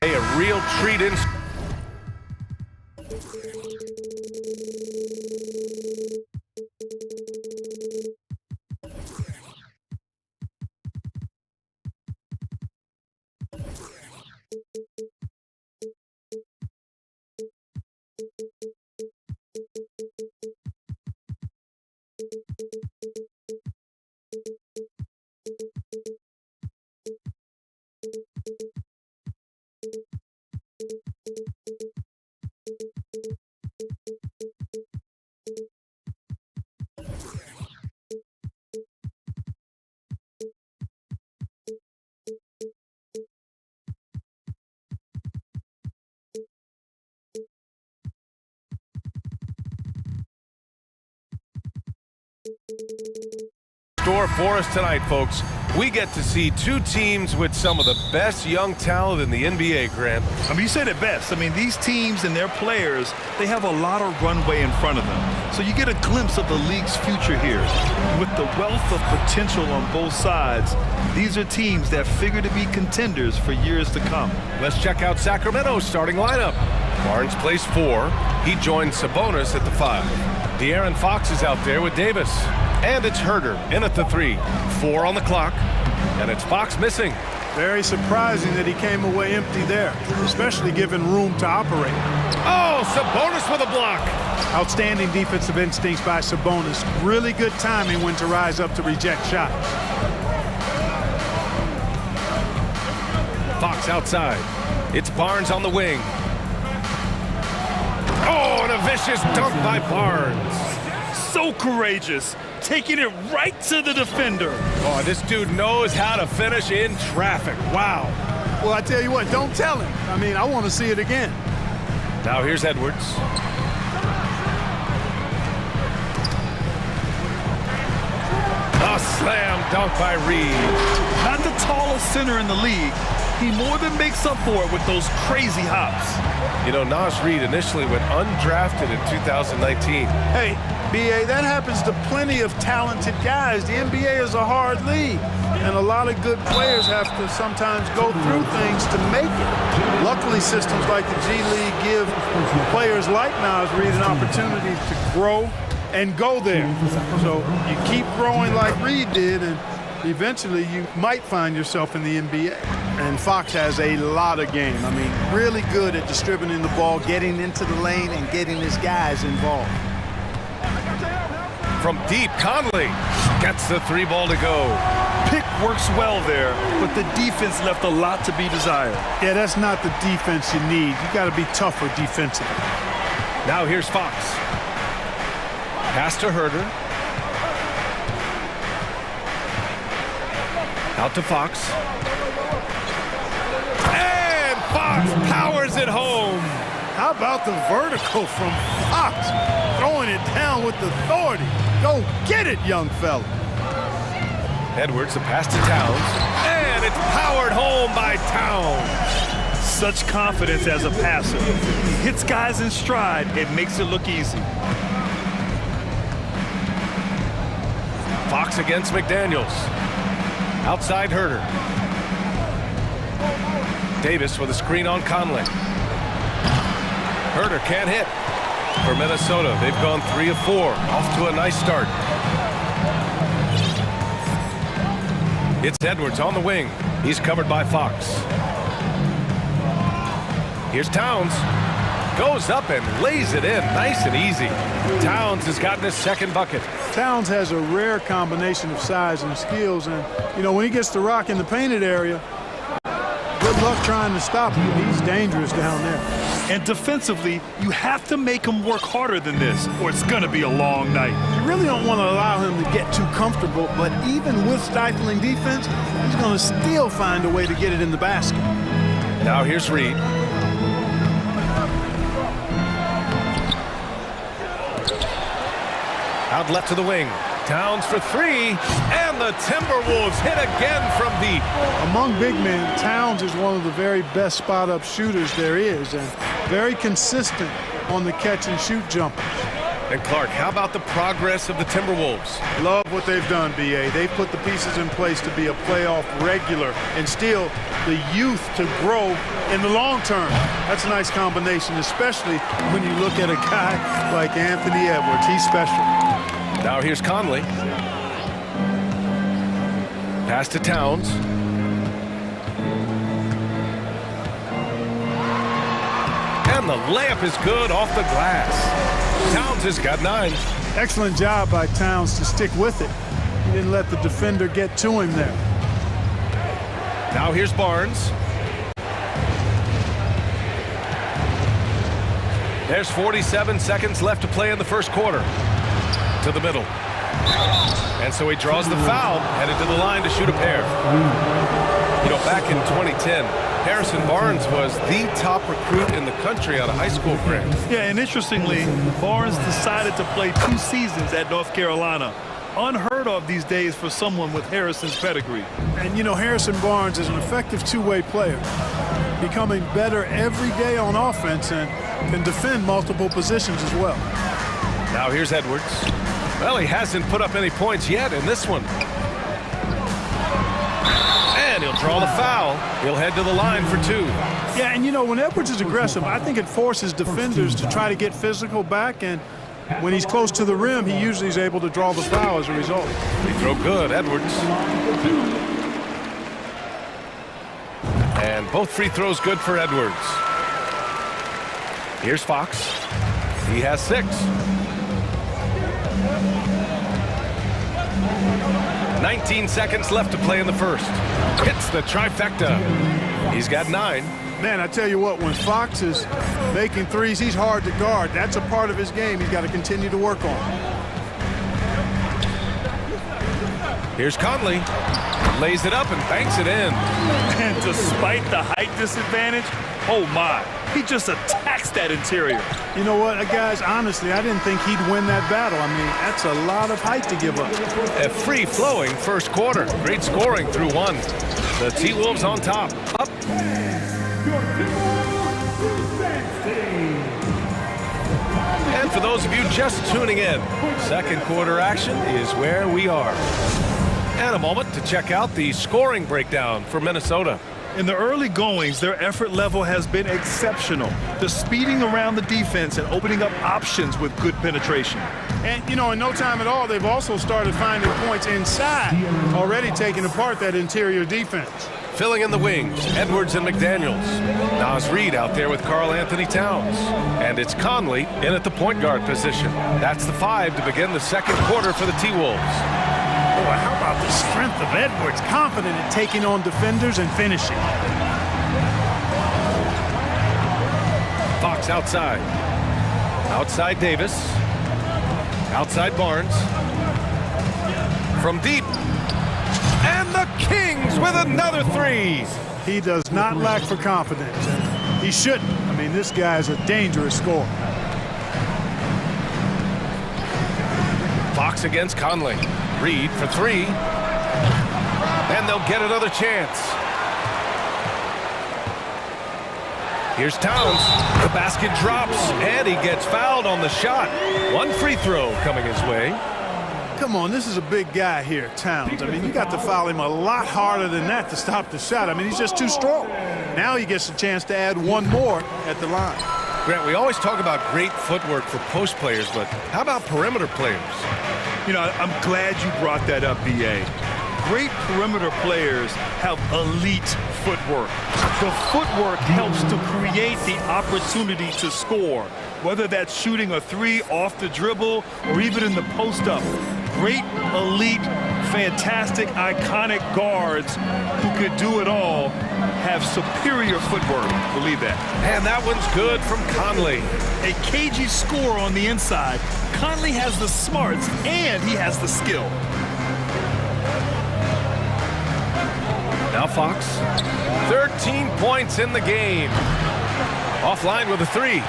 A real treat in. Store for us tonight, folks. We get to see two teams with some of the best young talent in the NBA, Grant. I mean, you said it best. I mean, these teams and their players, they have a lot of runway in front of them. So you get a glimpse of the league's future here. With the wealth of potential on both sides, these are teams that figure to be contenders for years to come. Let's check out Sacramento's starting lineup. Barnes plays 4. He joins Sabonis at the 5. De'Aaron Fox is out there with Davis. And it's Herder in at the 3. 4 on the clock. And it's Fox missing. Very surprising that he came away empty there, especially given room to operate. Oh, Sabonis with a block. Outstanding defensive instincts by Sabonis. Really good timing when to rise up to reject shots. Fox outside. It's Barnes on the wing. Oh, and a vicious dunk by Barnes. So courageous, taking it right to the defender. Oh, this dude knows how to finish in traffic. Wow. Well, I tell you what, don't tell him. I mean, I want to see it again. Now here's Edwards. A slam dunk by Reed. Not the tallest center in the league. He more than makes up for it with those crazy hops. You know, Nas Reed initially went undrafted in 2019. Hey, B.A., that happens to plenty of talented guys. The NBA is a hard league, and a lot of good players have to sometimes go through things to make it. Luckily, systems like the G League give players like Nas Reed an opportunity to grow and go there. So you keep growing like Reed did, and eventually you might find yourself in the NBA. And Fox has a lot of game. I mean, really good at distributing the ball, getting into the lane, and getting his guys involved. From deep, Conley gets the 3 ball to go. Pick works well there, but the defense left a lot to be desired. Yeah, that's not the defense you need. You got to be tougher defensively. Now here's Fox. Pass to Herder. Out to Fox. And Fox powers it home. How about the vertical from Fox? Throwing it down with authority. Go get it, young fella. Edwards, the pass to Towns. And it's powered home by Towns. Such confidence as a passer. He hits guys in stride. It makes it look easy. Fox against McDaniels. Outside Herder. Davis with a screen on Conley. Herder can't hit. For Minnesota, they've gone 3 of 4. Off to a nice start. It's Edwards on the wing. He's covered by Fox. Here's Towns. Goes up and lays it in. Nice and easy. Towns has gotten his 2nd bucket. Towns has a rare combination of size and skills, and, you know, when he gets the rock in the painted area, good luck trying to stop him. He's dangerous down there. And defensively, you have to make him work harder than this, or it's going to be a long night. You really don't want to allow him to get too comfortable, but even with stifling defense, he's going to still find a way to get it in the basket. Now here's Reed. Out left to the wing. Towns for 3, and the Timberwolves hit again from deep. Among big men, Towns is one of the very best spot-up shooters there is, and very consistent on the catch-and-shoot jumpers. And Clark, how about the progress of the Timberwolves? Love what they've done, B.A. They've put the pieces in place to be a playoff regular and still the youth to grow in the long term. That's a nice combination, especially when you look at a guy like Anthony Edwards. He's special. Now here's Conley. Pass to Towns. And the layup is good off the glass. Towns has got 9. Excellent job by Towns to stick with it. He didn't let the defender get to him there. Now here's Barnes. There's 47 seconds left to play in the first quarter. To the middle. And so he draws the foul, headed to the line to shoot a pair. You know, back in 2010, Harrison Barnes was the top recruit in the country out of high school grade. Yeah, and interestingly, Barnes decided to play 2 seasons at North Carolina. Unheard of these days for someone with Harrison's pedigree. And, you know, Harrison Barnes is an effective two-way player, becoming better every day on offense and can defend multiple positions as well. Now here's Edwards. Well, he hasn't put up any points yet in this one. And he'll draw the foul. He'll head to the line for 2. Yeah, and you know, when Edwards is aggressive, I think it forces defenders to try to get physical back, and when he's close to the rim, he usually is able to draw the foul as a result. They throw good, Edwards. And both free throws good for Edwards. Here's Fox. He has 6. 19 seconds left to play in the first. Hits the trifecta. He's got 9. Man, I tell you what, when Fox is making threes, he's hard to guard. That's a part of his game he's got to continue to work on. Here's Conley. Lays it up and banks it in. And despite the height disadvantage, oh my, he just attacks that interior. You know what, guys, honestly, I didn't think he'd win that battle. I mean, that's a lot of height to give up. A free-flowing first quarter. Great scoring through 1. The T-Wolves on top. Up. And for those of you just tuning in, second quarter action is where we are. And a moment to check out the scoring breakdown for Minnesota. In the early goings, their effort level has been exceptional. The speeding around the defense and opening up options with good penetration. And, you know, in no time at all, they've also started finding points inside, already taking apart that interior defense. Filling in the wings, Edwards and McDaniels. Nas Reed out there with Karl Anthony Towns. And it's Conley in at the point guard position. That's the 5 to begin the second quarter for the T-Wolves. Boy, how about the strength of Edwards, confident in taking on defenders and finishing. Fox outside. Outside Davis. Outside Barnes. From deep. And the Kings with another 3. He does not lack for confidence. And he shouldn't. I mean, this guy is a dangerous scorer. Fox against Conley. Reed for 3. And they'll get another chance. Here's Towns. The basket drops, and he gets fouled on the shot. 1 free throw coming his way. Come on, this is a big guy here, Towns. I mean, you got to foul him a lot harder than that to stop the shot. I mean, he's just too strong. Now he gets a chance to add 1 more at the line. Grant, we always talk about great footwork for post players, but how about perimeter players? You know, I'm glad you brought that up, B.A. Great perimeter players have elite footwork. The footwork helps to create the opportunity to score, whether that's shooting a 3 off the dribble or even in the post-up. Great, elite, fantastic, iconic guards who could do it all have superior footwork. Believe that. And that one's good from Conley. A cagey score on the inside. Conley has the smarts and he has the skill. Now Fox. 13 points in the game. Offline with a 3.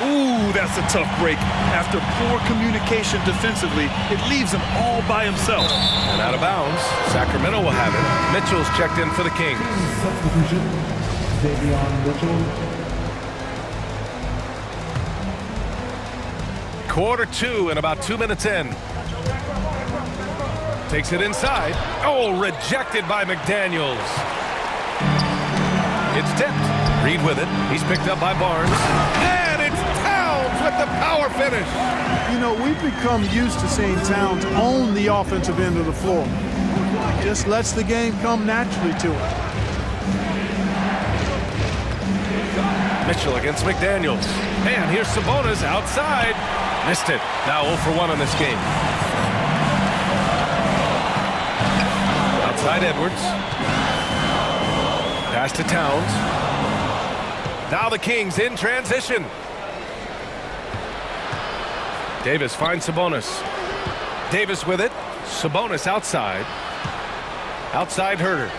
Ooh, that's a tough break. After poor communication defensively, it leaves him all by himself. And out of bounds, Sacramento will have it. Mitchell's checked in for the Kings. Quarter two and about 2 minutes in. Takes it inside. Oh, rejected by McDaniels. It's tipped. Reed with it. He's picked up by Barnes. And it's Towns with the power finish. You know, we've become used to seeing Towns own the offensive end of the floor. Just lets the game come naturally to him. Mitchell against McDaniels. And here's Sabonis outside. Missed it. Now 0 for 1 in this game. Outside Edwards. Pass to Towns. Now the Kings in transition. Davis finds Sabonis. Davis with it. Sabonis outside. Outside Herter.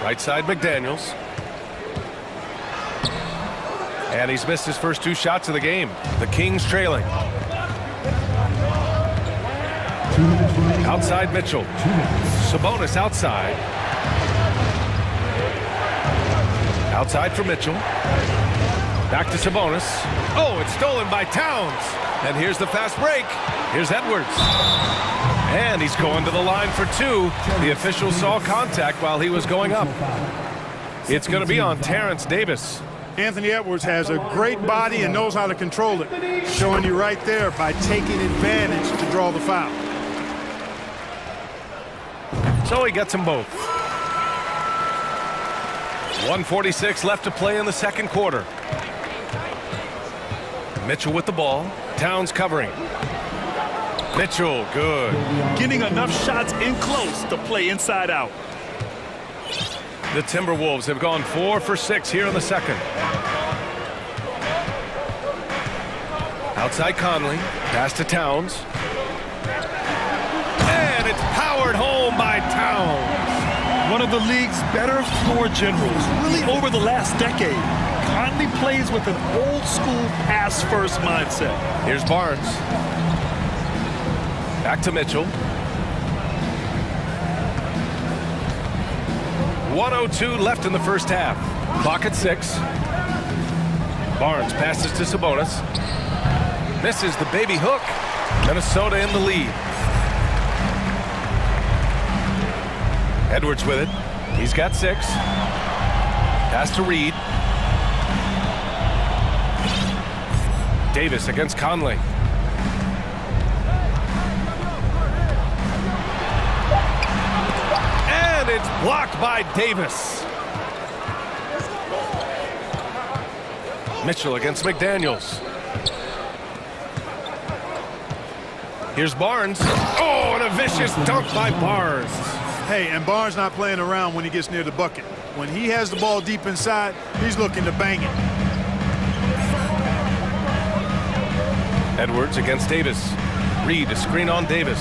Right side McDaniels. And he's missed his first 2 shots of the game. The Kings trailing. Outside Mitchell. Sabonis outside. Outside for Mitchell. Back to Sabonis. Oh, it's stolen by Towns. And here's the fast break. Here's Edwards. And he's going to the line for 2. The official saw contact while he was going up. It's going to be on Terrence Davis. Anthony Edwards has a great body and knows how to control it. Showing you right there by taking advantage to draw the foul. So he gets them both. 1:46 left to play in the second quarter. Mitchell with the ball. Towns covering. Mitchell, good. Getting enough shots in close to play inside out. The Timberwolves have gone 4 for 6 here in the second. Outside Conley. Pass to Towns. And it's powered home by Towns. One of the league's better floor generals, really over the last decade. Conley plays with an old-school pass-first mindset. Here's Barnes. Back to Mitchell. 1:02 left in the first half. Clock at 6. Barnes passes to Sabonis. Misses the baby hook. Minnesota in the lead. Edwards with it. He's got 6. Pass to Reed. Davis against Conley. And it's blocked by Davis. Mitchell against McDaniels. Here's Barnes. Oh, and a vicious dunk by Barnes. Hey, and Barnes not playing around when he gets near the bucket. When he has the ball deep inside, he's looking to bang it. Edwards against Davis. Reed to screen on Davis.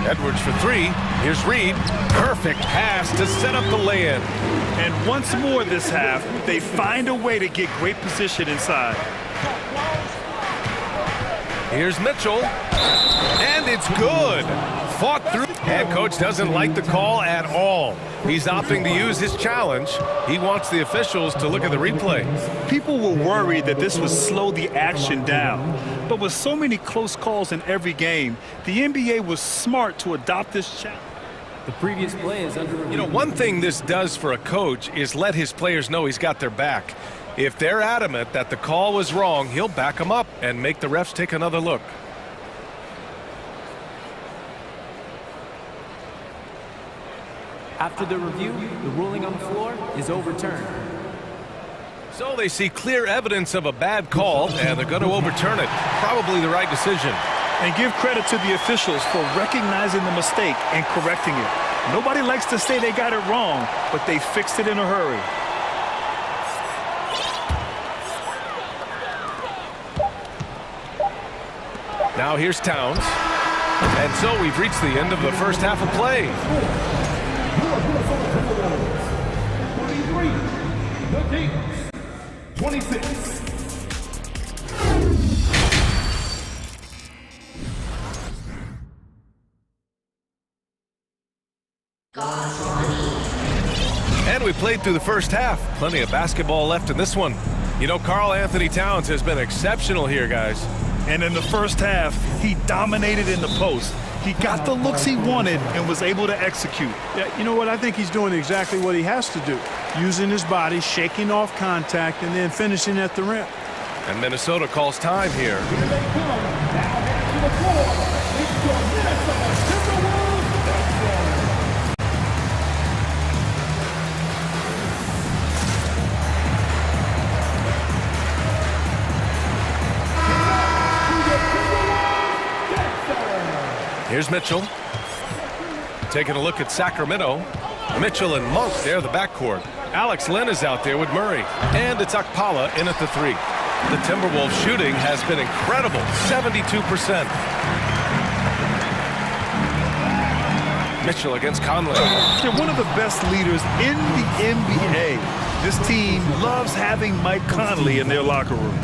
Edwards for 3. Here's Reed. Perfect pass to set up the lay-in. And once more this half, they find a way to get great position inside. Here's Mitchell. And it's good. Fought through. Head coach doesn't like the call at all. He's opting to use his challenge. He wants the officials to look at the replay. People were worried that this would slow the action down. But with so many close calls in every game, the NBA was smart to adopt this challenge. The previous play is under review. You know, one thing this does for a coach is let his players know he's got their back. If they're adamant that the call was wrong, he'll back them up and make the refs take another look. After the review, the ruling on the floor is overturned. So they see clear evidence of a bad call, and they're going to overturn it. Probably the right decision. And give credit to the officials for recognizing the mistake and correcting it. Nobody likes to say they got it wrong, but they fixed it in a hurry. Now here's Towns. And so we've reached the end of the first half of play. 23, the Kings, 26. And we played through the first half. Plenty of basketball left in this one. You know, Karl Anthony Towns has been exceptional here, guys. And in the first half, he dominated in the post. He got the looks he wanted and was able to execute. Yeah, you know what? I think he's doing exactly what he has to do. Using his body, shaking off contact, and then finishing at the rim. And Minnesota calls time here. Here they come. Now heading to the floor. It's your Minnesota Timberwolves basketball. Here's Mitchell. Taking a look at Sacramento. Mitchell and Monk, they're the backcourt. Alex Len is out there with Murray. And it's Okpala in at the three. The Timberwolves shooting has been incredible, 72%. Mitchell against Conley. They're one of the best leaders in the NBA. This team loves having Mike Conley in their locker room.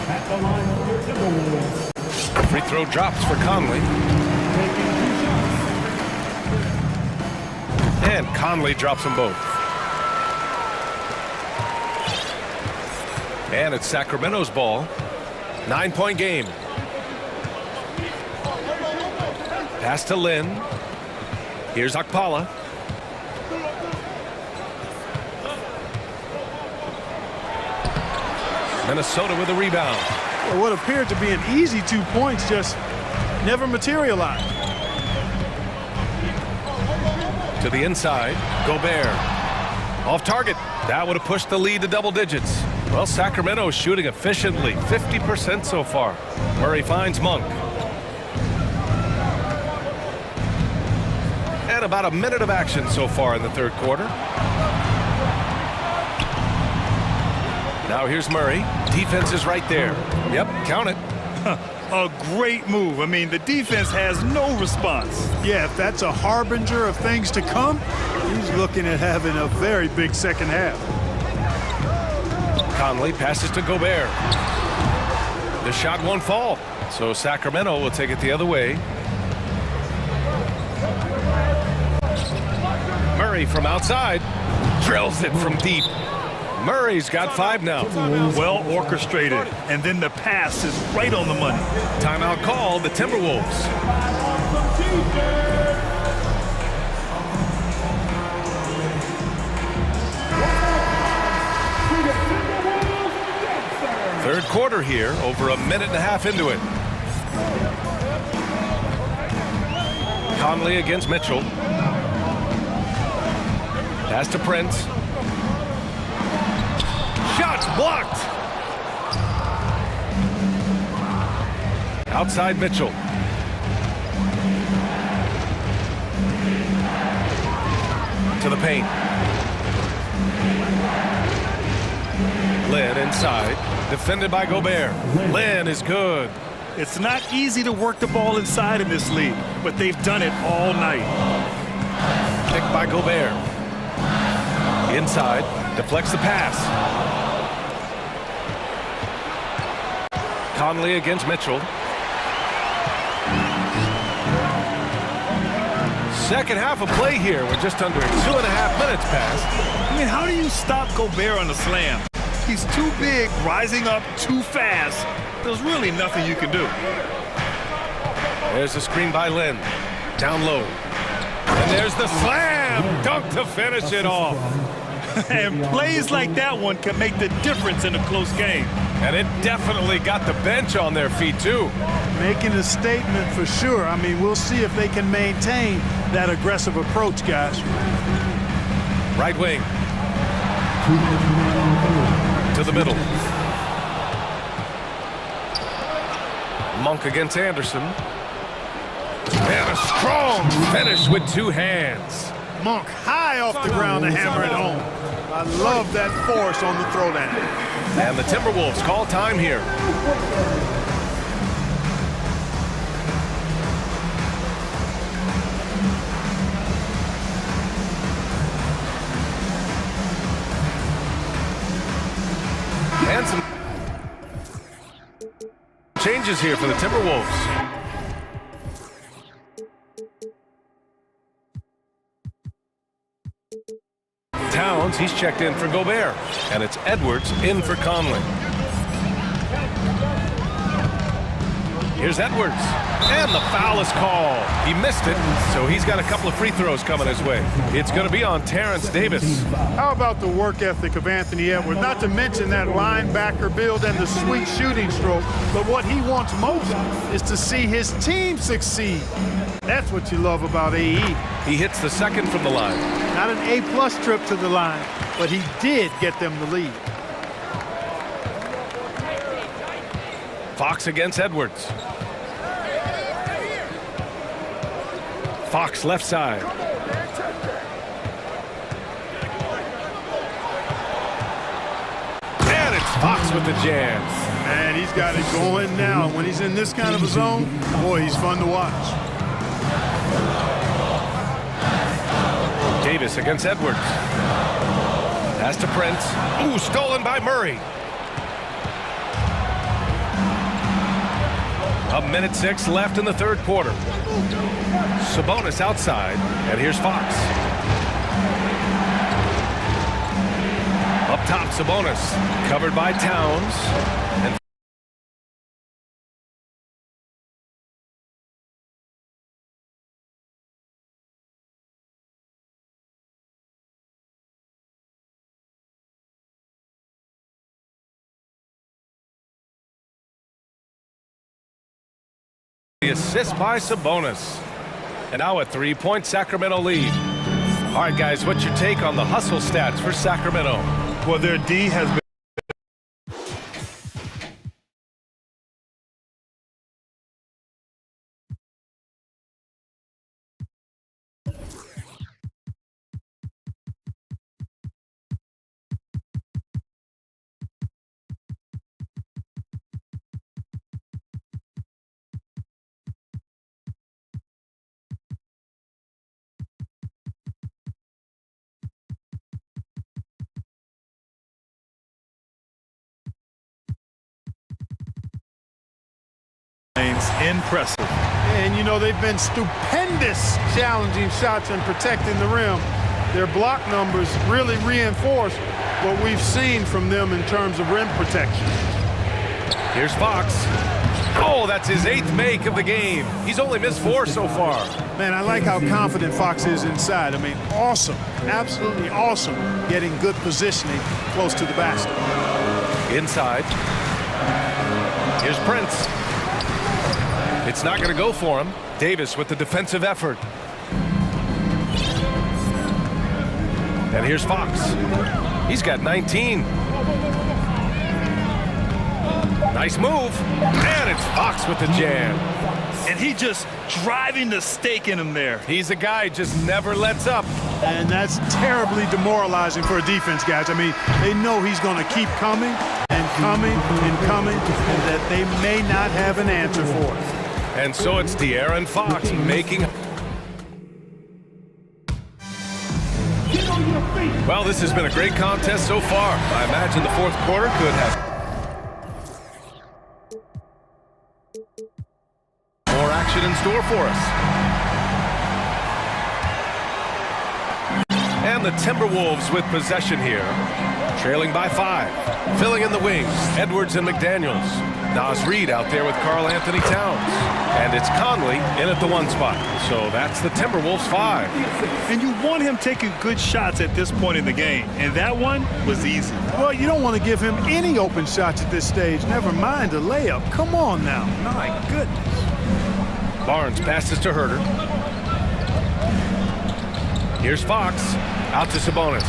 At the line for your Timberwolves. Free throw drops for Conley. And Conley drops them both. And it's Sacramento's ball. 9-point game. Pass to Lin. Here's Okpala. Minnesota with a rebound. Well, what appeared to be an easy 2 points just never materialized. To the inside, Gobert. Off target. That would have pushed the lead to double digits. Well, Sacramento is shooting efficiently, 50% so far. Murray finds Monk. And about a minute of action so far in the third quarter. Now here's Murray. Defense is right there. Yep, count it. A great move. I mean, the defense has no response. Yeah, if that's a harbinger of things to come, he's looking at having a very big second half. Conley passes to Gobert. The shot won't fall, so Sacramento will take it the other way. Murray from outside drills it from deep. Murray's got 5 now. Well orchestrated, and then the pass is right on the money. Timeout called the Timberwolves. Third quarter here, over a minute and a half into it. Conley against Mitchell. Pass to Prince. Shots blocked. Outside Mitchell. To the paint. Lin inside. Defended by Gobert. Lin is good. It's not easy to work the ball inside in this league, but they've done it all night. Picked by Gobert. Inside. Deflects the pass. Conley against Mitchell. Second half of play here. We're just under 2.5 minutes past. I mean, how do you stop Gobert on a slam? He's too big, rising up too fast. There's really nothing you can do. There's a screen by Lin. Down low. And there's the slam. Dunk to finish it off. And plays like that one can make the difference in a close game. And it definitely got the bench on their feet, too. Making a statement for sure. I mean, we'll see if they can maintain that aggressive approach, guys. Right wing. To the middle. Monk against Anderson. And a strong finish with 2 hands. Monk high off the ground to hammer it home. I love that force on the throwdown. And the Timberwolves call time here. And some changes here for the Timberwolves. Towns, he's checked in for Gobert. And it's Edwards in for Conley. Here's Edwards. And the foul is called. He missed it, so he's got a couple of free throws coming his way. It's going to be on Terrence Davis. How about the work ethic of Anthony Edwards? Not to mention that linebacker build and the sweet shooting stroke, but what he wants most is to see his team succeed. That's what you love about AE. He hits the second from the line. Not an A+ trip to the line, but he did get them the lead. Fox against Edwards. Fox left side. And it's Fox with the jam. Man, he's got it going now. When he's in this kind of a zone, boy, he's fun to watch. Davis against Edwards. Pass to Prince. Ooh, stolen by Murray. A minute 6 left in the third quarter. Sabonis outside, and here's Fox. Up top, Sabonis, covered by Towns. And the assist by Sabonis. And now a 3-point Sacramento lead. All right, guys, what's your take on the hustle stats for Sacramento? Well, their D has been impressive. And, you know, they've been stupendous challenging shots and protecting the rim. Their block numbers really reinforce what we've seen from them in terms of rim protection. Here's Fox. Oh, that's his 8th make of the game. He's only missed 4 so far. Man, I like how confident Fox is inside. I mean, awesome, absolutely awesome getting good positioning close to the basket. Inside. Here's Prince. It's not going to go for him. Davis with the defensive effort. And here's Fox. He's got 19. Nice move. And it's Fox with the jam. And he just driving the stake in him there. He's a guy just never lets up. And that's terribly demoralizing for a defense, guys. I mean, they know he's going to keep coming and coming and coming, and that they may not have an answer for it. And so it's De'Aaron Fox making... Well, this has been a great contest so far. I imagine the fourth quarter could have more action in store for us. And the Timberwolves with possession here, trailing by 5. Filling in the wings, Edwards and McDaniels. Nas Reed out there with Karl Anthony Towns. And it's Conley in at the 1 spot. So that's the Timberwolves 5. And you want him taking good shots at this point in the game. And that one was easy. Well, you don't want to give him any open shots at this stage. Never mind a layup. Come on now. My goodness. Barnes passes to Herter. Here's Fox. Out to Sabonis.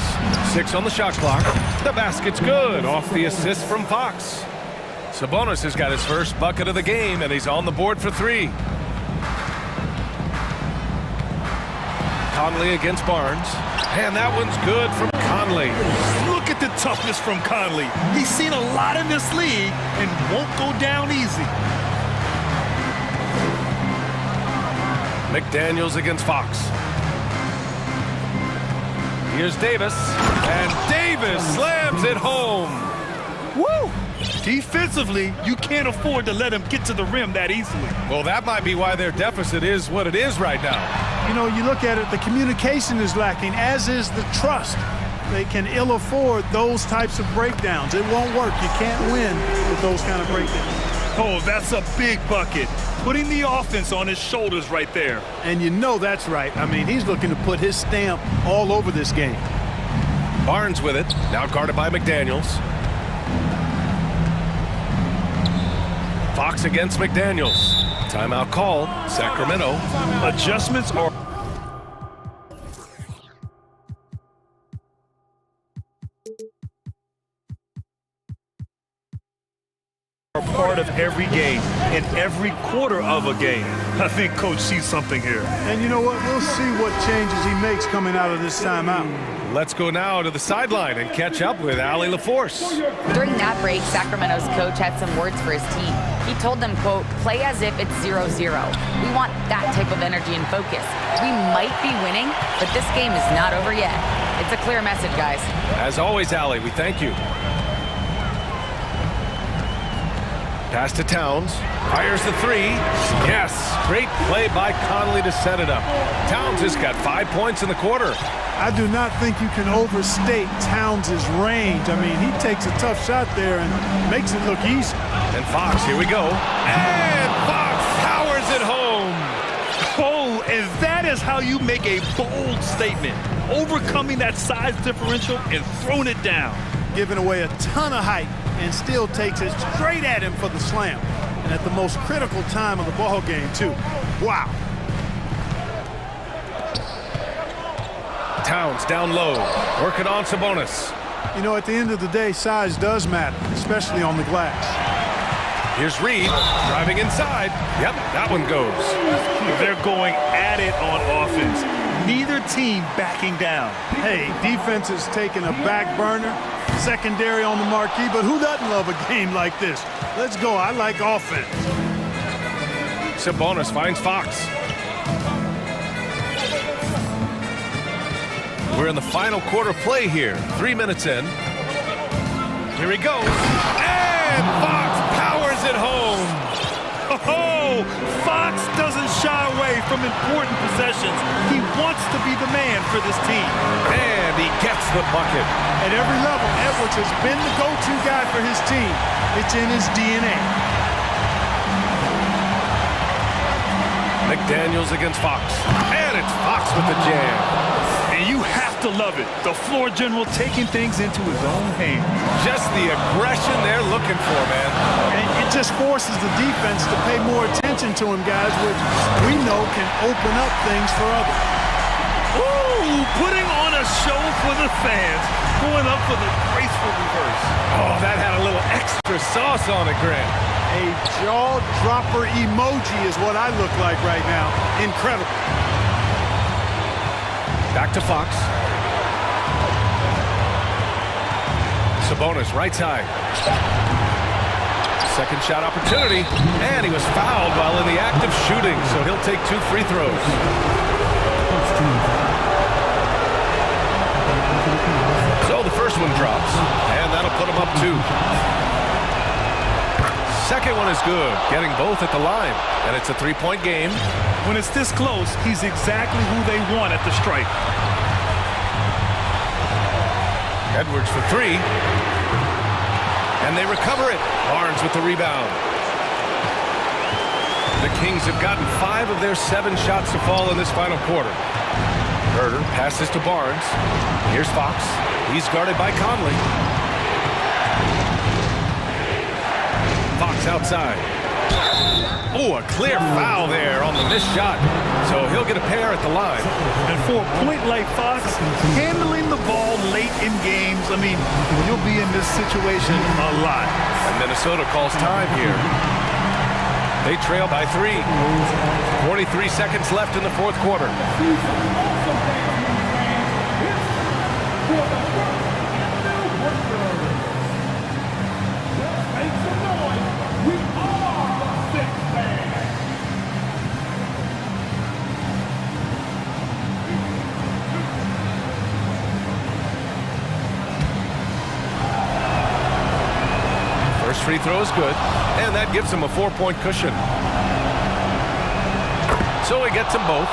6 on the shot clock. The basket's good off the assist from Fox. Sabonis has got his first bucket of the game, and he's on the board for 3. Conley against Barnes. And that one's good from Conley. Look at the toughness from Conley. He's seen a lot in this league and won't go down easy. McDaniels against Fox. Here's Davis. And Davis slams it home. Woo! Defensively, you can't afford to let him get to the rim that easily. Well, that might be why their deficit is what it is right now. You know, you look at it, the communication is lacking, as is the trust. they can ill afford those types of breakdowns. It won't work. You can't win with those kind of breakdowns. Oh, that's a big bucket. Putting the offense on his shoulders right there. And you know that's right. I mean, he's looking to put his stamp all over this game. Barnes with it, now guarded by McDaniels. Fox against McDaniels. Timeout call, Sacramento. Adjustments are part of every game, in every quarter of a game. I think Coach sees something here. And you know what? We'll see what changes he makes coming out of this timeout. Let's go now to the sideline and catch up with Allie LaForce. During that break, Sacramento's coach had some words for his team. He told them, quote, play as if it's 0-0. We want that type of energy and focus. We might be winning, but this game is not over yet. It's a clear message, guys. As always, Allie, we thank you. Pass to Towns. Fires the three. Yes. Great play by Conley to set it up. Towns has got 5 points in the quarter. I do not think you can overstate Towns' range. I mean, he takes a tough shot there and makes it look easy. And Fox, here we go. And Fox powers it home. Oh, and that is how you make a bold statement. Overcoming that size differential and throwing it down. Giving away a ton of height and still takes it straight at him for the slam. And at the most critical time of the ball game, too. Wow. Towns down low, working on Sabonis. You know, at the end of the day, size does matter, especially on the glass. Here's Reed, driving inside. Yep, that one goes. They're going at it on offense. Neither team backing down. Hey, defense is taking a back burner, secondary on the marquee, but who doesn't love a game like this? Let's go. I like offense. Sabonis finds Fox. We're in the final quarter play here. 3 minutes in. Here he goes. And Fox powers it home. Oh, Fox doesn't shy away from important possessions. He wants to be the man for this team. And he gets the bucket. At every level, Edwards has been the go-to guy for his team. It's in his DNA. McDaniels against Fox. And it's Fox with the jam. And you have to love it. The floor general taking things into his own hands. Just the aggression they're looking for, man. And it just forces the defense to pay more attention to him, guys, which we know can open up things for others. Ooh, putting on a show for the fans. Going up for the graceful reverse. Oh, that had a little extra sauce on it, Grant. A jaw-dropper emoji is what I look like right now. Incredible. Back to Fox. Sabonis, right side. Second shot opportunity. And he was fouled while in the act of shooting, so he'll take 2 free throws. So the first one drops, and that'll put him up 2. Second one is good, getting both at the line. And it's a 3-point game. When it's this close, he's exactly who they want at the stripe. Edwards for 3. And they recover it. Barnes with the rebound. The Kings have gotten 5 of their 7 shots to fall in this final quarter. Herter passes to Barnes. Here's Fox. He's guarded by Conley. Fox outside. Oh, a clear foul there on the missed shot. So he'll get a pair at the line. And for a point like Fox, handling the ball late in games, I mean, you'll be in this situation a lot. And Minnesota calls time here. They trail by 3. 43 seconds left in the fourth quarter. First free throw is good, and that gives him a 4-point cushion. So he gets them both,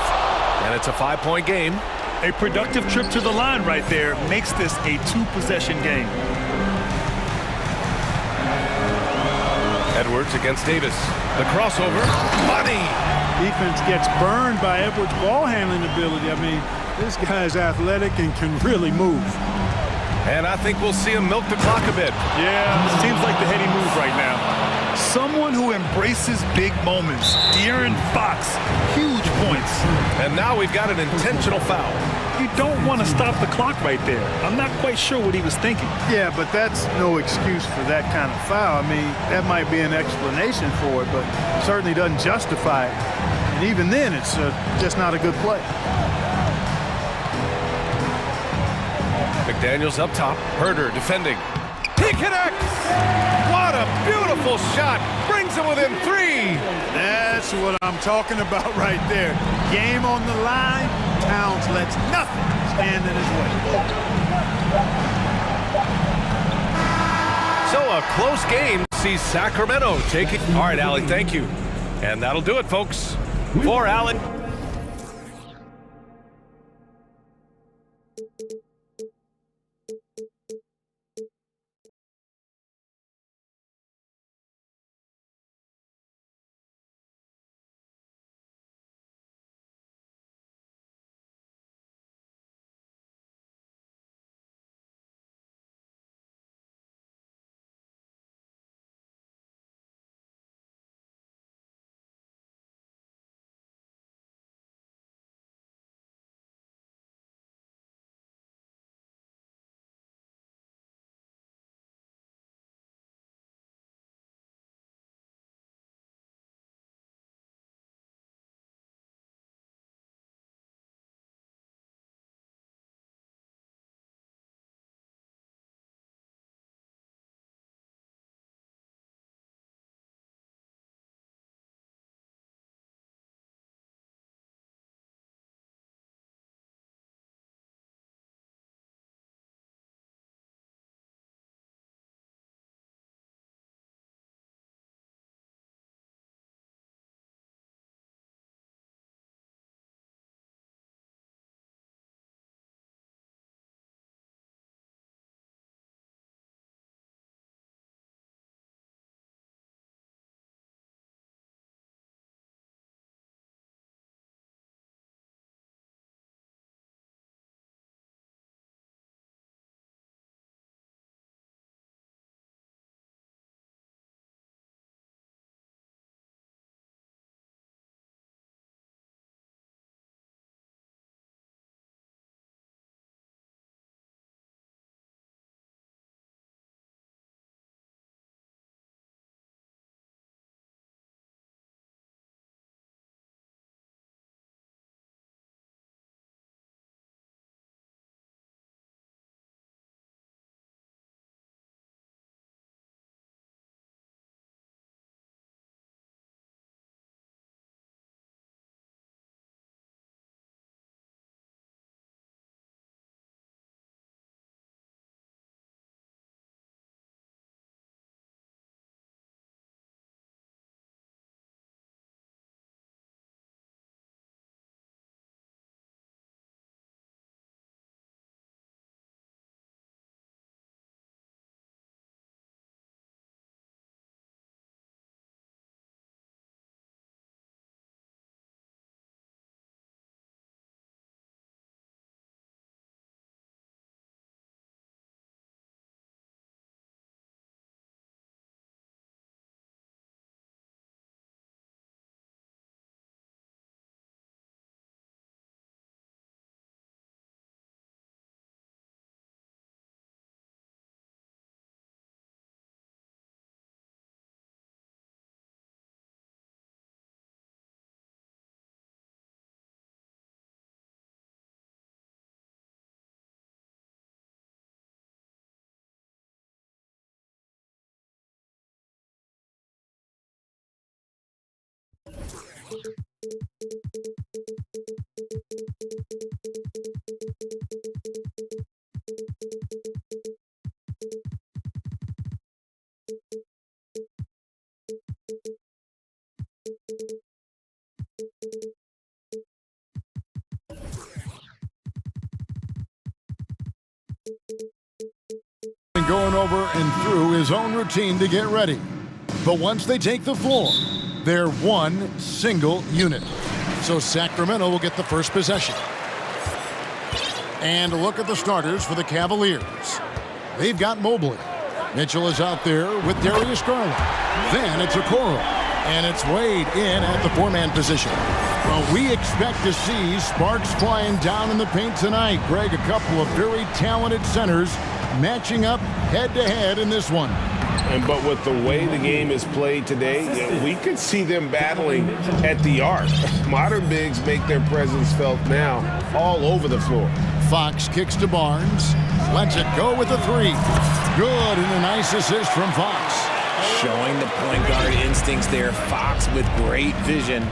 and it's a 5-point game. A productive trip to the line right there makes this a two-possession game. Edwards against Davis. The crossover. Money! Defense gets burned by Edwards' ball handling ability. I mean, this guy's athletic and can really move. And I think we'll see him milk the clock a bit. Yeah, seems like the heady move right now. Someone who embraces big moments. De'Aaron Fox, huge points. And now we've got an intentional foul. You don't want to stop the clock right there. I'm not quite sure what he was thinking. Yeah, but that's no excuse for that kind of foul. I mean, that might be an explanation for it, but certainly doesn't justify it. And even then, it's just not a good play. McDaniels up top. Herder defending. He connects! What a beautiful shot! Brings him within 3! That's what I'm talking about right there. Game on the line. Towns lets nothing stand in his way. So a close game sees Sacramento taking... All right, Allie, thank you. And that'll do it, folks. For Allie. been going over and through his own routine to get ready. But once they take the floor, they're one single unit. So Sacramento will get the first possession. And look at the starters for the Cavaliers. They've got Mobley. Mitchell is out there with Darius Garland. Then it's Okoro. And it's Wade in at the four-man position. Well, we expect to see sparks flying down in the paint tonight. Greg, a couple of very talented centers matching up head-to-head in this one. But with the way the game is played today, we could see them battling at the arc. Modern bigs make their presence felt now all over the floor. Fox kicks to Barnes. Lets it go with a three. Good, and a nice assist from Fox. Showing the point guard instincts there. Fox with great vision.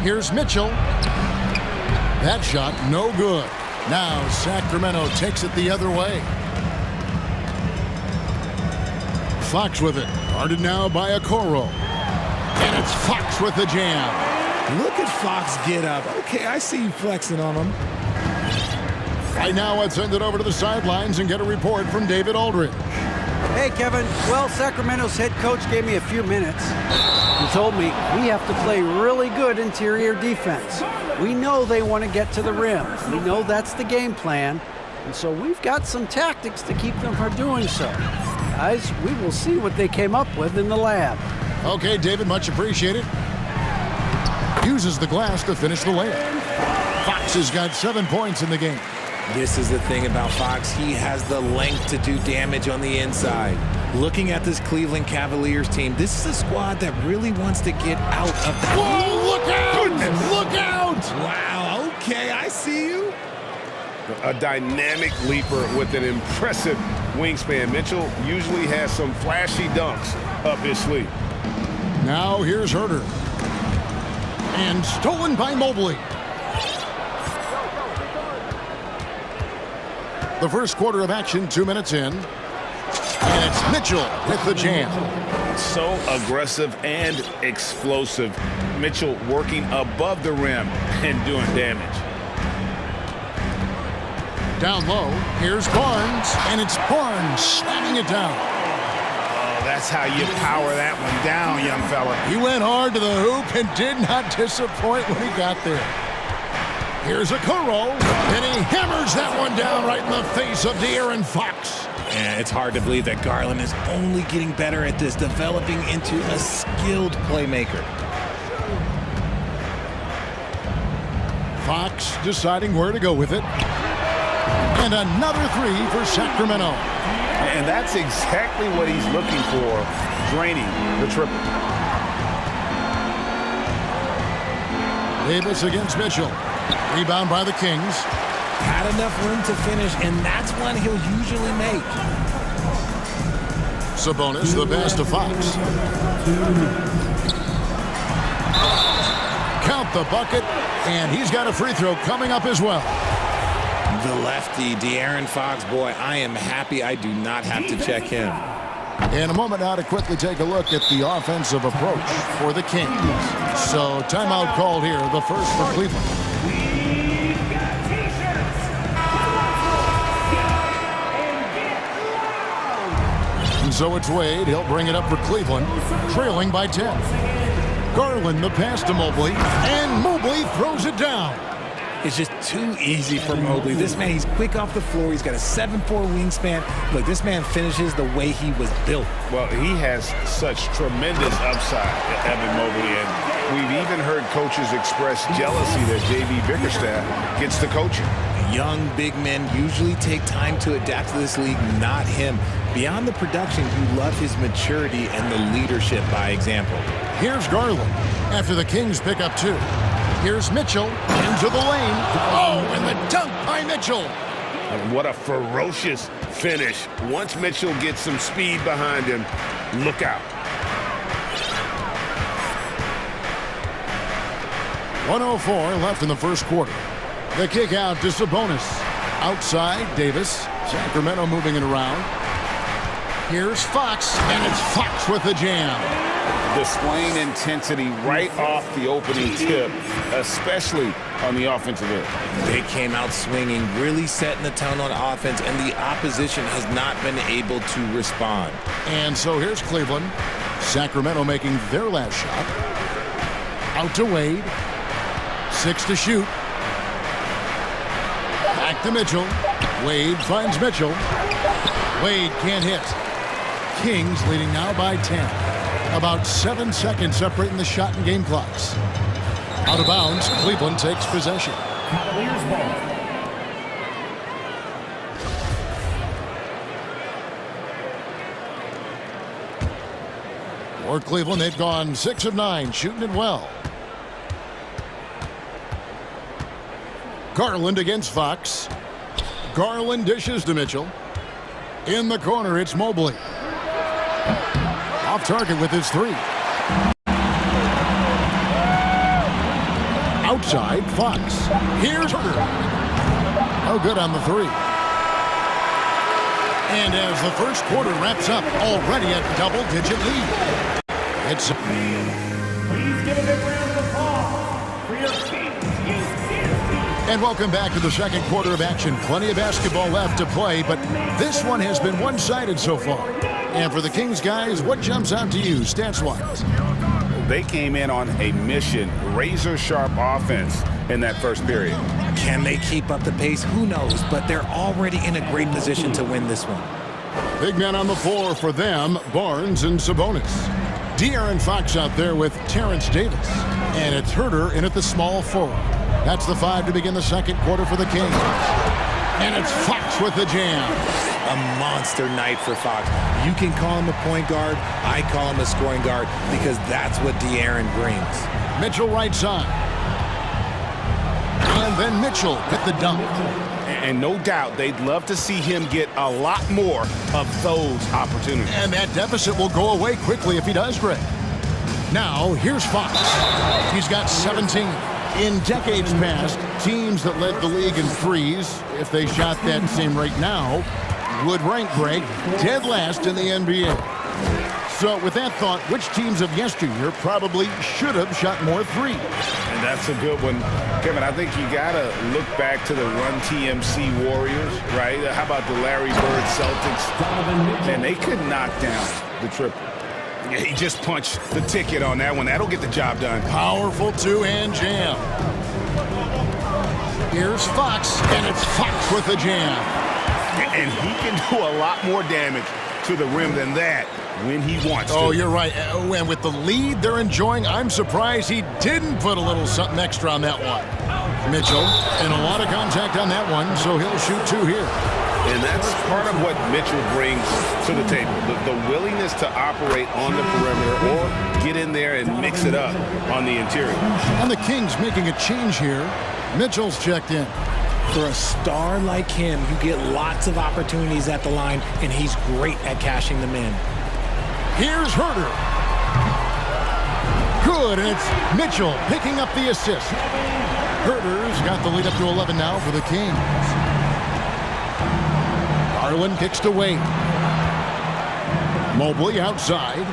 Here's Mitchell. That shot no good. Now Sacramento takes it the other way. Fox with it. Guarded now by Okoro. And it's Fox with the jam. Look at Fox get up. Okay, I see you flexing on him. Right now, let's send it over to the sidelines and get a report from David Aldridge. Hey, Kevin. Well, Sacramento's head coach gave me a few minutes. He told me we have to play really good interior defense. We know they want to get to the rim. We know that's the game plan. And so we've got some tactics to keep them from doing so. Guys, we will see what they came up with in the lab. Okay, David, much appreciated. Uses the glass to finish the layup. Fox has got 7 points in the game. This is the thing about Fox. He has the length to do damage on the inside. Looking at this Cleveland Cavaliers team, this is a squad that really wants to get out of the... Whoa, look out! Goodness. Look out! Wow, okay, I see you. A dynamic leaper with an impressive wingspan. Mitchell usually has some flashy dunks up his sleeve. Now here's Herter. And stolen by Mobley. The first quarter of action, 2 minutes in. And it's Mitchell with the jam. So aggressive and explosive. Mitchell working above the rim and doing damage. Down low, here's Barnes. And it's Barnes slamming it down. Oh, that's how you power that one down, young fella. He went hard to the hoop and did not disappoint when he got there. Here's Okoro, and he hammers that one down right in the face of De'Aaron Fox. And it's hard to believe that Garland is only getting better at this, developing into a skilled playmaker. Fox deciding where to go with it. And another three for Sacramento. And that's exactly what he's looking for, draining the triple. Davis against Mitchell. Rebound by the Kings. Had enough room to finish, and that's one he'll usually make. Sabonis, the pass to Fox. Count the bucket, and he's got a free throw coming up as well. The lefty, De'Aaron Fox, boy, I am happy I do not have to check him. In a moment now to quickly take a look at the offensive approach for the Kings. So timeout called here, the first for Cleveland. And so it's Wade. He'll bring it up for Cleveland, trailing by 10. Garland the pass to Mobley, and Mobley throws it down. It's just too easy for Mobley. This man, he's quick off the floor. He's got a 7'4" wingspan. Look, this man finishes the way he was built. Well, he has such tremendous upside, Evan Mobley, and we've even heard coaches express jealousy that J.B. Bickerstaff gets the coaching. Young big men usually take time to adapt to this league, not him. Beyond the production, you love his maturity and the leadership by example. Here's Garland after the Kings pick up 2. Here's Mitchell into the lane. Oh, and the dunk by Mitchell. And what a ferocious finish. Once Mitchell gets some speed behind him, look out. 1:04 left in the first quarter. The kick out to Sabonis. Outside, Davis. Sacramento moving it around. Here's Fox, and it's Fox with the jam. displaying intensity right off the opening tip, especially on the offensive end. They came out swinging, really setting the tone on offense, and the opposition has not been able to respond. And so here's Cleveland. Sacramento making their last shot. Out to Wade. 6 to shoot. Back to Mitchell. Wade finds Mitchell. Wade can't hit. Kings leading now by 10. About 7 seconds separating the shot and game clocks. Out of bounds, Cleveland takes possession. Cavaliers ball. For Cleveland, they've gone 6 of 9, shooting it well. Garland against Fox. Garland dishes to Mitchell. In the corner, it's Mobley. Off target with his 3. Outside, Fox. Here's Herder. No good on the 3. And as the first quarter wraps up, already a double-digit lead. It's... Please give a big round of applause for your team. And welcome back to the second quarter of action. Plenty of basketball left to play, but this one has been one-sided so far. And for the Kings guys, what jumps out to you stats-wise? They came in on a mission, razor-sharp offense in that first period. Can they keep up the pace? Who knows, but they're already in a great position to win this one. Big men on the floor for them, Barnes and Sabonis. De'Aaron Fox out there with Terrence Davis. And it's Herder in at the small forward. That's the 5 to begin the second quarter for the Kings. And it's Fox with the jam. A monster night for Fox. You can call him a point guard. I call him a scoring guard because that's what De'Aaron brings. Mitchell right side. And then Mitchell hit the dunk. And no doubt they'd love to see him get a lot more of those opportunities. And that deficit will go away quickly if he does, Greg. Now, here's Fox. He's got 17. In decades past, teams that led the league in threes, if they shot that same rate now, would rank, Greg, dead last in the NBA. So with that thought, which teams of yesteryear probably should have shot more threes? And that's a good one. Kevin, I think you got to look back to the Run TMC Warriors, right? How about the Larry Bird Celtics? And they could knock down the triple. Yeah, he just punched the ticket on that one. That'll get the job done. Powerful two-hand jam. Here's Fox, and it's Fox with the jam. And he can do a lot more damage to the rim than that when he wants to. Oh, you're right. And with the lead they're enjoying, I'm surprised he didn't put a little something extra on that one. Mitchell, and a lot of contact on that one, so he'll shoot 2 here. And that's part of what Mitchell brings to the table, the willingness to operate on the perimeter or get in there and mix it up on the interior. And the Kings making a change here. Mitchell's checked in. For a star like him, you get lots of opportunities at the line, and he's great at cashing them in. Here's Herder. Good, and it's Mitchell picking up the assist. Herder's got the lead up to 11 now for the Kings. Garland kicks to Wade. Mobley outside.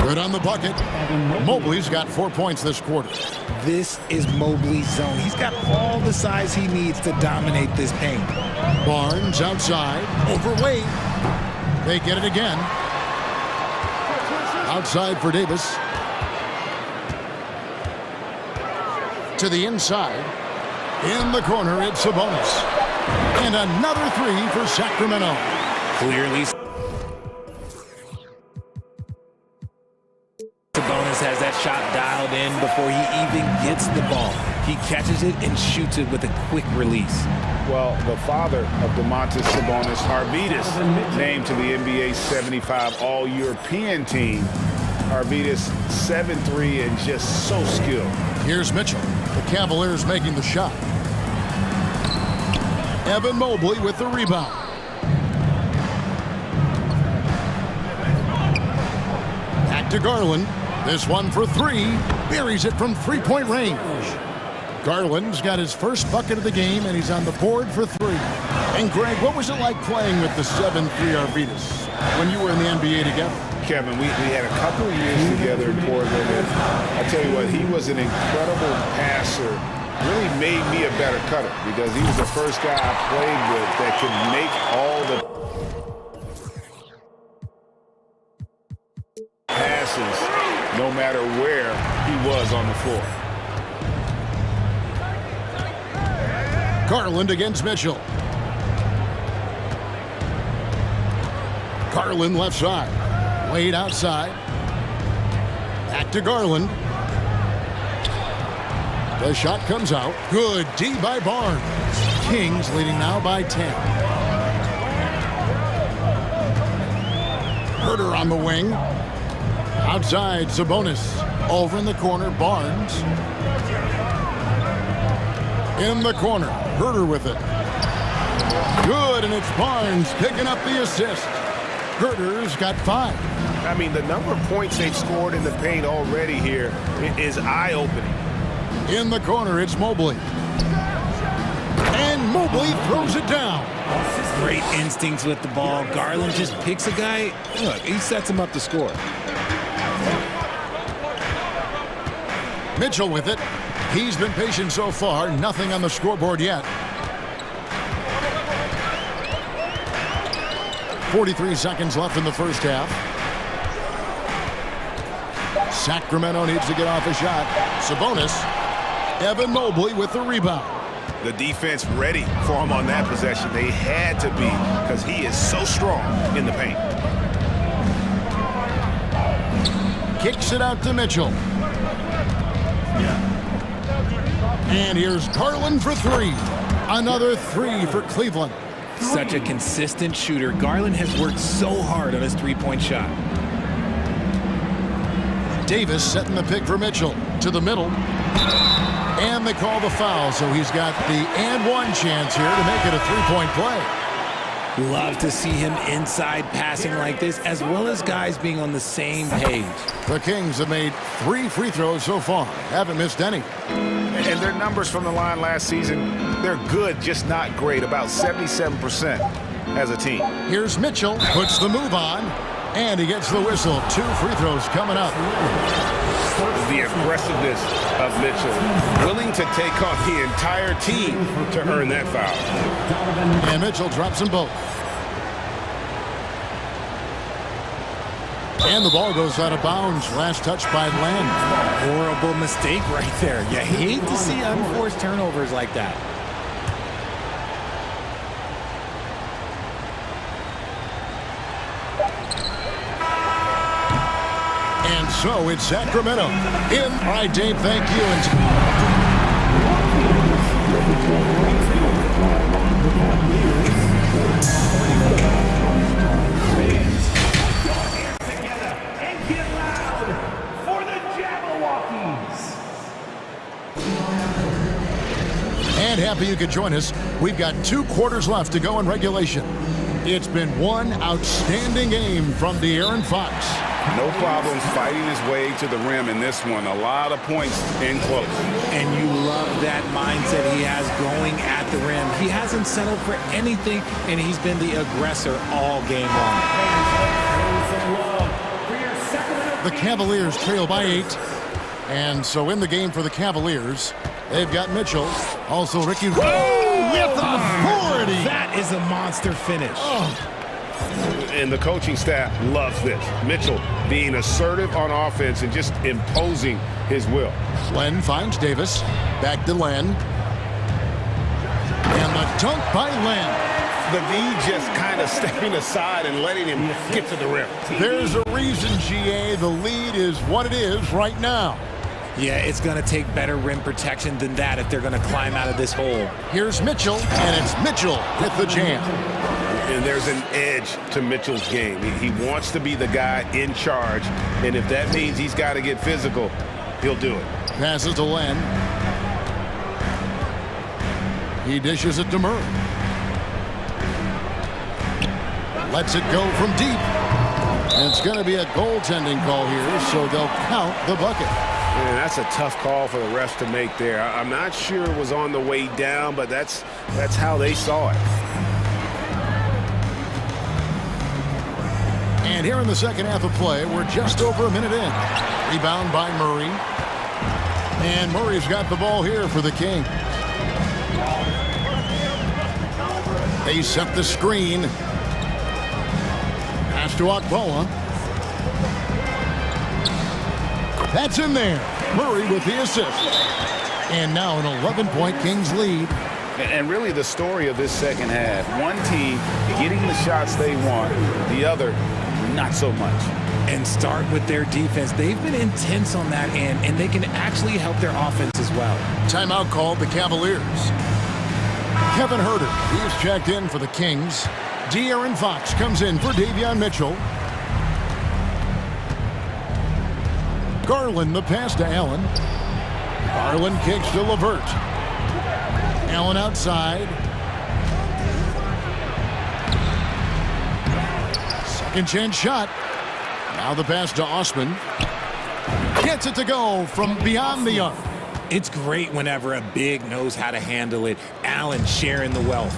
Good on the bucket. Mobley's got 4 points this quarter. This is Mobley's zone. He's got all the size he needs to dominate this paint. Barnes outside. Over Wade. They get it again. Outside for Davis. To the inside. In the corner, it's Sabonis. And another 3 for Sacramento. Clearly, Sabonis has that shot dialed in before he even gets the ball. He catches it and shoots it with a quick release. Well, the father of Domantas Sabonis, Arvydas, named to the NBA 75 All-European team. Arvydas 7'3" and just so skilled. Here's Mitchell. The Cavaliers making the shot. Evan Mobley with the rebound. Back to Garland. This one for 3. Buries it from 3-point range. Garland's got his first bucket of the game, and he's on the board for 3. And Greg, what was it like playing with the 7'3" Arvydas? when you were in the NBA together? Kevin, we had a couple of years together in Portland, and I tell you what, he was an incredible passer. Really made me a better cutter because he was the first guy I played with that could make all the passes no matter where he was on the floor. Garland against Mitchell. Garland left side. Wade outside. Back to Garland. The shot comes out. Good D by Barnes. Kings leading now by 10. Herter on the wing. Outside, Sabonis. Over in the corner, Barnes. In the corner, Herter with it. Good, and it's Barnes picking up the assist. Herter's got 5. I mean, the number of points they've scored in the paint already here is eye-opening. In the corner, it's Mobley. And Mobley throws it down. Great instincts with the ball. Garland just picks a guy. Look, he sets him up to score. Mitchell with it. He's been patient so far. Nothing on the scoreboard yet. 43 seconds left in the first half. Sacramento needs to get off a shot. Sabonis. Evan Mobley with the rebound. The defense ready for him on that possession. They had to be because he is so strong in the paint. Kicks it out to Mitchell. And here's Garland for 3. Another 3 for Cleveland. Such a consistent shooter. Garland has worked so hard on his three-point shot. Davis setting the pick for Mitchell to the middle. And they call the foul, so he's got the and one chance here to make it a three-point play. Love to see him inside passing like this, as well as guys being on the same page. The Kings have made 3 free throws so far. Haven't missed any. And their numbers from the line last season, they're good, just not great, about 77% as a team. Here's Mitchell, puts the move on, and he gets the whistle. 2 free throws coming up. The aggressiveness of Mitchell, willing to take off the entire team to earn that foul. And Mitchell drops them both. And the ball goes out of bounds. Last touch by Len. Horrible mistake right there. You hate to see unforced turnovers like that. And so it's Sacramento. All right, Dave, thank you. And happy you could join us. We've got 2 quarters left to go in regulation. It's been one outstanding game from De'Aaron Fox. No problems fighting his way to the rim in this one. A lot of points in close. And you love that mindset he has going at the rim. He hasn't settled for anything, and he's been the aggressor all game long. The Cavaliers trail by 8. And so in the game for the Cavaliers, they've got Mitchell. Also Ricky with authority. That is a monster finish. And the coaching staff loves this. Mitchell being assertive on offense and just imposing his will. Len finds Davis. Back to Len. And the dunk by Len. The D just kind of stepping aside and letting him get to the rim. There's a reason, GA. The lead is what it is right now. Yeah, it's going to take better rim protection than that if they're going to climb out of this hole. Here's Mitchell, and it's Mitchell with the jam. And there's an edge to Mitchell's game. He wants to be the guy in charge, and if that means he's got to get physical, he'll do it. Passes to Len. He dishes it to Murray. Lets it go from deep. And it's going to be a goaltending call here, so they'll count the bucket. Man, that's a tough call for the refs to make there. I'm not sure it was on the way down, but that's how they saw it. And here in the second half of play, we're just over a minute in. Rebound by Murray. And Murray's got the ball here for the Kings. They set the screen. Pass to Akbala. That's in there. Murray with the assist. And now an 11-point Kings lead. And really the story of this second half. One team getting the shots they want, the other not so much. And start with their defense. They've been intense on that end, and they can actually help their offense as well. Timeout called the Cavaliers. Kevin Huerter, he's checked in for the Kings. De'Aaron Fox comes in for Davion Mitchell. Garland, the pass to Allen. Garland kicks to LeVert. Allen outside. Second chance shot. Now the pass to Osman. Gets it to go from beyond the arc. It's great whenever a big knows how to handle it. Allen sharing the wealth.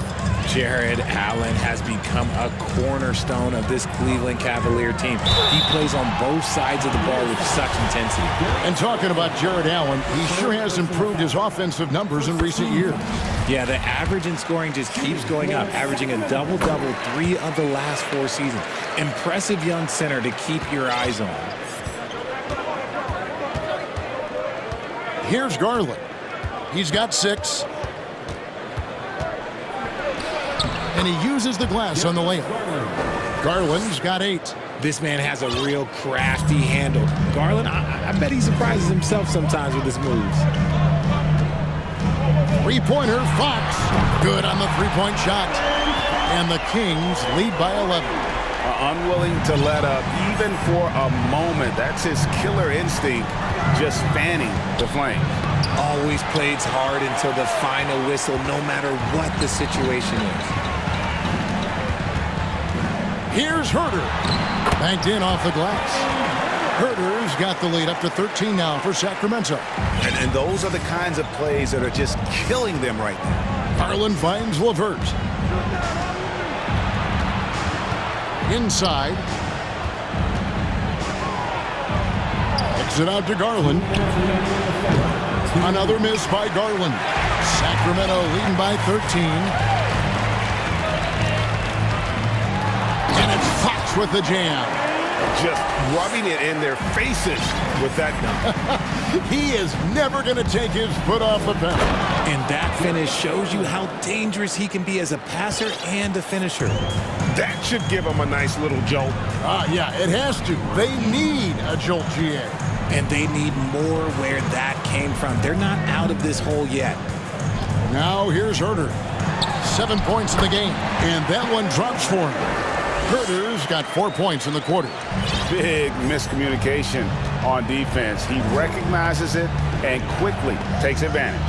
Jared Allen has become a cornerstone of this Cleveland Cavalier team. He plays on both sides of the ball with such intensity. And talking about Jared Allen, he sure has improved his offensive numbers in recent years. Yeah, the average in scoring just keeps going up, averaging a double-double 3 of the last 4 seasons. Impressive young center to keep your eyes on. Here's Garland. He's got 6. And he uses the glass on the layup. Garland's got 8. This man has a real crafty handle. Garland, I bet he surprises himself sometimes with his moves. Three-pointer, Fox. Good on the three-point shot. And the Kings lead by 11. Unwilling to let up even for a moment. That's his killer instinct, just fanning the flame. Always plays hard until the final whistle, no matter what the situation is. Here's Huerter. Banked in off the glass. Huerter's got the lead up to 13 now for Sacramento. And those are the kinds of plays that are just killing them right now. Garland finds LeVert. Inside. Kicks it out to Garland. Another miss by Garland. Sacramento leading by 13. And it's Fox with the jam. Just rubbing it in their faces with that dunk. He is never going to take his foot off the pedal. And that finish shows you how dangerous he can be as a passer and a finisher. That should give him a nice little jolt. Yeah, it has to. They need a jolt, GA. And they need more where that came from. They're not out of this hole yet. Now here's Huerter. 7 points in the game, and that one drops for him. Huerter's got 4 points in the quarter. Big miscommunication on defense. He recognizes it and quickly takes advantage.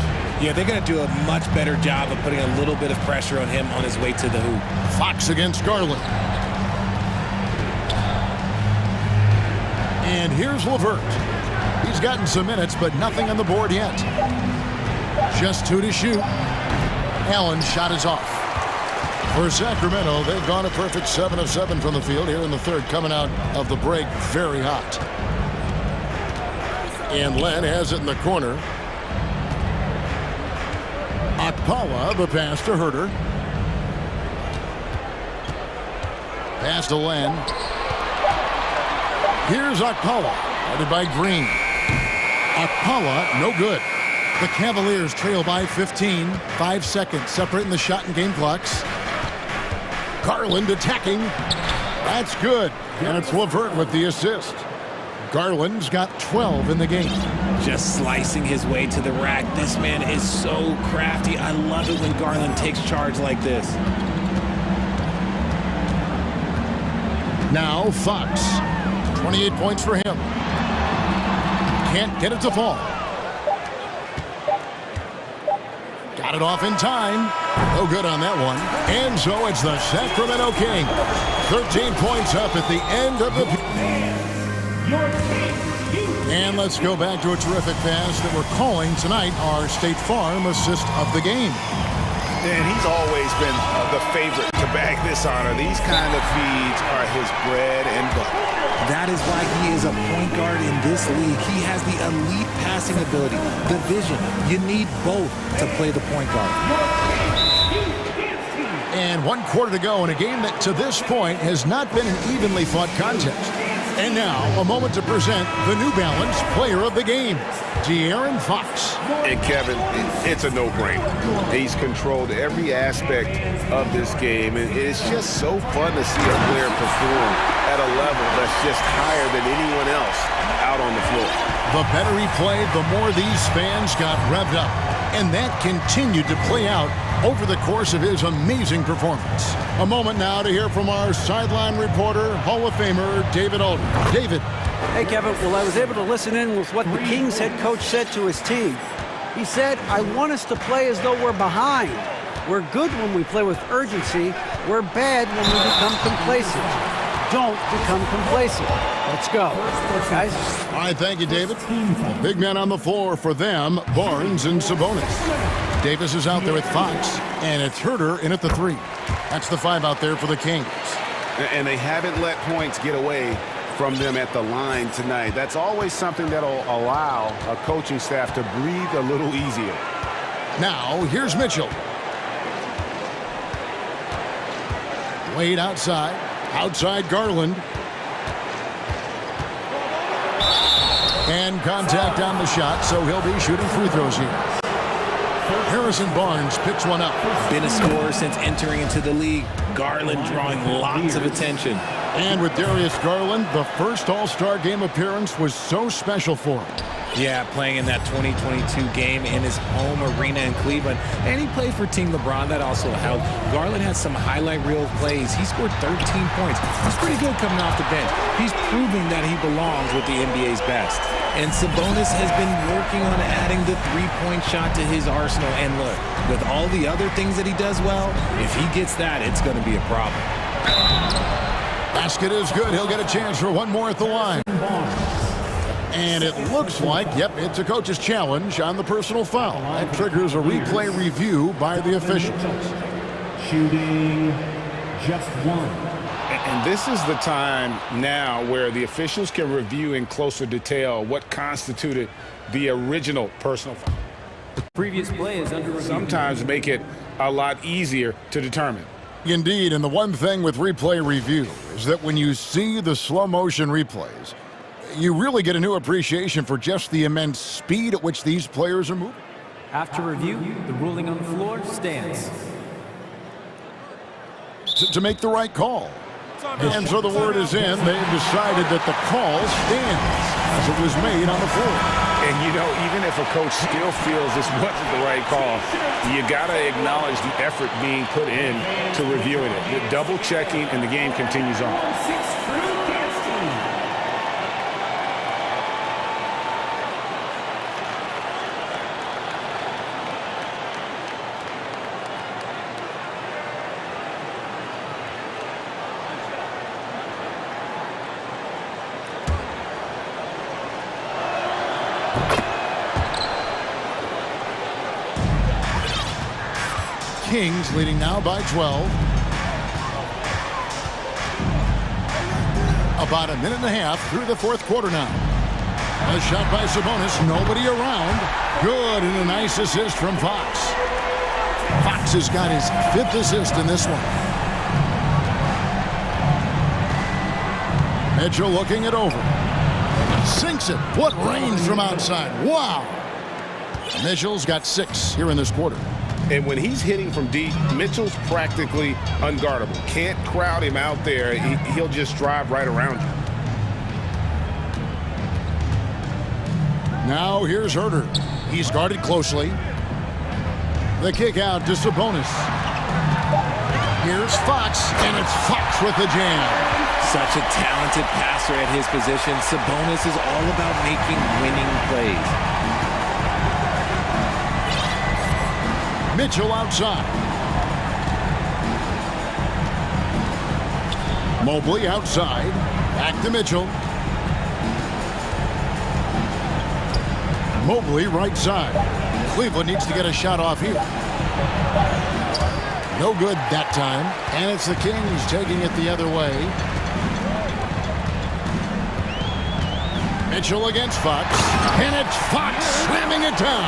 Yeah, they're going to do a much better job of putting a little bit of pressure on him on his way to the hoop. Fox against Garland. And here's LeVert. He's gotten some minutes, but nothing on the board yet. Just 2 to shoot. Allen's shot is off. For Sacramento, they've gone a perfect 7 of 7 from the field here in the third, coming out of the break very hot. And Len has it in the corner. Akbala, the pass to Huerter. Pass to Len. Here's Akbala, guarded by Green. Akbala, no good. The Cavaliers trail by 15. 5 seconds separating the shot and game clocks. Garland attacking. That's good. And it's LeVert with the assist. Garland's got 12 in the game. Just slicing his way to the rack. This man is so crafty. I love it when Garland takes charge like this. Now Fox. 28 points for him. Can't get it to fall. Got it off in time. No good on that one. And so it's the Sacramento Kings. 13 points up at the end of the... And let's go back to a terrific pass that we're calling tonight our State Farm assist of the game. And he's always been the favorite to bag this honor. These kind of feeds are his bread and butter. That is why he is a point guard in this league. He has the elite passing ability, the vision. You need both to play the point guard. And 1 quarter to go in a game that to this point has not been an evenly fought contest. And now, a moment to present the New Balance Player of the Game, De'Aaron Fox. And Kevin, it's a no-brainer. He's controlled every aspect of this game, and it's just so fun to see a player perform at a level that's just higher than anyone else out on the floor. The better he played, the more these fans got revved up. And that continued to play out over the course of his amazing performance. A moment now to hear from our sideline reporter, Hall of Famer David Alden. David. Hey, Kevin. Well, I was able to listen in with what the Kings head coach said to his team. He said, I want us to play as though we're behind. We're good when we play with urgency. We're bad when we become complacent. Don't become complacent. Let's go. Guys. All right, thank you, David. Big men on the floor for them, Barnes and Sabonis. Davis is out there with Fox, and it's Herter in at the 3. That's the 5 out there for the Kings. And they haven't let points get away from them at the line tonight. That's always something that'll allow a coaching staff to breathe a little easier. Now, here's Mitchell. Wade outside. Outside Garland. And contact on the shot, so he'll be shooting free throws here. Harrison Barnes picks one up. Been a scorer since entering into the league. Garland drawing lots of attention. And with Darius Garland, the first All-Star game appearance was so special for him. Yeah, playing in that 2022 game in his home arena in Cleveland. And he played for Team LeBron. That also helped. Garland had some highlight reel plays. He scored 13 points. He's pretty good coming off the bench. He's proving that he belongs with the NBA's best. And Sabonis has been working on adding the three-point shot to his arsenal. And look, with all the other things that he does well, if he gets that, it's going to be a problem. Basket is good. He'll get a chance for one more at the line. And it looks like, yep, it's a coach's challenge on the personal foul. That triggers a replay review by the officials. Shooting just 1. And this is the time now where the officials can review in closer detail what constituted the original personal foul. The previous play is under review. Sometimes make it a lot easier to determine. Indeed, and the one thing with replay review is that when you see the slow motion replays, you really get a new appreciation for just the immense speed at which these players are moving. After review, the ruling on the floor stands. To make the right call. And so the word is in. They've decided that the call stands as it was made on the floor. And, you know, even if a coach still feels this wasn't the right call, you got to acknowledge the effort being put in to reviewing it. The double checking, and the game continues on. Kings leading now by 12. About a minute and a half through the fourth quarter now. A shot by Sabonis, nobody around. Good, and a nice assist from Fox. Fox has got his 5th assist in this one. Mitchell looking it over. Sinks it. What range from outside. Wow. Mitchell's got 6 here in this quarter. And when he's hitting from deep, Mitchell's practically unguardable. Can't crowd him out there. He'll just drive right around you. Now here's Herter. He's guarded closely. The kick out to Sabonis. Here's Fox, and it's Fox with the jam. Such a talented passer at his position. Sabonis is all about making winning plays. Mitchell outside. Mobley outside. Back to Mitchell. Mobley right side. Cleveland needs to get a shot off here. No good that time. And it's the Kings taking it the other way. Mitchell against Fox. And it's Fox slamming it down.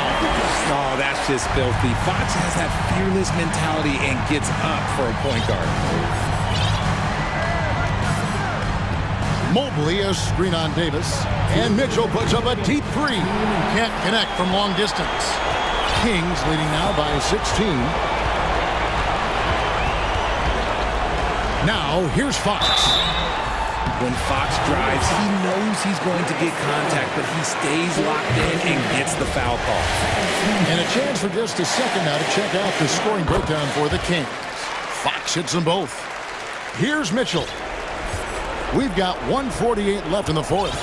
Oh, that's just filthy. Fox has that fearless mentality and gets up for a point guard. Mobley a screen on Davis. And Mitchell puts up a deep three. Can't connect from long distance. Kings leading now by 16. Now, here's Fox. When Fox drives, he knows he's going to get contact, but he stays locked in and gets the foul call. And a chance for just a second now to check out the scoring breakdown for the Kings. Fox hits them both. Here's Mitchell. We've got 1:48 left in the fourth.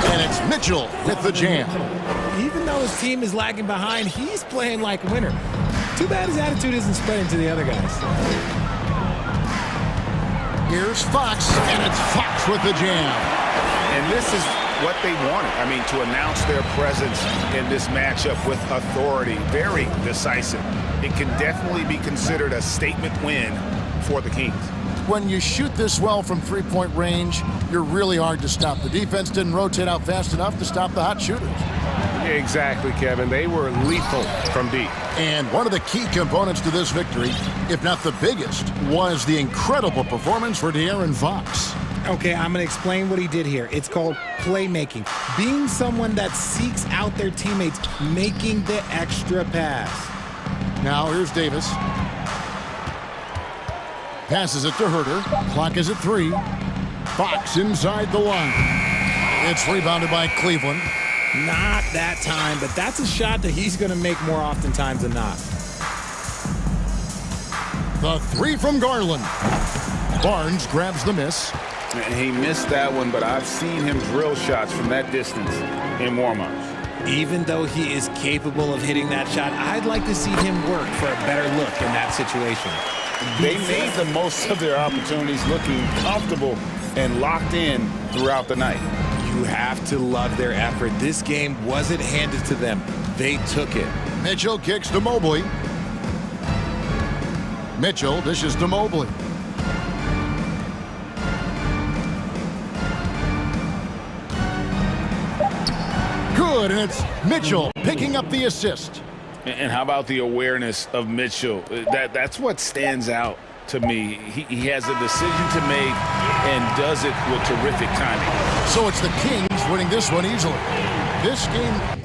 And it's Mitchell with the jam. Even though his team is lagging behind, he's playing like a winner. Too bad his attitude isn't spreading to the other guys. Here's Fox, and it's Fox with the jam. And this is what they wanted. I mean, to announce their presence in this matchup with authority, very decisive. It can definitely be considered a statement win for the Kings. When you shoot this well from three-point range, you're really hard to stop. The defense didn't rotate out fast enough to stop the hot shooters. Exactly, Kevin. They were lethal from deep. And one of the key components to this victory, if not the biggest, was the incredible performance for De'Aaron Fox. Okay, I'm going to explain what he did here. It's called playmaking. Being someone that seeks out their teammates, making the extra pass. Now here's Davis. Passes it to Herter. Clock is at 3. Fox inside the line. It's rebounded by Cleveland. Not that time, but that's a shot that he's going to make more oftentimes than not. The 3 from Garland. Barnes grabs the miss. And he missed that one, but I've seen him drill shots from that distance in warm-ups. Even though he is capable of hitting that shot, I'd like to see him work for a better look in that situation. They made the most of their opportunities, looking comfortable and locked in throughout the night. You have to love their effort. This game wasn't handed to them. They took it. Mitchell kicks to Mobley. Mitchell dishes to Mobley. Good, and it's Mitchell picking up the assist. And how about the awareness of Mitchell? That's what stands out to me. He has a decision to make and does it with terrific timing. So it's the Kings winning this one easily. This game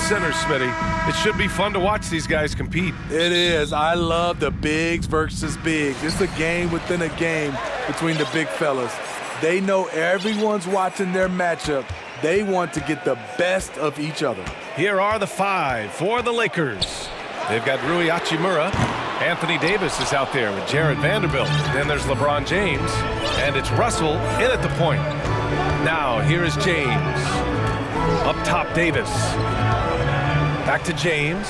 Center, Smitty. It should be fun to watch these guys compete. It is. I love the bigs versus bigs. It's a game within a game between the big fellas. They know everyone's watching their matchup. They want to get the best of each other. Here are the 5 for the Lakers. They've got Rui Hachimura. Anthony Davis is out there with Jared Vanderbilt. Then there's LeBron James. And it's Russell in at the point. Now, here is James. Up top, Davis. Back to James.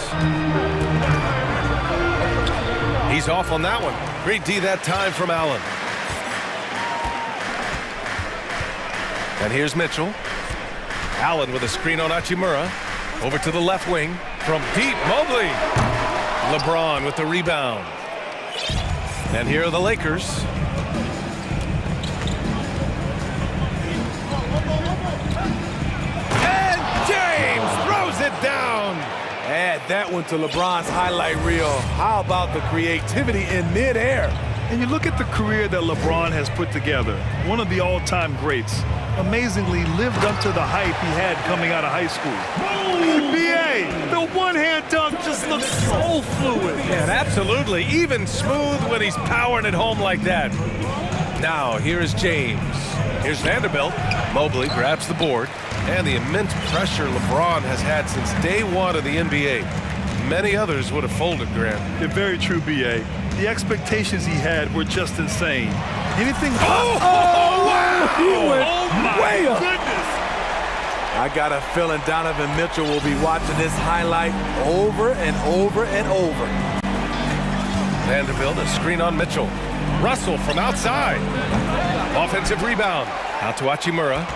He's off on that one. Great D that time from Allen. And here's Mitchell. Allen with a screen on Hachimura. Over to the left wing. From deep, Mobley. LeBron with the rebound. And here are the Lakers. And James throws it down. Add that one to LeBron's highlight reel. How about the creativity in midair? And you look at the career that LeBron has put together. One of the all-time greats. Amazingly lived up to the hype he had coming out of high school. NBA, the one-hand dunk just looks so fluid. And absolutely, even smooth when he's powering it home like that. Now, here is James. Here's Vanderbilt. Mobley grabs the board. And the immense pressure LeBron has had since day one of the NBA. Many others would have folded, Graham. They're very true, B.A. The expectations he had were just insane. Anything... Oh, wow! He went way up. Goodness. I got a feeling Donovan Mitchell will be watching this highlight over and over and over. Vanderbilt, a screen on Mitchell. Russell from outside. Offensive rebound. Out to Hachimura.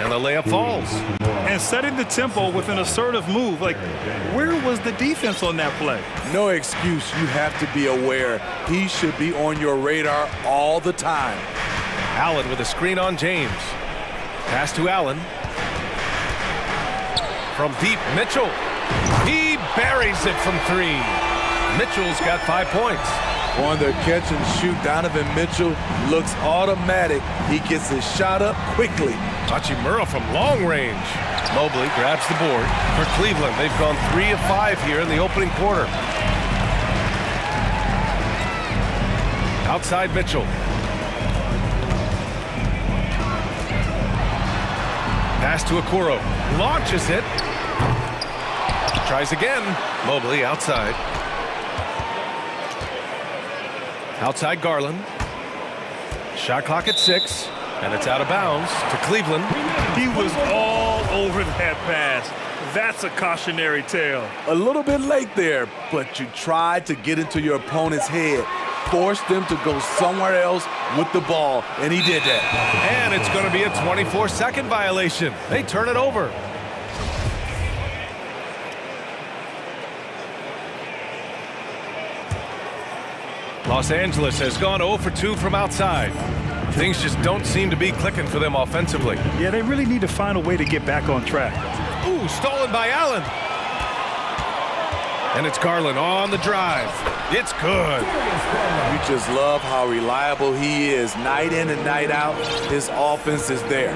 And the layup falls. And setting the tempo with an assertive move. Like, where was the defense on that play? No excuse. You have to be aware. He should be on your radar all the time. Allen with a screen on James. Pass to Allen. From deep, Mitchell. He buries it from 3. Mitchell's got 5 points. On the catch and shoot, Donovan Mitchell looks automatic. He gets his shot up quickly. Hachimura from long range. Mobley grabs the board. For Cleveland, they've gone 3 of 5 here in the opening quarter. Outside Mitchell. Pass to Okoro. Launches it. Tries again. Mobley outside. Outside Garland. Shot clock at 6. And it's out of bounds to Cleveland. He was all over that pass. That's a cautionary tale. A little bit late there, but you tried to get into your opponent's head. Forced them to go somewhere else with the ball, and he did that. And it's going to be a 24-second violation. They turn it over. Los Angeles has gone 0 for 2 from outside. Things just don't seem to be clicking for them offensively. Yeah, they really need to find a way to get back on track. Ooh, stolen by Allen. And it's Garland on the drive. It's good. You just love how reliable he is. Night in and night out, his offense is there.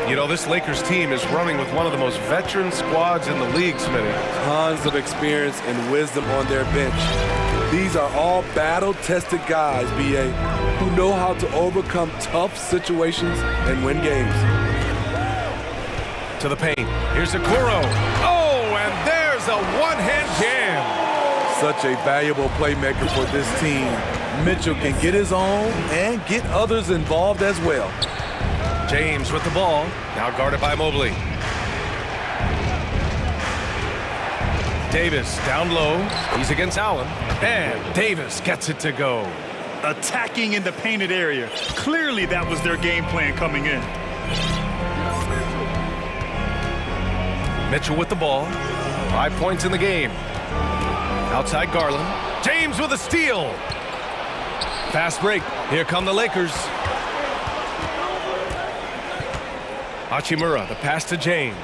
You know, this Lakers team is running with one of the most veteran squads in the league, Smitty. Tons of experience and wisdom on their bench. These are all battle-tested guys, B.A., who know how to overcome tough situations and win games. To the paint. Here's Okoro. Oh, and there's a one-hand jam. Such a valuable playmaker for this team. Mitchell can get his own and get others involved as well. James with the ball. Now guarded by Mobley. Davis down low. He's against Allen. And Davis gets it to go. Attacking in the painted area. Clearly that was their game plan coming in. Mitchell with the ball. 5 points in the game. Outside Garland. James with a steal. Fast break. Here come the Lakers. Hachimura, the pass to James.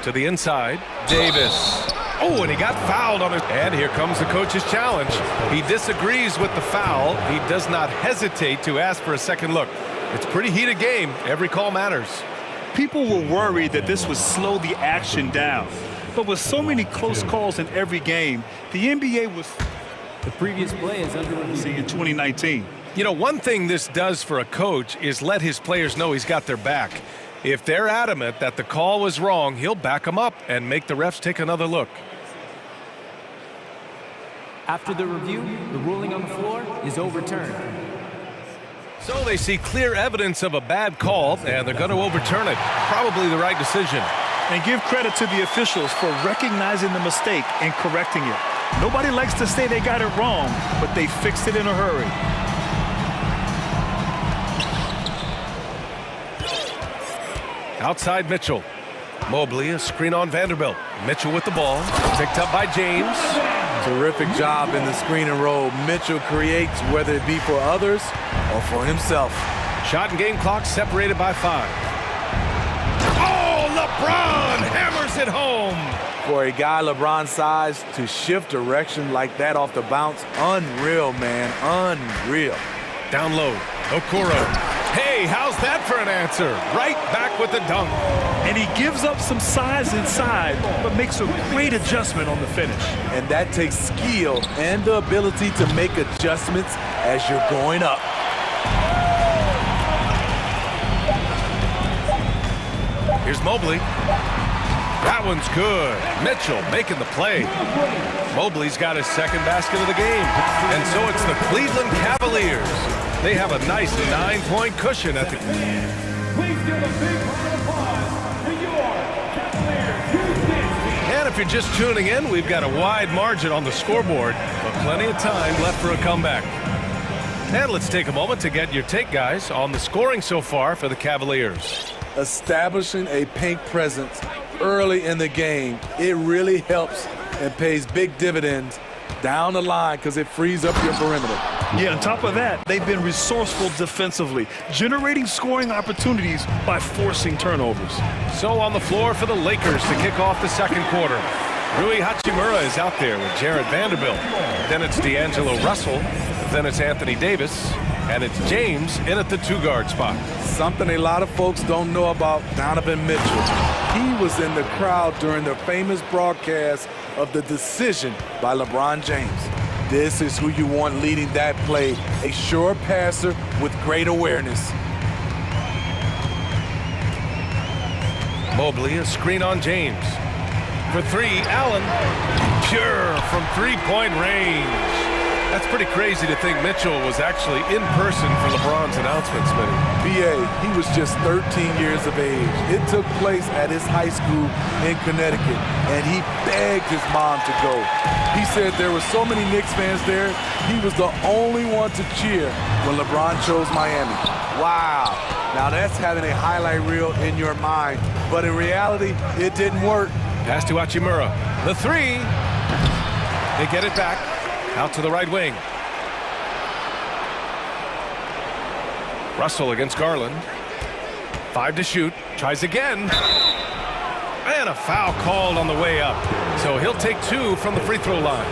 To the inside, Davis. Oh, and he got fouled on it. And here comes the coach's challenge. He disagrees with the foul. He does not hesitate to ask for a second look. It's a pretty heated game. Every call matters. People were worried that this would slow the action down. But with so many close calls in every game, the NBA was The previous play is under review. in 2019. You know, one thing this does for a coach is let his players know he's got their back. If they're adamant that the call was wrong, he'll back them up and make the refs take another look. After the review, the ruling on the floor is overturned. So they see clear evidence of a bad call, and they're going to overturn it. Probably the right decision. And give credit to the officials for recognizing the mistake and correcting it. Nobody likes to say they got it wrong, but they fixed it in a hurry. Outside Mitchell. Mobley, a screen on Vanderbilt. Mitchell with the ball. Picked up by James. Terrific job in the screen and roll. Mitchell creates, whether it be for others or for himself. Shot and game clock separated by 5. Oh, LeBron hammers it home. For a guy LeBron's size to shift direction like that off the bounce, unreal, man, unreal. Down low, Okoro. Hey, how's that for an answer? Right back with the dunk. And he gives up some size inside, but makes a great adjustment on the finish. And that takes skill and the ability to make adjustments as you're going up. Here's Mobley. That one's good. Mitchell making the play. Mobley's got his second basket of the game. And so it's the Cleveland Cavaliers. They have a nice 9-point cushion at the... Please give a big round of applause to your Cavaliers. And if you're just tuning in, we've got a wide margin on the scoreboard, but plenty of time left for a comeback. And let's take a moment to get your take, guys, on the scoring so far for the Cavaliers. Establishing a paint presence early in the game, it really helps and pays big dividends down the line because it frees up your perimeter. Yeah, on top of that, they've been resourceful defensively, generating scoring opportunities by forcing turnovers. So on the floor for the Lakers to kick off the second quarter. Rui Hachimura is out there with Jared Vanderbilt. Then it's D'Angelo Russell. Then it's Anthony Davis. And it's James in at the 2-guard spot. Something a lot of folks don't know about Donovan Mitchell. He was in the crowd during the famous broadcast of the decision by LeBron James. This is who you want leading that play, a sure passer with great awareness. Mobley, a screen on James. For 3, Allen. Pure from 3-point range. That's pretty crazy to think Mitchell was actually in person for LeBron's announcement, Smitty. B.A., he was just 13 years of age. It took place at his high school in Connecticut, and he begged his mom to go. He said there were so many Knicks fans there, he was the only one to cheer when LeBron chose Miami. Wow. Now that's having a highlight reel in your mind, but in reality, it didn't work. Pass to Hachimura. The 3. They get it back. Out to the right wing. Russell against Garland. 5 to shoot. Tries again. And a foul called on the way up. So he'll take 2 from the free throw line.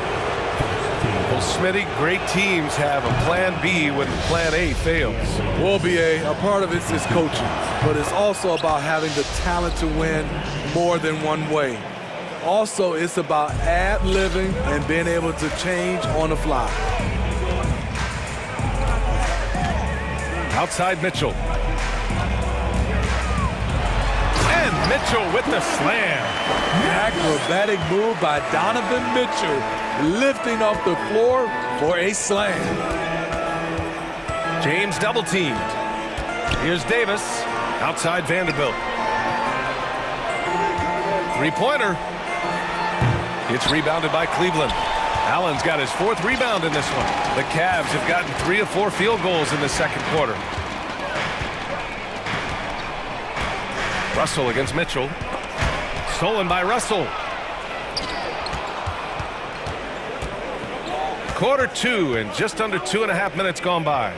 Well, Smitty, great teams have a plan B when plan A fails. Well, B.A., a part of it is coaching, but it's also about having the talent to win more than one way. Also, it's about ad-libbing and being able to change on the fly. Outside Mitchell. And Mitchell with the slam. Acrobatic move by Donovan Mitchell, lifting off the floor for a slam. James double teamed. Here's Davis. Outside Vanderbilt. 3-pointer. It's rebounded by Cleveland. Allen's got his 4th rebound in this one. The Cavs have gotten 3 of 4 field goals in the second quarter. Russell against Mitchell. Stolen by Russell. Quarter 2 and just under 2.5 minutes gone by.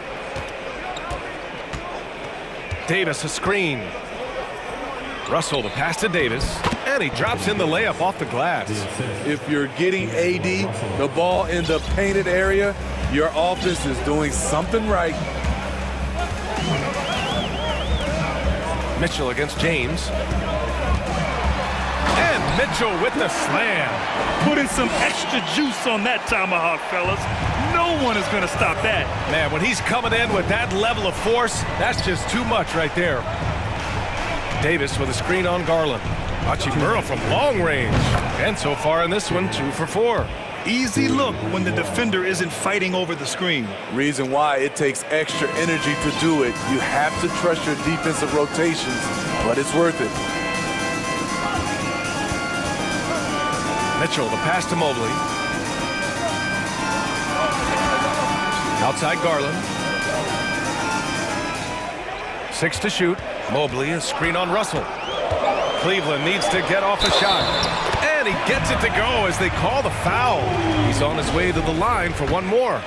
Davis a screen. Russell the pass to Davis, and he drops in the layup off the glass. If you're getting AD the ball in the painted area, your offense is doing something right. Mitchell against James. And Mitchell with the slam. Putting some extra juice on that tomahawk, fellas. No one is going to stop that. Man, when he's coming in with that level of force, that's just too much right there. Davis with a screen on Garland. Hachimura from long range. And so far in this one, 2 for 4. Easy look when the defender isn't fighting over the screen. Reason why it takes extra energy to do it. You have to trust your defensive rotations, but it's worth it. Mitchell, the pass to Mobley. Outside Garland. 6 to shoot. Mobley, a screen on Russell. Cleveland needs to get off a shot. And he gets it to go as they call the foul. He's on his way to the line for one more.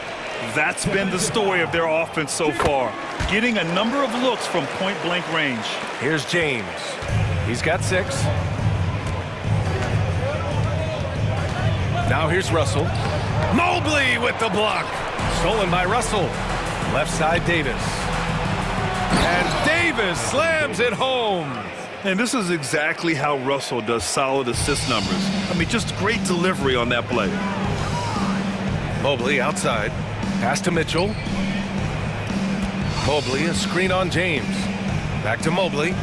That's been the story of their offense so far. Getting a number of looks from point-blank range. Here's James. He's got 6. Now here's Russell. Mobley with the block. Stolen by Russell. Left side Davis. And Davis slams it home. And this is exactly how Russell does solid assist numbers. I mean, just great delivery on that play. Mobley outside. Pass to Mitchell. Mobley, a screen on James. Back to Mobley.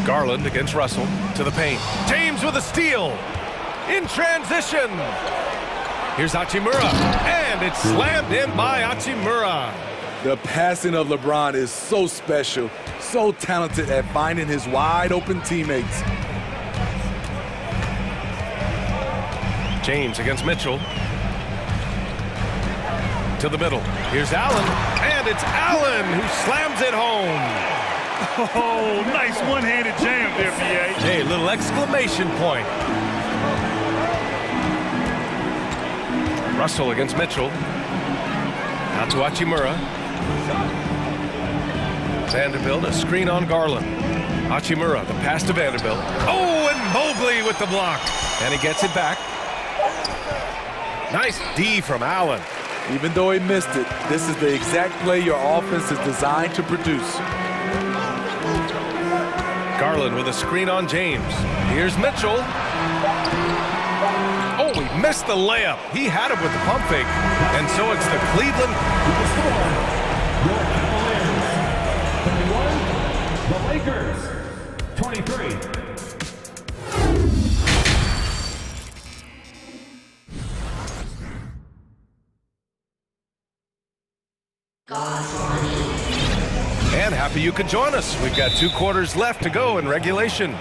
Garland against Russell. To the paint. James with a steal. In transition. Here's Hachimura. And it's slammed in by Hachimura. The passing of LeBron is so special, so talented at finding his wide open teammates. James against Mitchell. To the middle. Here's Allen. And it's Allen who slams it home. Oh, nice one-handed jam there, B.A. Hey, little exclamation point. Russell against Mitchell. Out to Hachimura. Vanderbilt, a screen on Garland. Hachimura, the pass to Vanderbilt. Oh, and Mobley with the block. And he gets it back. Nice D from Allen. Even though he missed it, this is the exact play your offense is designed to produce. Garland with a screen on James. Here's Mitchell. Oh, he missed the layup. He had it with the pump fake. And so it's the Cleveland. The Lakers, 23. And happy you could join us. We've got 2 quarters left to go in regulation.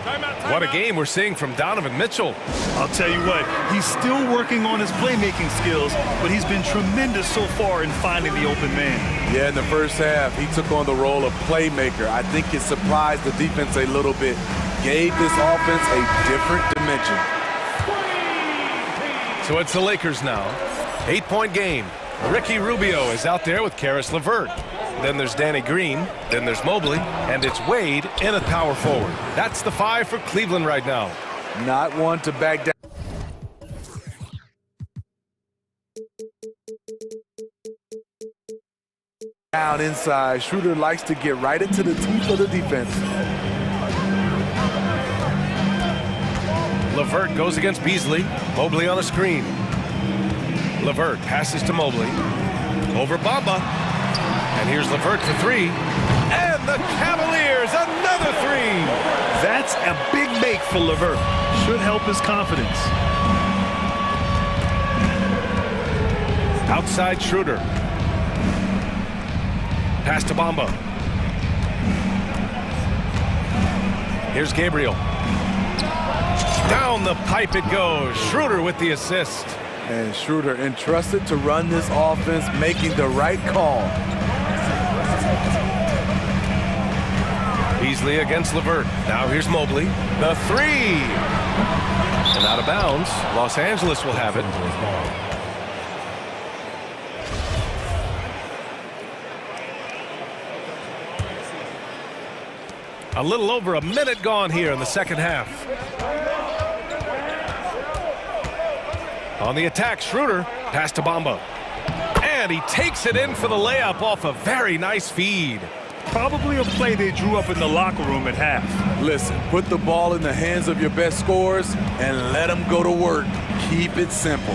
What a game we're seeing from Donovan Mitchell. I'll tell you what, he's still working on his playmaking skills, but he's been tremendous so far in finding the open man. Yeah, in the first half, he took on the role of playmaker. I think it surprised the defense a little bit, gave this offense a different dimension. So it's the Lakers now. 8-point game. Ricky Rubio is out there with Karis LeVert. Then there's Danny Green, then there's Mobley, and it's Wade in a power forward. That's the 5 for Cleveland right now. Not one to back down. Down inside, Schroeder likes to get right into the teeth of the defense. LeVert goes against Beasley. Mobley on a screen. LeVert passes to Mobley. Over Bamba. And here's LeVert for 3. And the Cavaliers, another 3. That's a big make for LeVert. Should help his confidence. Outside Schroeder. Pass to Bamba. Here's Gabriel. Down the pipe it goes. Schroeder with the assist. And Schroeder entrusted to run this offense, making the right call. Beasley against LeVert. Now here's Mobley. The 3. And out of bounds. Los Angeles will have it. A little over a minute gone here in the second half. On the attack, Schroeder, pass to Bamba. And he takes it in for the layup off a very nice feed. Probably a play they drew up in the locker room at half. Listen, put the ball in the hands of your best scorers and let them go to work. Keep it simple.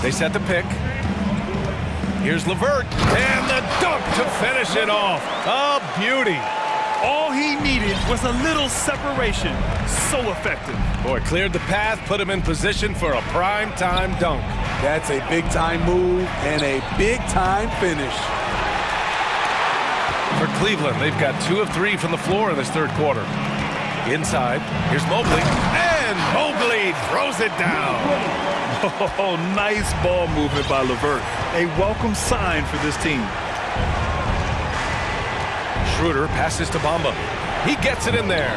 They set the pick. Here's LeVert, and the dunk to finish it off. A beauty. All he needed was a little separation. So effective. Boy, cleared the path, put him in position for a prime-time dunk. That's a big-time move and a big-time finish. For Cleveland, they've got 2 of 3 from the floor in this third quarter. Inside, here's Mobley, and Mobley throws it down. Oh, nice ball movement by LeVert. A welcome sign for this team. Schroeder passes to Bamba. He gets it in there.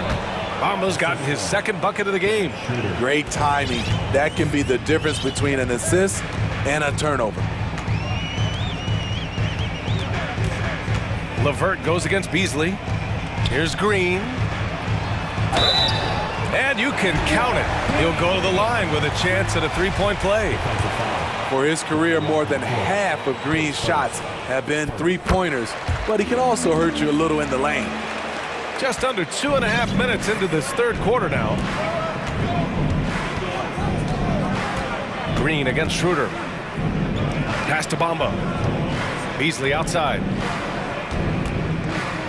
Bamba's gotten his second bucket of the game. Great timing. That can be the difference between an assist and a turnover. LeVert goes against Beasley. Here's Green. And you can count it. He'll go to the line with a chance at a three-point play. For his career, more than half of Green's shots have been three-pointers, but he can also hurt you a little in the lane. Just under 2.5 minutes into this third quarter now. Green against Schroeder. Pass to Bamba. Beasley outside.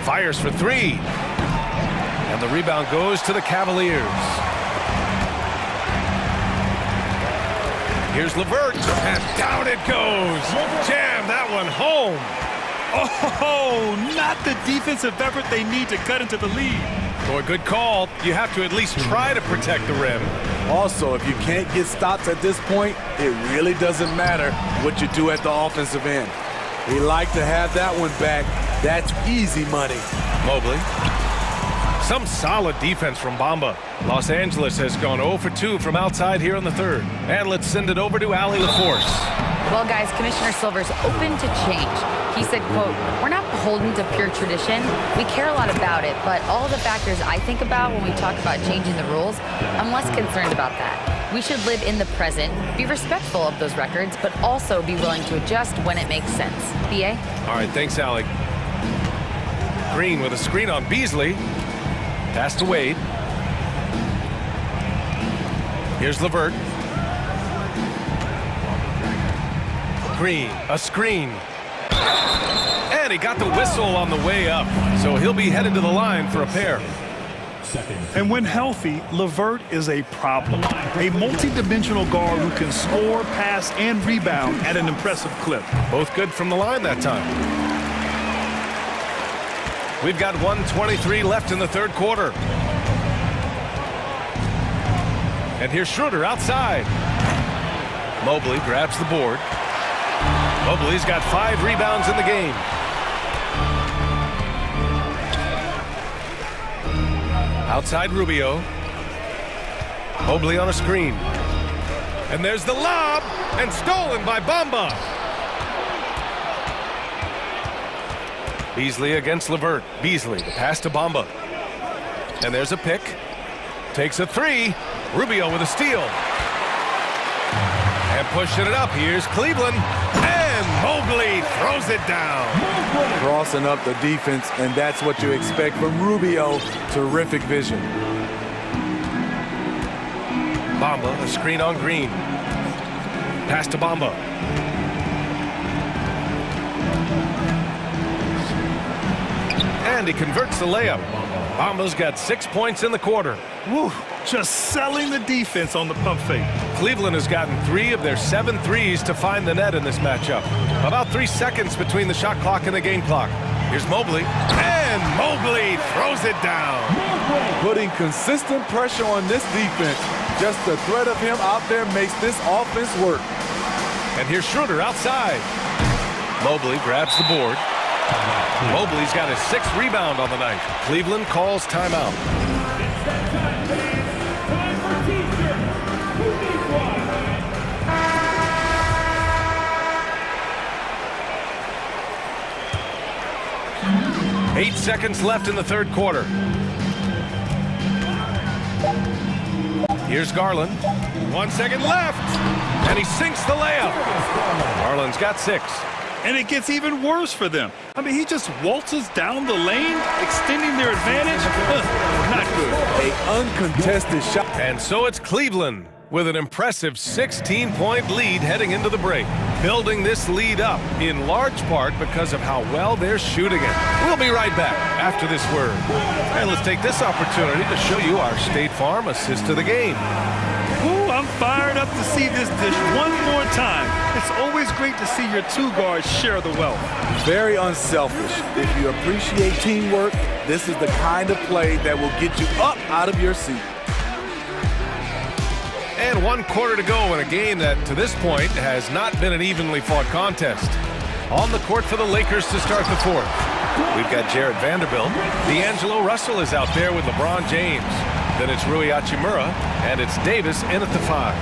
Fires for 3. And the rebound goes to the Cavaliers. Here's LeVert, and down it goes. Jam that one home. Oh, not the defensive effort they need to cut into the lead. Boy, good call. You have to at least try to protect the rim. Also, if you can't get stops at this point, it really doesn't matter what you do at the offensive end. He liked to have that one back. That's easy money. Mobley. Some solid defense from Bamba. Los Angeles has gone 0 for 2 from outside here in the third. And let's send it over to Allie LaForce. Well, guys, Commissioner Silver's open to change. He said, quote, "We're not beholden to pure tradition. We care a lot about it, but all the factors I think about when we talk about changing the rules, I'm less concerned about that. We should live in the present, be respectful of those records, but also be willing to adjust when it makes sense." BA? All right, thanks, Allie. Green with a screen on Beasley. Pass to Wade. Here's LeVert. Green, a screen. And he got the whistle on the way up, so he'll be headed to the line for a pair. And when healthy, LeVert is a problem. A multi-dimensional guard who can score, pass, and rebound at an impressive clip. Both good from the line that time. We've got 1:23 left in the third quarter. And here's Schroeder outside. Mobley grabs the board. Mobley's got 5 rebounds in the game. Outside Rubio. Mobley on a screen. And there's the lob, and stolen by Bamba. Beasley against LeVert. Beasley, the pass to Bamba. And there's a pick. Takes a 3. Rubio with a steal. And pushing it up, here's Cleveland. And Mobley throws it down. Crossing up the defense, and that's what you expect from Rubio. Terrific vision. Bamba, a screen on Green. Pass to Bamba. And he converts the layup. Bamba's got 6 points in the quarter. Woo, just selling the defense on the pump fake. Cleveland has gotten 3 of their 7 threes to find the net in this matchup. About 3 seconds between the shot clock and the game clock. Here's Mobley, and Mobley throws it down. Putting consistent pressure on this defense. Just the threat of him out there makes this offense work. And here's Schroeder outside. Mobley grabs the board. Mobley's got his 6th rebound on the night. Cleveland calls timeout. Time for teacher. Who needs one? 8 seconds left in the third quarter. Here's Garland. 1 second left. And he sinks the layup. Garland's got 6. And it gets even worse for them. I mean, he just waltzes down the lane, extending their advantage. Not good. An uncontested shot. And so it's Cleveland with an impressive 16-point lead heading into the break. Building this lead up in large part because of how well they're shooting it. We'll be right back after this word. And let's take this opportunity to show you our State Farm assist to the game. Ooh, I'm fired up to see this dish one more time. It's always great to see your two guards share the wealth. Very unselfish. If you appreciate teamwork, this is the kind of play that will get you up out of your seat. And 1 quarter to go in a game that, to this point, has not been an evenly fought contest. On the court for the Lakers to start the fourth. We've got Jarrett Vanderbilt. D'Angelo Russell is out there with LeBron James. Then it's Rui Hachimura, and it's Davis in at the 5.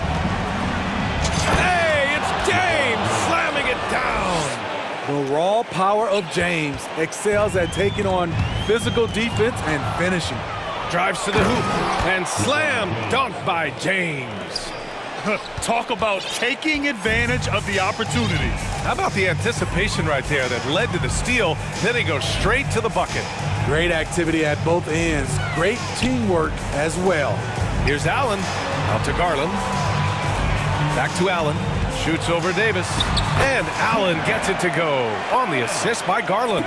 Hey, it's James slamming it down. The raw power of James excels at taking on physical defense and finishing. Drives to the hoop and slam dunk by James. Talk about taking advantage of the opportunities. How about the anticipation right there that led to the steal? Then he goes straight to the bucket. Great activity at both ends. Great teamwork as well. Here's Allen. Out to Garland. Back to Allen. Shoots over Davis. And Allen gets it to go on the assist by Garland.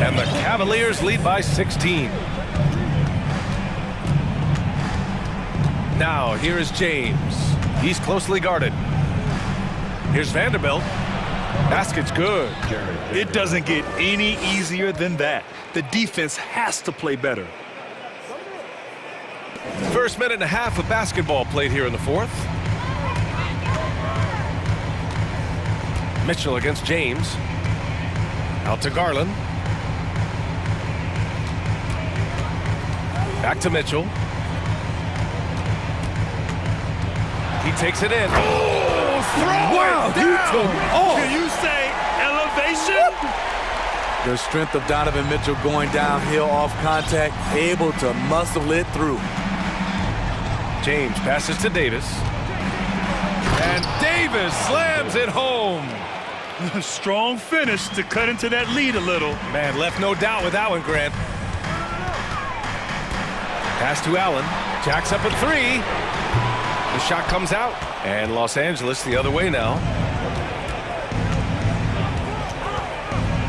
And the Cavaliers lead by 16. Now, here is James. He's closely guarded. Here's Vanderbilt. Basket's good. It doesn't get any easier than that. The defense has to play better. First minute and a half of basketball played here in the fourth. Mitchell against James. Out to Garland. Back to Mitchell. He takes it in. Oh, throw it down! Can you say elevation? The strength of Donovan Mitchell going downhill off contact, able to muscle it through. James passes to Davis. And Davis slams it home. Strong finish to cut into that lead a little. Man, left no doubt with that one, Grant. Pass to Allen. Jacks up a 3. The shot comes out. And Los Angeles the other way now.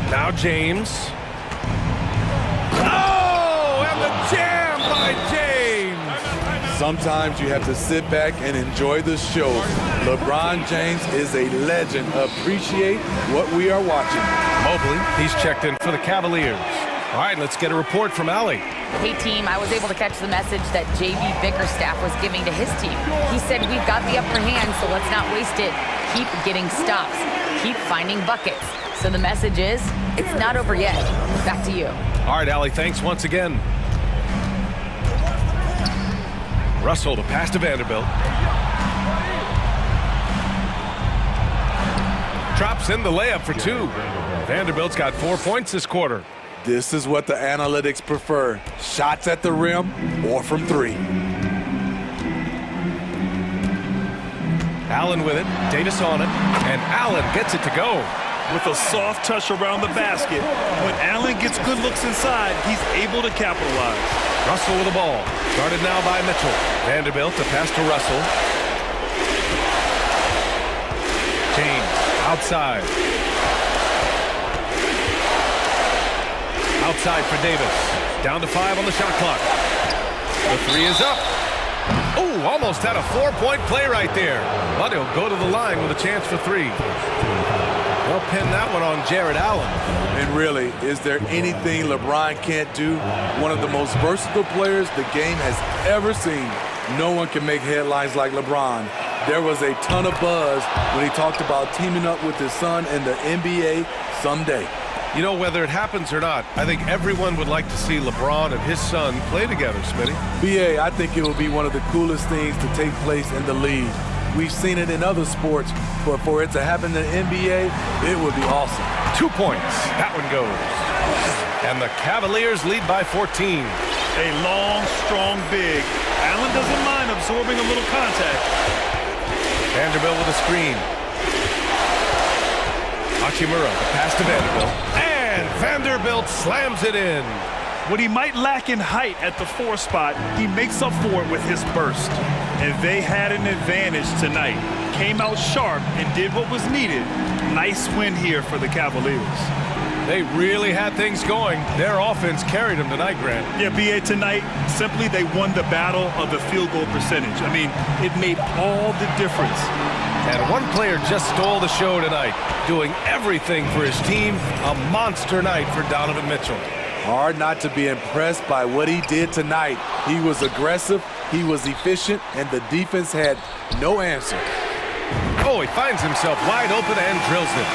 Now James. Oh, and the jam by James. Sometimes you have to sit back and enjoy the show. LeBron James is a legend. Appreciate what we are watching. Mobley, he's checked in for the Cavaliers. All right, let's get a report from Allie. Hey, team, I was able to catch the message that J.B. Bickerstaff was giving to his team. He said, we've got the upper hand, so let's not waste it. Keep getting stops. Keep finding buckets. So the message is, it's not over yet. Back to you. All right, Allie, thanks once again. Russell to pass to Vanderbilt. Drops in the layup for 2. Vanderbilt's got 4 points this quarter. This is what the analytics prefer. Shots at the rim or from 3. Allen with it. Davis on it. And Allen gets it to go. With a soft touch around the basket. When Allen gets good looks inside, he's able to capitalize. Russell with the ball. Guarded now by Mitchell. Vanderbilt to pass to Russell. James outside. Outside for Davis. Down to 5 on the shot clock. The 3 is up. Oh, almost had a 4-point play right there. But he'll go to the line with a chance for 3. They'll pin that one on Jarrett Allen. And really, is there anything LeBron can't do? One of the most versatile players the game has ever seen. No one can make headlines like LeBron. There was a ton of buzz when he talked about teaming up with his son in the NBA someday. You know, whether it happens or not, I think everyone would like to see LeBron and his son play together, Smitty. BA, I think it will be one of the coolest things to take place in the league. We've seen it in other sports, but for it to happen in the NBA, it would be awesome. 2 points. That one goes. And the Cavaliers lead by 14. A long, strong big. Allen doesn't mind absorbing a little contact. Vanderbilt with a screen. Hachimura, the pass to Vanderbilt. And Vanderbilt slams it in. What he might lack in height at the 4 spot, he makes up for it with his burst. And they had an advantage tonight. Came out sharp and did what was needed. Nice win here for the Cavaliers. They really had things going. Their offense carried them tonight, Grant. Yeah, BA, tonight, simply they won the battle of the field goal percentage. I mean, it made all the difference. And one player just stole the show tonight, doing everything for his team. A monster night for Donovan Mitchell. Hard not to be impressed by what he did tonight. He was aggressive, he was efficient, and the defense had no answer. Oh, he finds himself wide open and drills it.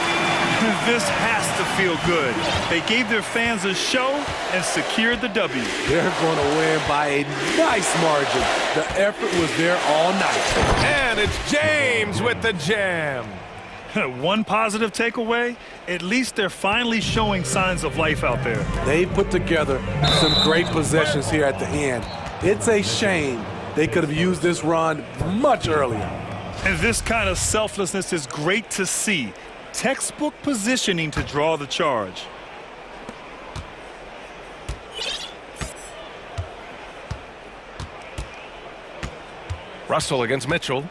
This has to feel good. They gave their fans a show and secured the W. They're going to win by a nice margin. The effort was there all night. And it's James with the jam. One positive takeaway, at least they're finally showing signs of life out there. They put together some great possessions here at the end. It's a shame they could have used this run much earlier. And this kind of selflessness is great to see. Textbook positioning to draw the charge. Russell against Mitchell.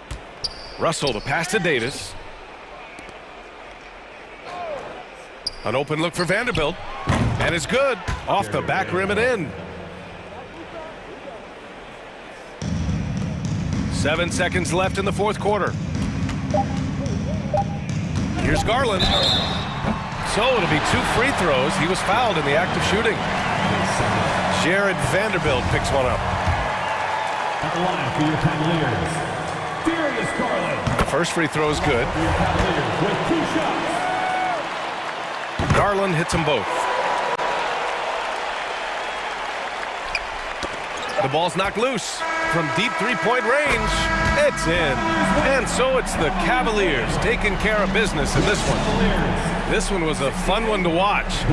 Russell the pass to Davis. An open look for Vanderbilt. And it's good. Off the back rim and in. 7 seconds left in the fourth quarter. Here's Garland. So it'll be 2 free throws. He was fouled in the act of shooting. Jared Vanderbilt picks one up. At the line for your Cavaliers, Darius Garland. The first free throw is good. For your Cavaliers with 2 shots. Garland hits them both. The ball's knocked loose from deep three-point range. It's in. And so it's the Cavaliers taking care of business in this one. This one was a fun one to watch.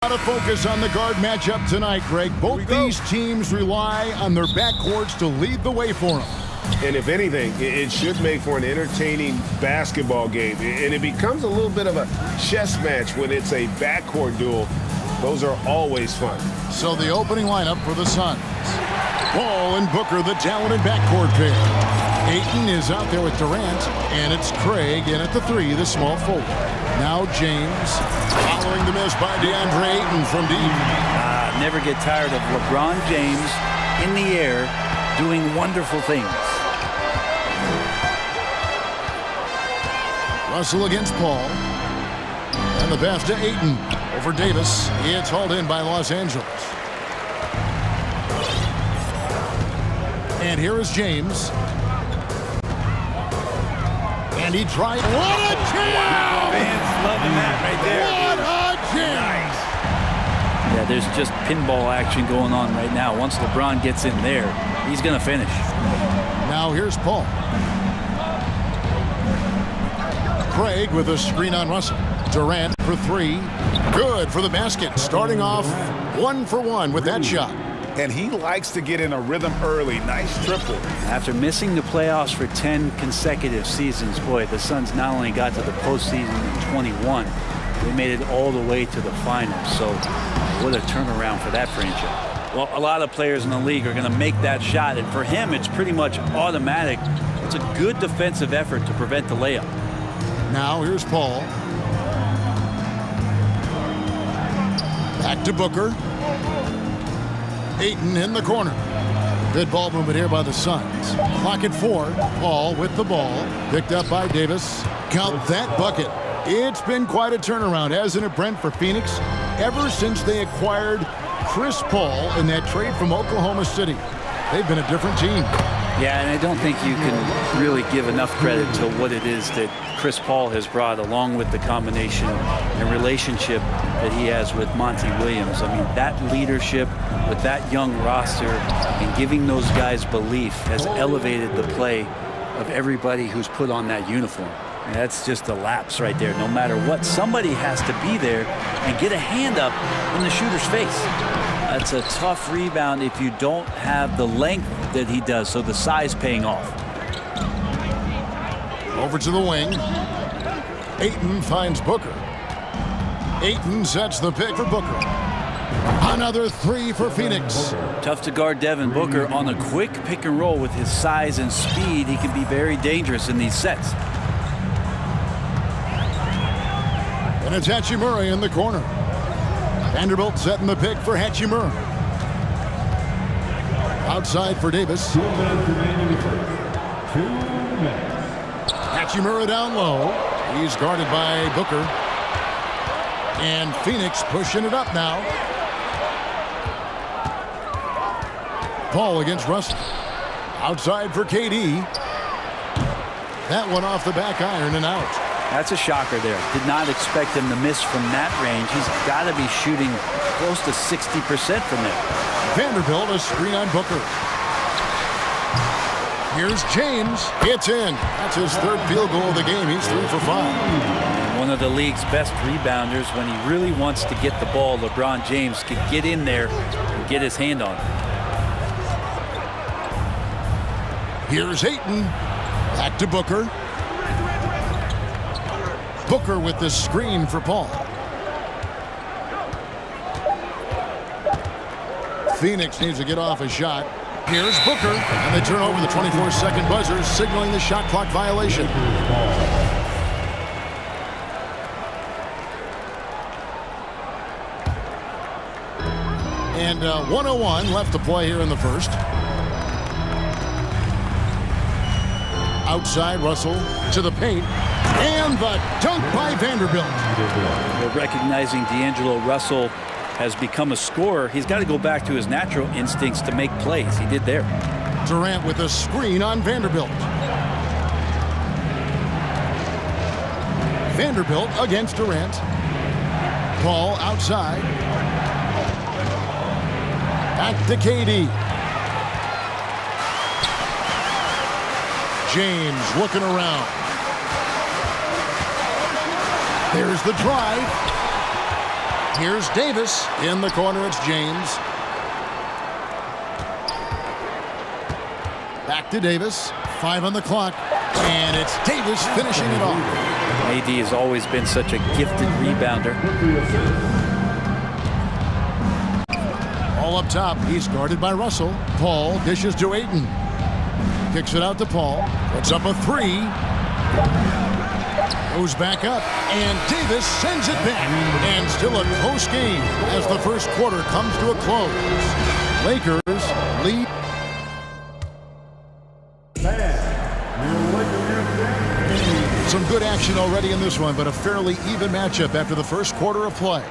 A lot of focus on the guard matchup tonight, Greg. Both these teams rely on their backcourts to lead the way for them. And if anything, it should make for an entertaining basketball game. And it becomes a little bit of a chess match when it's a backcourt duel. Those are always fun. So the opening lineup for the Suns. Ball and Booker, the talented backcourt pair. Ayton is out there with Durant, and it's Craig in at the 3, the small forward. Now James, following the miss by DeAndre Ayton from deep. Never get tired of LeBron James in the air doing wonderful things. Russell against Paul. And the pass to Ayton over Davis. It's hauled in by Los Angeles. And here is James. And he tried. What a jam! Fans loving that right there. What a jam! Nice. Yeah, there's just pinball action going on right now. Once LeBron gets in there, he's going to finish. Now here's Paul. Craig with a screen on Russell. Durant for 3. Good for the basket. Starting off 1 for 1 with that shot. And he likes to get in a rhythm early. Nice triple. After missing the playoffs for 10 consecutive seasons, boy, the Suns not only got to the postseason in 21, they made it all the way to the finals. So what a turnaround for that franchise. Well, a lot of players in the league are going to make that shot, and for him, it's pretty much automatic. It's a good defensive effort to prevent the layup. Now here's Paul. Back to Booker. Ayton in the corner. Good ball movement here by the Suns. Clock at 4. Paul with the ball. Picked up by Davis. Count that bucket. It's been quite a turnaround, hasn't it, Brent, for Phoenix? Ever since they acquired Chris Paul in that trade from Oklahoma City, they've been a different team. Yeah, and I don't think you can really give enough credit to what it is that Chris Paul has brought, along with the combination and relationship that he has with Monty Williams. I mean, that leadership with that young roster and giving those guys belief has elevated the play of everybody who's put on that uniform. And that's just a lapse right there. No matter what, somebody has to be there and get a hand up in the shooter's face. That's a tough rebound if you don't have the length that he does, so the size paying off. Over to the wing. Ayton finds Booker. Ayton sets the pick for Booker. Another 3 for Phoenix. Tough to guard Devin Booker on a quick pick and roll with his size and speed. He can be very dangerous in these sets. And it's Hachimura in the corner. Vanderbilt setting the pick for Hachimura. Outside for Davis. 2 minutes remaining for 2 minutes. Hachimura down low. He's guarded by Booker. And Phoenix pushing it up now. Paul against Russell. Outside for KD. That one off the back iron and out. That's a shocker there. Did not expect him to miss from that range. He's got to be shooting close to 60% from there. Vanderbilt, a screen on Booker. Here's James. It's in. That's his 3rd field goal of the game. He's 3 for 5. One of the league's best rebounders. When he really wants to get the ball, LeBron James can get in there and get his hand on it. Here's Ayton. Back to Booker. Booker with the screen for Paul. Phoenix needs to get off a shot. Here's Booker, and they turn over the 24-second buzzer, signaling the shot clock violation. And 1:01 left to play here in the first. Outside, Russell to the paint. And the dunk by Vanderbilt. We're recognizing D'Angelo Russell has become a scorer. He's got to go back to his natural instincts to make plays. He did there. Durant with a screen on Vanderbilt. Vanderbilt against Durant. Paul outside. Back to KD. James looking around. There's the drive. Here's Davis. In the corner, it's James. Back to Davis. 5 on the clock. And it's Davis finishing it off. AD has always been such a gifted rebounder. All up top. He's guarded by Russell. Paul dishes to Ayton. Kicks it out to Paul. Puts up a 3. Goes back up. And Davis sends it back. And still a close game as the first quarter comes to a close. Lakers lead. Some good action already in this one, but a fairly even matchup after the first quarter of play.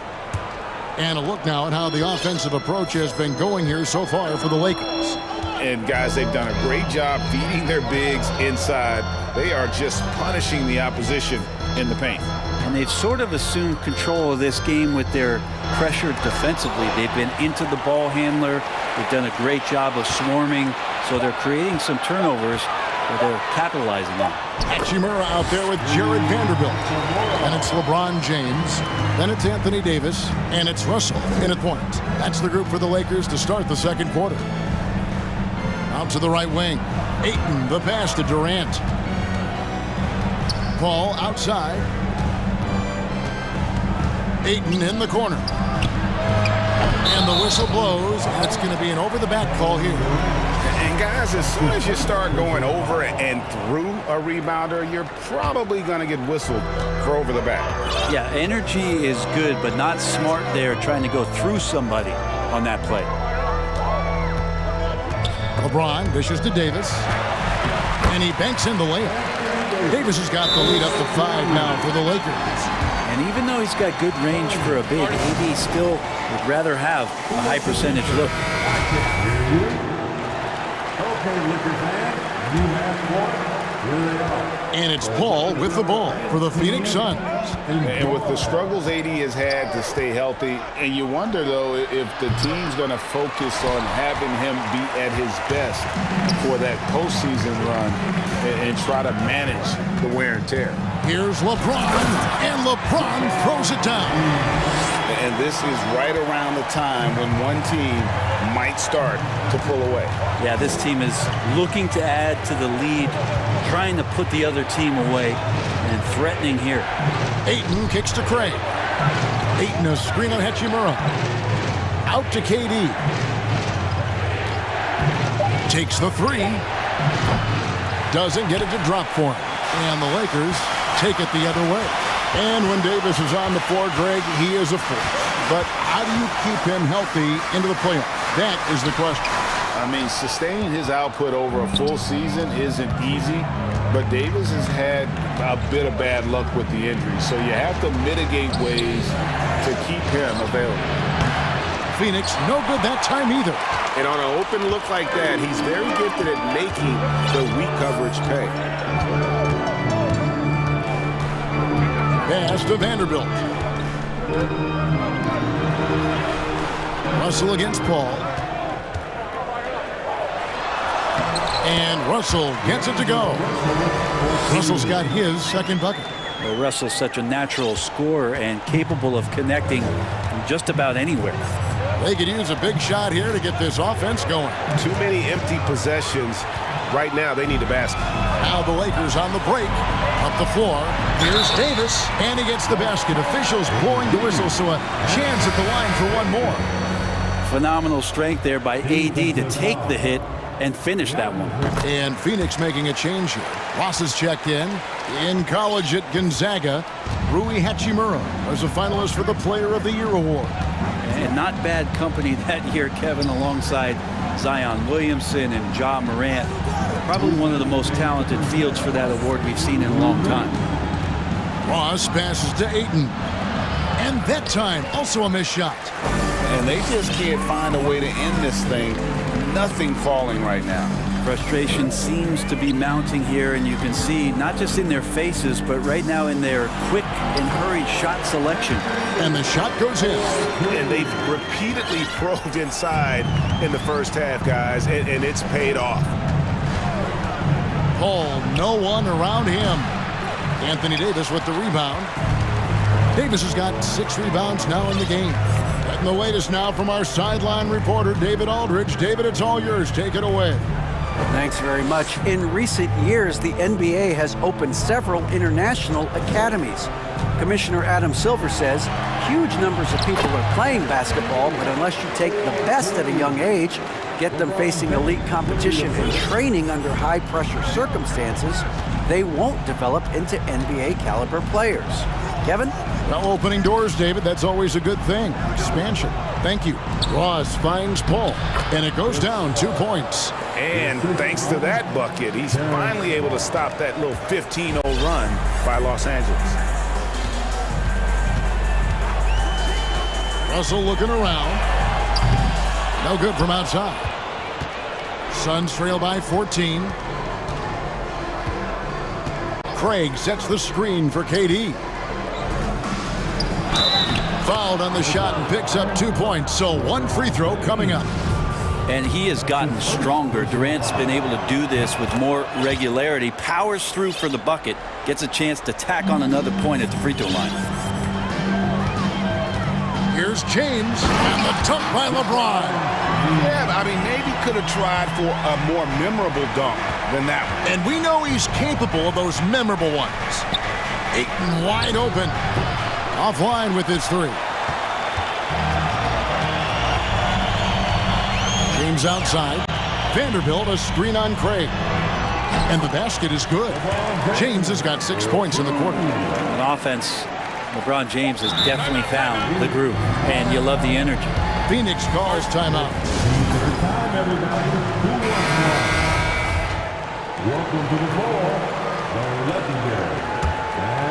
And a look now at how the offensive approach has been going here so far for the Lakers. And guys, they've done a great job feeding their bigs inside. They are just punishing the opposition in the paint. And they've sort of assumed control of this game with their pressure defensively. They've been into the ball handler. They've done a great job of swarming. So they're creating some turnovers that they're capitalizing on. Hachimura out there with Jared Vanderbilt. And it's LeBron James. Then it's Anthony Davis. And it's Russell in at point. That's the group for the Lakers to start the second quarter. Out to the right wing. Ayton, the pass to Durant. Paul outside. Ayton in the corner. And the whistle blows, and it's going to be an over-the-back call here. And guys, as soon as you start going over and through a rebounder, you're probably going to get whistled for over the back. Yeah, energy is good, but not smart there trying to go through somebody on that play. LeBron dishes to Davis. And he banks in the layup. Davis has got the lead up to 5 now for the Lakers. And even though he's got good range for a big, AD still would rather have a high percentage look. And it's Paul with the ball for the Phoenix Suns. And with the struggles AD has had to stay healthy, and you wonder, though, if the team's going to focus on having him be at his best for that postseason run and try to manage the wear and tear. Here's LeBron, and LeBron throws it down. And this is right around the time when one team might start to pull away. Yeah, this team is looking to add to the lead, trying to put the other team away, and threatening here. Ayton kicks to Craig. Ayton a screen on Hachimura. Out to KD. Takes the 3. Doesn't get it to drop for him. And the Lakers take it the other way. And when Davis is on the floor, Greg, he is a force. But how do you keep him healthy into the playoffs? That is the question. I mean, sustaining his output over a full season isn't easy, but Davis has had a bit of bad luck with the injury, so you have to mitigate ways to keep him available. Phoenix, no good that time either. And on an open look like that, he's very gifted at making the weak coverage pay. Pass to Vanderbilt. Russell against Paul. And Russell gets it to go. Russell's got his second bucket. Well, Russell's such a natural scorer and capable of connecting from just about anywhere. They could use a big shot here to get this offense going. Too many empty possessions. Right now, they need a basket. Now the Lakers on the break. Up the floor. Here's Davis. And he gets the basket. Officials blowing the whistle, so a chance at the line for one more. Phenomenal strength there by AD to take the hit and finish that one. And Phoenix making a change here. Ross has checked in college at Gonzaga. Rui Hachimura was a finalist for the Player of the Year award. And not bad company that year, Kevin, alongside Zion Williamson and Ja Morant. Probably one of the most talented fields for that award we've seen in a long time. Ross passes to Ayton. And that time, also a missed shot. And they just can't find a way to end this thing. Nothing falling right now. Frustration seems to be mounting here, and you can see not just in their faces, but right now in their quick and hurried shot selection. And the shot goes in. And they've repeatedly probed inside in the first half, guys, and it's paid off. Paul, no one around him. Anthony Davis with the rebound. Davis has got 6 rebounds now in the game. Getting the latest now from our sideline reporter, David Aldridge. David, it's all yours. Take it away. Thanks very much. In recent years, the NBA has opened several international academies. Commissioner Adam Silver says huge numbers of people are playing basketball, but unless you take the best at a young age, get them facing elite competition and training under high-pressure circumstances, they won't develop into NBA-caliber players. Kevin? Well, opening doors, David, that's always a good thing. Expansion. Thank you. Ross finds Paul, and it goes down 2 points. And thanks to that bucket, he's finally able to stop that little 15-0 run by Los Angeles. Russell looking around. No good from outside. Suns trail by 14. Craig sets the screen for KD. Fouled on the shot and picks up 2 points, so 1 free throw coming up. And he has gotten stronger. Durant's been able to do this with more regularity, powers through for the bucket, gets a chance to tack on another point at the free throw line. Here's James, and the dunk by LeBron. Yeah, I mean, maybe could have tried for a more memorable dunk than that one. And we know he's capable of those memorable ones. Ayton wide open. Offline with his 3. James outside. Vanderbilt a screen on Craig. And the basket is good. James has got 6 points in the quarter. On offense, LeBron James has definitely found the groove, and you love the energy. Phoenix calls timeout. Time, everybody. Welcome to the floor, the legendary,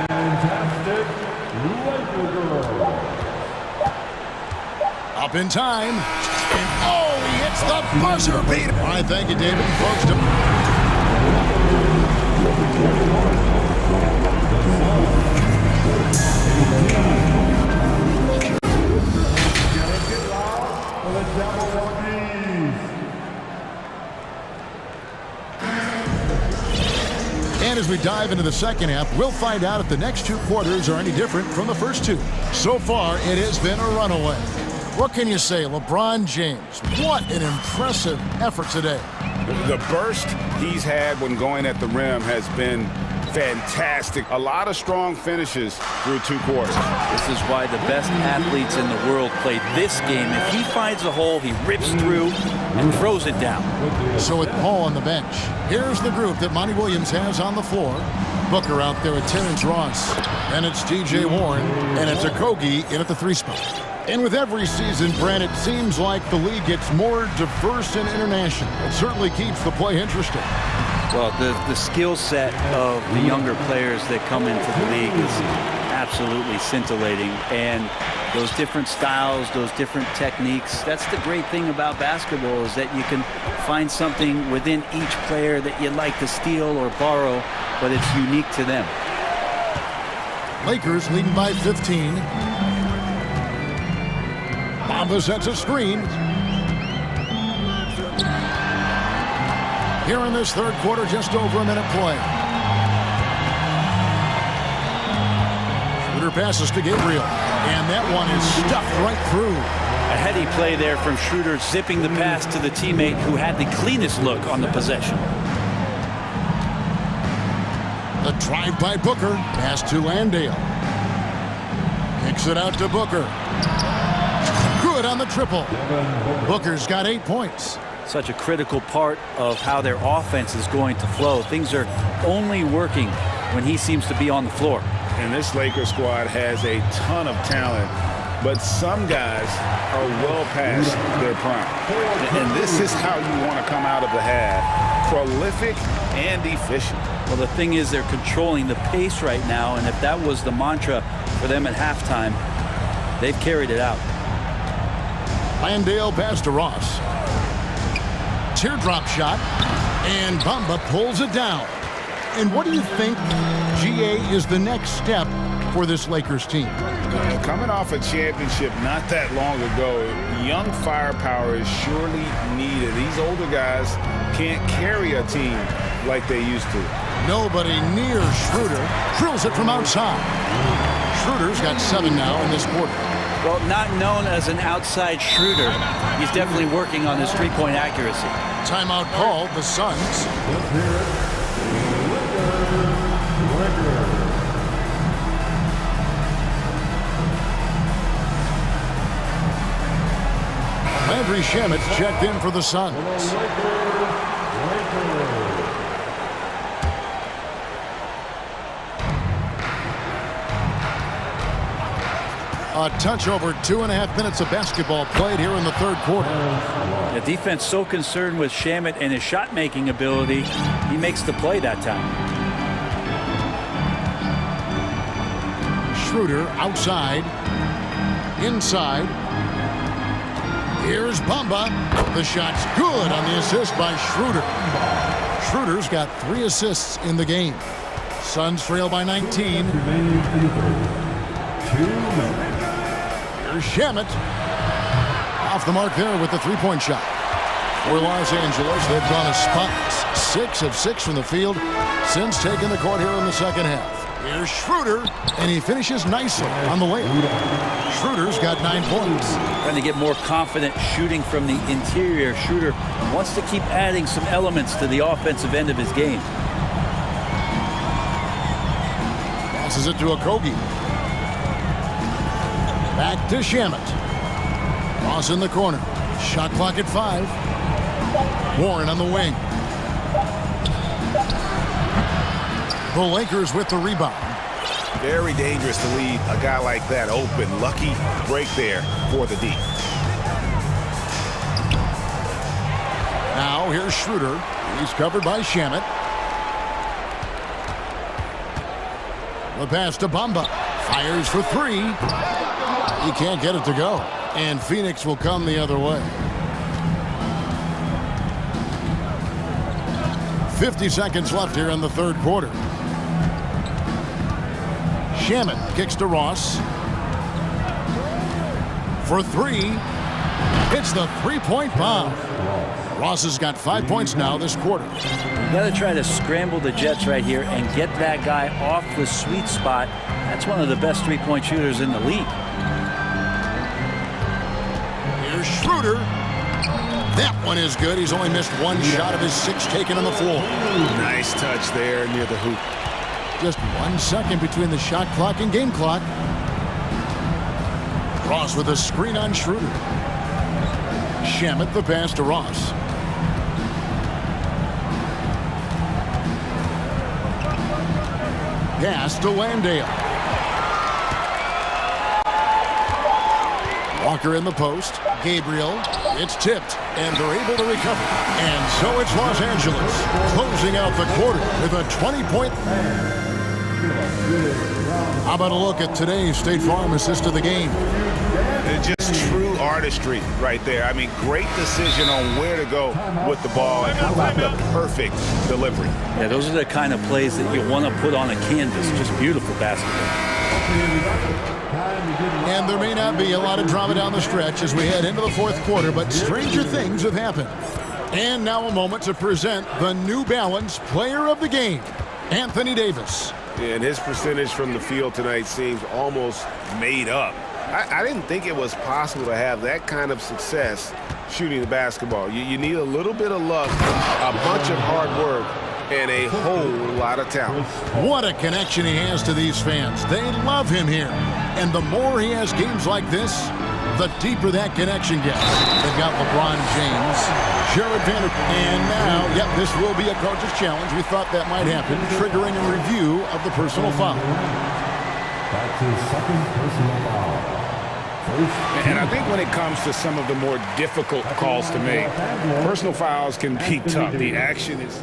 fantastic Laker girl. Up in time. And oh, he hits the buzzer beater. All right, thank you, David. Folks, and as we dive into the second half, we'll find out if the next 2 quarters are any different from the first 2. So far, it has been a runaway. What can you say, LeBron James? What an impressive effort today. The burst he's had when going at the rim has been fantastic. A lot of strong finishes through 2 quarters. This is why the best athletes in the world play this game. If he finds a hole, he rips through and throws it down. So with Paul on the bench, here's the group that Monty Williams has on the floor. Booker out there with Terrence Ross. And it's T.J. Warren. And it's Okogie in at the 3 spot. And with every season, Brent, it seems like the league gets more diverse and international. It certainly keeps the play interesting. Well, the skill set of the younger players that come into the league is absolutely scintillating. And those different styles, those different techniques, that's the great thing about basketball, is that you can find something within each player that you'd like to steal or borrow, but it's unique to them. Lakers leading by 15. Bamba sets a screen. Here in this third quarter, just over a minute play. Schroeder passes to Gabriel, and that one is stuffed right through. A heady play there from Schroeder, zipping the pass to the teammate who had the cleanest look on the possession. The drive by Booker, pass to Landale. Kicks it out to Booker. Good on the triple. Booker's got 8 points. Such a critical part of how their offense is going to flow. Things are only working when he seems to be on the floor. And this Lakers squad has a ton of talent, but some guys are well past their prime. And this is how you want to come out of the half. Prolific and efficient. Well, the thing is, they're controlling the pace right now, and if that was the mantra for them at halftime, they've carried it out. Landale pass to Ross. Teardrop shot, and Bamba pulls it down. And what do you think, GA, is the next step for this Lakers team? Coming off a championship not that long ago, young firepower is surely needed. These older guys can't carry a team like they used to. Nobody near Schroeder. Drills it from outside. Schroeder's got 7 now in this quarter. Well, not known as an outside shooter, he's definitely working on his three-point accuracy. Timeout called, the Suns. Landry Shamet's checked in for the Suns. A touch over 2.5 minutes of basketball played here in the third quarter. The defense so concerned with Shamet and his shot-making ability, he makes the play that time. Schroeder outside, inside. Here's Bamba. The shot's good on the assist by Schroeder. Schroeder's got 3 assists in the game. Suns trail by 19. Here's Shamet. Off the mark there with the three-point shot. For Los Angeles, they've gone a spotless 6 of 6 from the field since taking the court here in the second half. Here's Schroeder, and he finishes nicely on the layup. Schroeder's got 9 points. Trying to get more confident shooting from the interior. Schroeder wants to keep adding some elements to the offensive end of his game. Passes it to Okogie. Back to Shamet. Ross in the corner. Shot clock at 5. Warren on the wing. The Lakers with the rebound. Very dangerous to leave a guy like that open. Lucky break there for the D. Now here's Schroeder. He's covered by Shamet. The pass to Bamba. Fires for 3. He can't get it to go. And Phoenix will come the other way. 50 seconds left here in the third quarter. Shamet kicks to Ross. For 3. It's the three-point bomb. Ross has got 5 points now this quarter. You got to try to scramble the Jets right here and get that guy off the sweet spot. That's one of the best three-point shooters in the league. Here's Schroeder. That one is good. He's only missed 1 shot of his 6 taken on the floor. Nice touch there near the hoop. Just 1 second between the shot clock and game clock. Ross with a screen on Schroeder. Shamet the pass to Ross. Pass to Landale. Walker in the post. Gabriel. It's tipped, and they're able to recover. And so it's Los Angeles closing out the quarter with a 20-point. How about a look at today's State Farm assist of the game? Just true artistry right there. I mean, great decision on where to go with the ball, and how about the perfect delivery. Yeah, those are the kind of plays that you want to put on a canvas. Just beautiful basketball. And there may not be a lot of drama down the stretch as we head into the fourth quarter, but stranger things have happened. And now a moment to present the New Balance Player of the Game, Anthony Davis. And his percentage from the field tonight seems almost made up. I didn't think it was possible to have that kind of success shooting the basketball. You need a little bit of luck, a bunch of hard work, and a whole lot of talent. What a connection he has to these fans. They love him here. And the more he has games like this, the deeper that connection gets. They've got LeBron James, Jared Vanderbilt, and now, yep, this will be a coach's challenge. We thought that might happen, triggering a review of the personal foul. That's his second personal foul. And I think when it comes to some of the more difficult calls to make, personal fouls can be tough. The action is...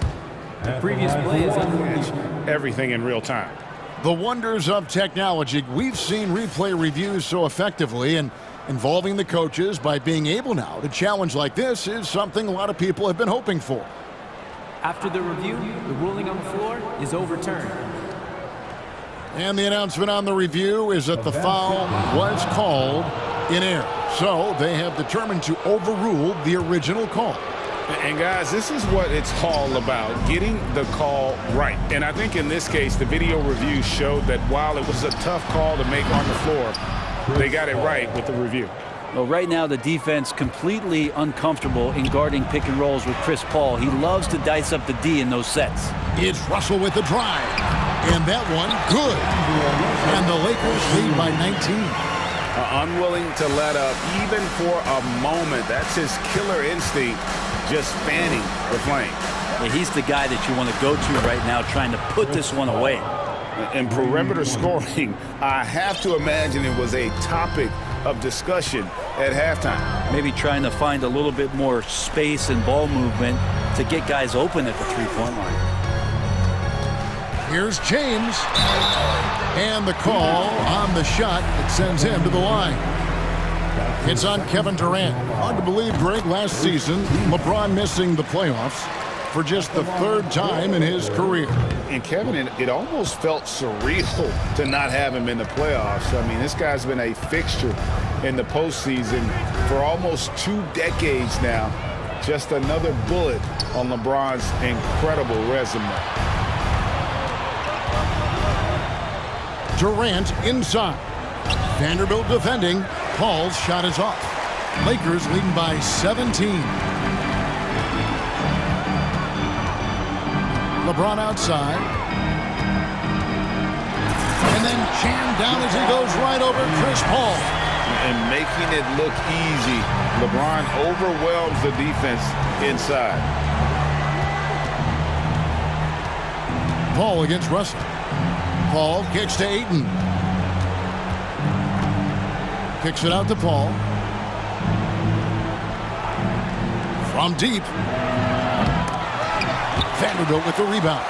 The previous play is everything in real time. The wonders of technology. We've seen replay reviews so effectively, and involving the coaches by being able now to challenge like this is something a lot of people have been hoping for. After the review, the ruling on the floor is overturned. And the announcement on the review is that the foul was called in error. So they have determined to overrule the original call. And guys, this is what it's all about, getting the call right. And I think in this case, the video review showed that while it was a tough call to make on the floor, they got it right with the review. Well, right now the defense completely uncomfortable in guarding pick and rolls with Chris Paul. He loves to dice up the D in those sets. It's Russell with the drive. And that one, good. And the Lakers lead by 19. Unwilling to let up even for a moment. That's his killer instinct, just fanning the flame. Yeah, he's the guy that you want to go to right now, trying to put this one away. And perimeter scoring, I have to imagine it was a topic of discussion at halftime. Maybe trying to find a little bit more space and ball movement to get guys open at the three-point line. Here's James. And the call on the shot that sends him to the line. It's on Kevin Durant. Hard to believe, Greg, last season, LeBron missing the playoffs for just the third time in his career. And Kevin, it almost felt surreal to not have him in the playoffs. I mean, this guy's been a fixture in the postseason for almost 2 decades now. Just another bullet on LeBron's incredible resume. Durant inside. Vanderbilt defending. Paul's shot is off. Lakers leading by 17. LeBron outside. And then jammed down as he goes right over Chris Paul. And making it look easy. LeBron overwhelms the defense inside. Paul against Russell. Paul kicks to Ayton. Kicks it out to Paul. From deep. Vanderbilt with the rebound.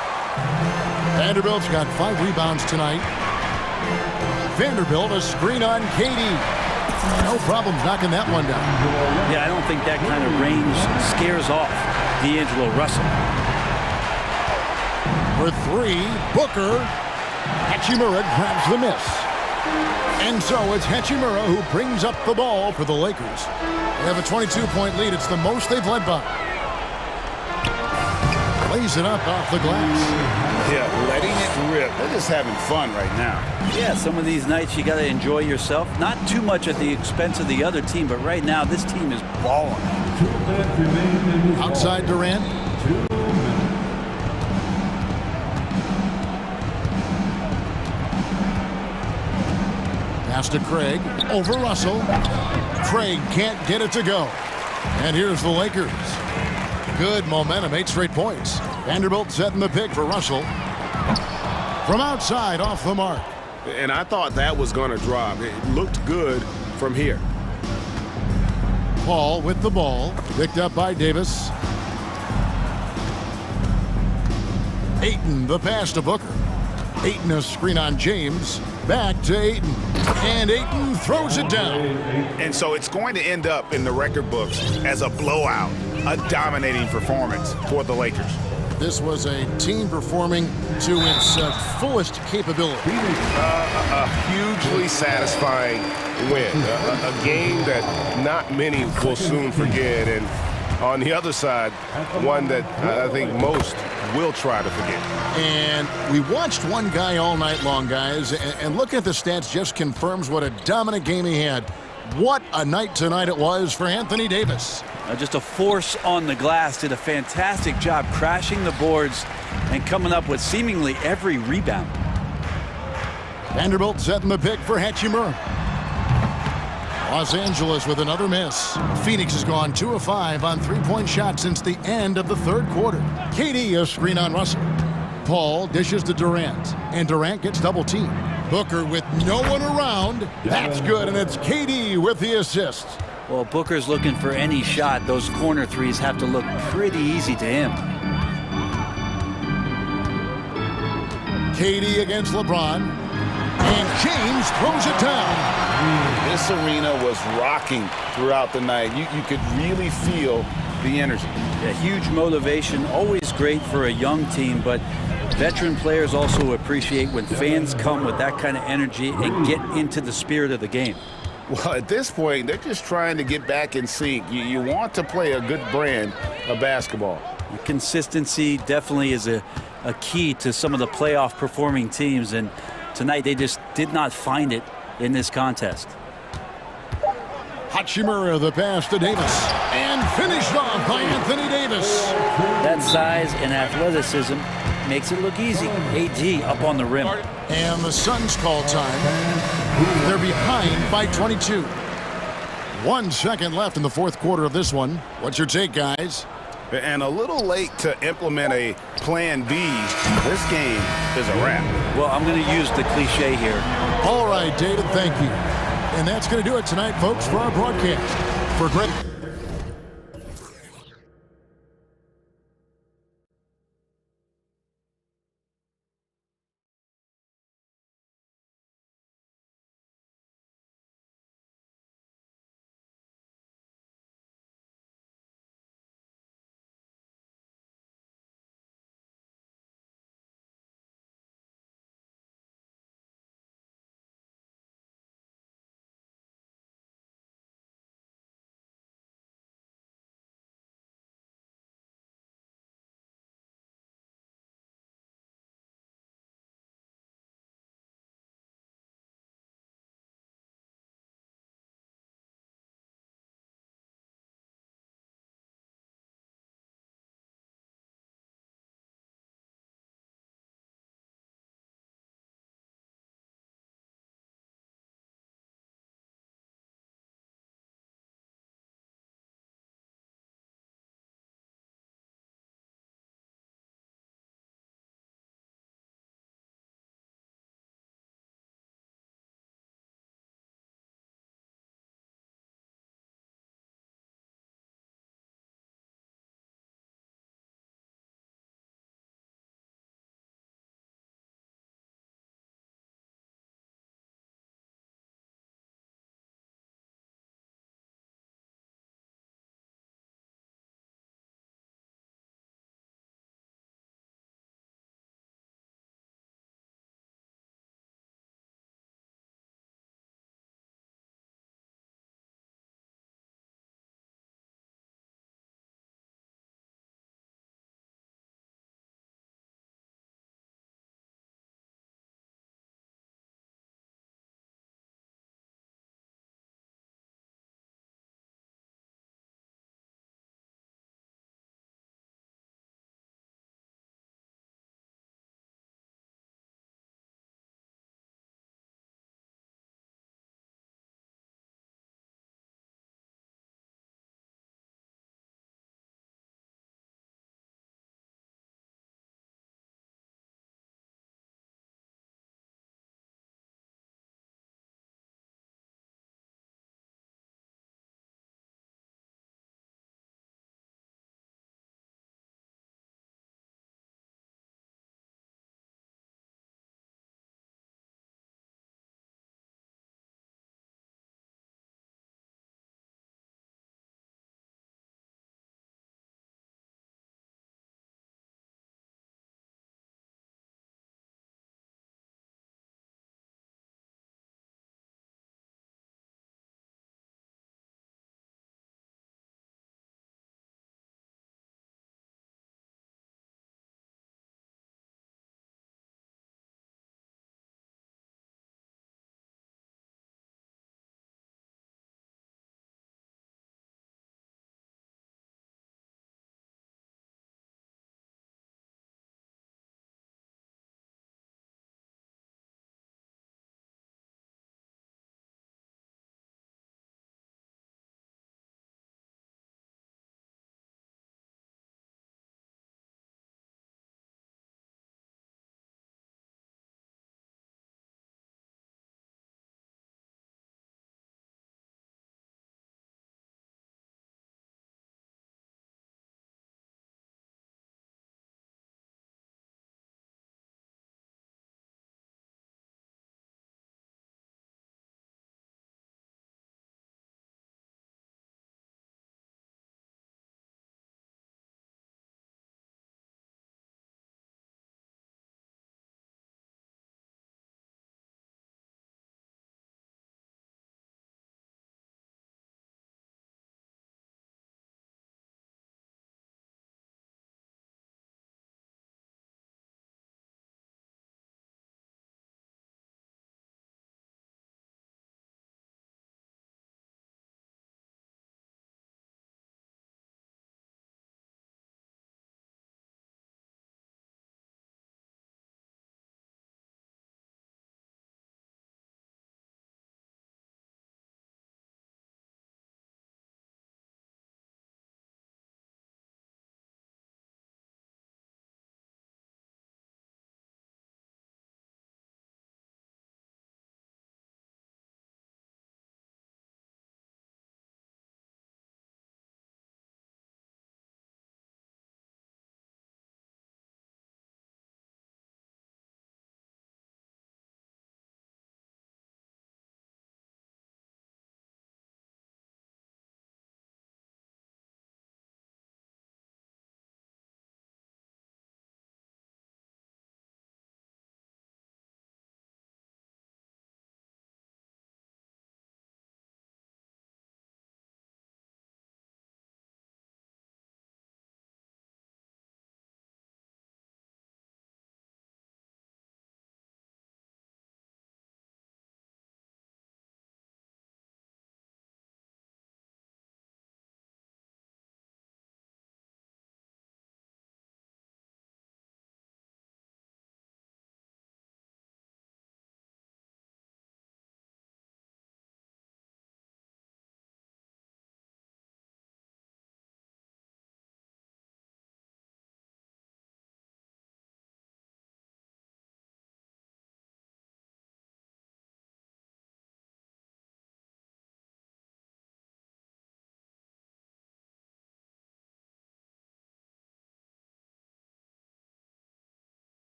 Vanderbilt's got 5 rebounds tonight. Vanderbilt a screen on KD. No problems knocking that one down. Yeah, I don't think that kind of range scares off D'Angelo Russell. For 3, Booker. Hachimura grabs the miss. And so it's Hachimura who brings up the ball for the Lakers. They have a 22-point lead. It's the most they've led by. Lays it up off the glass. Yeah, letting it rip. They're just having fun right now. Yeah, some of these nights you got to enjoy yourself. Not too much at the expense of the other team, but right now this team is balling. Outside Durant. Pass to Craig. Over Russell. Craig can't get it to go. And here's the Lakers. Good momentum, 8 straight points. Vanderbilt setting the pick for Russell. From outside, off the mark. And I thought that was going to drop. It looked good from here. Paul with the ball. Picked up by Davis. Ayton, the pass to Booker. Ayton a screen on James. Back to Ayton. And Ayton throws it down. And so it's going to end up in the record books as a blowout, a dominating performance for the Lakers. This was a team performing to its fullest capability. A hugely satisfying win. A game that not many will soon forget. And on the other side, one that I think most will try to forget. And we watched one guy all night long, guys, and looking at the stats just confirms what a dominant game he had. What a night tonight it was for Anthony Davis. Just a force on the glass, did a fantastic job crashing the boards and coming up with seemingly every rebound. Vanderbilt setting the pick for Hachimura. Los Angeles with another miss. Phoenix has gone 2 of 5 on 3-point shots since the end of the third quarter. KD a screen on Russell. Paul dishes to Durant, and Durant gets double-teamed. Booker with no one around. That's good, and it's KD with the assist. Well, Booker's looking for any shot. Those corner threes have to look pretty easy to him. KD against LeBron, and James throws it down. This arena was rocking throughout the night. You could really feel the energy. Yeah, huge motivation, always great for a young team, but veteran players also appreciate when fans come with that kind of energy and get into the spirit of the game. Well, at this point, they're just trying to get back in sync. You want to play a good brand of basketball. Consistency definitely is a key to some of the playoff performing teams, and tonight they just did not find it in this contest. Hachimura, the pass to Davis, and finished off by Anthony Davis. That size and athleticism makes it look easy. AD up on the rim. And the Suns call time. They're behind by 22. 1 second left in the fourth quarter of this one. What's your take, guys? And a little late to implement a plan B. This game is a wrap. Well, I'm going to use the cliche here. All right, David, thank you. And that's going to do it tonight, folks, for our broadcast. For Greg.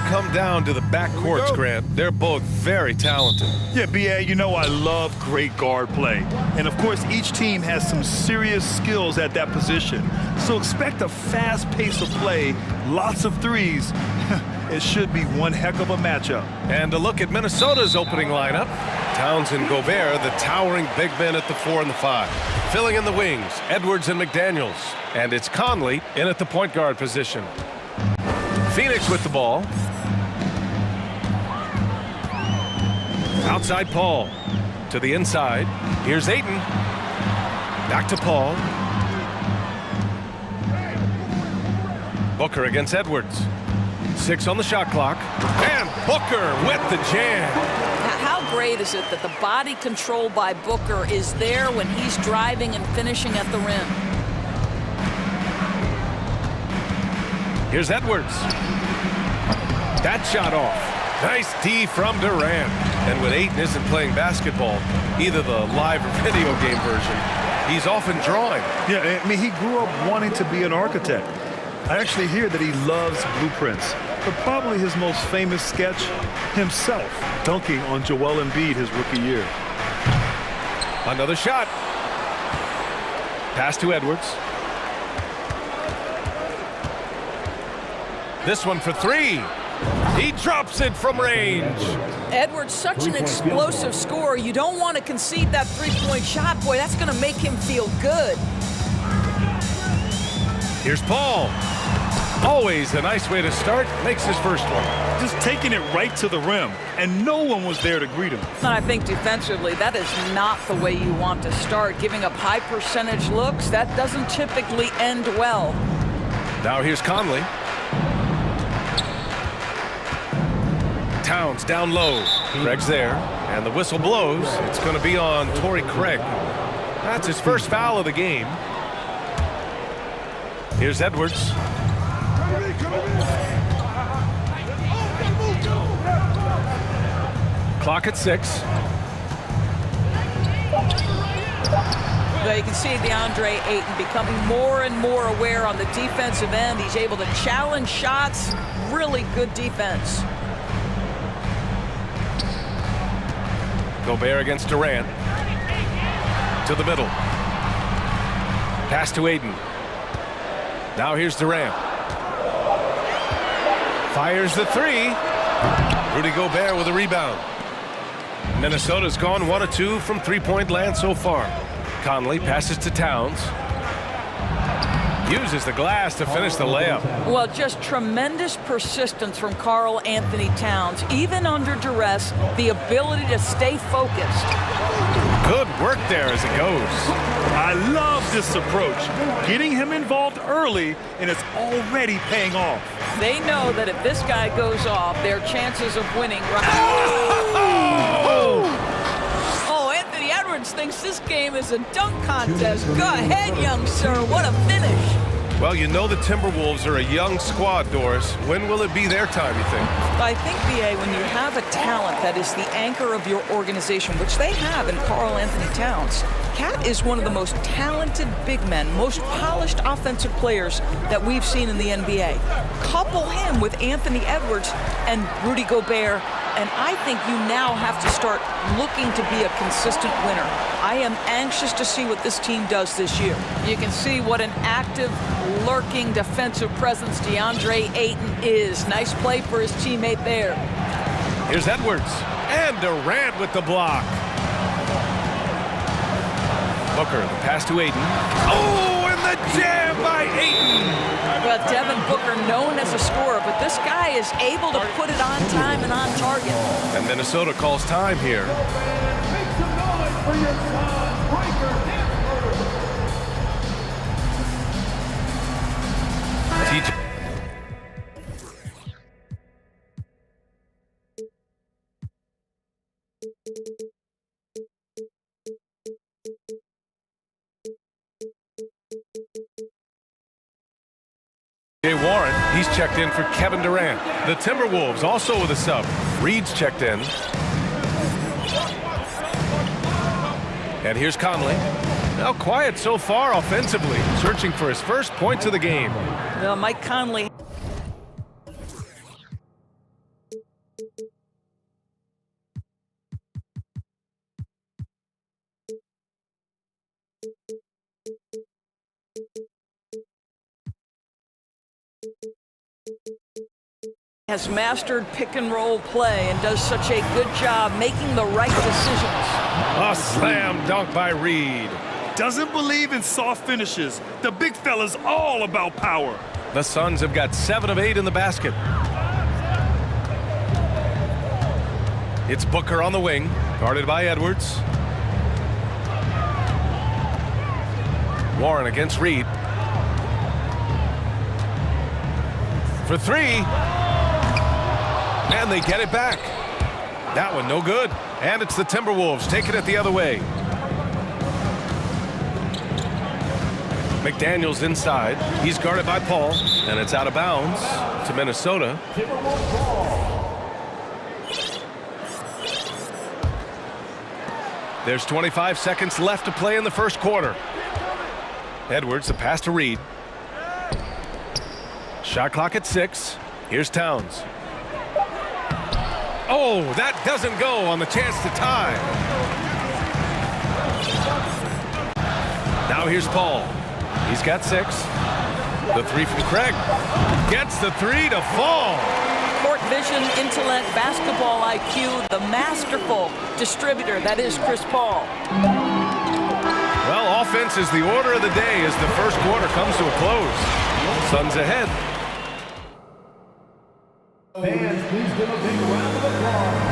come down to the backcourts, Grant. They're both very talented. Yeah, B.A., you know I love great guard play. And, of course, each team has some serious skills at that position. So expect a fast pace of play, lots of threes. It should be one heck of a matchup. And a look at Minnesota's opening lineup. Towns and Gobert, the towering big men at the 4 and the 5. Filling in the wings, Edwards and McDaniels. And it's Conley in at the point guard position. Phoenix with the ball. Outside Paul. To the inside. Here's Ayton. Back to Paul. Booker against Edwards. 6 on the shot clock. And Booker with the jam. How great is it that the body control by Booker is there when he's driving and finishing at the rim? Here's Edwards. That shot off. Nice D from Durant. And when Ayton isn't playing basketball, either the live or video game version, he's often drawing. Yeah, I mean, he grew up wanting to be an architect. I actually hear that he loves blueprints. But probably his most famous sketch, himself dunking on Joel Embiid his rookie year. Another shot. Pass to Edwards. This one for 3. He drops it from range. Edwards, such an explosive scorer. You don't want to concede that three-point shot. Boy, that's going to make him feel good. Here's Paul. Always a nice way to start. Makes his first one. Just taking it right to the rim, and no one was there to greet him. And I think defensively, that is not the way you want to start. Giving up high percentage looks, that doesn't typically end well. Now here's Conley. Towns down low. Craig's there, and the whistle blows. It's going to be on Torrey Craig. That's his first foul of the game. Here's Edwards. Clock at 6. Well, you can see DeAndre Ayton becoming more and more aware on the defensive end. He's able to challenge shots. Really good defense. Gobert against Durant. To the middle. Pass to Ayton. Now here's Durant. Fires the 3. Rudy Gobert with a rebound. Minnesota's gone 1 of 2 from three-point land so far. Conley passes to Towns. Uses the glass to finish the layup. Well, just tremendous persistence from Karl Anthony Towns. Even under duress, the ability to stay focused. Good work there as it goes. I love this approach. Getting him involved early, and it's already paying off. They know that if this guy goes off, their chances of winning... Oh, Anthony Edwards thinks this game is a dunk contest. Go ahead, young sir. What a finish. Well, you know the Timberwolves are a young squad, Doris. When will it be their time, you think? I think, B.A., when you have a talent that is the anchor of your organization, which they have in Karl Anthony Towns, Cat is one of the most talented big men, most polished offensive players that we've seen in the NBA. Couple him with Anthony Edwards and Rudy Gobert, and I think you now have to start looking to be a consistent winner. I am anxious to see what this team does this year. You can see what an active, lurking defensive presence DeAndre Ayton is. Nice play for his teammate there. Here's Edwards. And Durant with the block. Booker, the pass to Ayton. Oh, and the jam by Ayton. Well, Devin Booker, known as a scorer, but this guy is able to put it on time and on target. And Minnesota calls time here. Make some noise for your breaker TJ. Warren, he's checked in for Kevin Durant. The Timberwolves also with a sub. Reed's checked in. And here's Conley. Now quiet so far offensively, searching for his first points of the game. Well, Mike Conley has mastered pick and roll play and does such a good job making the right decisions. A slam dunk by Reed. Doesn't believe in soft finishes. The big fella's all about power. The Suns have got 7 of 8 in the basket. It's Booker on the wing, guarded by Edwards. Warren against Reed. For 3. And they get it back. That one no good. And it's the Timberwolves taking it the other way. McDaniels inside. He's guarded by Paul. And it's out of bounds to Minnesota. There's 25 seconds left to play in the first quarter. Edwards, the pass to Reed. Shot clock at 6. Here's Towns. Oh, that doesn't go on the chance to tie. Now here's Paul. He's got 6. The 3 from Craig. Gets the 3 to fall. Court vision, intellect, basketball IQ, the masterful distributor that is Chris Paul. Well, offense is the order of the day as the first quarter comes to a close. Suns ahead. Fans, please give a big round of applause.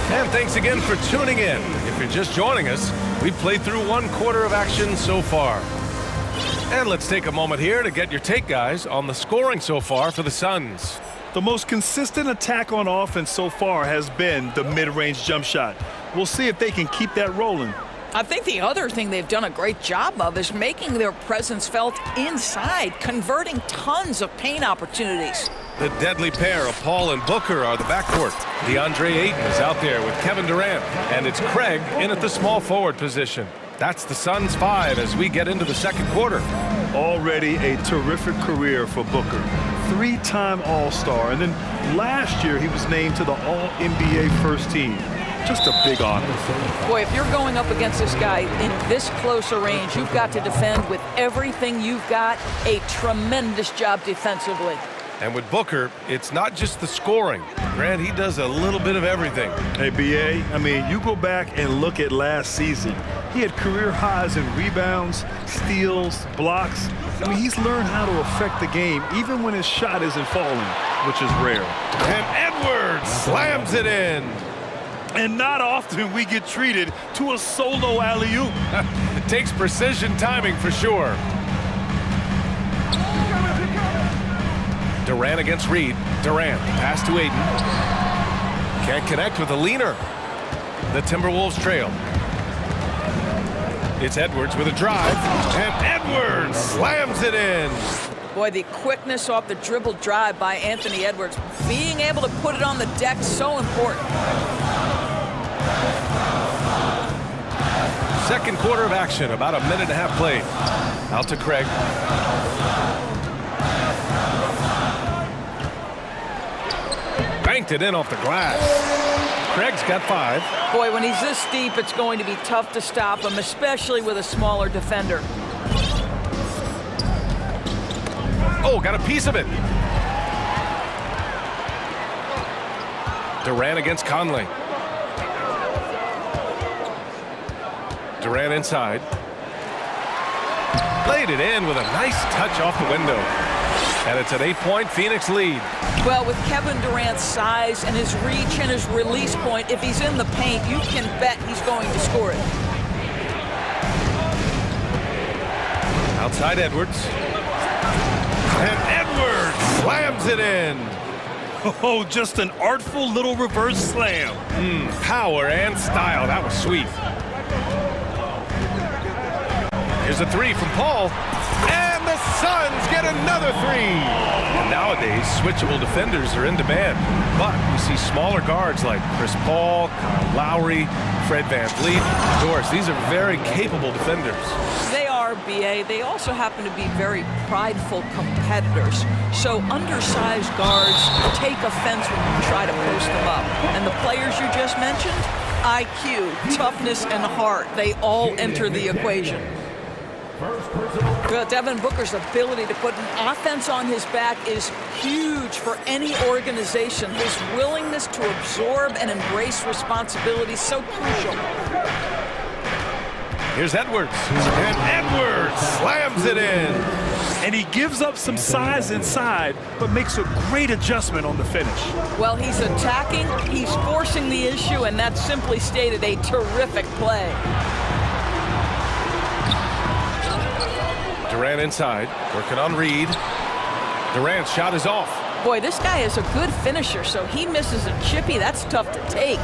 And thanks again for tuning in. If you're just joining us, we've played through 1 quarter of action so far. And let's take a moment here to get your take, guys, on the scoring so far for the Suns. The most consistent attack on offense so far has been the mid-range jump shot. We'll see if they can keep that rolling. I think the other thing they've done a great job of is making their presence felt inside, converting tons of paint opportunities. The deadly pair of Paul and Booker are the backcourt. DeAndre Ayton is out there with Kevin Durant, and it's Craig in at the small forward position. That's the Suns 5 as we get into the second quarter. Already a terrific career for Booker. 3-time All-Star, and then last year he was named to the All-NBA first team. Just a big honor. Boy, if you're going up against this guy in this close a range, you've got to defend with everything you've got. A tremendous job defensively. And with Booker, it's not just the scoring. Grant, he does a little bit of everything. Hey, B.A., I mean, you go back and look at last season. He had career highs in rebounds, steals, blocks. I mean, he's learned how to affect the game even when his shot isn't falling, which is rare. And Edwards slams it in. And not often we get treated to a solo alley-oop. It takes precision timing for sure. Durant against Reed. Durant, pass to Ayton. Can't connect with a leaner. The Timberwolves trail. It's Edwards with a drive, and Edwards slams it in. Boy, the quickness off the dribble drive by Anthony Edwards. Being able to put it on the deck, so important. Second quarter of action, about a minute and a half played. Out to Craig. Banked it in off the glass. Craig's got 5. Boy, when he's this deep, it's going to be tough to stop him, especially with a smaller defender. Oh, got a piece of it. Durant against Conley. Durant inside. Laid it in with a nice touch off the window. And it's an 8-point Phoenix lead. Well, with Kevin Durant's size and his reach and his release point, if he's in the paint, you can bet he's going to score it. Outside Edwards. And Edwards slams it in. Oh, just an artful little reverse slam. Power and style. That was sweet. Here's a 3 from Paul. And the Suns get another 3. Nowadays, switchable defenders are in demand. But you see smaller guards like Chris Paul, Kyle Lowry, Fred VanVleet. Doris, these are very capable defenders. They are, BA, they also happen to be very prideful competitors. So undersized guards take offense when you try to post them up. And the players you just mentioned, IQ, toughness, and heart, they all enter the equation. Devin Booker's ability to put an offense on his back is huge for any organization. His willingness to absorb and embrace responsibility is so crucial. Here's Edwards, and Edwards slams it in. And he gives up some size inside, but makes a great adjustment on the finish. Well, he's attacking, he's forcing the issue, and that's simply stated a terrific play. Durant inside, working on Reed. Durant's shot is off. Boy, this guy is a good finisher, so he misses a chippy. That's tough to take.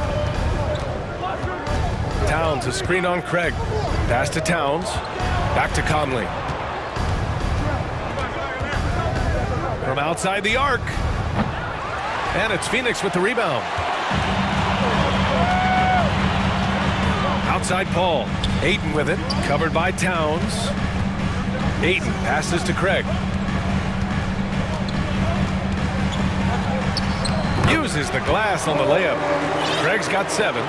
Towns, a screen on Craig. Pass to Towns. Back to Conley. From outside the arc. And it's Phoenix with the rebound. Outside Paul. Ayton with it. Covered by Towns. Ayton passes to Craig. Uses the glass on the layup. Craig's got 7.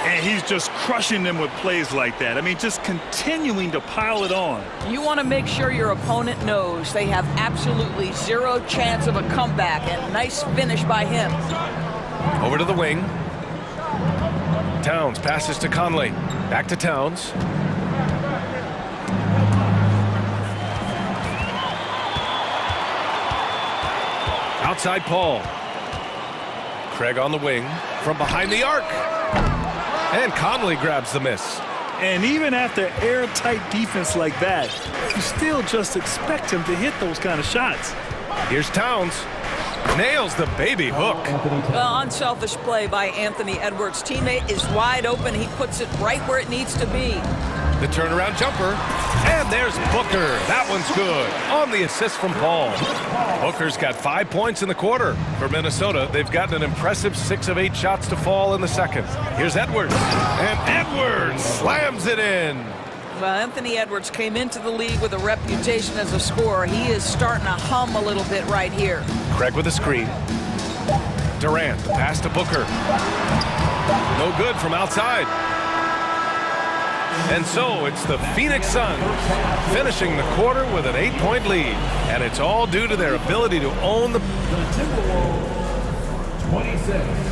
And he's just crushing them with plays like that. I mean, just continuing to pile it on. You want to make sure your opponent knows they have absolutely zero chance of a comeback, and nice finish by him. Over to the wing. Towns passes to Conley. Back to Towns. Outside Paul. Craig on the wing from behind the arc. And Conley grabs the miss. And even after airtight defense like that, you still just expect him to hit those kind of shots. Here's Towns. Nails the baby hook. Well, unselfish play by Anthony Edwards. Teammate is wide open. He puts it right where it needs to be. The turnaround jumper. And there's Booker. That one's good. On the assist from Paul. Booker's got 5 points in the quarter. For Minnesota, they've gotten an impressive 6 of 8 shots to fall in the second. Here's Edwards. And Edwards slams it in. Well, Anthony Edwards came into the league with a reputation as a scorer. He is starting to hum a little bit right here. Craig with a screen. Durant, the pass to Booker. No good from outside. And so it's the Phoenix Suns finishing the quarter with an 8-point lead. And it's all due to their ability to own the Timberwolves. 26.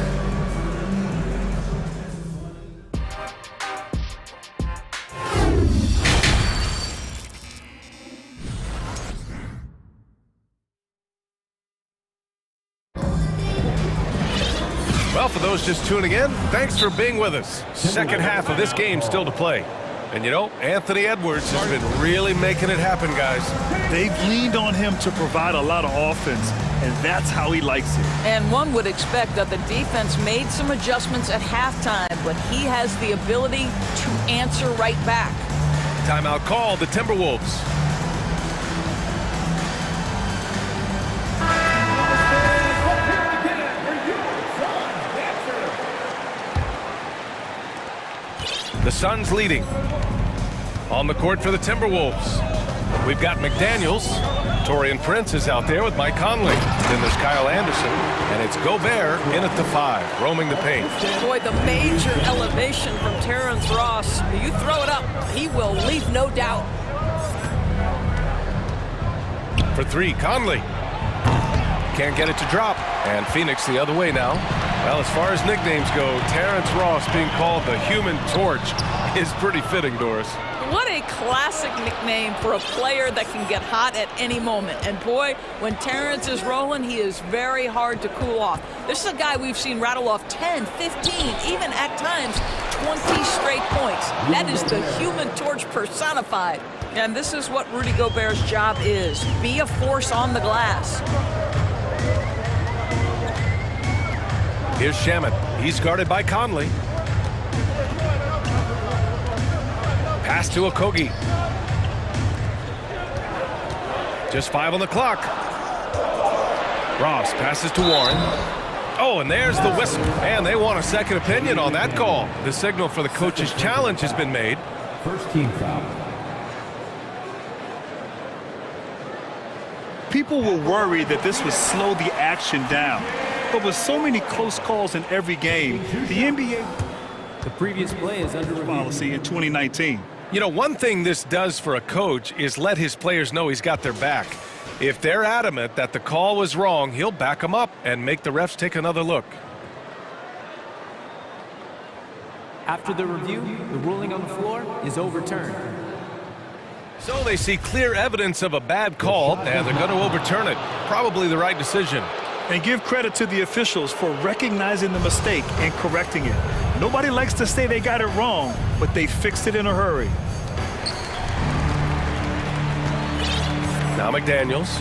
Well, for those just tuning in, thanks for being with us. Second half of this game still to play. And you know, Anthony Edwards has been really making it happen, guys. They've leaned on him to provide a lot of offense, and that's how he likes it. And one would expect that the defense made some adjustments at halftime, but he has the ability to answer right back. Timeout called, the Timberwolves. The Suns leading. On the court for the Timberwolves, we've got McDaniels. Taurean Prince is out there with Mike Conley. Then there's Kyle Anderson, and it's Gobert in at the 5, roaming the paint. Boy, the major elevation from Terrence Ross. You throw it up, he will leave no doubt. For 3, Conley. Can't get it to drop. And Phoenix the other way now. Well, as far as nicknames go, Terrence Ross being called the Human Torch is pretty fitting, Doris. What a classic nickname for a player that can get hot at any moment. And boy, when Terrence is rolling, he is very hard to cool off. This is a guy we've seen rattle off 10, 15, even at times 20 straight points. That is the Human Torch personified. And this is what Rudy Gobert's job is. Be a force on the glass. Here's Shamet. He's guarded by Conley. Pass to Okogie. Just 5 on the clock. Ross passes to Warren. Oh, and there's the whistle. And they want a second opinion on that call. The signal for the coach's challenge has been made. First team foul. People were worried that this would slow the action down. But with so many close calls in every game, the NBA The previous play is under review. policy in 2019. You know, one thing this does for a coach is let his players know he's got their back. If they're adamant that the call was wrong, he'll back them up and make the refs take another look. After the review, the ruling on the floor is overturned. So they see clear evidence of a bad call, and they're going to overturn it. Probably the right decision. And give credit to the officials for recognizing the mistake and correcting it. Nobody likes to say they got it wrong, but they fixed it in a hurry. Now McDaniels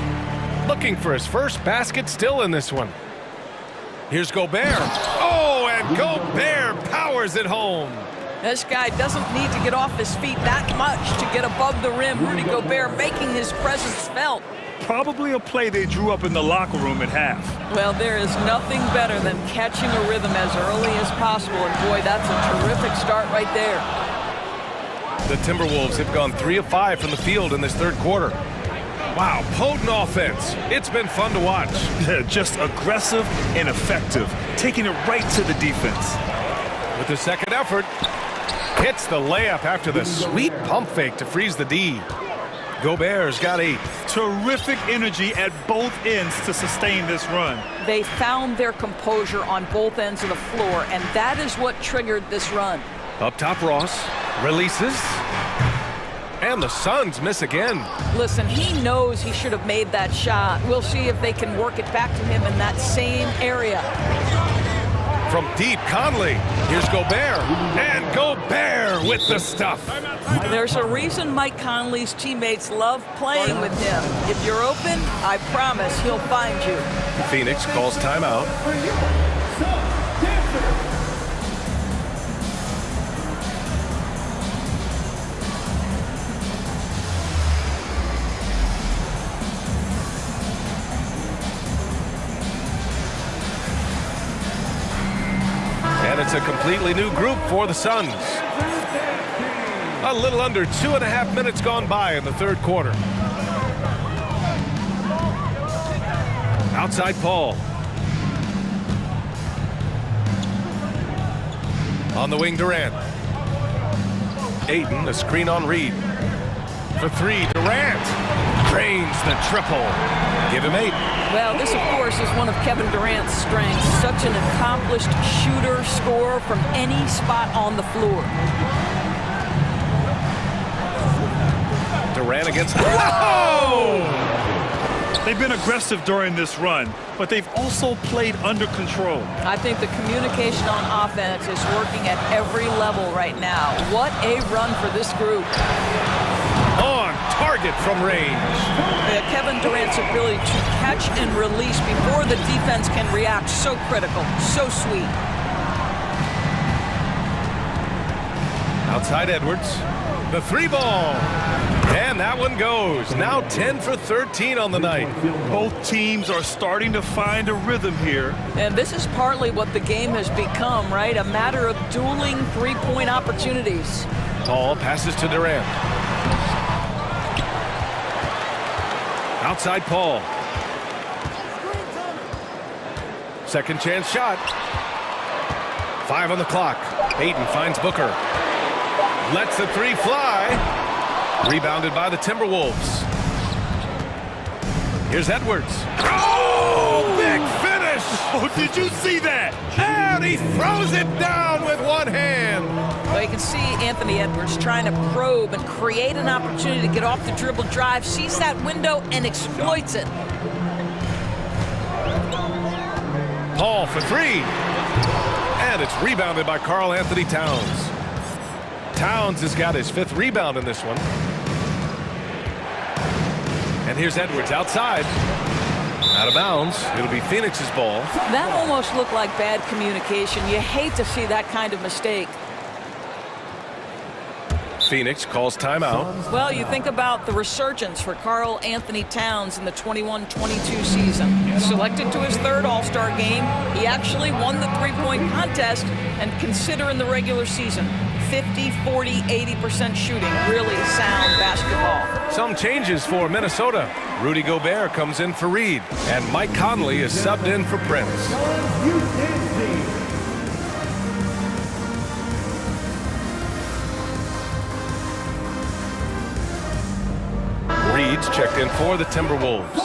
looking for his first basket still in this one. Here's Gobert. Oh, and Gobert powers it home. This guy doesn't need to get off his feet that much to get above the rim. Rudy Gobert making his presence felt. Probably a play they drew up in the locker room at half. Well, there is nothing better than catching a rhythm as early as possible. And boy, that's a terrific start right there. The Timberwolves have gone 3 of 5 from the field in this third quarter. Wow, potent offense. It's been fun to watch. Just aggressive and effective, taking it right to the defense. With the second effort, hits the layup after the sweet pump fake to freeze the D. Gobert's got 8. Terrific energy at both ends to sustain this run. They found their composure on both ends of the floor, and that is what triggered this run. Up top, Ross releases. And the Suns miss again. Listen, he knows he should have made that shot. We'll see if they can work it back to him in that same area. From deep, Conley. Here's Gobert. And Gobert with the stuff. There's a reason Mike Conley's teammates love playing with him. If you're open, I promise he'll find you. Phoenix calls timeout. And it's a completely new group for the Suns. A little under 2.5 minutes gone by in the third quarter. Outside Paul. On the wing, Durant. Ayton, a screen on Reed. For 3, Durant. Drains the triple. Give him 8. Well, this, of course, is one of Kevin Durant's strengths. Such an accomplished shooter, scorer from any spot on the floor. Durant against... Whoa! They've been aggressive during this run, but they've also played under control. I think the communication on offense is working at every level right now. What a run for this group. On target from range. Kevin Durant's ability to catch and release before the defense can react, so critical, so sweet. Outside Edwards. The 3 ball. And that one goes. Now 10 for 13 on the night. Both teams are starting to find a rhythm here. And this is partly what the game has become, right? A matter of dueling three-point opportunities. Paul passes to Durant. Outside Paul. Second chance shot. 5 on the clock. Ayton finds Booker. Lets the 3 fly. Rebounded by the Timberwolves. Here's Edwards. Oh, big finish! Oh, did you see that? And he throws it down with one hand. Well, you can see Anthony Edwards trying to probe and create an opportunity to get off the dribble drive, sees that window and exploits it. Paul for 3. And it's rebounded by Karl Anthony Towns. Towns has got his 5th rebound in this one. And here's Edwards outside. Out of bounds. It'll be Phoenix's ball. That almost looked like bad communication. You hate to see that kind of mistake. Phoenix calls timeout. Well, you think about the resurgence for Karl Anthony Towns in the 21-22 season. Selected to his 3rd All-Star game, he actually won the three-point contest, and consider in the regular season, 50, 40, 80% shooting. Really sound basketball. Some changes for Minnesota. Rudy Gobert comes in for Reed, and Mike Conley is subbed in for Prince. Reed's checked in for the Timberwolves.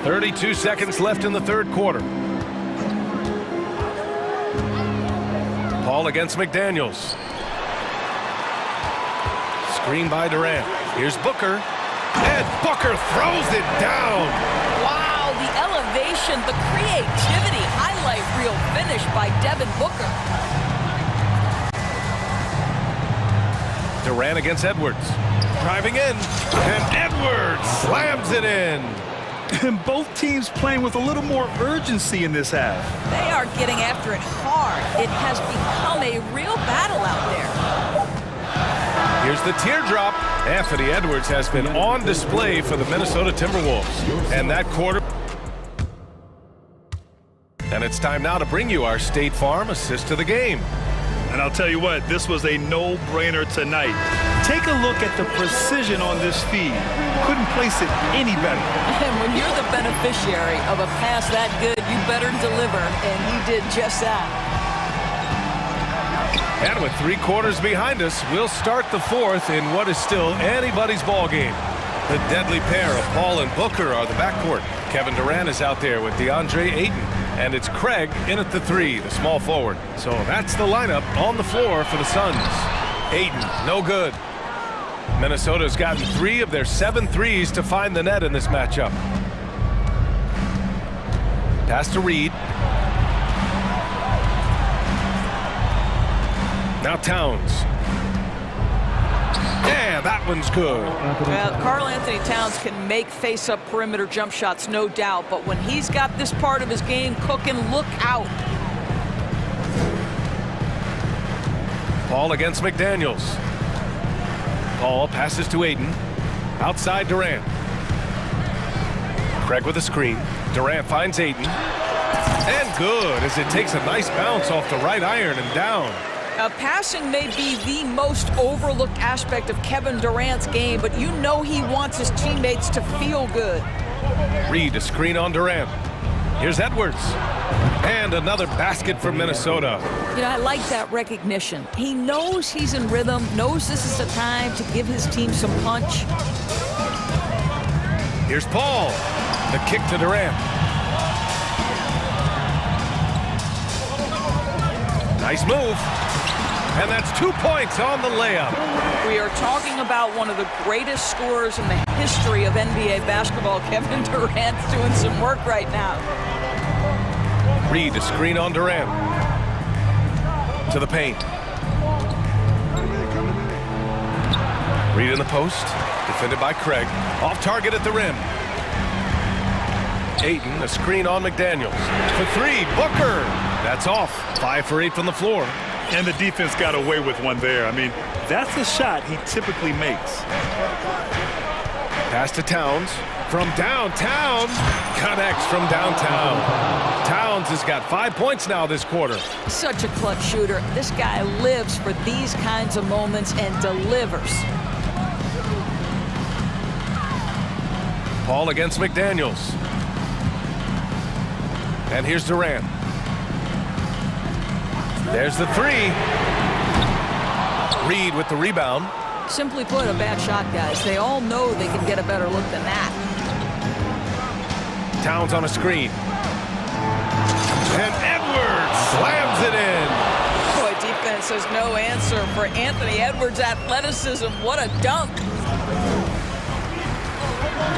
"32 seconds left in the third quarter. Paul against McDaniels. Screen by Durant. Here's Booker. And Booker throws it down. Wow, the elevation, the creativity, highlight reel finish by Devin Booker. Durant against Edwards. Driving in. And Edwards slams it in. And both teams playing with a little more urgency in this half. They are getting after it hard. It has become a real battle out there. Here's the teardrop. Anthony Edwards has been on display for the Minnesota Timberwolves. And that quarter. And it's time now to bring you our State Farm assist to the game. And I'll tell you what, this was a no-brainer tonight. Take a look at the precision on this feed. Couldn't place it any better. And when you're the beneficiary of a pass that good, you better deliver, and he did just that. And with 3 quarters behind us, we'll start the fourth in what is still anybody's ball game. The deadly pair of Paul and Booker are the backcourt. Kevin Durant is out there with DeAndre Ayton. And it's Craig in at the 3, the small forward. So that's the lineup on the floor for the Suns. Ayton, no good. Minnesota's gotten 3 of their 7 threes to find the net in this matchup. Pass to Reed. Now Towns. Yeah, that one's good. Well, Karl Anthony Towns can make face-up perimeter jump shots, no doubt, but when he's got this part of his game cooking, look out. Paul against McDaniels. Paul passes to Ayton. Outside Durant. Craig with a screen. Durant finds Ayton. And good, as it takes a nice bounce off the right iron and down. Passing may be the most overlooked aspect of Kevin Durant's game, but you know he wants his teammates to feel good. Reed, a screen on Durant. Here's Edwards. And another basket for Minnesota. You know, I like that recognition. He knows he's in rhythm, knows this is the time to give his team some punch. Here's Paul. The kick to Durant. Nice move. And that's 2 points on the layup. We are talking about one of the greatest scorers in the history of NBA basketball. Kevin Durant's doing some work right now. Reed, a screen on Durant. To the paint. Reed in the post. Defended by Craig. Off target at the rim. Ayton, a screen on McDaniels. For 3, Booker. That's off. 5 for 8 from the floor. And the defense got away with one there. I mean, that's a shot he typically makes. Pass to Towns. From downtown. Connects from downtown. Towns has got 5 points now this quarter. Such a clutch shooter. This guy lives for these kinds of moments and delivers. Paul against McDaniels. And here's Durant. There's the 3. Reed with the rebound. Simply put, a bad shot, guys. They all know they can get a better look than that. Towns on a screen. And Edwards slams it in. Boy, defense has no answer for Anthony Edwards' athleticism. What a dunk.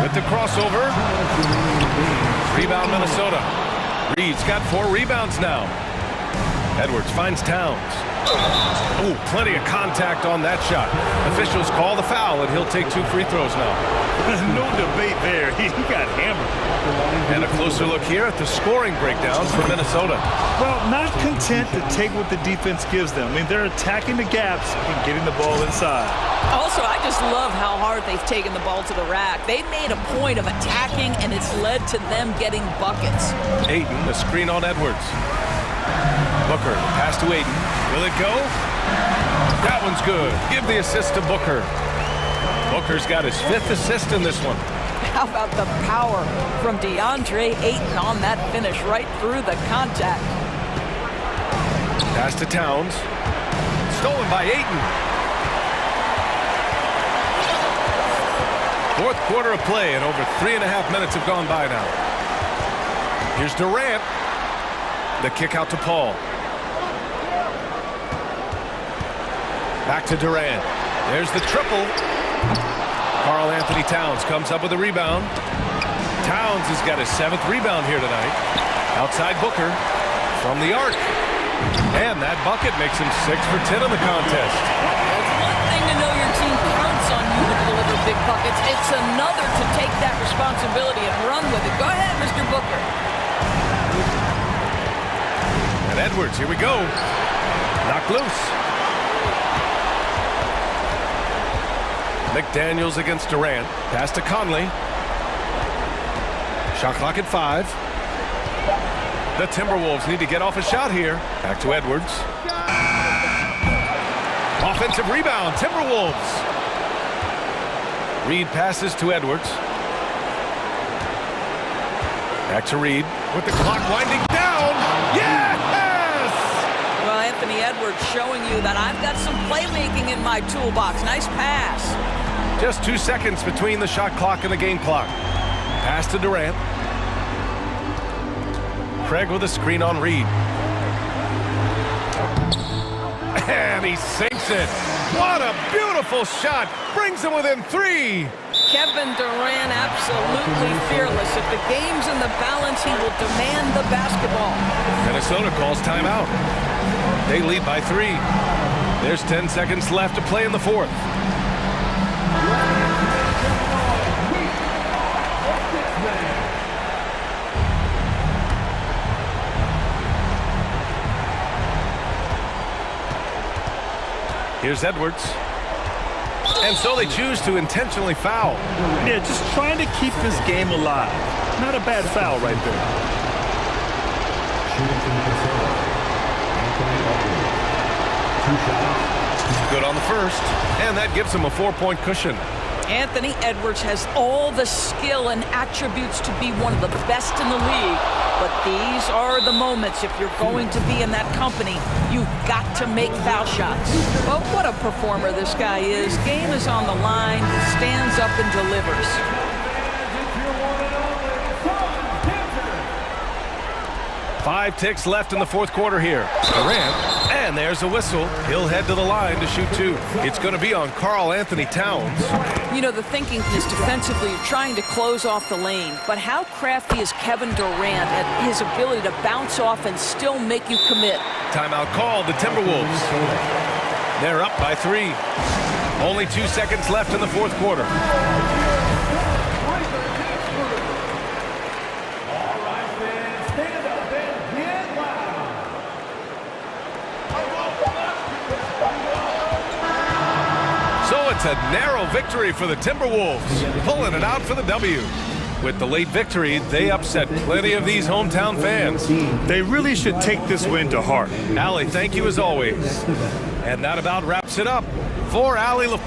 With the crossover. Rebound Minnesota. Reed's got 4 rebounds now. Edwards finds Towns. Ooh, plenty of contact on that shot. Officials call the foul, and he'll take 2 free throws now. There's no debate there. He got hammered. And a closer look here at the scoring breakdown for Minnesota. Well, not content to take what the defense gives them. I mean, they're attacking the gaps and getting the ball inside. Also, I just love how hard they've taken the ball to the rack. They've made a point of attacking, and it's led to them getting buckets. Ayton, a screen on Edwards. Booker, pass to Ayton. Will it go? That one's good. Give the assist to Booker. Booker's got his 5th assist in this one. How about the power from DeAndre Ayton on that finish right through the contact? Pass to Towns. Stolen by Ayton. 4th quarter of play, and over 3.5 minutes have gone by now. Here's Durant. The kick out to Paul. Back to Durant. There's the triple. Karl Anthony Towns comes up with a rebound. Towns has got his 7th rebound here tonight. Outside Booker from the arc. And that bucket makes him 6 for 10 in the contest. It's one thing to know your team counts on you to deliver big buckets. It's another to take that responsibility and run with it. Go ahead, Mr. Booker. And Edwards, here we go. Knocked loose. McDaniels against Durant. Pass to Conley. Shot clock at 5. The Timberwolves need to get off a shot here. Back to Edwards. Offensive rebound, Timberwolves. Reed passes to Edwards. Back to Reed with the clock winding down. Yes! Well, Anthony Edwards showing you that I've got some playmaking in my toolbox. Nice pass. Just 2 seconds between the shot clock and the game clock. Pass to Durant. Craig with a screen on Reed. And he sinks it. What a beautiful shot. Brings him within 3. Kevin Durant absolutely fearless. If the game's in the balance, he will demand the basketball. Minnesota calls timeout. They lead by 3. There's 10 seconds left to play in the 4th. Here's Edwards. And so they choose to intentionally foul. Yeah, just trying to keep this game alive. Not a bad foul right there. Good on the first, and that gives him a 4-point cushion. Anthony Edwards has all the skill and attributes to be one of the best in the league. But these are the moments, if you're going to be in that company, you've got to make foul shots. But what a performer this guy is. Game is on the line, stands up and delivers. Five ticks left in the 4th quarter here. Durant, and there's a whistle. He'll head to the line to shoot 2. It's going to be on Karl Anthony Towns. You know, the thinking is defensively, you're trying to close off the lane. But how crafty is Kevin Durant at his ability to bounce off and still make you commit? Timeout called, the Timberwolves. They're up by 3. Only 2 seconds left in the 4th quarter. It's a narrow victory for the Timberwolves, pulling it out for the W. With the late victory, they upset plenty of these hometown fans. They really should take this win to heart. Allie, thank you as always. And that about wraps it up for Allie.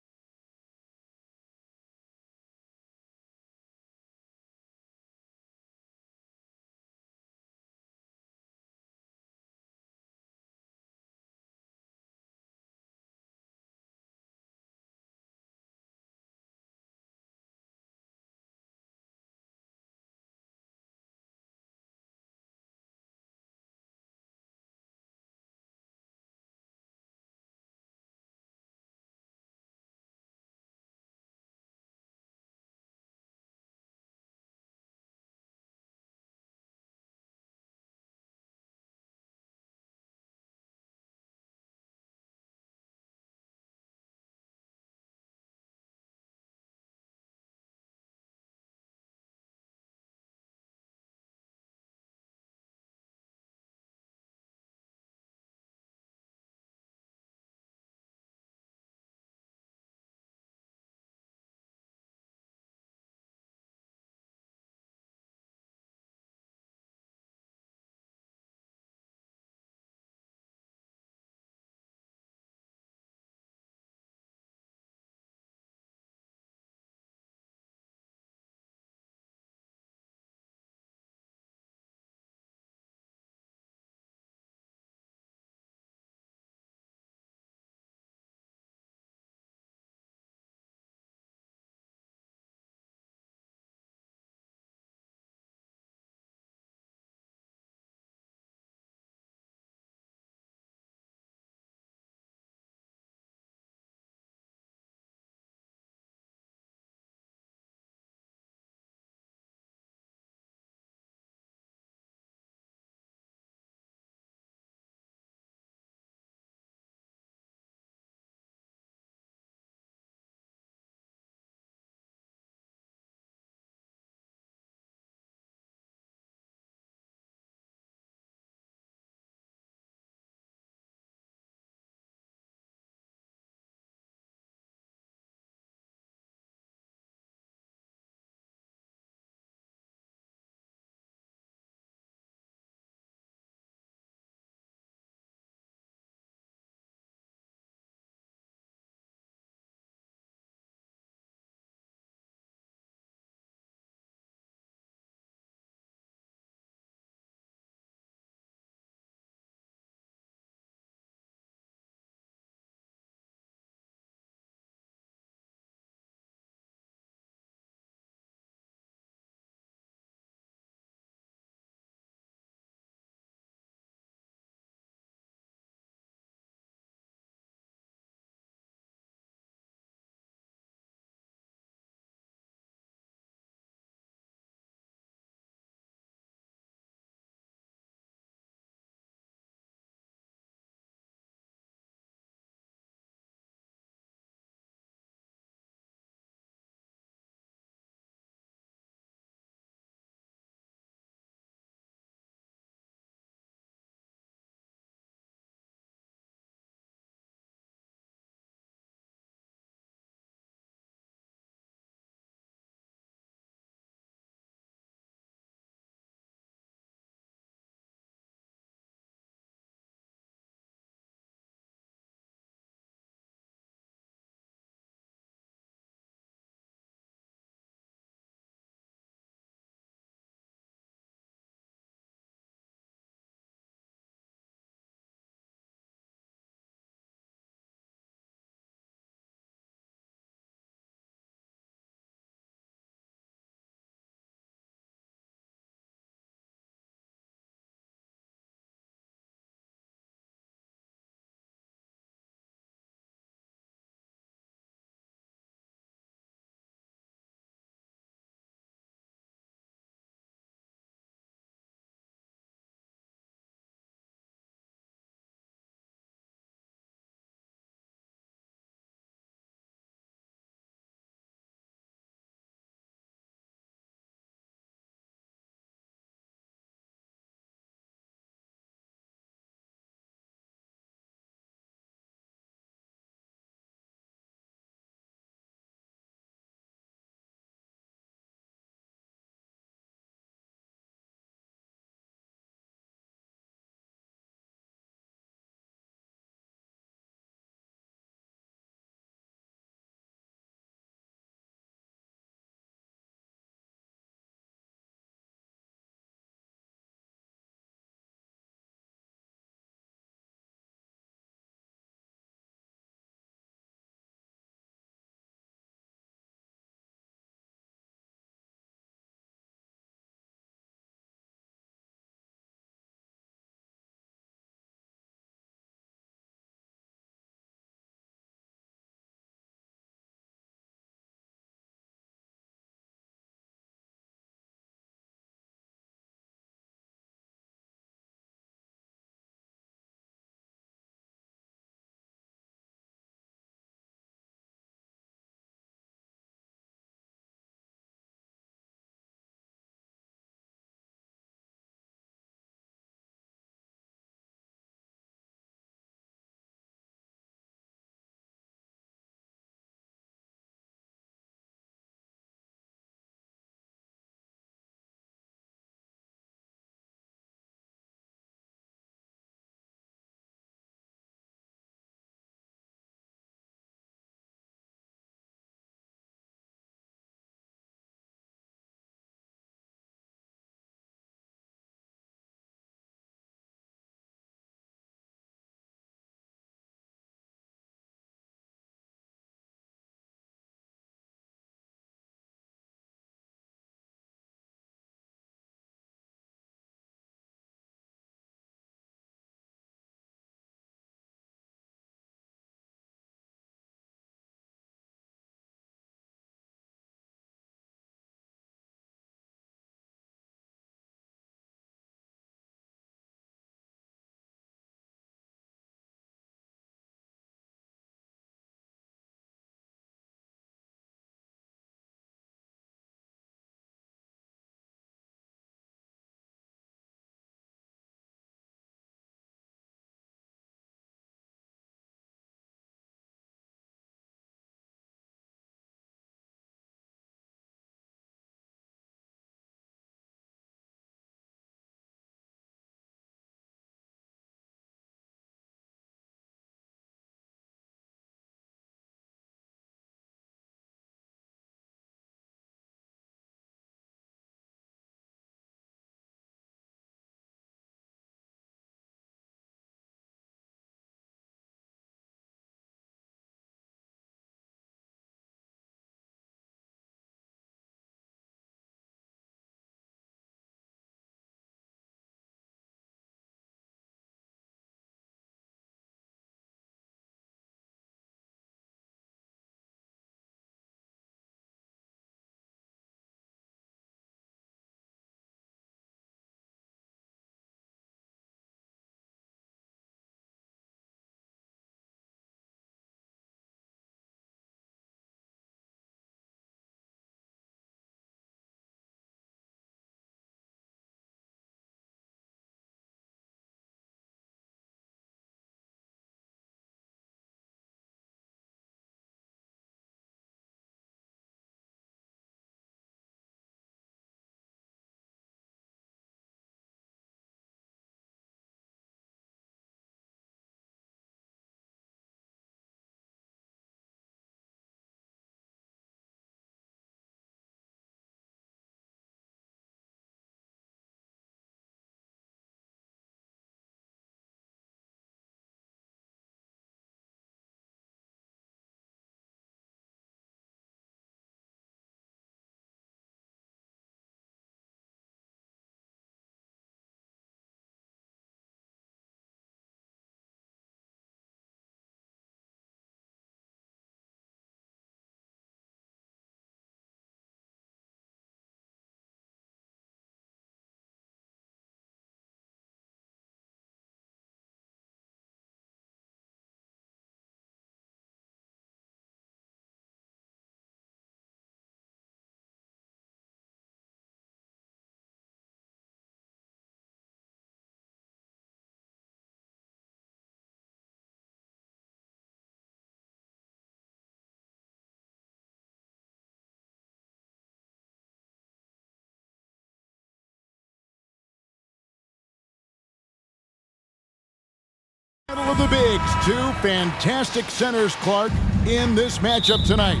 Battle of the bigs, two fantastic centers, Clark, in this matchup tonight.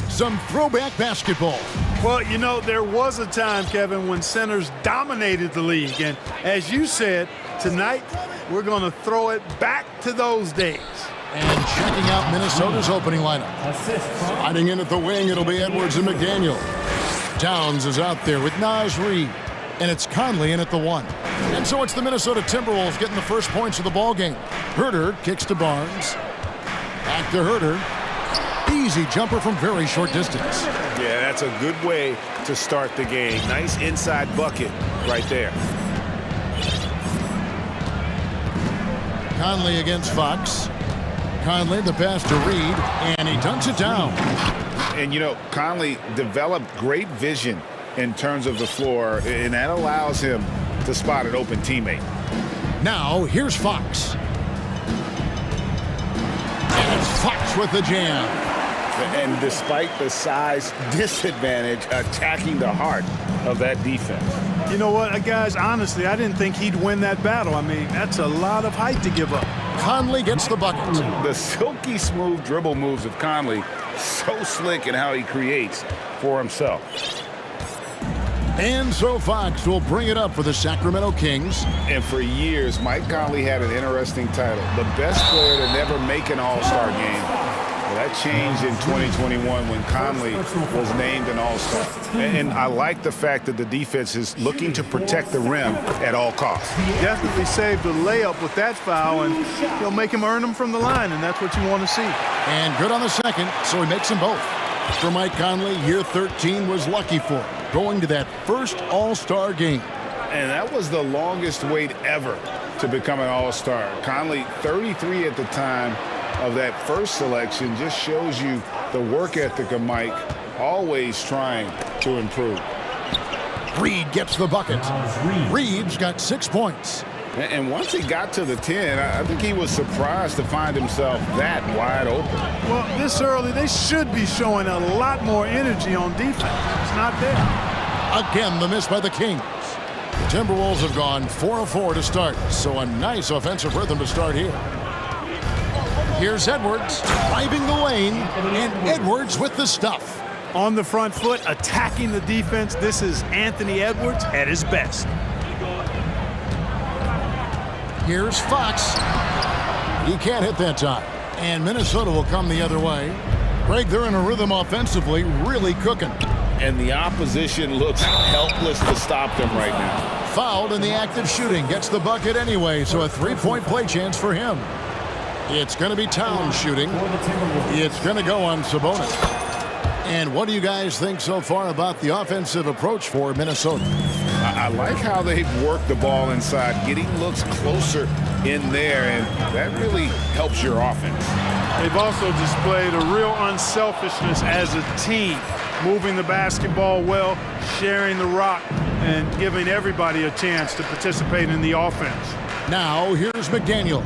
Some throwback basketball. Well, you know, there was a time, Kevin, when centers dominated the league. And as you said, tonight we're going to throw it back to those days. And checking out Minnesota's opening lineup. Sliding in at the wing, it'll be Edwards and McDaniel. Downs is out there with Naz Reid. And it's Conley in at the 1. And so it's the Minnesota Timberwolves getting the first points of the ball game. Herter kicks to Barnes. Back to Herter. Easy jumper from very short distance. Yeah, that's a good way to start the game. Nice inside bucket right there. Conley against Fox. Conley, the pass to Reid, and he dunks it down. And, you know, Conley developed great vision in terms of the floor, and that allows him to spot an open teammate. Now, here's Fox. And it's Fox with the jam. And despite the size disadvantage, attacking the heart of that defense. You know what, guys, honestly, I didn't think he'd win that battle. I mean, that's a lot of height to give up. Conley gets the bucket. The silky smooth dribble moves of Conley, so slick in how he creates for himself. And so Fox will bring it up for the Sacramento Kings. And for years, Mike Conley had an interesting title. The best player to never make an All-Star game. Well, that changed in 2021 when Conley was named an All-Star. And I like the fact that the defense is looking to protect the rim at all costs. He definitely saved a layup with that foul, and he'll make him earn them from the line, and that's what you want to see. And good on the second, so he makes them both. For Mike Conley, year 13 was lucky for him, going to that first All-Star game. And that was the longest wait ever to become an All-Star. Conley, 33 at the time of that first selection, just shows you the work ethic of Mike, always trying to improve. Reid gets the bucket. Reid's got 6 points. And once he got to the 10, I think he was surprised to find himself that wide open. Well, this early, they should be showing a lot more energy on defense. It's not there. Again, the miss by the Kings. The Timberwolves have gone 4 of 4 to start, so a nice offensive rhythm to start here. Here's Edwards driving the lane, and Edwards with the stuff. On the front foot, attacking the defense. This is Anthony Edwards at his best. Here's Fox. He can't hit that time. And Minnesota will come the other way. Greg, they're in a rhythm offensively, really cooking. And the opposition looks helpless to stop them right now. Fouled in the act of shooting. Gets the bucket anyway, so a three-point play chance for him. It's going to be Towns shooting. It's going to go on Sabonis. And what do you guys think so far about the offensive approach for Minnesota? I like how they've worked the ball inside, getting looks closer in there, and that really helps your offense. They've also displayed a real unselfishness as a team, moving the basketball well, sharing the rock, and giving everybody a chance to participate in the offense. Now, here's McDaniels.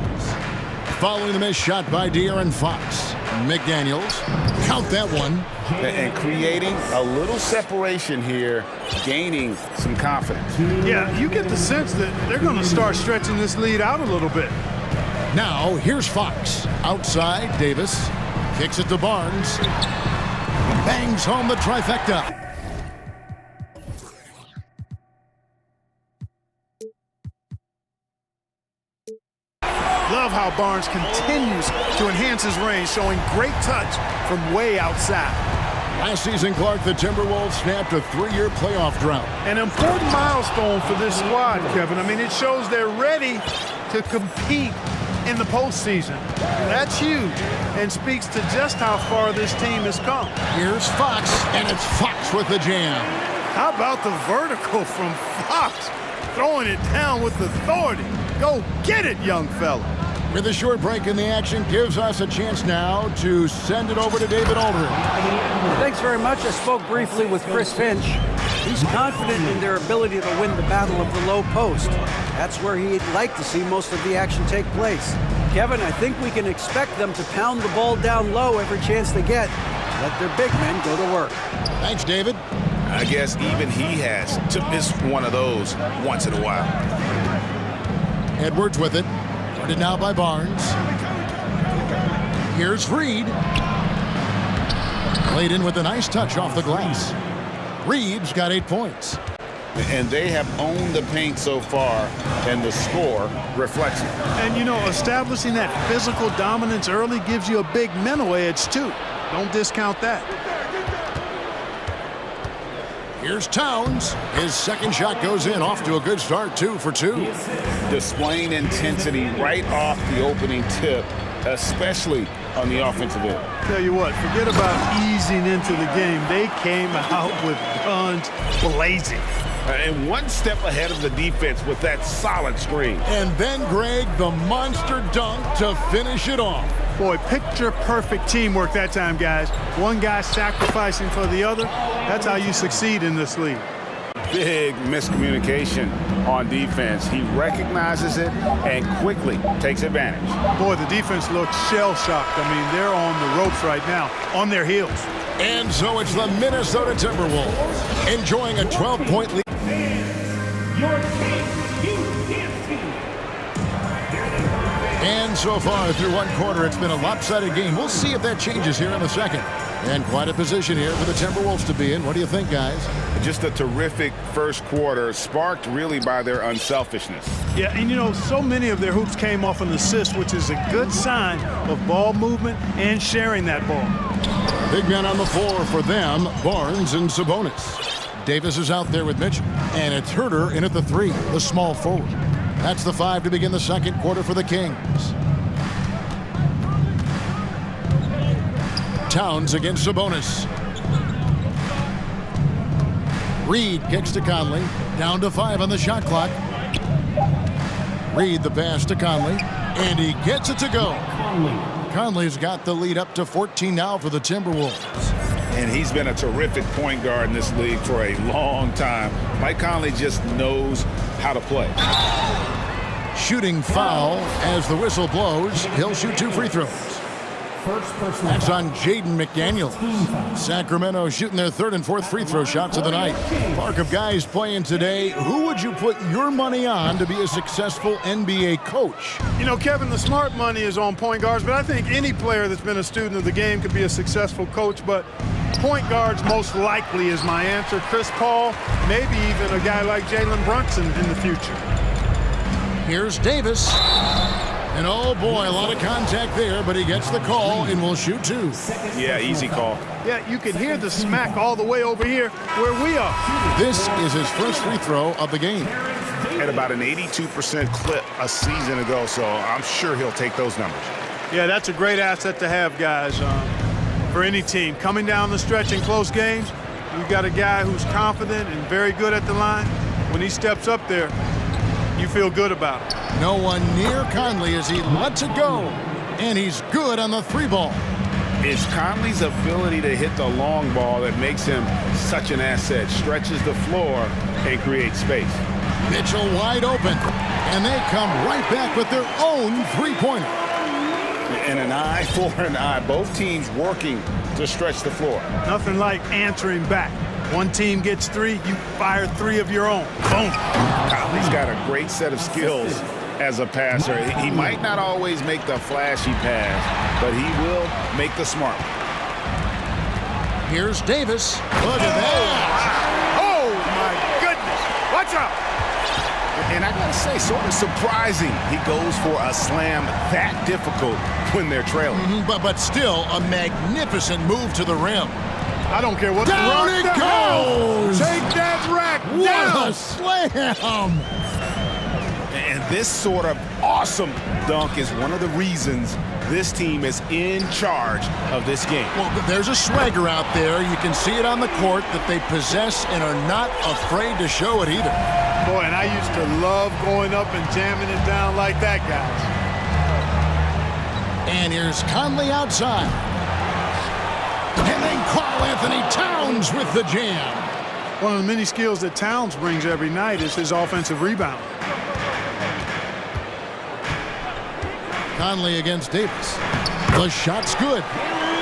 Following the missed shot by De'Aaron Fox. McDaniels, count that one. And creating a little separation here, gaining some confidence. Yeah, you get the sense that they're going to start stretching this lead out a little bit. Now, here's Fox. Outside, Davis. Kicks it to Barnes. Bangs home the trifecta. Love how Barnes continues to enhance his range, showing great touch from way outside. Last season, Clark, the Timberwolves snapped a 3-year playoff drought. An important milestone for this squad, Kevin. I mean, it shows they're ready to compete in the postseason. That's huge and speaks to just how far this team has come. Here's Fox, and it's Fox with the jam. How about the vertical from Fox? Throwing it down with authority. Go get it, young fella. With a short break in the action, gives us a chance now to send it over to David Aldridge. Thanks very much. I spoke briefly with Chris Finch. He's confident in their ability to win the battle of the low post. That's where he'd like to see most of the action take place. Kevin, I think we can expect them to pound the ball down low every chance they get. Let their big men go to work. Thanks, David. I guess even he has to miss one of those once in a while. Edwards with it. Guarded now by Barnes. Here's Reed. Played in with a nice touch off the glass. Reed's got 8 points. And they have owned the paint so far, and the score reflects it. And, you know, establishing that physical dominance early gives you a big mental edge, too. Don't discount that. Here's Towns. His second shot goes in, off to a good start, 2 for 2. Displaying intensity right off the opening tip, especially on the offensive end. Tell you what, forget about easing into the game. They came out with guns blazing. And one step ahead of the defense with that solid screen. And then, Greg, the monster dunk to finish it off. Boy, picture-perfect teamwork that time, guys. One guy sacrificing for the other. That's how you succeed in this league. Big miscommunication on defense. He recognizes it and quickly takes advantage. Boy, the defense looks shell-shocked. I mean, they're on the ropes right now, on their heels. And so it's the Minnesota Timberwolves enjoying a 12-point lead. Your team, team. And so far through one quarter, it's been a lopsided game. We'll see if that changes here in the second. And quite a position here for the Timberwolves to be in. What do you think, guys? Just a terrific first quarter, sparked really by their unselfishness. Yeah, and you know, so many of their hoops came off an assist, which is a good sign of ball movement and sharing that ball. Big men on the floor for them, Barnes and Sabonis. Davis is out there with Mitchell. And it's Herter in at the 3, the small forward. That's the 5 to begin the second quarter for the Kings. Towns against Sabonis. Reed kicks to Conley. Down to 5 on the shot clock. Reed the pass to Conley. And he gets it to go. Conley's got the lead up to 14 now for the Timberwolves. And he's been a terrific point guard in this league for a long time. Mike Conley just knows how to play. Shooting foul as the whistle blows. He'll shoot 2 free throws. That's on Jaden McDaniels. Sacramento shooting their 3rd and 4th free throw shots of the night. Mark of guys playing today, who would you put your money on to be a successful NBA coach? You know, Kevin, the smart money is on point guards, but I think any player that's been a student of the game could be a successful coach, but point guards most likely is my answer. Chris Paul, maybe even a guy like Jalen Brunson in the future. Here's Davis. And oh boy, a lot of contact there, but he gets the call and will shoot 2. Yeah, easy call. Yeah, you can hear the smack all the way over here where we are. This is his first free throw of the game. At about an 82% clip a season ago, so I'm sure he'll take those numbers. Yeah, that's a great asset to have, guys, for any team. Coming down the stretch in close games, you've got a guy who's confident and very good at the line. When he steps up there, you feel good about it. No one near Conley as he lets it go. And he's good on the 3 ball. It's Conley's ability to hit the long ball that makes him such an asset. Stretches the floor and creates space. Mitchell wide open. And they come right back with their own 3-pointer. And an eye for an eye. Both teams working to stretch the floor. Nothing like answering back. One team gets 3, you fire 3 of your own. Boom. Conley's got a great set of skills as a passer. He might not always make the flashy pass, but he will make the smart one. Here's Davis. Look at that. Oh, my goodness. Watch out. And I gotta say, sort of surprising he goes for a slam that difficult when they're trailing. But still a magnificent move to the rim. I don't care what down it goes. Take that rack down. What a slam. And this sort of awesome dunk is one of the reasons this team is in charge of this game. Well, there's a swagger out there. You can see it on the court that they possess and are not afraid to show it either. Boy, and I used to love going up and jamming it down like that, guys. And here's Conley outside. And then Karl Anthony Towns with the jam. One of the many skills that Towns brings every night is his offensive rebound. Conley against Davis. The shot's good.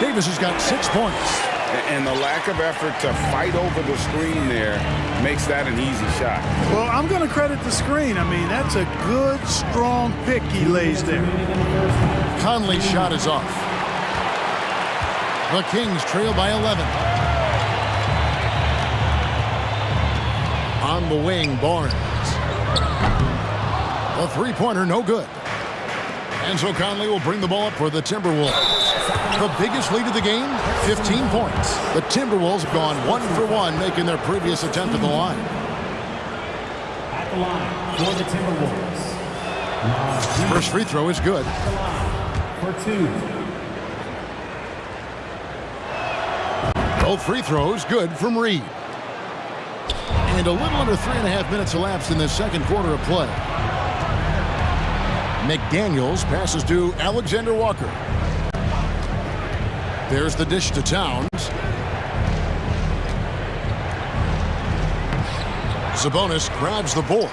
Davis has got 6 points. And the lack of effort to fight over the screen there makes that an easy shot. Well, I'm going to credit the screen. I mean, that's a good, strong pick he lays there. Conley's shot is off. The Kings trail by 11. On the wing, Barnes. The three-pointer, no good. And so Conley will bring the ball up for the Timberwolves. The biggest lead of the game, 15 points. The Timberwolves have gone 1 for 1, making their previous attempt at the line. At the line for the Timberwolves. First free throw is good. For 2. Both free throws good from Reed. And a little under 3.5 minutes elapsed in this second quarter of play. McDaniels passes to Alexander Walker. There's the dish to Towns. Sabonis grabs the board.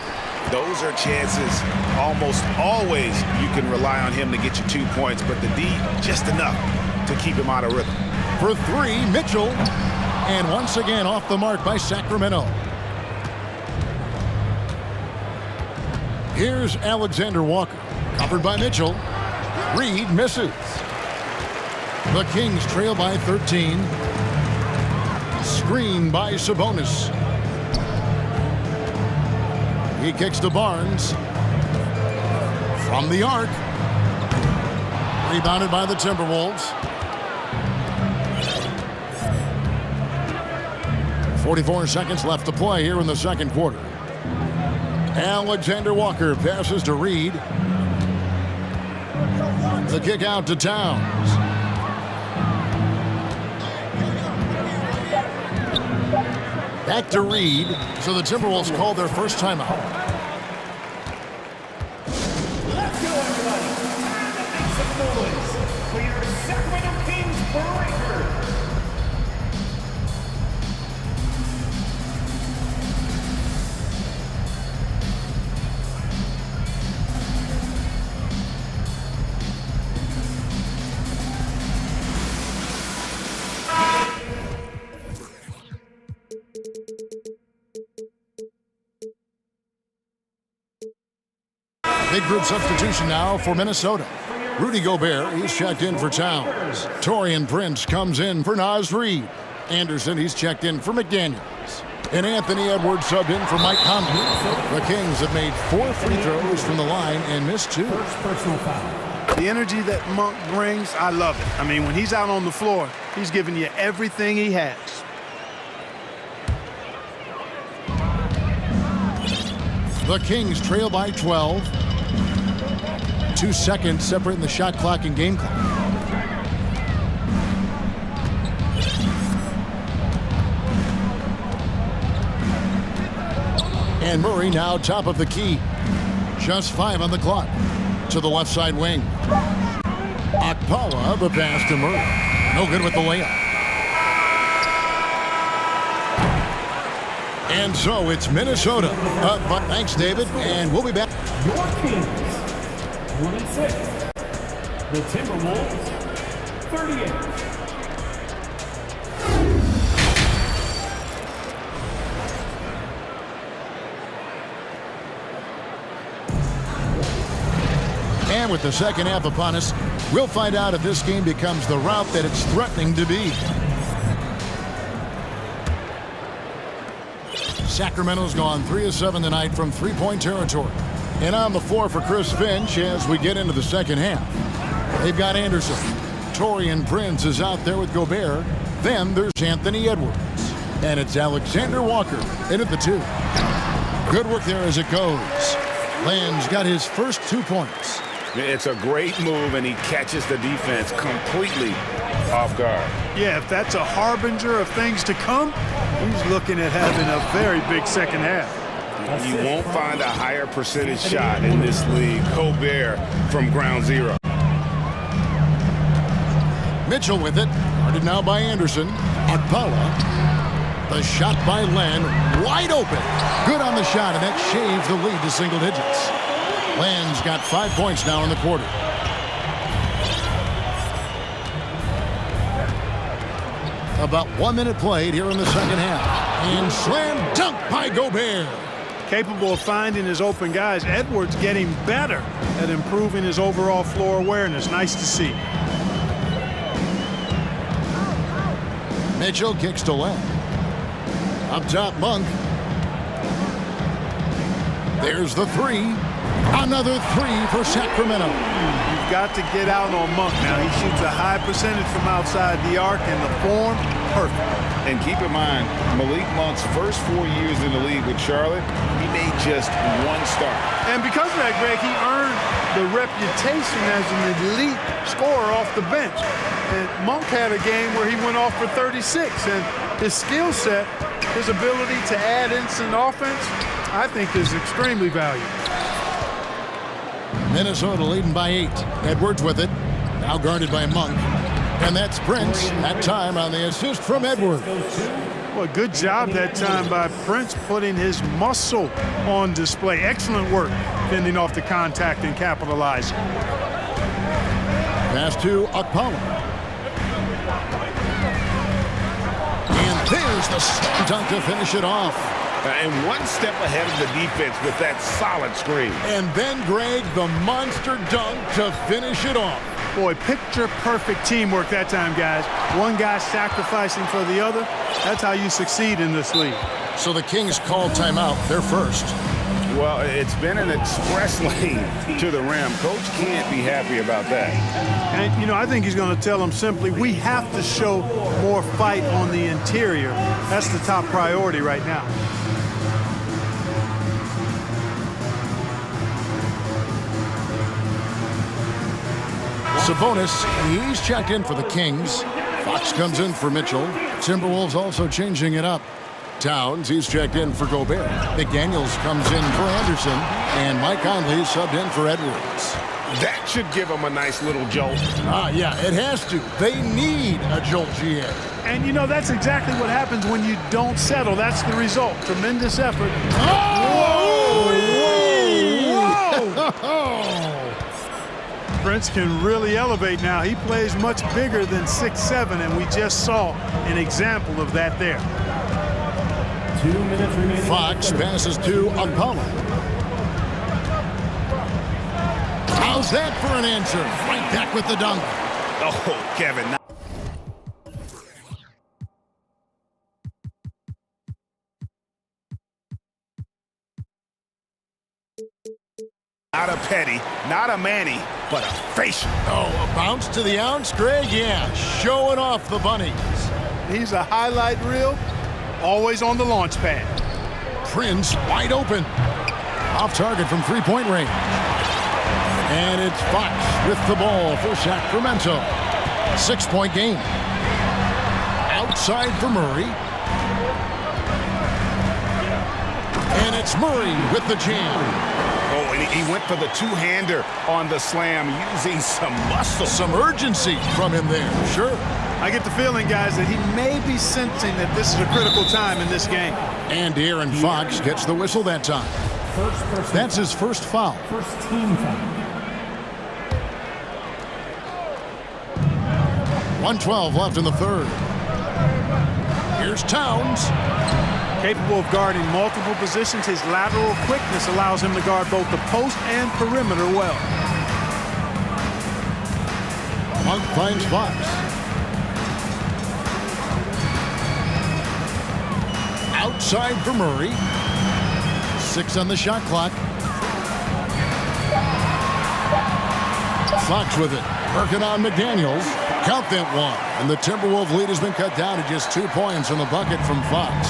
Those are chances almost always you can rely on him to get you 2 points, but the D just enough to keep him out of rhythm. For 3, Mitchell. And once again off the mark by Sacramento. Here's Alexander Walker. Covered by Mitchell. Reed misses. The Kings trail by 13. Screen by Sabonis. He kicks to Barnes. From the arc. Rebounded by the Timberwolves. 44 seconds left to play here in the second quarter. Alexander Walker passes to Reed. The kick out to Towns. Back to Reed. So the Timberwolves call their first timeout. Let's go, everybody. And make some noise for your Sacramento Kings breaker. Big group substitution now for Minnesota. Rudy Gobert, he's checked in for Towns. Taurean Prince comes in for Naz Reid. Anderson, he's checked in for McDaniels. And Anthony Edwards subbed in for Mike Conley. The Kings have made 4 free throws from the line and missed 2. First personal foul. The energy that Monk brings, I love it. I mean, when he's out on the floor, he's giving you everything he has. The Kings trail by 12. 2 seconds separating the shot clock and game clock. And Murray now top of the key. Just 5 on the clock. To the left side wing. Akpala, the pass to Murray. No good with the layup. And so it's Minnesota. But thanks, David, and we'll be back. Your Kings, 26. The Timberwolves, 38. And with the second half upon us, we'll find out if this game becomes the route that it's threatening to be. Sacramento's gone 3 of 7 tonight from three-point territory. And on the floor for Chris Finch as we get into the second half. They've got Anderson. Taurean Prince is out there with Gobert. Then there's Anthony Edwards. And it's Alexander Walker in at the 2. Good work there as it goes. Land's got his first 2 points. It's a great move, and he catches the defense completely off guard. Yeah, if that's a harbinger of things to come, he's looking at having a very big second half. You won't find a higher percentage shot in this league. Gobert from ground zero. Mitchell with it. Guarded now by Anderson. Akpala. The shot by Len. Wide open. Good on the shot, and that shaves the lead to single digits. Len's got 5 points now in the quarter. About 1 minute played here in the second half. And slam dunk by Gobert. Capable of finding his open guys. Edwards getting better at improving his overall floor awareness. Nice to see. Mitchell kicks to left. Up top, Monk. There's the three. Another three for Sacramento. You've got to get out on Monk now. He shoots a high percentage from outside the arc, and the form, perfect. And keep in mind, Malik Monk's first 4 years in the league with Charlotte, he made just one start. And because of that, Greg, he earned the reputation as an elite scorer off the bench. And Monk had a game where he went off for 36, and his skill set, his ability to add instant offense, I think is extremely valuable. Minnesota leading by 8. Edwards with it. Now guarded by Monk. And that's Prince, that time on the assist from Edwards. Well, good job that time by Prince, putting his muscle on display. Excellent work fending off the contact and capitalizing. Pass to Okpala. And there's the slam dunk to finish it off. And one step ahead of the defense with that solid screen. And then, Greg, the monster dunk to finish it off. Boy, picture-perfect teamwork that time, guys. One guy sacrificing for the other. That's how you succeed in this league. So the Kings call timeout. They're first. Well, it's been an express lane to the rim. Coach can't be happy about that. And, you know, I think he's going to tell them simply, we have to show more fight on the interior. That's the top priority right now. Sabonis, he's checked in for the Kings. Fox comes in for Mitchell. Timberwolves also changing it up. Towns, he's checked in for Gobert. McDaniels comes in for Anderson. And Mike Conley subbed in for Edwards. That should give them a nice little jolt. Yeah, it has to. They need a jolt, GA. And, you know, that's exactly what happens when you don't settle. That's the result. Tremendous effort. Oh! Whoa! Whoa! Prince can really elevate now. He plays much bigger than 6'7", and we just saw an example of that there. 2 minutes remaining. Fox passes to Okpala. How's that for an answer? Right back with the dunk. Oh, Kevin. Not a Petty, not a Manny, but a facial. Oh, a bounce to the ounce, Greg? Yeah, showing off the bunnies. He's a highlight reel, always on the launch pad. Prince wide open. Off target from three-point range. And it's Fox with the ball for Sacramento. 6-point game. Outside for Murray. And it's Murray with the jam. Oh, and he went for the two-hander on the slam, using some muscle. Some urgency from him there, sure. I get the feeling, guys, that he may be sensing that this is a critical time in this game. And Aaron Fox gets the whistle that time. That's his first foul. First team foul. 1:12 left in the third. Here's Towns. Capable of guarding multiple positions, his lateral quickness allows him to guard both the post and perimeter well. Monk finds Fox. Outside for Murray. 6 on the shot clock. Fox with it. Working on McDaniels. Count that one. And the Timberwolves lead has been cut down to just 2 points in the bucket from Fox.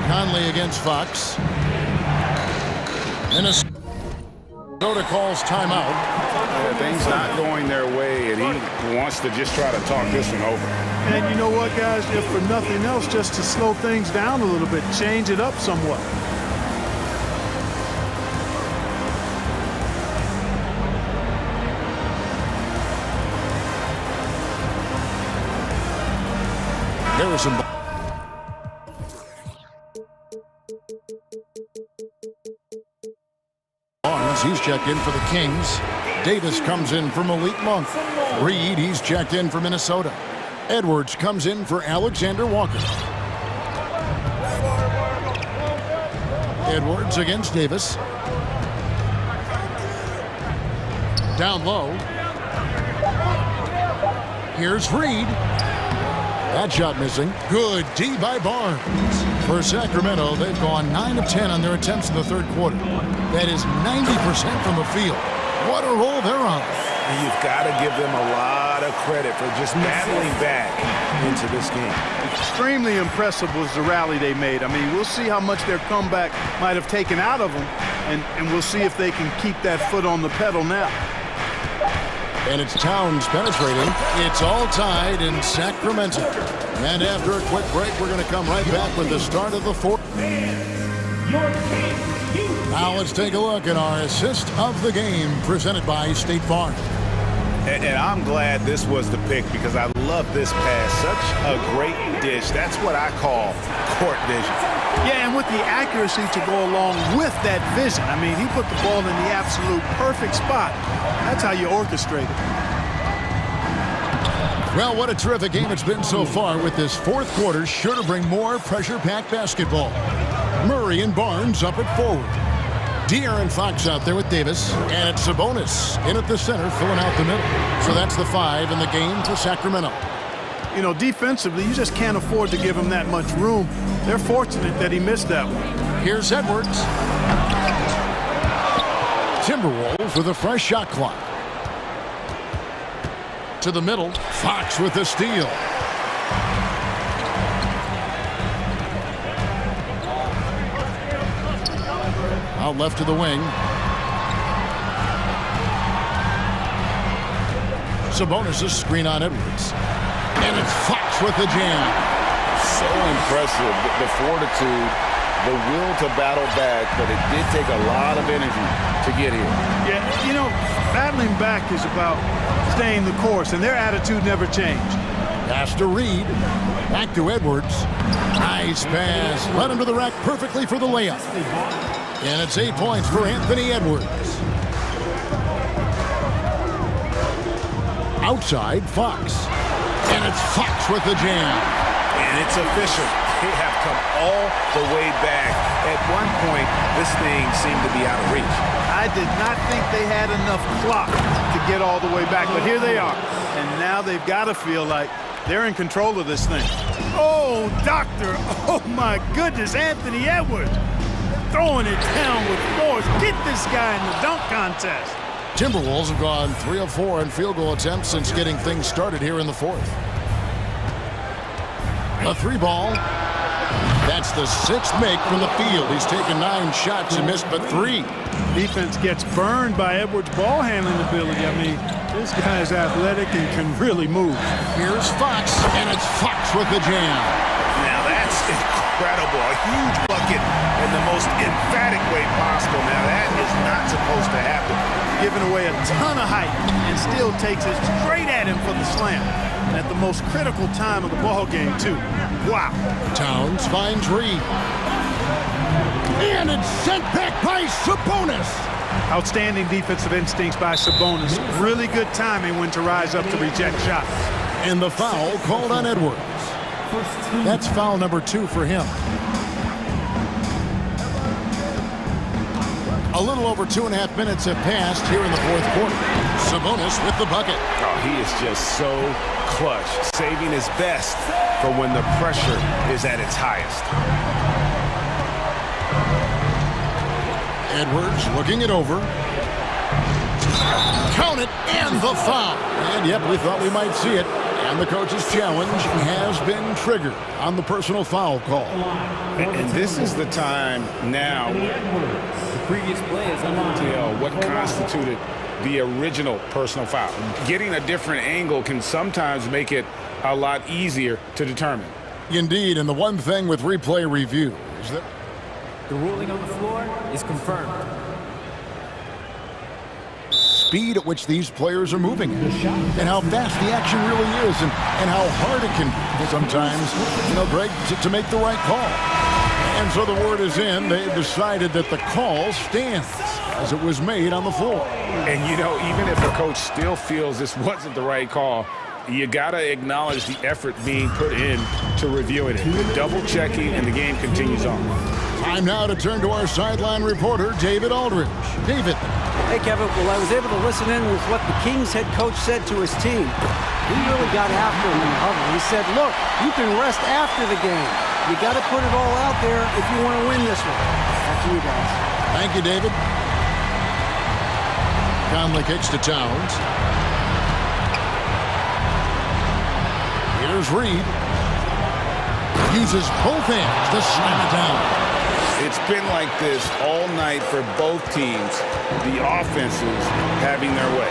Conley against Fox. Minnesota calls timeout. Things not going their way, and he wants to just try to talk this one over. And you know what, guys? If for nothing else, just to slow things down a little bit, change it up somewhat. Harrison. Barnes, he's checked in for the Kings. Davis comes in for Malik Monk. Reed, he's checked in for Minnesota. Edwards comes in for Alexander Walker. Edwards against Davis. Down low. Here's Reed. That shot missing. Good D by Barnes. For Sacramento, they've gone 9 of 10 on their attempts in the third quarter. That is 90% from the field. What a roll they're on. And you've got to give them a lot of credit for just battling back into this game. Extremely impressive was the rally they made. I mean, we'll see how much their comeback might have taken out of them, and we'll see if they can keep that foot on the pedal now. And it's Towns penetrating. It's all tied in Sacramento. And after a quick break, we're going to come right back with the start of the fourth. Now let's take a look at our assist of the game presented by State Farm. And I'm glad this was the pick because I love this pass. Such a great dish. That's what I call court vision. Yeah, and with the accuracy to go along with that vision. I mean, he put the ball in the absolute perfect spot. That's how you orchestrate it. Well, what a terrific game it's been so far with this fourth quarter. Sure to bring more pressure-packed basketball. Murray and Barnes up at forward. De'Aaron Fox out there with Davis. And it's Sabonis in at the center, filling out the middle. So that's the 5 in the game for Sacramento. You know, defensively, you just can't afford to give him that much room. They're fortunate that he missed that one. Here's Edwards. Timberwolves with a fresh shot clock. To the middle. Fox with the steal. Out left to the wing. Sabonis' screen on Edwards. And it's Fox with the jam. So impressive, the fortitude, the will to battle back, but it did take a lot of energy to get here. Yeah, you know, battling back is about staying the course, and their attitude never changed. Pass to Reed. Back to Edwards. Nice pass. Led him to the rack perfectly for the layup. And it's 8 points for Anthony Edwards. Outside, Fox. And it's Fox with the jam. And it's official. They have come all the way back. At one point, this thing seemed to be out of reach. I did not think they had enough clock to get all the way back, but here they are. And now they've got to feel like they're in control of this thing. Oh, doctor. Oh, my goodness. Anthony Edwards throwing it down with force. Get this guy in the dunk contest. Timberwolves have gone 3 of 4 in field goal attempts since getting things started here in the fourth. A 3-ball. That's the 6th make from the field. He's taken 9 shots and missed but 3. Defense gets burned by Edwards' ball handling ability. I mean, this guy is athletic and can really move. Here's Fox, and it's Fox with the jam. Now that's incredible. A huge bucket in the most emphatic way possible. Now that is not supposed to happen. Giving away a ton of height and still takes it straight at him for the slam. At the most critical time of the ball game, too. Wow. Towns finds Reed. And it's sent back by Sabonis. Outstanding defensive instincts by Sabonis. Really good timing when to rise up to reject shots. And the foul called on Edwards. That's foul number 2 for him. A little over 2.5 minutes have passed here in the fourth quarter. Sabonis with the bucket. Oh, he is just so clutch, saving his best for when the pressure is at its highest. Edwards looking it over. Count it, and the foul. And yep, we thought we might see it. And the coach's challenge has been triggered on the personal foul call. And this is the time now The previous play is unlocked. to what constituted the original personal foul. Getting a different angle can sometimes make it a lot easier to determine. Indeed, and the one thing with replay review is that The ruling on the floor is confirmed. speed at which these players are moving and how fast the action really is and how hard it can be sometimes, Greg, to make the right call. And so the word is in. They've decided that the call stands as it was made on the floor. And, you know, even if the coach still feels this wasn't the right call, you got to acknowledge the effort being put in to reviewing it. Double-checking, and the game continues on. Time now to turn to our sideline reporter, David Aldridge. David. Hey, Kevin. Well, I was able to listen in with what the Kings head coach said to his team. He really got after him in the huddle. He said, look, you can rest after the game. You got to put it all out there if you want to win this one. Back to you guys. Thank you, David. Conley kicks to Towns. Here's Reed. Uses both hands to slam it down. It's been like this all night for both teams. The offenses having their way.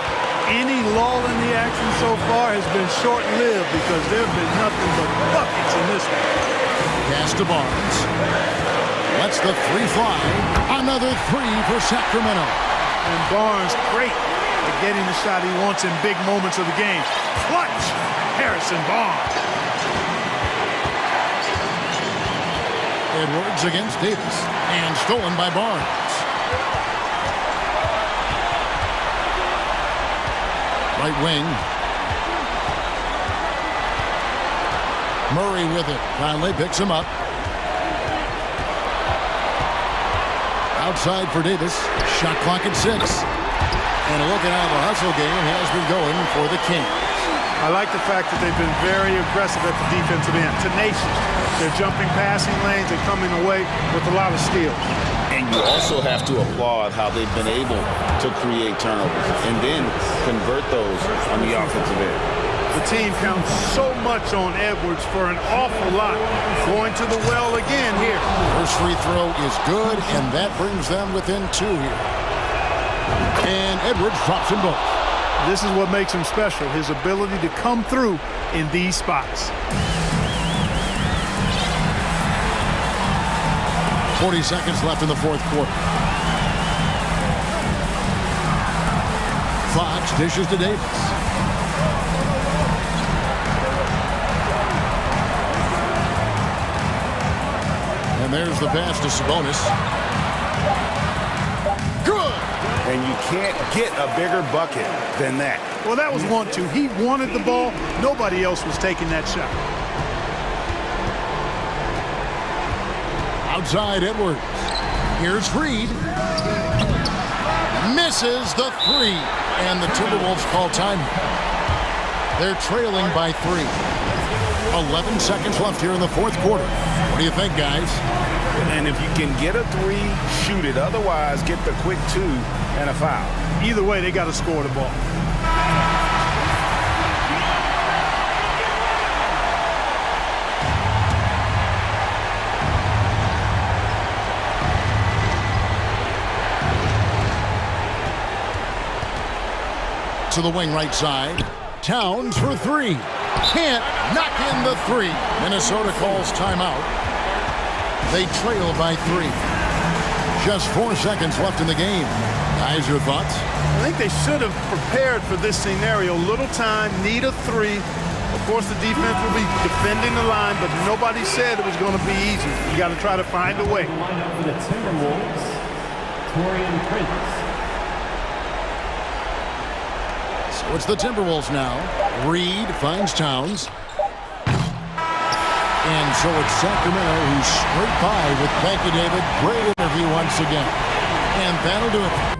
Any lull in the action so far has been short-lived because there have been nothing but buckets in this one. Pass to Barnes. Lets the three fly. Another three for Sacramento. And Barnes, great at getting the shot he wants in big moments of the game. Clutch! Harrison Barnes. Edwards against Davis. And stolen by Barnes. Right wing. Murray with it. Conley picks him up. Outside for Davis. Shot clock at 6. And looking out, the hustle game has been going for the Kings. I like the fact that they've been very aggressive at the defensive end. Tenacious. They're jumping passing lanes and coming away with a lot of steals. And you also have to applaud how they've been able to create turnovers and then convert those on the offensive end. The team counts so much on Edwards for an awful lot. Going to the well again here. First free throw is good, and that brings them within 2 here. And Edwards drops them both. This is what makes him special, his ability to come through in these spots. 40 seconds left in the fourth quarter. Fox dishes to Davis. And there's the pass to Sabonis. Good! And you can't get a bigger bucket than that. Well, that was 1-2. He wanted the ball. Nobody else was taking that shot. Outside Edwards. Here's Reed. Misses the three. And the Timberwolves call time. They're trailing by 3. 11 seconds left here in the fourth quarter. What do you think, guys? And if you can get a 3, shoot it. Otherwise, get the quick 2 and a foul. Either way, they got to score the ball. To the wing right side. Towns for 3. Can't knock in the 3. Minnesota calls timeout. They trail by 3. Just 4 seconds left in the game. Guys, your thoughts? I think they should have prepared for this scenario. Little time, need a 3. Of course, the defense will be defending the line, but nobody said it was going to be easy. You got to try to find a way. For the Timberwolves, Torian Prince. So it's the Timberwolves now. Reed finds Towns. And so it's Sacramento who's straight by with thank you, David. Great interview once again. And that'll do it.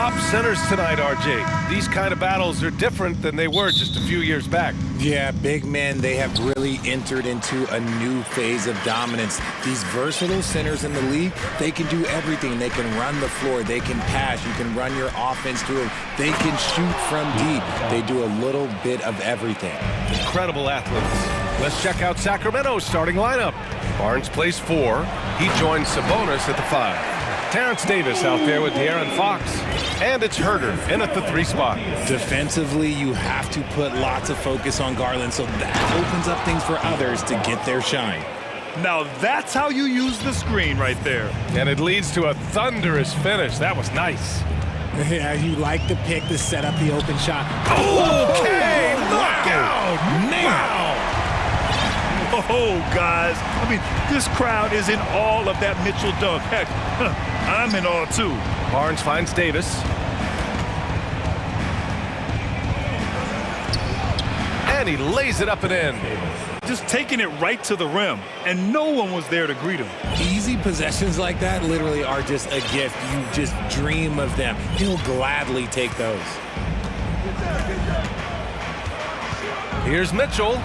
top centers tonight, RJ. These kind of battles are different than they were just a few years back. Yeah, big men, they have really entered into a new phase of dominance. These versatile centers in the league, they can do everything. They can run the floor, they can pass, you can run your offense to them, they can shoot from deep. They do a little bit of everything. Incredible athletes. Let's check out Sacramento's starting lineup. Barnes plays 4. He joins Sabonis at the 5. Terrence Davis out there with De'Aaron Fox. And it's Herder in at the 3 spot. Defensively, you have to put lots of focus on Garland, so that opens up things for others to get their shine. Now that's how you use the screen right there. And it leads to a thunderous finish. That was nice. Yeah, you like the pick to set up the open shot. Okay, knockout! Wow! Oh, guys, I mean, this crowd is in awe of that Mitchell dunk. Heck, I'm in awe, too. Barnes finds Davis. And he lays it up and in. Just taking it right to the rim, and no one was there to greet him. Easy possessions like that literally are just a gift. You just dream of them. He'll gladly take those. Here's Mitchell.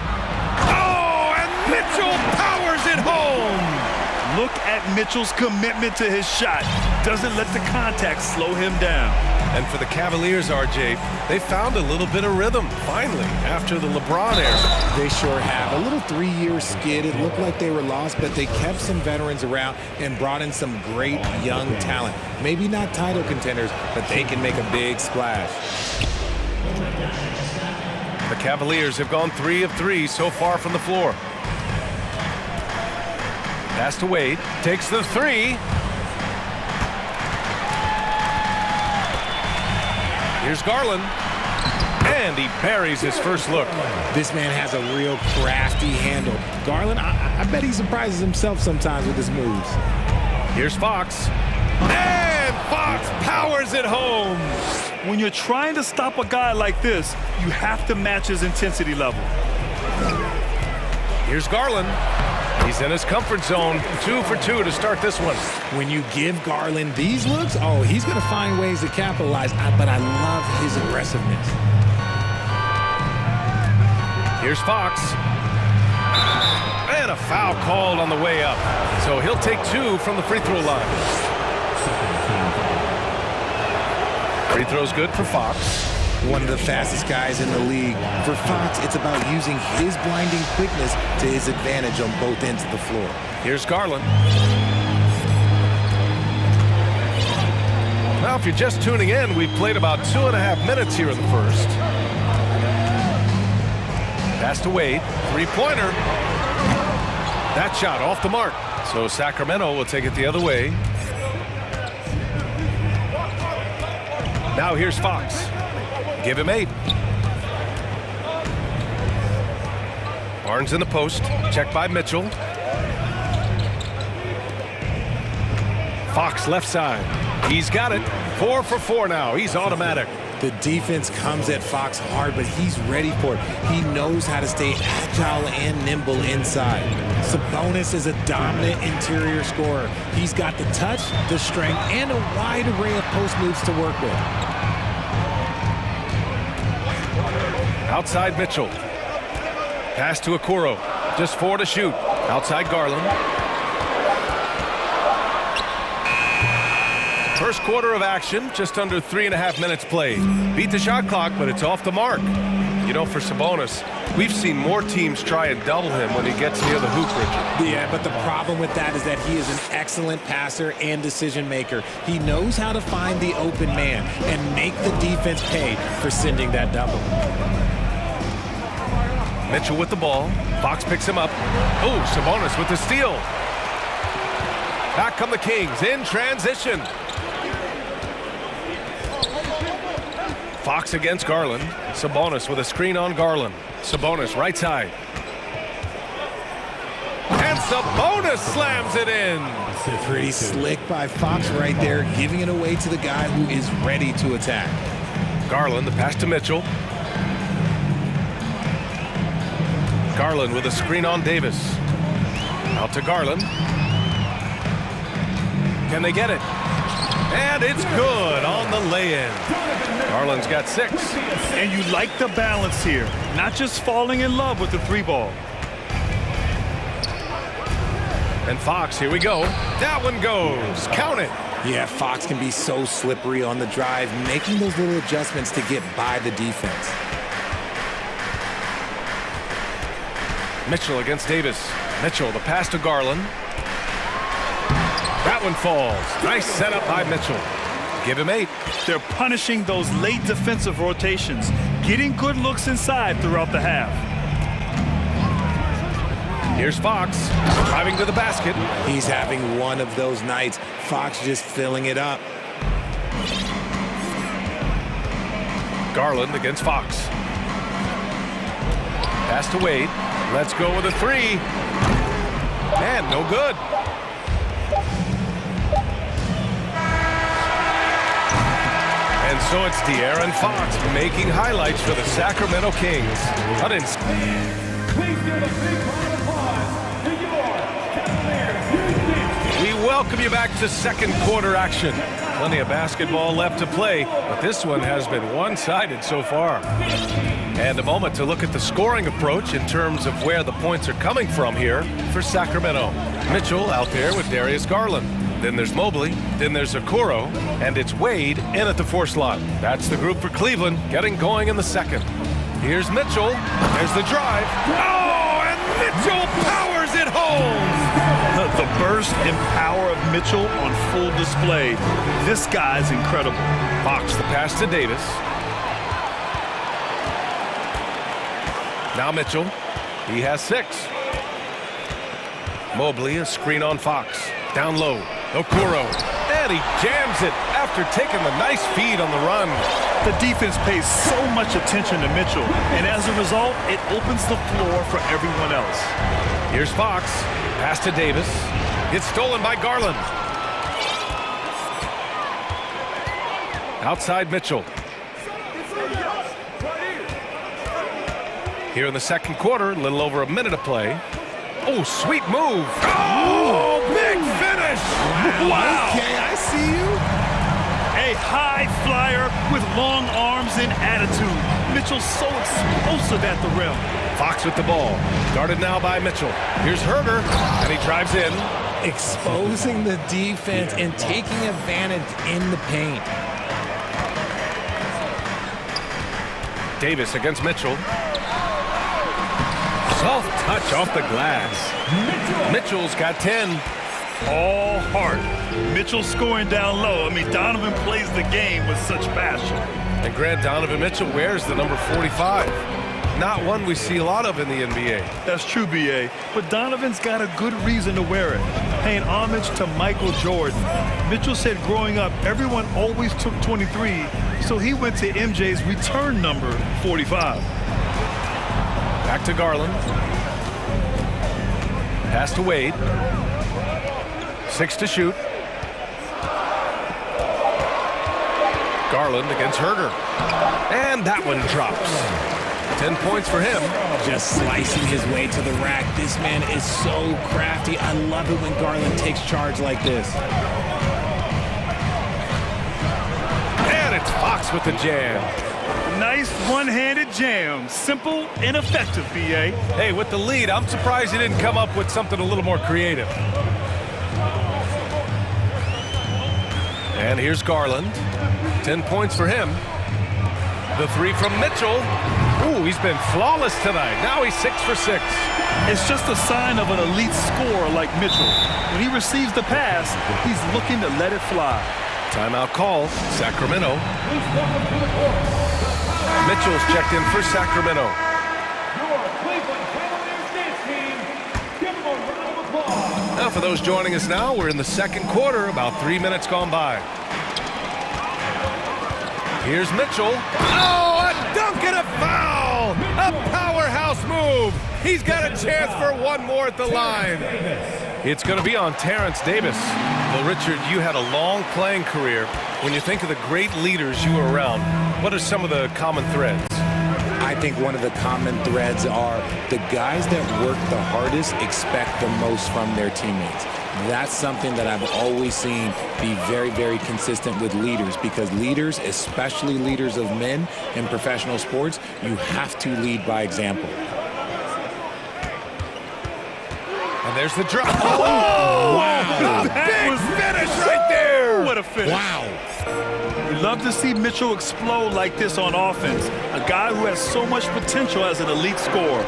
Mitchell powers it home! Look at Mitchell's commitment to his shot. Doesn't let the contact slow him down. And for the Cavaliers, RJ, they found a little bit of rhythm, finally, after the LeBron era. They sure have. A little 3-year skid. It looked like they were lost, but they kept some veterans around and brought in some great young talent. Maybe not title contenders, but they can make a big splash. The Cavaliers have gone 3 of 3 so far from the floor. Pass to Wade, takes the 3. Here's Garland, and he buries his first look. This man has a real crafty handle. Garland, I bet he surprises himself sometimes with his moves. Here's Fox, and Fox powers it home. When you're trying to stop a guy like this, you have to match his intensity level. Here's Garland. He's in his comfort zone. 2 for 2 to start this one. When you give Garland these looks, oh, he's going to find ways to capitalize. But I love his aggressiveness. Here's Fox. And a foul called on the way up. So he'll take 2 from the free throw line. Free throw's good for Fox. One of the fastest guys in the league. For Fox, it's about using his blinding quickness to his advantage on both ends of the floor. Here's Garland. Now, if you're just tuning in, we've played about 2.5 minutes here in the first. Pass to Wade. 3-pointer. That shot off the mark. So Sacramento will take it the other way. Now here's Fox. Give him 8. Barnes in the post. Checked by Mitchell. Fox left side. He's got it. 4 for 4 now. He's automatic. The defense comes at Fox hard, but he's ready for it. He knows how to stay agile and nimble inside. Sabonis is a dominant interior scorer. He's got the touch, the strength, and a wide array of post moves to work with. Outside Mitchell. Pass to Okoro. Just 4 to shoot. Outside Garland. First quarter of action, just under 3.5 minutes played. Beat the shot clock, but it's off the mark. You know, for Sabonis, we've seen more teams try and double him when he gets near the hoop, Richard. Yeah, but the problem with that is that he is an excellent passer and decision maker. He knows how to find the open man and make the defense pay for sending that double. Mitchell with the ball. Fox picks him up. Oh, Sabonis with the steal. Back come the Kings in transition. Fox against Garland. Sabonis with a screen on Garland. Sabonis right side. And Sabonis slams it in. Pretty slick by Fox right there, giving it away to the guy who is ready to attack. Garland, the pass to Mitchell. Garland with a screen on Davis. Out to Garland. Can they get it? And it's good on the lay-in. Garland's got 6. And you like the balance here. Not just falling in love with the 3-ball. And Fox, here we go. That one goes. Count it. Yeah, Fox can be so slippery on the drive, making those little adjustments to get by the defense. Mitchell against Davis. Mitchell, the pass to Garland. That one falls. Nice setup by Mitchell. Give him 8. They're punishing those late defensive rotations, getting good looks inside throughout the half. Here's Fox, driving to the basket. He's having one of those nights. Fox just filling it up. Garland against Fox. Pass to Wade. Let's go with a 3. And no good. And so it's De'Aaron Fox making highlights for the Sacramento Kings. Please give a big round of applause to your Cavaliers. We welcome you back to second quarter action. Plenty of basketball left to play, but this one has been one-sided so far. And a moment to look at the scoring approach in terms of where the points are coming from here for Sacramento. Mitchell out there with Darius Garland. Then there's Mobley, then there's Okoro, and it's Wade in at the 4 slot. That's the group for Cleveland, getting going in the second. Here's Mitchell, there's the drive. Oh, and Mitchell powers it home! The burst and power of Mitchell on full display. This guy's incredible. Fox the pass to Davis. Now Mitchell, he has 6. Mobley, a screen on Fox. Down low, Okoro, and he jams it after taking the nice feed on the run. The defense pays so much attention to Mitchell, and as a result, it opens the floor for everyone else. Here's Fox, pass to Davis. It's stolen by Garland. Outside Mitchell. Here in the second quarter, a little over a minute to play. Oh, sweet move. Oh, big finish. Wow. Okay, I see you. A high flyer with long arms and attitude. Mitchell's so explosive at the rim. Fox with the ball. Guarded now by Mitchell. Here's Herder, and he drives in. Exposing the defense and taking advantage in the paint. Davis against Mitchell. Soft touch off the glass. Mitchell's got 10. All heart. Mitchell scoring down low. I mean, Donovan plays the game with such passion. And Grant, Donovan Mitchell wears the number 45. Not one we see a lot of in the NBA. That's true, B.A. But Donovan's got a good reason to wear it. Paying homage to Michael Jordan. Mitchell said growing up, everyone always took 23, so he went to MJ's return number, 45. Back to Garland. Pass to Wade. 6 to shoot. Garland against Herder. And that one drops. 10 points for him. Just slicing his way to the rack. This man is so crafty. I love it when Garland takes charge like this. And it's Fox with the jam. Nice one-handed jam. Simple and effective, B.A. Hey, with the lead, I'm surprised he didn't come up with something a little more creative. And here's Garland. 10 points for him. The 3 from Mitchell. Ooh, he's been flawless tonight. Now he's 6 for 6. It's just a sign of an elite scorer like Mitchell. When he receives the pass, he's looking to let it fly. Timeout call, Sacramento. Mitchell's checked in for Sacramento. Your Cleveland Cavaliers dance team. Give them a round of applause. Now for those joining us now, we're in the second quarter, about 3 minutes gone by. Here's Mitchell. Oh, a dunk and a foul! A powerhouse move. He's got a chance for one more at the line. It's going to be on Terrence Davis. Well, Richard, you had a long playing career. When you think of the great leaders you were around, what are some of the common threads? I think one of the common threads are the guys that work the hardest expect the most from their teammates. That's something that I've always seen be very, very consistent with leaders, because leaders, especially leaders of men in professional sports, you have to lead by example. And there's the drop. Oh! Wow! Big finish right there! What a finish. Wow! We love to see Mitchell explode like this on offense. A guy who has so much potential as an elite scorer.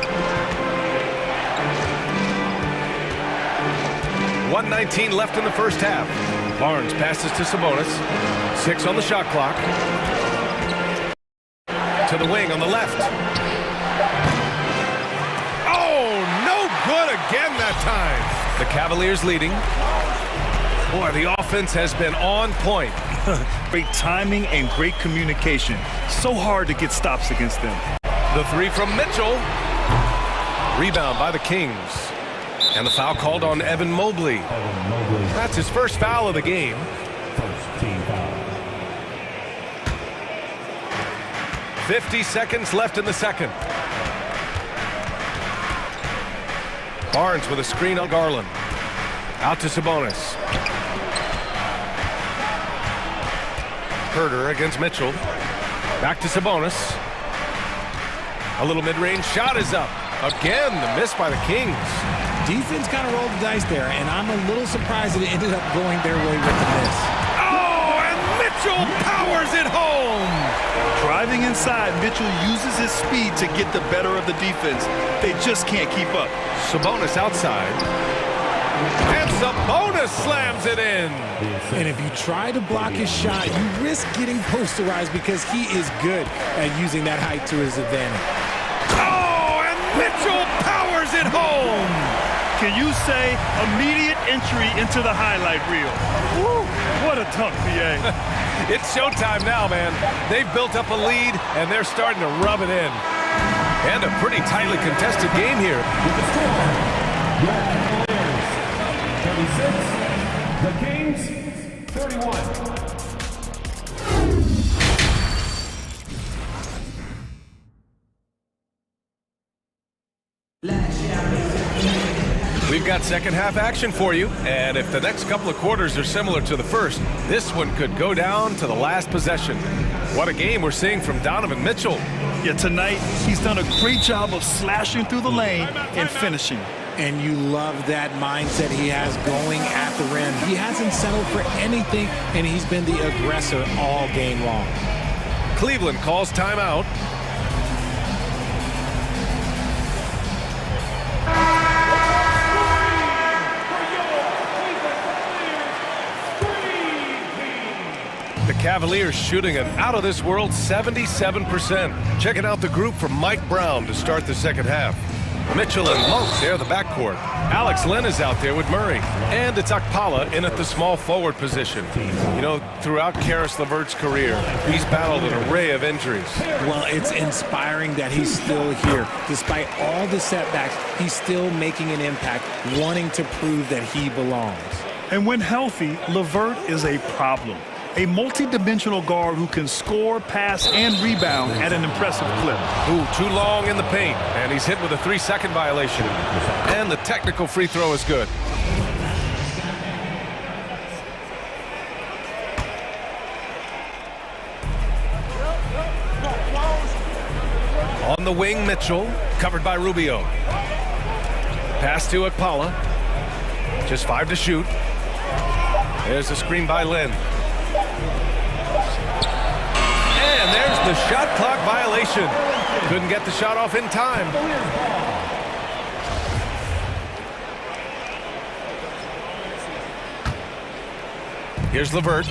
1:19 left in the first half. Barnes passes to Sabonis. 6 on the shot clock. To the wing on the left. Oh, no good again that time. The Cavaliers leading. Boy, the offense has been on point. Great timing and great communication. So hard to get stops against them. The three from Mitchell. Rebound by the Kings. And the foul called on Evan Mobley. That's his first foul of the game. First team foul. 50 seconds left in the second. Barnes with a screen on Garland. Out to Sabonis. Herter against Mitchell. Back to Sabonis. A little mid-range shot is up. Again, the miss by the Kings. Defense kind of rolled the dice there, and I'm a little surprised that it ended up going their way with the miss. Oh, and Mitchell powers it home! Driving inside, Mitchell uses his speed to get the better of the defense. They just can't keep up. Sabonis outside. And Sabonis slams it in! And if you try to block his shot, you risk getting posterized because he is good at using that height to his advantage. Oh, and Mitchell powers it home! Can you say immediate entry into the highlight reel? Woo, what a dunk, PA. It's showtime now, man. They've built up a lead, and they're starting to rub it in. And a pretty tightly contested game here. With the score, your Cavaliers 36, the Kings 31. We've got second half action for you, and if the next couple of quarters are similar to the first, this one could go down to the last possession. What a game we're seeing from Donovan Mitchell. Yeah, tonight he's done a great job of slashing through the lane and finishing. And you love that mindset he has going at the rim. He hasn't settled for anything, and he's been the aggressor all game long. Cleveland calls timeout. The Cavaliers shooting an out-of-this-world 77%. Checking out the group from Mike Brown to start the second half. Mitchell and Monk share the backcourt. Alex Len is out there with Murray. And it's Okpala in at the small forward position. You know, throughout Karis LeVert's career, he's battled an array of injuries. Well, it's inspiring that he's still here. Despite all the setbacks, he's still making an impact, wanting to prove that he belongs. And when healthy, LeVert is a problem. A multi-dimensional guard who can score, pass, and rebound at an impressive clip. Ooh, too long in the paint, and he's hit with a 3-second violation. And the technical free throw is good. On the wing, Mitchell, covered by Rubio. Pass to Okpala. Just 5 to shoot. There's a screen by Lynn. And there's the shot clock violation. Couldn't get the shot off in time. Here's LeVert.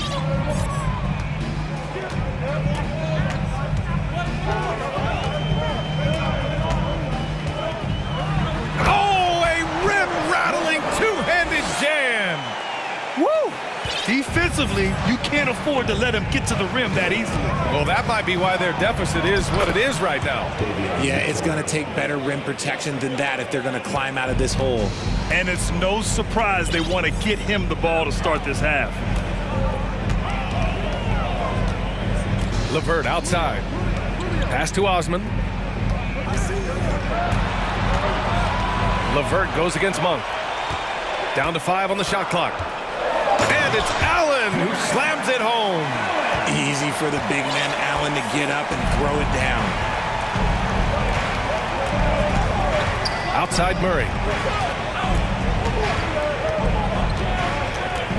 Oh, a rim-rattling two-handed jam. Woo! Defensively, you can't afford to let him get to the rim that easily. Well, that might be why their deficit is what it is right now. Yeah, it's going to take better rim protection than that if they're going to climb out of this hole. And it's no surprise they want to get him the ball to start this half. LeVert outside. Pass to Osman. LeVert goes against Monk. Down to 5 on the shot clock. And it's Allen who slams it home. Easy for the big man Allen to get up and throw it down. Outside Murray.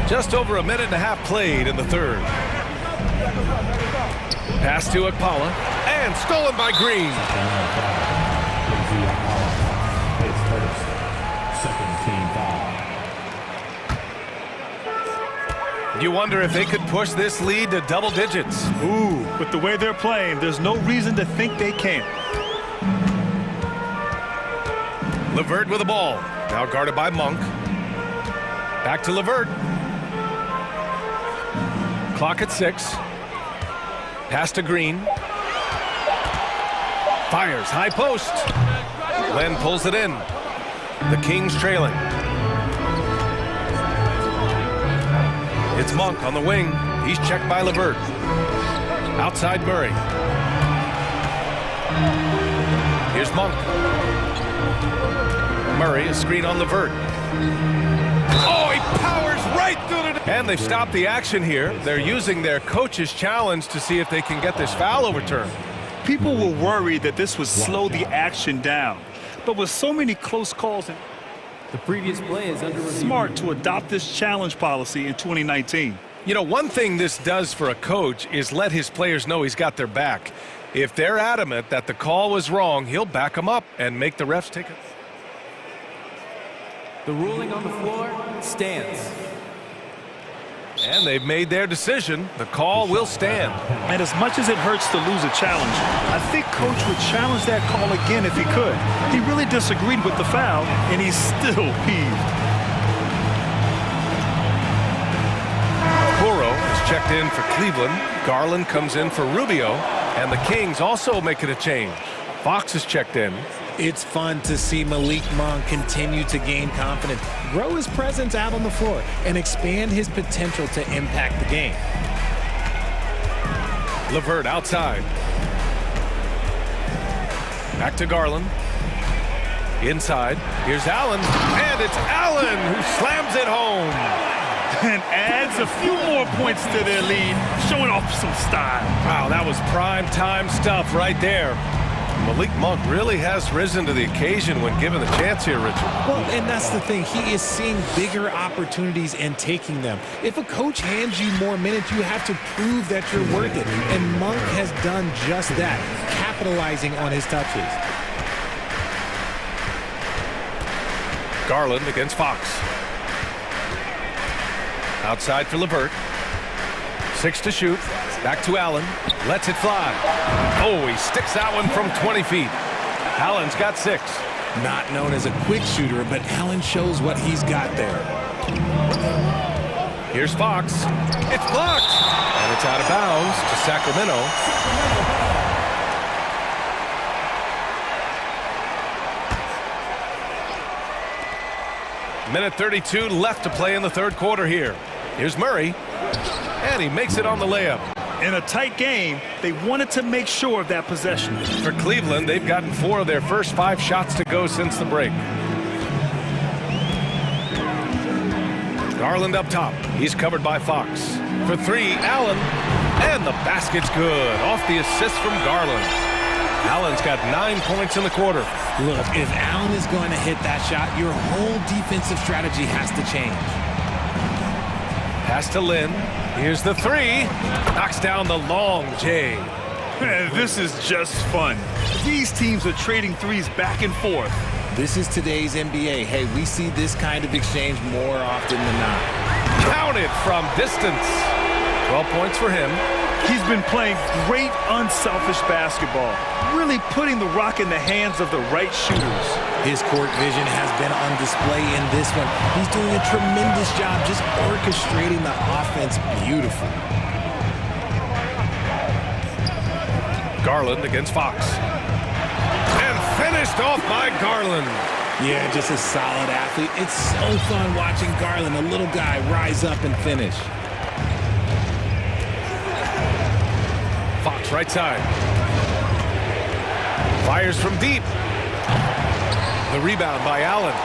Just over a minute and a half played in the third. Pass to Akpala, and stolen by Green. You wonder if they could push this lead to double digits. Ooh, with the way they're playing, there's no reason to think they can't. LeVert with the ball. Now guarded by Monk. Back to LeVert. Clock at 6. Pass to Green. Fires, high post. Len pulls it in. The Kings trailing. It's Monk on the wing. He's checked by LeVert. Outside Murray. Here's Monk. Murray, a screen on LeVert. Oh, he powers right through it. And they've stopped the action here. They're using their coach's challenge to see if they can get this foul overturned. People were worried that this would slow the action down. But with so many close calls, the previous play is under review. Smart to adopt this challenge policy in 2019. You know, one thing this does for a coach is let his players know he's got their back. If they're adamant that the call was wrong, he'll back them up and make the refs take it. The ruling on the floor stands. And they've made their decision. The call will stand. And as much as it hurts to lose a challenge, I think Coach would challenge that call again if he could. He really disagreed with the foul, and he's still peeved. Coro is checked in for Cleveland. Garland comes in for Rubio. And the Kings also making a change. Fox is checked in. It's fun to see Malik Monk continue to gain confidence, grow his presence out on the floor, and expand his potential to impact the game. LeVert outside. Back to Garland. Inside. Here's Allen. And it's Allen who slams it home. And adds a few more points to their lead, showing off some style. Wow, that was prime time stuff right there. Malik Monk really has risen to the occasion when given the chance here, Richard. Well, and that's the thing. He is seeing bigger opportunities and taking them. If a coach hands you more minutes, you have to prove that you're worth it. And Monk has done just that, capitalizing on his touches. Garland against Fox. Outside for LeVert. 6 to shoot. Back to Allen. Lets it fly. Oh, he sticks that one from 20 feet. Allen's got 6. Not known as a quick shooter, but Allen shows what he's got there. Here's Fox. It's blocked. And it's out of bounds to Sacramento. Minute 32 left to play in the third quarter here. Here's Murray. And he makes it on the layup. In a tight game, they wanted to make sure of that possession. For Cleveland, they've gotten 4 of their first 5 shots to go since the break. Garland up top. He's covered by Fox. For 3, Allen. And the basket's good. Off the assist from Garland. Allen's got 9 points in the quarter. Look, if Allen is going to hit that shot, your whole defensive strategy has to change. Pass to Lynn. Here's the 3. Knocks down the long J. This is just fun. These teams are trading threes back and forth. This is today's NBA. Hey, we see this kind of exchange more often than not. Counted from distance. 12 points for him. He's been playing great, unselfish basketball, really putting the rock in the hands of the right shooters. His court vision has been on display in this one. He's doing a tremendous job just orchestrating the offense beautifully. Garland against Fox. And finished off by Garland. Yeah, just a solid athlete. It's so fun watching Garland, a little guy, rise up and finish. Fox right side. Fires from deep. The rebound by Allen.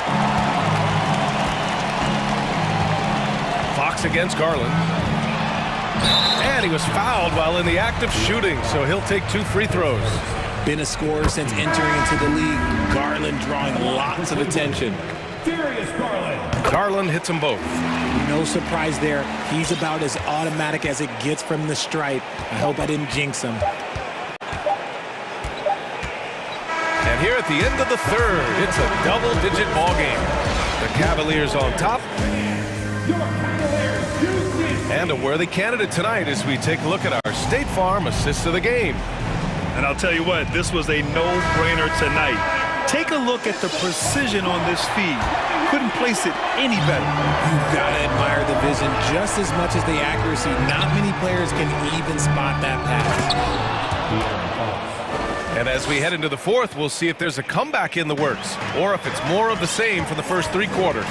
against Garland. And he was fouled while in the act of shooting, so he'll take 2 free throws. Been a scorer since entering into the league. Garland drawing lots of attention. Garland hits them both. No surprise there. He's about as automatic as it gets from the stripe. I hope I didn't jinx him. And here at the end of the third, it's a double-digit ball game. The Cavaliers on top. And a worthy candidate tonight as we take a look at our State Farm assist of the game. And I'll tell you what, this was a no-brainer tonight. Take a look at the precision on this feed. Couldn't place it any better. You've got to admire the vision just as much as the accuracy. Not many players can even spot that pass. And as we head into the fourth, we'll see if there's a comeback in the works or if it's more of the same for the first 3 quarters.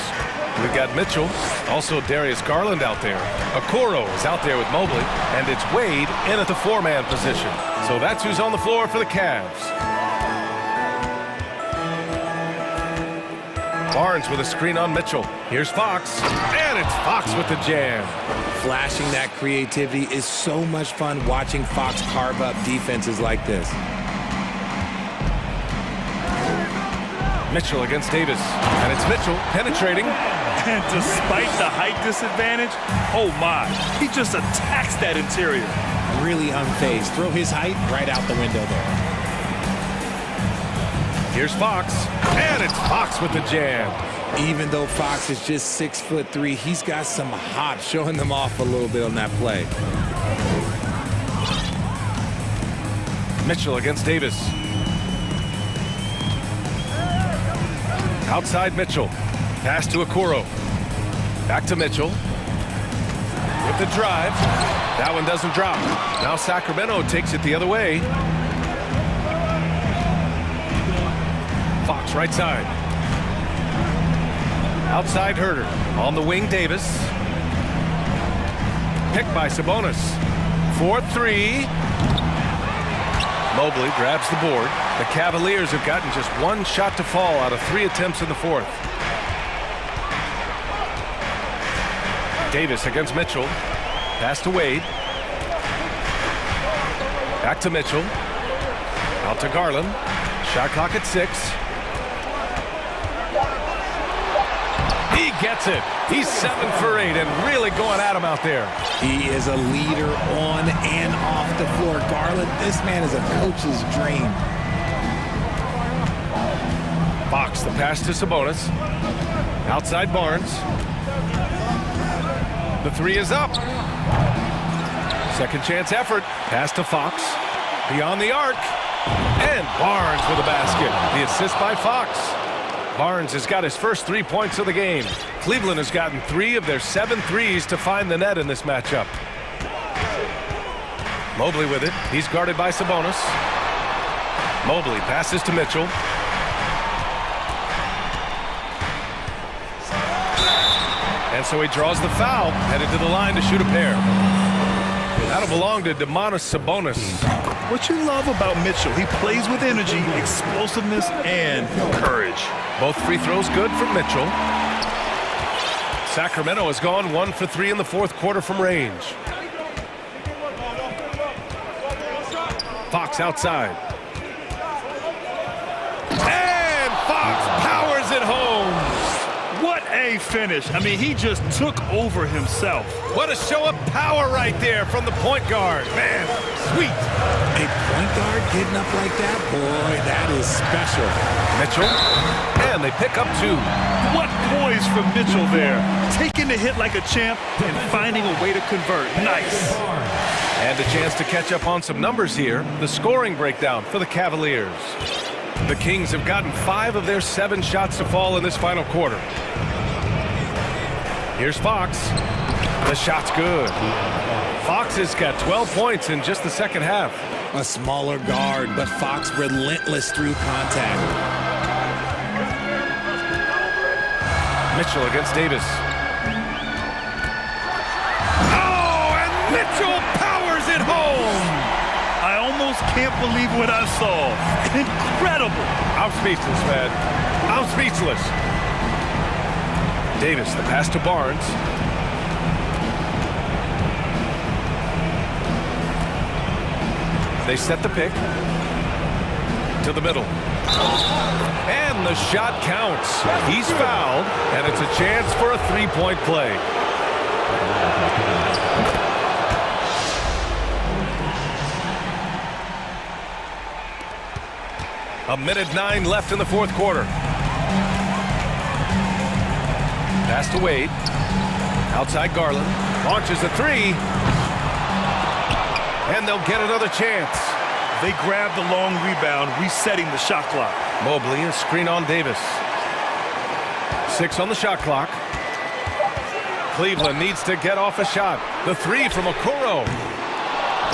We've got Mitchell, also Darius Garland out there. Okoro is out there with Mobley, and it's Wade in at the 4-man position. So that's who's on the floor for the Cavs. Barnes with a screen on Mitchell. Here's Fox, and it's Fox with the jam. Flashing that creativity is so much fun watching Fox carve up defenses like this. Mitchell against Davis, and it's Mitchell penetrating. And despite the height disadvantage, oh my, he just attacks that interior. Really unfazed. Throw his height right out the window there. Here's Fox, and it's Fox with the jam. Even though Fox is just 6'3", he's got some hop, showing them off a little bit on that play. Mitchell against Davis. Outside Mitchell. Pass to Okoro. Back to Mitchell. With the drive. That one doesn't drop. Now Sacramento takes it the other way. Fox right side. Outside Herter. On the wing Davis. Picked by Sabonis. 4-3. Mobley grabs the board. The Cavaliers have gotten just 1 shot to fall out of 3 attempts in the fourth. Davis against Mitchell. Pass to Wade. Back to Mitchell. Out to Garland. Shot clock at 6. He gets it. He's 7 for 8 and really going at him out there. He is a leader on and off the floor. Garland, this man is a coach's dream. Fox, the pass to Sabonis. Outside Barnes. The 3 is up. Second chance effort. Pass to Fox. Beyond the arc. And Barnes with a basket. The assist by Fox. Barnes has got his first 3 points of the game. Cleveland has gotten 3 of their 7 threes to find the net in this matchup. Mobley with it. He's guarded by Sabonis. Mobley passes to Mitchell. And so he draws the foul, headed to the line to shoot a pair. That'll belong to Domantas Sabonis. What you love about Mitchell, he plays with energy, explosiveness, and courage. Both free throws good from Mitchell. Sacramento has gone 1 for 3 in the fourth quarter from range. Fox outside. And Fox powers it home. What a finish. I mean, he just took over himself. What a show of power right there from the point guard. Man, sweet. A point guard getting up like that? Boy, that is special. Mitchell, and they pick up 2. What poise from Mitchell there. Taking the hit like a champ and finding a way to convert. Nice. And a chance to catch up on some numbers here. The scoring breakdown for the Cavaliers. The Kings have gotten 5 of their 7 shots to fall in this final quarter. Here's Fox. The shot's good. Fox has got 12 points in just the second half. A smaller guard, but Fox relentless through contact. Mitchell against Davis. Oh, and Mitchell powers it home. I almost can't believe what I saw. Incredible. I'm speechless, man. I'm speechless. Davis, the pass to Barnes. They set the pick to the middle. And the shot counts. He's fouled, and it's a chance for a three-point play. A minute 9 left in the fourth quarter. Pass to Wade. Outside Garland. Launches a three. And they'll get another chance. They grab the long rebound, resetting the shot clock. Mobley, a screen on Davis. 6 on the shot clock. Cleveland needs to get off a shot. The three from Okoro.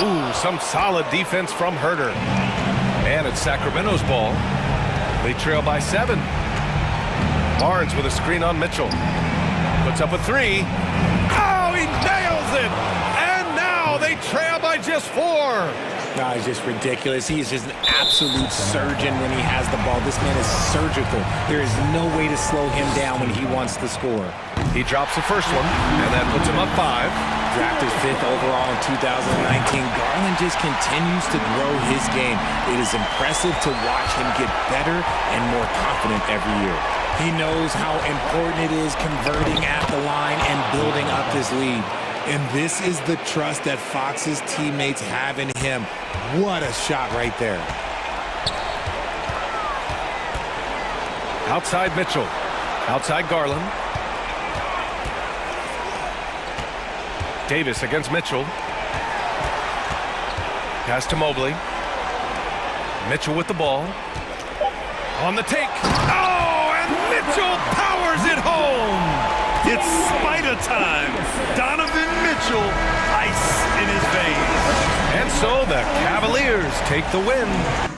Ooh, some solid defense from Herder. And it's Sacramento's ball. They trail by 7. Barnes with a screen on Mitchell. Puts up a three. Oh, he nails it! And now they trail by just 4. No, it's just ridiculous. He is just an absolute surgeon when he has the ball. This man is surgical. There is no way to slow him down when he wants to score. He drops the first one, and that puts him up 5. Drafted 5th overall in 2019, Garland just continues to grow his game. It is impressive to watch him get better and more confident every year. He knows how important it is converting at the line and building up this lead. And this is the trust that Fox's teammates have in him. What a shot right there. Outside Mitchell. Outside Garland. Davis against Mitchell. Pass to Mobley. Mitchell with the ball. On the take. Oh, and Mitchell powers it home. It's spider time. Donovan Mitchell, ice in his veins. And so the Cavaliers take the win.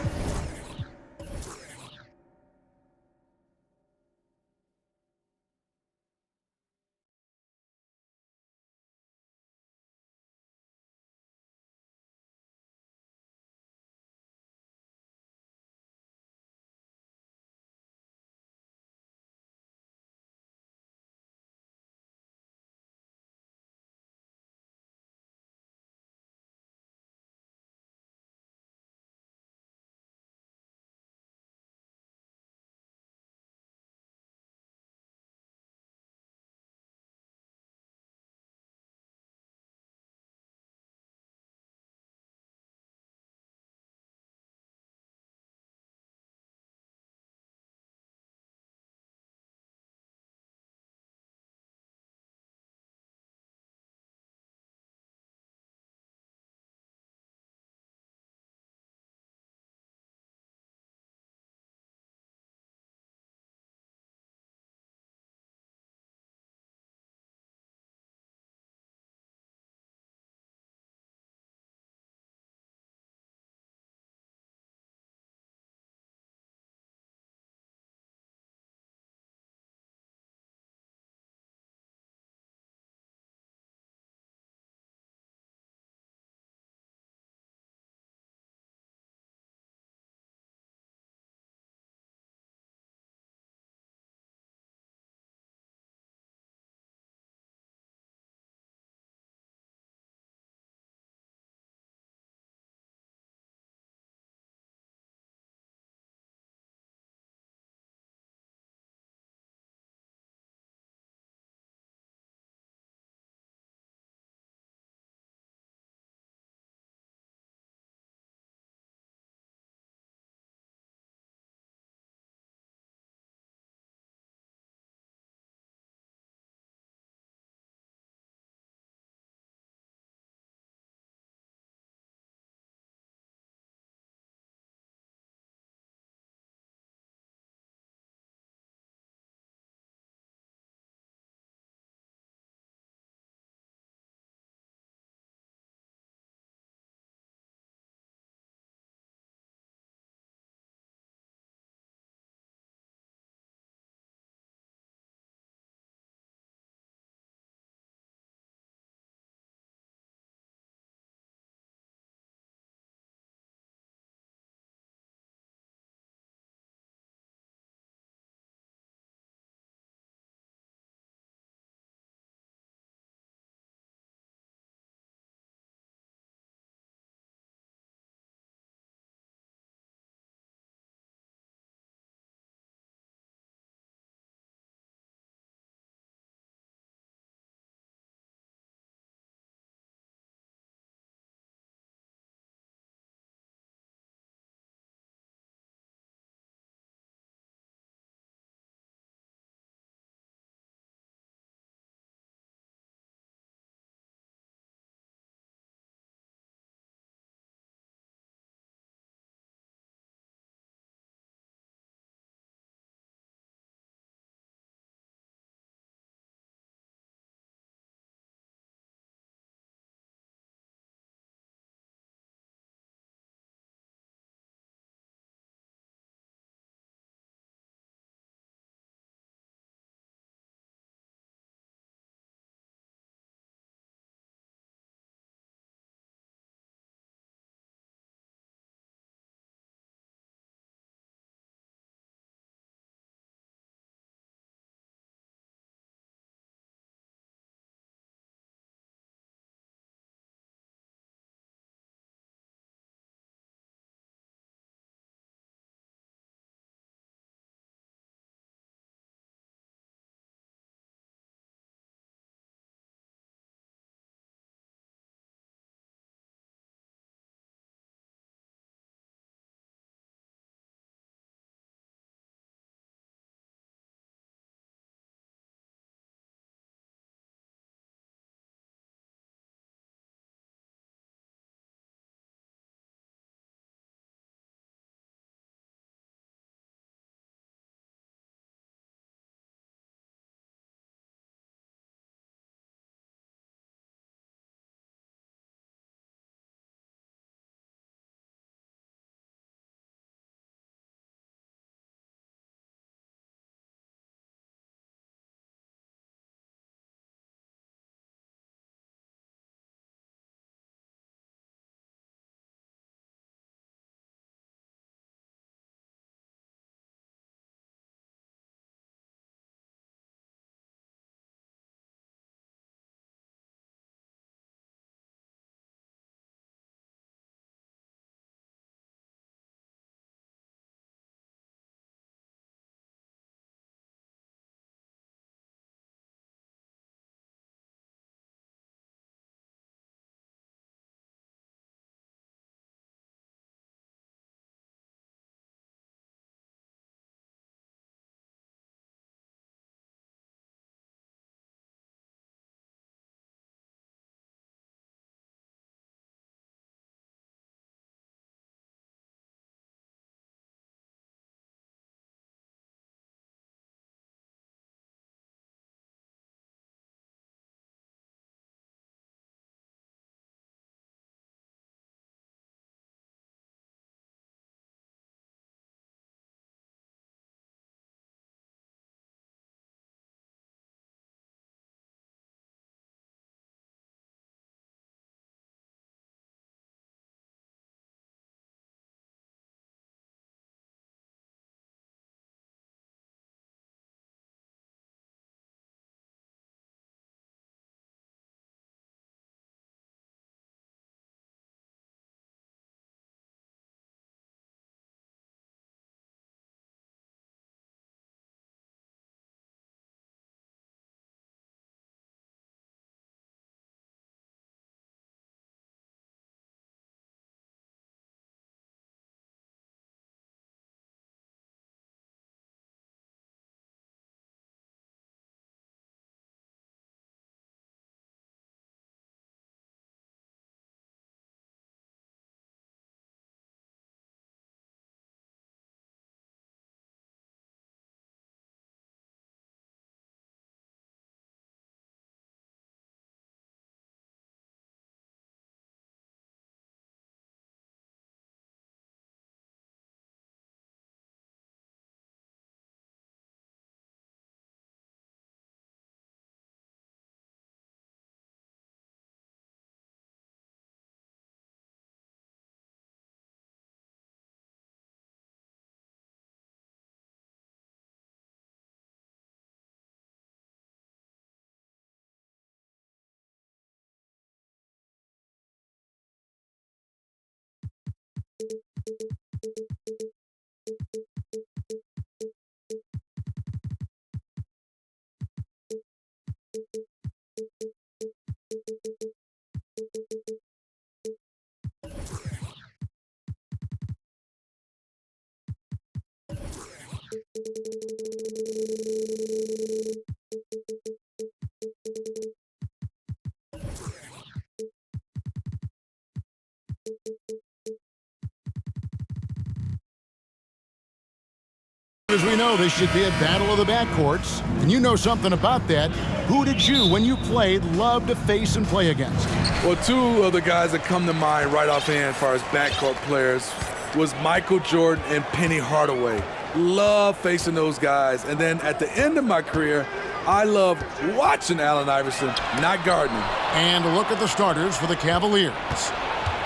As we know, this should be a battle of the backcourts, and you know something about that. Who did you, when you played, love to face and play against? Well, two of the guys that come to mind right offhand as far as backcourt players was Michael Jordan and Penny Hardaway. Love facing those guys. And then at the end of my career, I loved watching Allen Iverson, not guarding him. And look at the starters for the Cavaliers.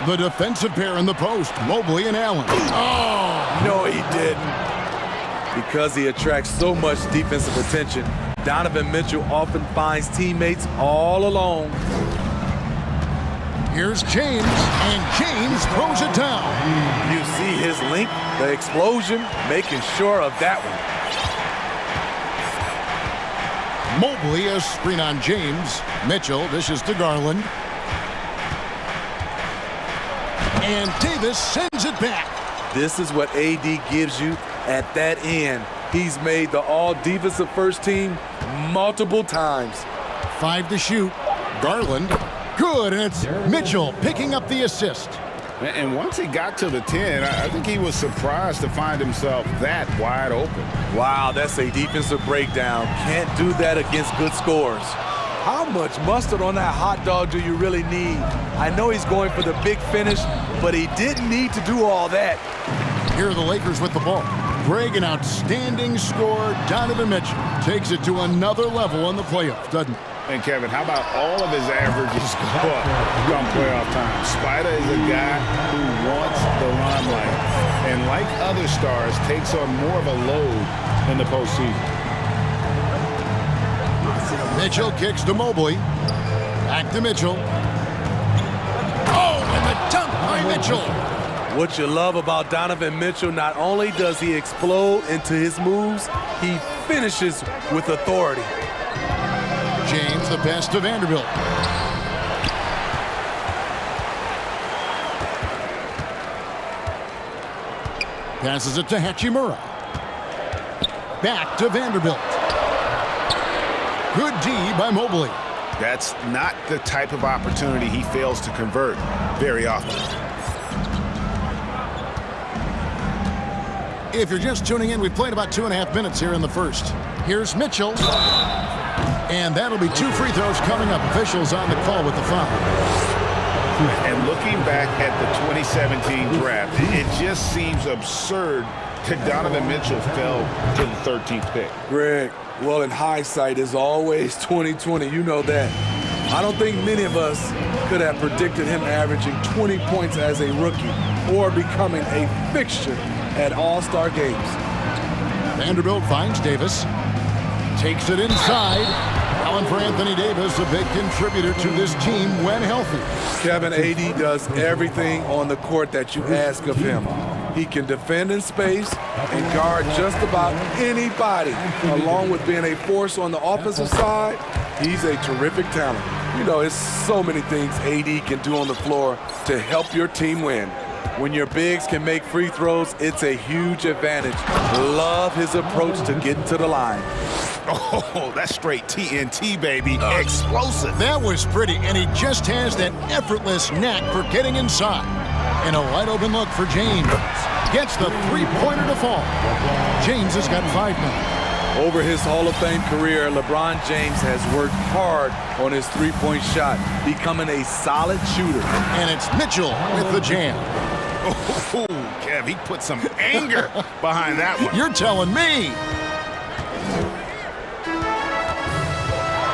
The defensive pair in the post, Mobley and Allen. Oh, no, he didn't. Because he attracts so much defensive attention, Donovan Mitchell often finds teammates all alone. Here's James, and James throws it down. You see his length, the explosion, making sure of that one. Mobley, a screen on James. Mitchell dishes to Garland. And Davis sends it back. This is what AD gives you at that end. He's made the all-defensive first team multiple times. 5 to shoot. Garland, good, and it's Mitchell picking up the assist. And once he got to the 10, I think he was surprised to find himself that wide open. Wow, that's a defensive breakdown. Can't do that against good scores. How much mustard on that hot dog do you really need? I know he's going for the big finish, but he didn't need to do all that. Here are the Lakers with the ball. Greg, an outstanding scorer. Donovan Mitchell takes it to another level in the playoffs, doesn't he? And Kevin, how about all of his averages go up come playoff time? Spider is a guy who wants the limelight, and like other stars, takes on more of a load in the postseason. Mitchell kicks to Mobley. Back to Mitchell. Oh, and the dunk by Mitchell. What you love about Donovan Mitchell, not only does he explode into his moves, he finishes with authority. James, the pass to Vanderbilt. Passes it to Hachimura. Back to Vanderbilt. Good D by Mobley. That's not the type of opportunity he fails to convert very often. If you're just tuning in, we've played about 2.5 minutes here in the first. Here's Mitchell. And that'll be 2 free throws coming up. Officials on the call with the foul. And looking back at the 2017 draft, it just seems absurd that Donovan Mitchell fell to the 13th pick. Greg, well, in hindsight, is always 20/20. You know that. I don't think many of us could have predicted him averaging 20 points as a rookie or becoming a fixture at All-Star games. Vanderbilt finds Davis. Takes it inside. Allen for Anthony Davis, a big contributor to this team when healthy. Kevin, AD does everything on the court that you ask of him. He can defend in space and guard just about anybody. Along with being a force on the offensive side, he's a terrific talent. You know, there's so many things AD can do on the floor to help your team win. When your bigs can make free throws, it's a huge advantage. Love his approach to getting to the line. Oh, that's straight TNT, baby. Explosive. That was pretty, and he just has that effortless knack for getting inside. And a wide open look for James. Gets the three-pointer to fall. James has got 5 now. Over his Hall of Fame career, LeBron James has worked hard on his three-point shot, becoming a solid shooter. And it's Mitchell with the jam. Oh, Kev, he put some anger behind that one. You're telling me.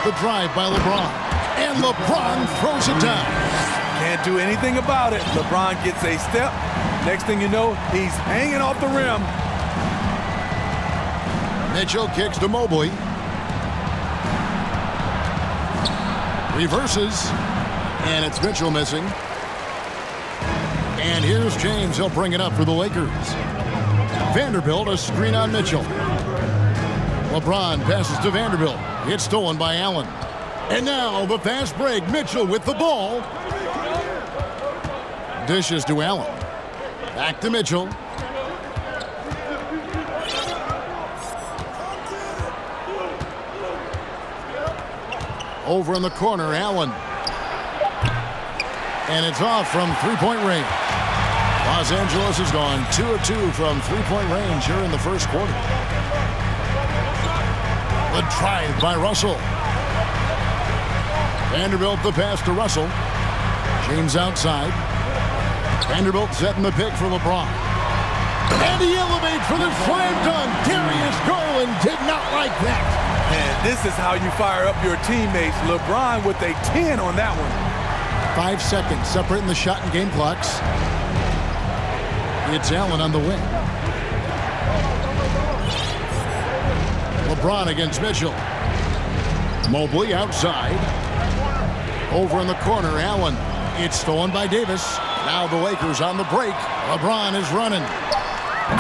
The drive by LeBron. And LeBron throws it down. Can't do anything about it. LeBron gets a step. Next thing you know, he's hanging off the rim. Mitchell kicks to Mobley. Reverses. And it's Mitchell missing. And here's James. He'll bring it up for the Lakers. Vanderbilt, a screen on Mitchell. LeBron passes to Vanderbilt. It's stolen by Allen. And now the fast break. Mitchell with the ball. Dishes to Allen. Back to Mitchell. Over in the corner, Allen. And it's off from three-point range. Los Angeles has gone 2 of 2 from three-point range here in the first quarter. The drive by Russell. Vanderbilt the pass to Russell. James outside. Vanderbilt setting the pick for LeBron. And he elevates for the slam dunk. Darius Garland did not like that. And this is how you fire up your teammates. LeBron with a 10 on that one. 5 seconds separating the shot and game clocks. It's Allen on the wing. LeBron against Mitchell. Mobley outside. Over in the corner, Allen. It's stolen by Davis. Now the Lakers on the break. LeBron is running.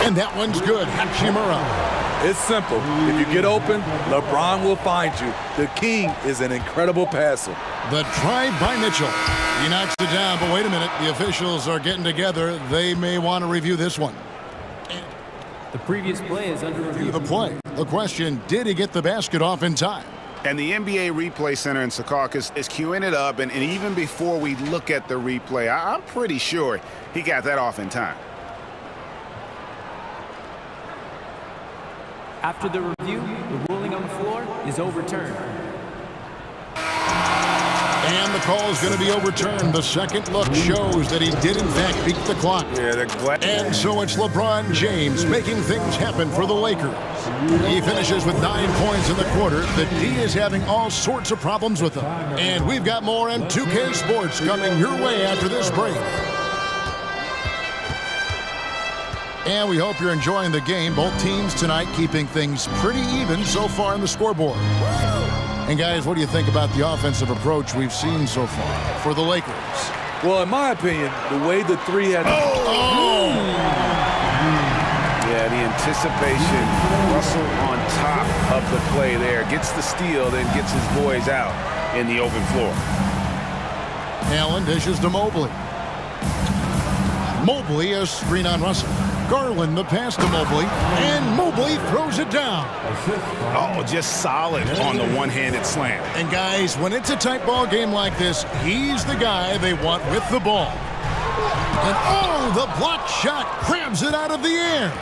And that one's good. Hachimura. It's simple. If you get open, LeBron will find you. The king is an incredible passer. The drive by Mitchell. He knocks it down, but wait a minute. The officials are getting together. They may want to review this one. The previous play is under review. The play. The question, did he get the basket off in time? And the NBA Replay Center in Secaucus is queuing it up, and even before we look at the replay, I'm pretty sure he got that off in time. After the review, the ruling on the floor is overturned. And the call is going to be overturned. The second look shows that he did, in fact, beat the clock. Yeah, they're glad. And so it's LeBron James making things happen for the Lakers. He finishes with 9 points in the quarter. The D is having all sorts of problems with him. And we've got more on 2K Sports coming your way after this break. And we hope you're enjoying the game. Both teams tonight keeping things pretty even so far in the scoreboard. And guys, what do you think about the offensive approach we've seen so far for the Lakers? Well, in my opinion, the way the three had... Yeah, the anticipation. Russell on top of the play there. Gets the steal, then gets his boys out in the open floor. Allen dishes to Mobley. Mobley, a screen on Russell. Garland the pass to Mobley, and Mobley throws it down. Oh, just solid on the one-handed slam. And guys, when it's a tight ball game like this, he's the guy they want with the ball. And oh, the block shot grabs it out of the air.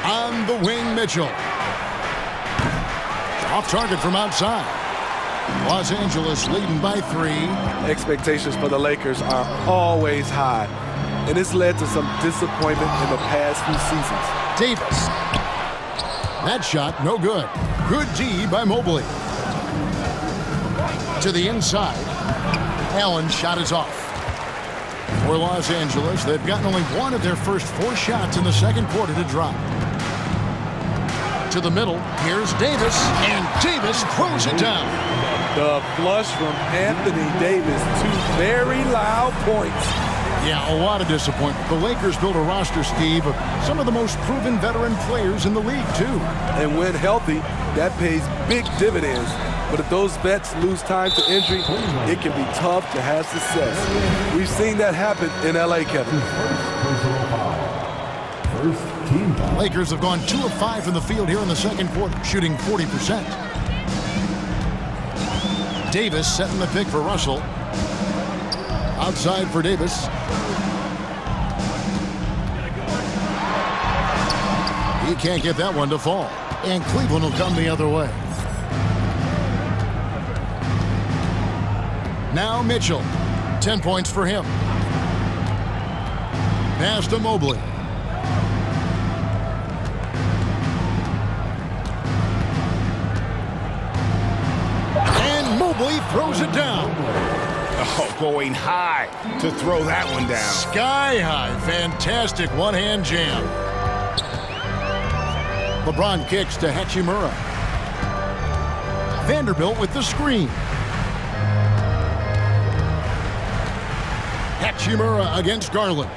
On the wing, Mitchell. Off target from outside. Los Angeles leading by 3. Expectations for the Lakers are always high. And it's led to some disappointment in the past few seasons. Davis. That shot, no good. Good D by Mobley. To the inside. Allen's shot is off. For Los Angeles, they've gotten only one of their first 4 shots in the second quarter to drop. To the middle, here's Davis, and Davis throws it down. The flush from Anthony Davis, 2 very loud points. Yeah, a lot of disappointment. The Lakers built a roster, Steve, of some of the most proven veteran players in the league, too. And when healthy, that pays big dividends. But if those vets lose time to injury, it can be tough to have success. We've seen that happen in L.A., Kevin. Lakers have gone 2 of 5 from the field here in the second quarter, shooting 40%. Davis setting the pick for Russell. Outside for Davis. He can't get that one to fall. And Cleveland will come the other way. Now Mitchell. 10 points for him. Pass to Mobley. And Mobley throws it down. Oh, going high to throw that one down. Sky high. Fantastic one-hand jam. LeBron kicks to Hachimura. Vanderbilt with the screen. Hachimura against Garland.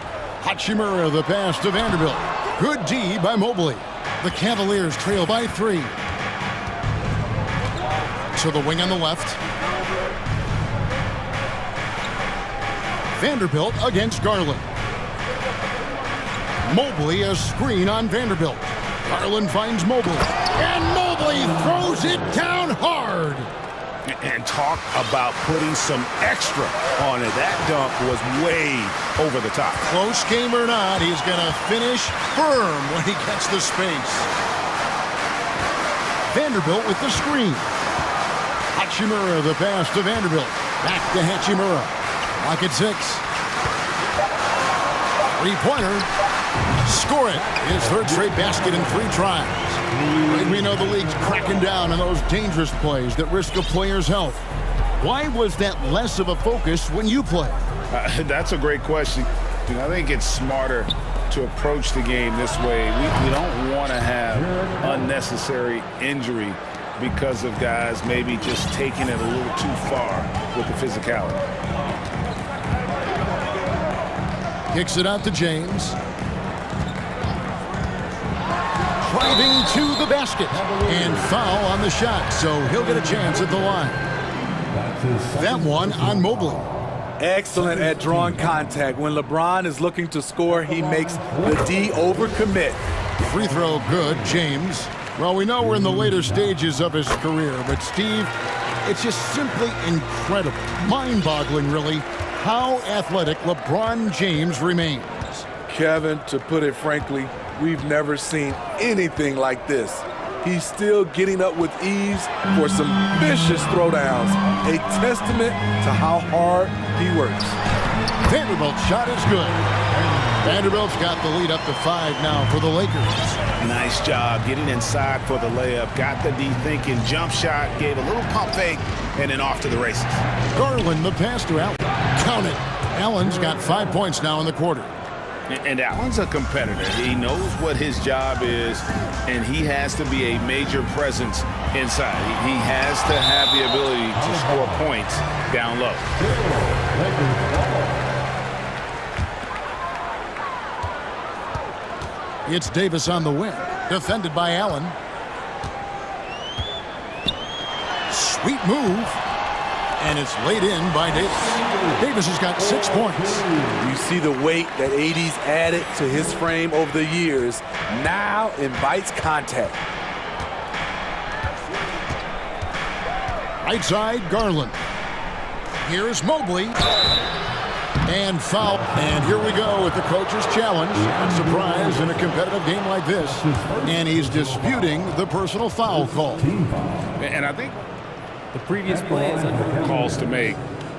Hachimura, the pass to Vanderbilt. Good D by Mobley. The Cavaliers trail by 3. To the wing on the left. Vanderbilt against Garland. Mobley, a screen on Vanderbilt. Garland finds Mobley. And Mobley throws it down hard. And talk about putting some extra on it. That dunk was way over the top. Close game or not, he's going to finish firm when he gets the space. Vanderbilt with the screen. Hachimura, the pass to Vanderbilt. Back to Hachimura. Lock at 6. Three-pointer. Score it. His third straight basket in 3 tries. And we know the league's cracking down on those dangerous plays that risk a player's health. Why was that less of a focus when you play? That's a great question. I think it's smarter to approach the game this way. We don't want to have unnecessary injury because of guys maybe just taking it a little too far with the physicality. Kicks it out to James. Driving to the basket. And foul on the shot, so he'll get a chance at the line. That one on Mobley. Excellent at drawing contact. When LeBron is looking to score, he makes the D overcommit. Free throw good, James. Well, we know we're in the later stages of his career, but Steve, it's just simply incredible, mind-boggling really, how athletic LeBron James remains. Kevin, to put it frankly, we've never seen anything like this. He's still getting up with ease for some vicious throwdowns, a testament to how hard he works. Vanderbilt's shot is good. Vanderbilt's got the lead up to 5 now for the Lakers. Nice job getting inside for the layup. Got the D thinking, jump shot, gave a little pump fake, and then off to the races. Garland, the pass to Allen. Count it. Allen's got 5 points now in the quarter. And Allen's a competitor. He knows what his job is, and he has to be a major presence inside. He has to have the ability to score points down low. It's Davis on the wing, defended by Allen. Sweet move, and it's laid in by Davis. Davis has got 6 points. You see the weight that AD's added to his frame over the years. Now invites contact. Right side, Garland. Here's Mobley. And foul. And here we go with the coach's challenge. Not surprise in a competitive game like this. And he's disputing the personal foul call. And I think the previous play is under calls to make.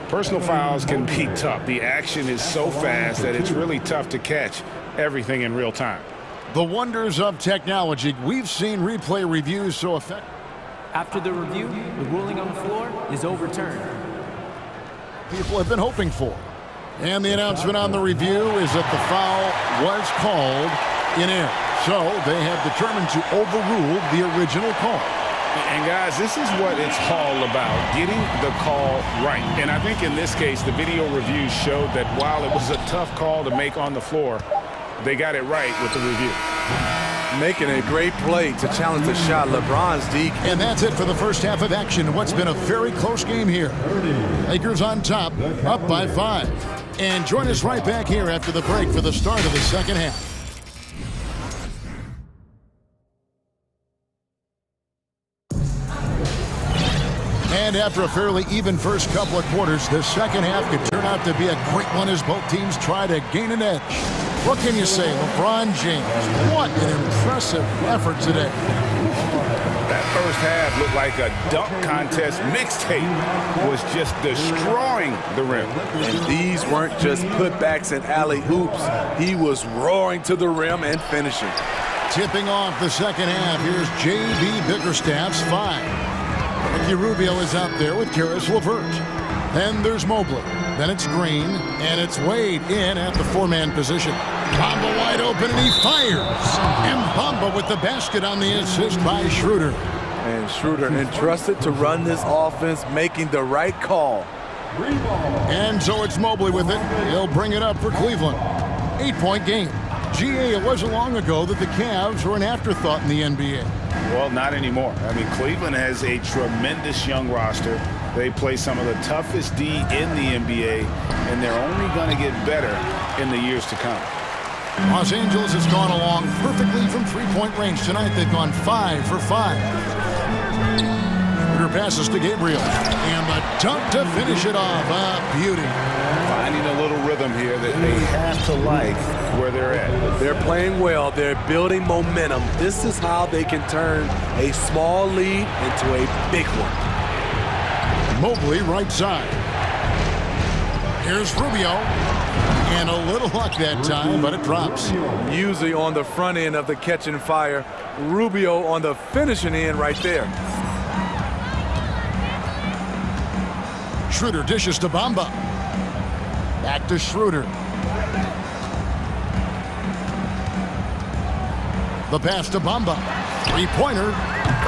Personal fouls can be tough. The action is so fast that it's really tough to catch everything in real time. The wonders of technology. We've seen replay reviews so effective. After the review, the ruling on the floor is overturned. People have been hoping for. And the announcement on the review is that the foul was called in error. So they have determined to overrule the original call. And guys, this is what it's all about, getting the call right. And I think in this case, the video review showed that while it was a tough call to make on the floor, they got it right with the review. Making a great play to challenge the shot. LeBron's D. And that's it for the first half of action. What's been a very close game here. Lakers on top, up by 5. And join us right back here after the break for the start of the second half. And after a fairly even first couple of quarters, the second half could turn out to be a quick one as both teams try to gain an edge. What can you say, LeBron James? What an impressive effort today. That first half looked like a dunk contest mixtape. Was just destroying the rim. And these weren't just putbacks and alley-oops. He was roaring to the rim and finishing. Tipping off the second half, here's J.B. Bickerstaff's 5. Ricky Rubio is out there with Karis LeVert. Then there's Mobley. Then it's Green. And it's Wade in at the 4-man position. Bamba wide open, and he fires. And Bamba with the basket on the assist by Schroeder. And Schroeder entrusted to run this offense, making the right call. And so it's Mobley with it. He'll bring it up for Cleveland. 8-point game. GA, it wasn't long ago that the Cavs were an afterthought in the NBA. Well, not anymore. I mean, Cleveland has a tremendous young roster. They play some of the toughest D in the NBA, and they're only going to get better in the years to come. Los Angeles has gone along perfectly from three-point range. Tonight they've gone 5 for 5. Schroeder passes to Gabriel. And the dunk to finish it off. A beauty. Finding a little rhythm here that they have to like where they're at. They're playing well. They're building momentum. This is how they can turn a small lead into a big one. Mobley right side. Here's Rubio. And a little luck that time, but it drops. Usually on the front end of the catch and fire. Rubio on the finishing end right there. Schroeder dishes to Bamba. Back to Schroeder. The pass to Bamba. Three-pointer.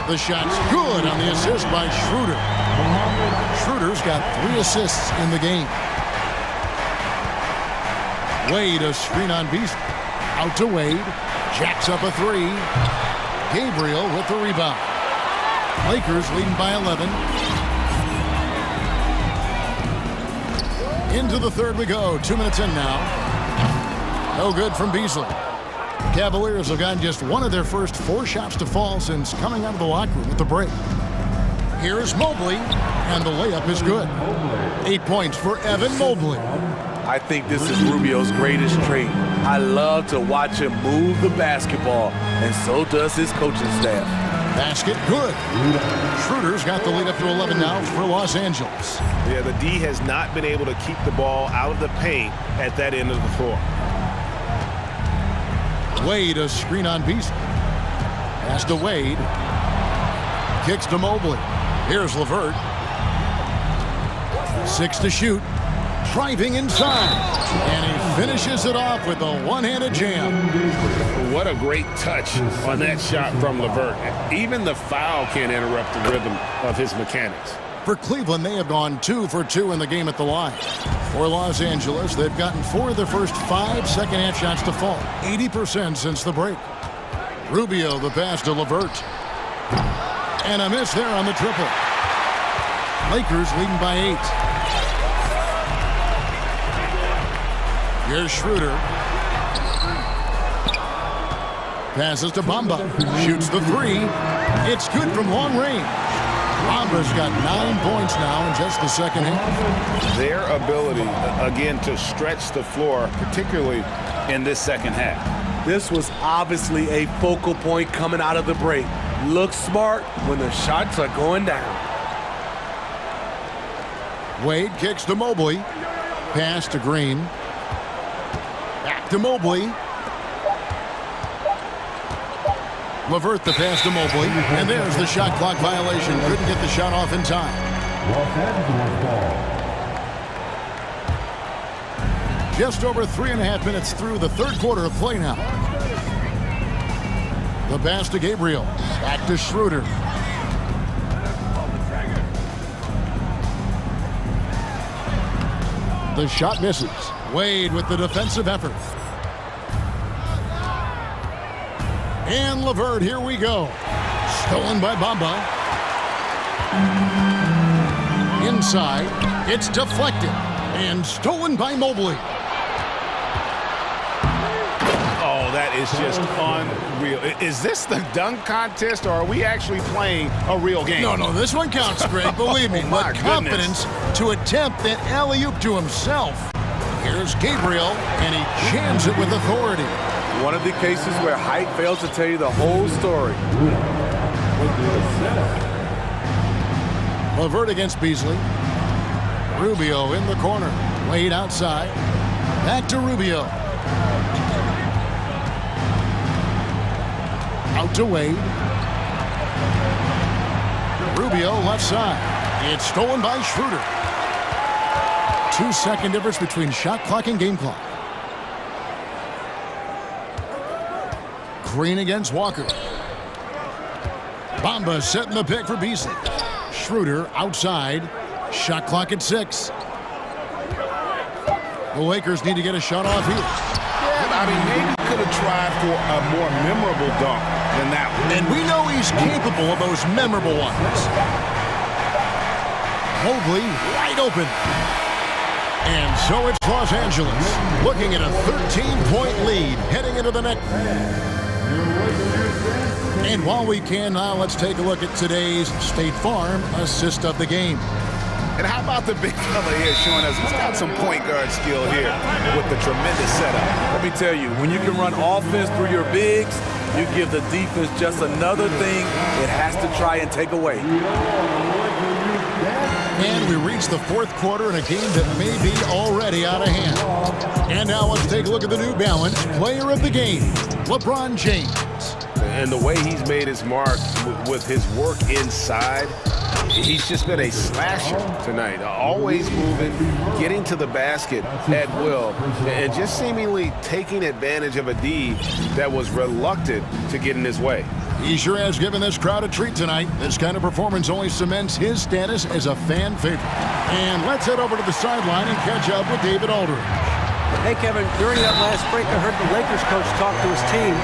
The shot's good on the assist by Schroeder. Schroeder's got 3 assists in the game. Wade, a screen on Beast. Out to Wade. Jacks up a 3. Gabriel with the rebound. Lakers leading by 11. Into the third we go. 2 minutes in now. No good from Beasley. Cavaliers have gotten just one of their first 4 shots to fall since coming out of the locker room at the break. Here's Mobley, and the layup is good. 8 points for Evan Mobley. I think this is Rubio's greatest trait. I love to watch him move the basketball, and so does his coaching staff. Basket good. Schroeder's got the lead up to 11 now for Los Angeles. Yeah, the D has not been able to keep the ball out of the paint at that end of the floor. Wade, a screen on Beast. Pass to Wade. Kicks to Mobley. Here's LeVert. 6 to shoot. Driving inside. And he finishes it off with a one-handed jam. What a great touch on that shot from LeVert. Even the foul can't interrupt the rhythm of his mechanics. For Cleveland, they have gone 2 for 2 in the game at the line. For Los Angeles, they've gotten 4 of their first 5 second-half shots to fall. 80% since the break. Rubio, the pass to LeVert. And a miss there on the triple. Lakers leading by 8. Here's Schroeder. Passes to Bamba. Shoots the 3. It's good from long range. Bamba's got 9 points now in just the second half. Their ability, again, to stretch the floor, particularly in this second half. This was obviously a focal point coming out of the break. Look smart when the shots are going down. Wade kicks to Mobley. Pass to Green. Back to Mobley. LeVert the pass to Mobley. And there's the shot clock violation. Couldn't get the shot off in time. Just over 3.5 minutes through the third quarter of play now. The pass to Gabriel. Back to Schroeder. The shot misses. Wade with the defensive effort. And LeVert, here we go. Stolen by Bamba. Inside. It's deflected. And stolen by Mobley. Oh, that is just unreal. Is this the dunk contest, or are we actually playing a real game? No, this one counts, Greg. Believe me. My But confidence to attempt that alley-oop to himself. Here's Gabriel, and he jams it with authority. One of the cases where height fails to tell you the whole story. LeVert against Beasley. Rubio in the corner. Wade outside. Back to Rubio. Out to Wade. Rubio left side. It's stolen by Schroeder. 2-second difference between shot clock and game clock. Green against Walker. Bamba setting the pick for Beasley. Schroeder outside. Shot clock at 6. The Lakers need to get a shot off here. Yeah, I mean, maybe could have tried for a more memorable dunk than that one. And we know he's capable of those memorable ones. Mobley wide open. And so it's Los Angeles looking at a 13-point lead heading into the next. And while we can now, let's take a look at today's State Farm assist of the game. And how about the big fella here showing us he's got some point guard skill here with the tremendous setup. Let me tell you, when you can run offense through your bigs, you give the defense just another thing it has to try and take away. And we reach the fourth quarter in a game that may be already out of hand. And now let's take a look at the New Balance player of the game, LeBron James. And the way he's made his mark with his work inside, he's just been a slasher tonight. Always moving, getting to the basket at will, and just seemingly taking advantage of a D that was reluctant to get in his way. He sure has given this crowd a treat tonight. This kind of performance only cements his status as a fan favorite. And let's head over to the sideline and catch up with David Aldridge. Hey, Kevin, during that last break, I heard the Lakers coach talk to his team.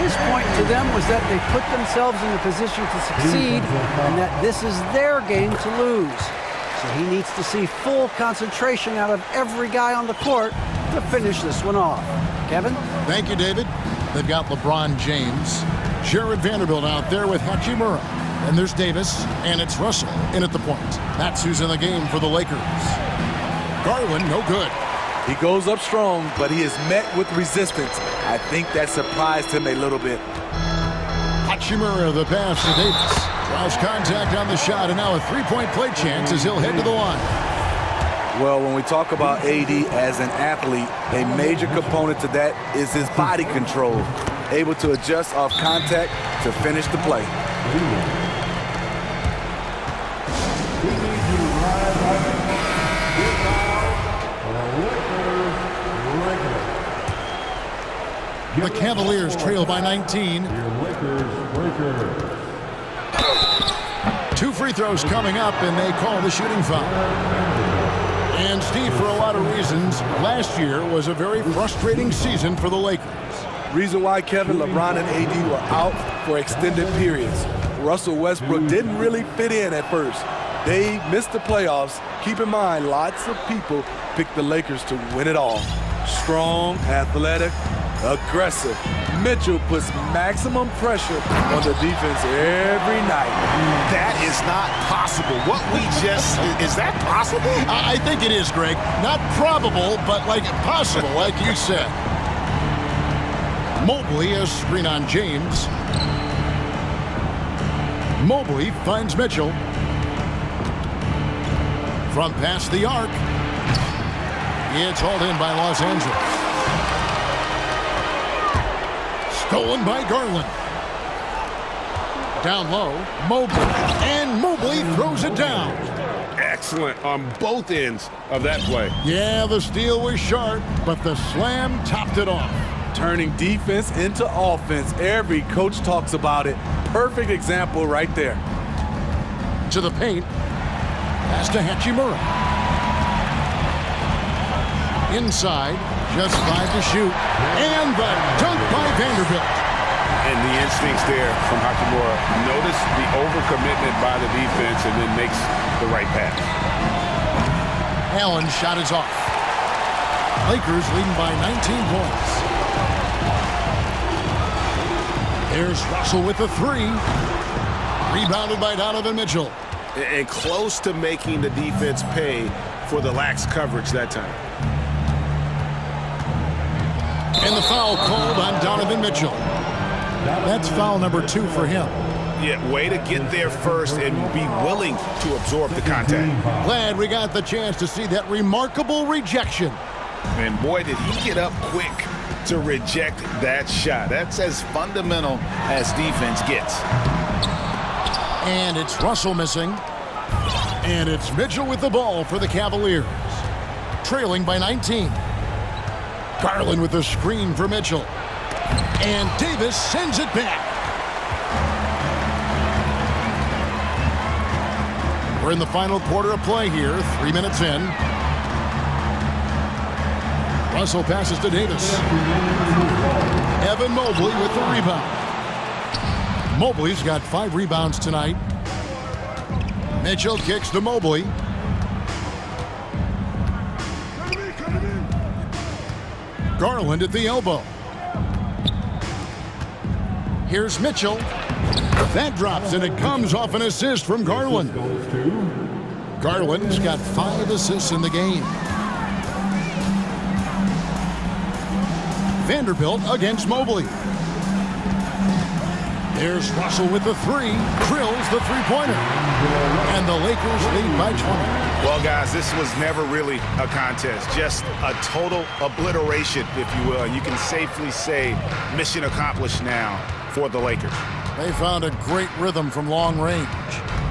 His point to them was that they put themselves in a position to succeed and that this is their game to lose. So he needs to see full concentration out of every guy on the court to finish this one off. Kevin? Thank you, David. They've got LeBron James, Jared Vanderbilt out there with Hachimura. And there's Davis, and it's Russell in at the point. That's who's in the game for the Lakers. Garland, no good. He goes up strong, but he is met with resistance. I think that surprised him a little bit. Hachimura, the pass to Davis. Draws contact on the shot, and now a three-point play chance as he'll head to the line. Well, when we talk about AD as an athlete, a major component to that is his body control, able to adjust off contact to finish the play. The Cavaliers trail by 19. Two free throws coming up, and they call the shooting foul. And Steve, for a lot of reasons, last year was a very frustrating season for the Lakers. Reason why, Kevin, LeBron and AD were out for extended periods. Russell Westbrook didn't really fit in at first. They missed the playoffs. Keep in mind, lots of people picked the Lakers to win it all. Strong, athletic, aggressive. Mitchell puts maximum pressure on the defense every night. That is not possible. What we just, is that possible? I think it is, Greg. Not probable, but like possible, like you said. Mobley, a screen on James. Mobley finds Mitchell. From past the arc. It's hauled in by Los Angeles. Stolen by Garland. Down low, Mobley. And Mobley throws it down. Excellent on both ends of that play. Yeah, the steal was sharp, but the slam topped it off. Turning defense into offense. Every coach talks about it. Perfect example right there. To the paint. Pass to Hachimura. Inside. Just 5 to shoot. And the dunk by Vanderbilt. And the instincts there from Hachimura. Notice the overcommitment by the defense and then makes the right pass. Allen's shot is off. Lakers leading by 19 points. There's Russell with the three. Rebounded by Donovan Mitchell. And close to making the defense pay for the lax coverage that time. And the foul called on Donovan Mitchell. That's foul number 2 for him. Yeah, way to get there first and be willing to absorb the contact. Glad we got the chance to see that remarkable rejection. And boy, did he get up quick to reject that shot. That's as fundamental as defense gets. And it's Russell missing. And it's Mitchell with the ball for the Cavaliers. Trailing by 19. Garland with the screen for Mitchell. And Davis sends it back. We're in the final quarter of play here, 3 minutes in. Russell passes to Davis. Evan Mobley with the rebound. Mobley's got 5 rebounds tonight. Mitchell kicks to Mobley. Garland at the elbow. Here's Mitchell. That drops, and it comes off an assist from Garland. Garland's got 5 assists in the game. Vanderbilt against Mobley. There's Russell with the 3. Drills the three-pointer. And the Lakers lead by 20. Well, guys, this was never really a contest. Just a total obliteration, if you will. And you can safely say mission accomplished now for the Lakers. They found a great rhythm from long range.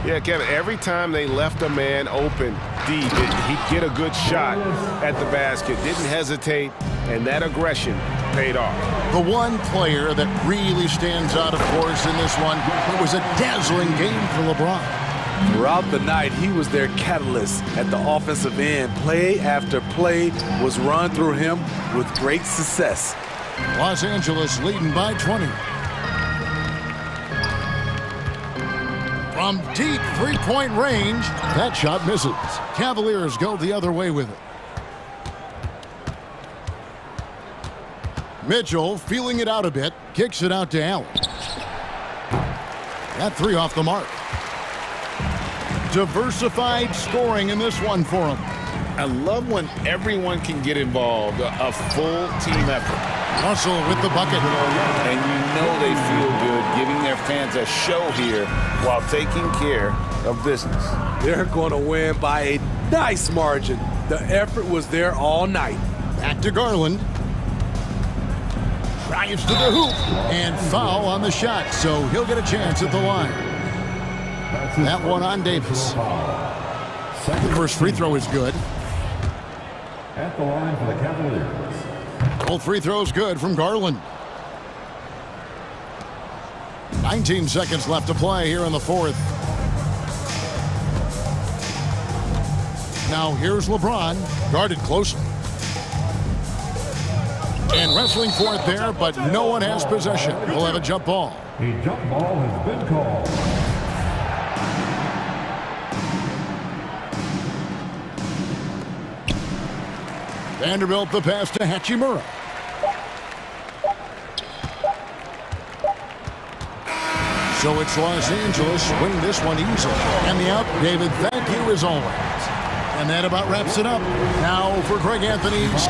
Yeah, Kevin, every time they left a man open deep, he'd get a good shot at the basket. Didn't hesitate, and that aggression paid off. The one player that really stands out, of course, in this one, it was a dazzling game for LeBron. Throughout the night, he was their catalyst at the offensive end. Play after play was run through him with great success. Los Angeles leading by 20. From deep three-point range, that shot misses. Cavaliers go the other way with it. Mitchell feeling it out a bit, kicks it out to Allen. That 3 off the mark. Diversified scoring in this one for him. I love when everyone can get involved, a full team effort. Russell with the bucket. And you know they feel good giving their fans a show here while taking care of business. They're going to win by a nice margin. The effort was there all night. Back to Garland. Drives to the hoop. And foul on the shot, so he'll get a chance at the line. That one on Davis. The first free throw is good. At the line for the Cavaliers. Both free throws good from Garland. 19 seconds left to play here in the 4th. Now here's LeBron, guarded closely. And wrestling for it there, but no one has possession. We'll have a jump ball. A jump ball has been called. Vanderbilt the pass to Hachimura. So it's Los Angeles winning this one easily. And the out, David, thank you as always. And that about wraps it up. Now for Greg Anthony's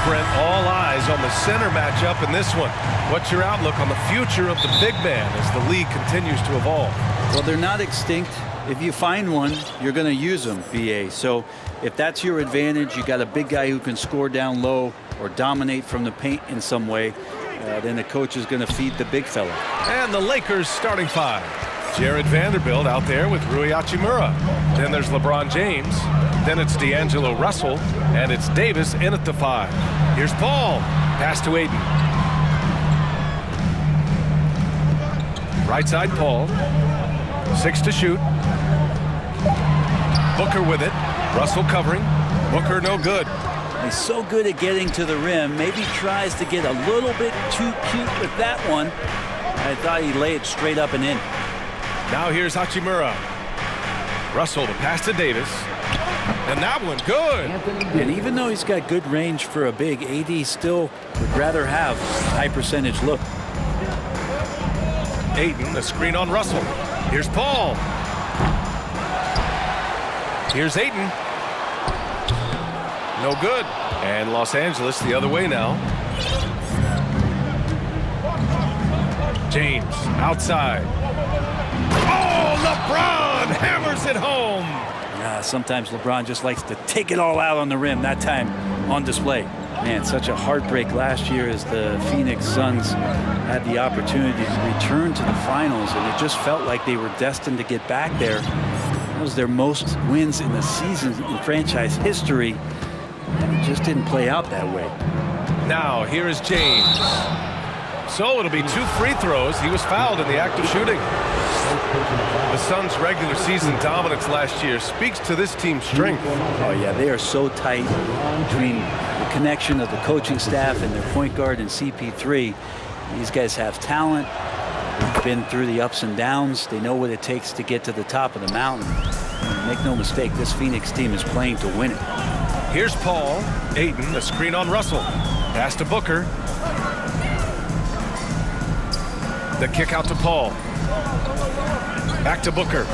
Brent, all eyes on the center matchup in this one. What's your outlook on the future of the big man as the league continues to evolve? Well, they're not extinct. If you find one, you're going to use them, BA. So if that's your advantage, you got a big guy who can score down low or dominate from the paint in some way, then the coach is going to feed the big fella. And the Lakers starting five. Jared Vanderbilt out there with Rui Hachimura. Then there's LeBron James. Then it's D'Angelo Russell. And it's Davis in at the five. Here's Paul. Pass to Aiden. Right side, Paul. 6 to shoot. Booker with it. Russell covering. Booker no good. He's so good at getting to the rim. Maybe tries to get a little bit too cute with that one. I thought he'd lay it straight up and in. Now here's Hachimura. Russell the pass to Davis. And that one good. And even though he's got good range for a big, AD still would rather have high percentage look. Aiden, the screen on Russell. Here's Paul. Here's Aiden. No good. And Los Angeles the other way now. James outside. Oh, LeBron hammers it home. Sometimes LeBron just likes to take it all out on the rim, that time on display. Man, such a heartbreak last year as the Phoenix Suns had the opportunity to return to the finals, and it just felt like they were destined to get back there. That was their most wins in the season in franchise history, and it just didn't play out that way. Now, here is James. So it'll be 2 free throws. He was fouled in the act of shooting. The Suns' regular season dominance last year speaks to this team's strength. Oh, yeah, they are so tight between the connection of the coaching staff and their point guard and CP3. These guys have talent. They've been through the ups and downs. They know what it takes to get to the top of the mountain. And make no mistake, this Phoenix team is playing to win it. Here's Paul. Aiden, the screen on Russell. Pass to Booker. The kick out to Paul. Back to Booker.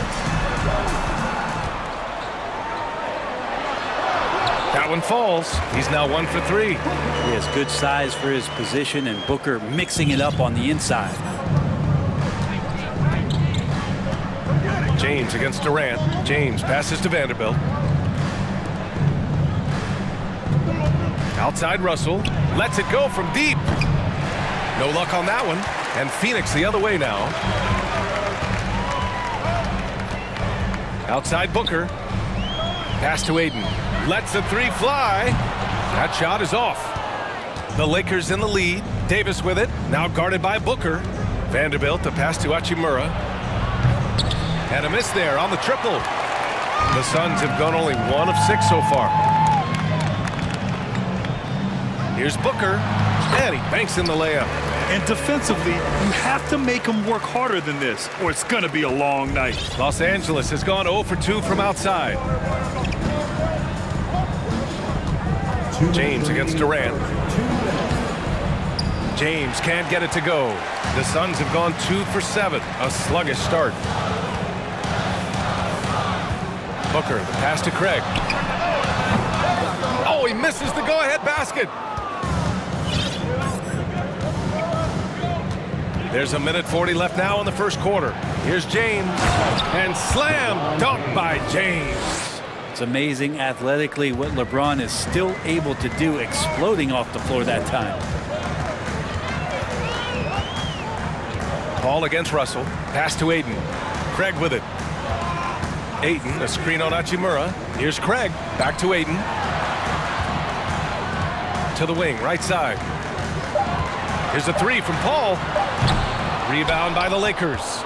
That one falls. He's now 1 for 3. He has good size for his position, and Booker mixing it up on the inside. James against Durant. James passes to Vanderbilt. Outside Russell. Lets it go from deep. No luck on that one. And Phoenix the other way now. Outside Booker. Pass to Aiden. Lets the 3 fly. That shot is off. The Lakers in the lead. Davis with it. Now guarded by Booker. Vanderbilt, the pass to Hachimura. And a miss there on the triple. The Suns have gone only 1 of 6 so far. Here's Booker. And he banks in the layup. And defensively, you have to make them work harder than this, or it's going to be a long night. Los Angeles has gone 0 for 2 from outside. James against Durant. James can't get it to go. The Suns have gone 2 for 7. A sluggish start. Booker, the pass to Craig. Oh, he misses the go-ahead basket. There's 1:40 left now in the first quarter. Here's James. And slam dunk by James. It's amazing athletically what LeBron is still able to do, exploding off the floor that time. Paul against Russell. Pass to Aiden. Craig with it. Aiden, a screen on Hachimura. Here's Craig. Back to Aiden. To the wing, right side. Here's a three from Paul. Rebound by the Lakers.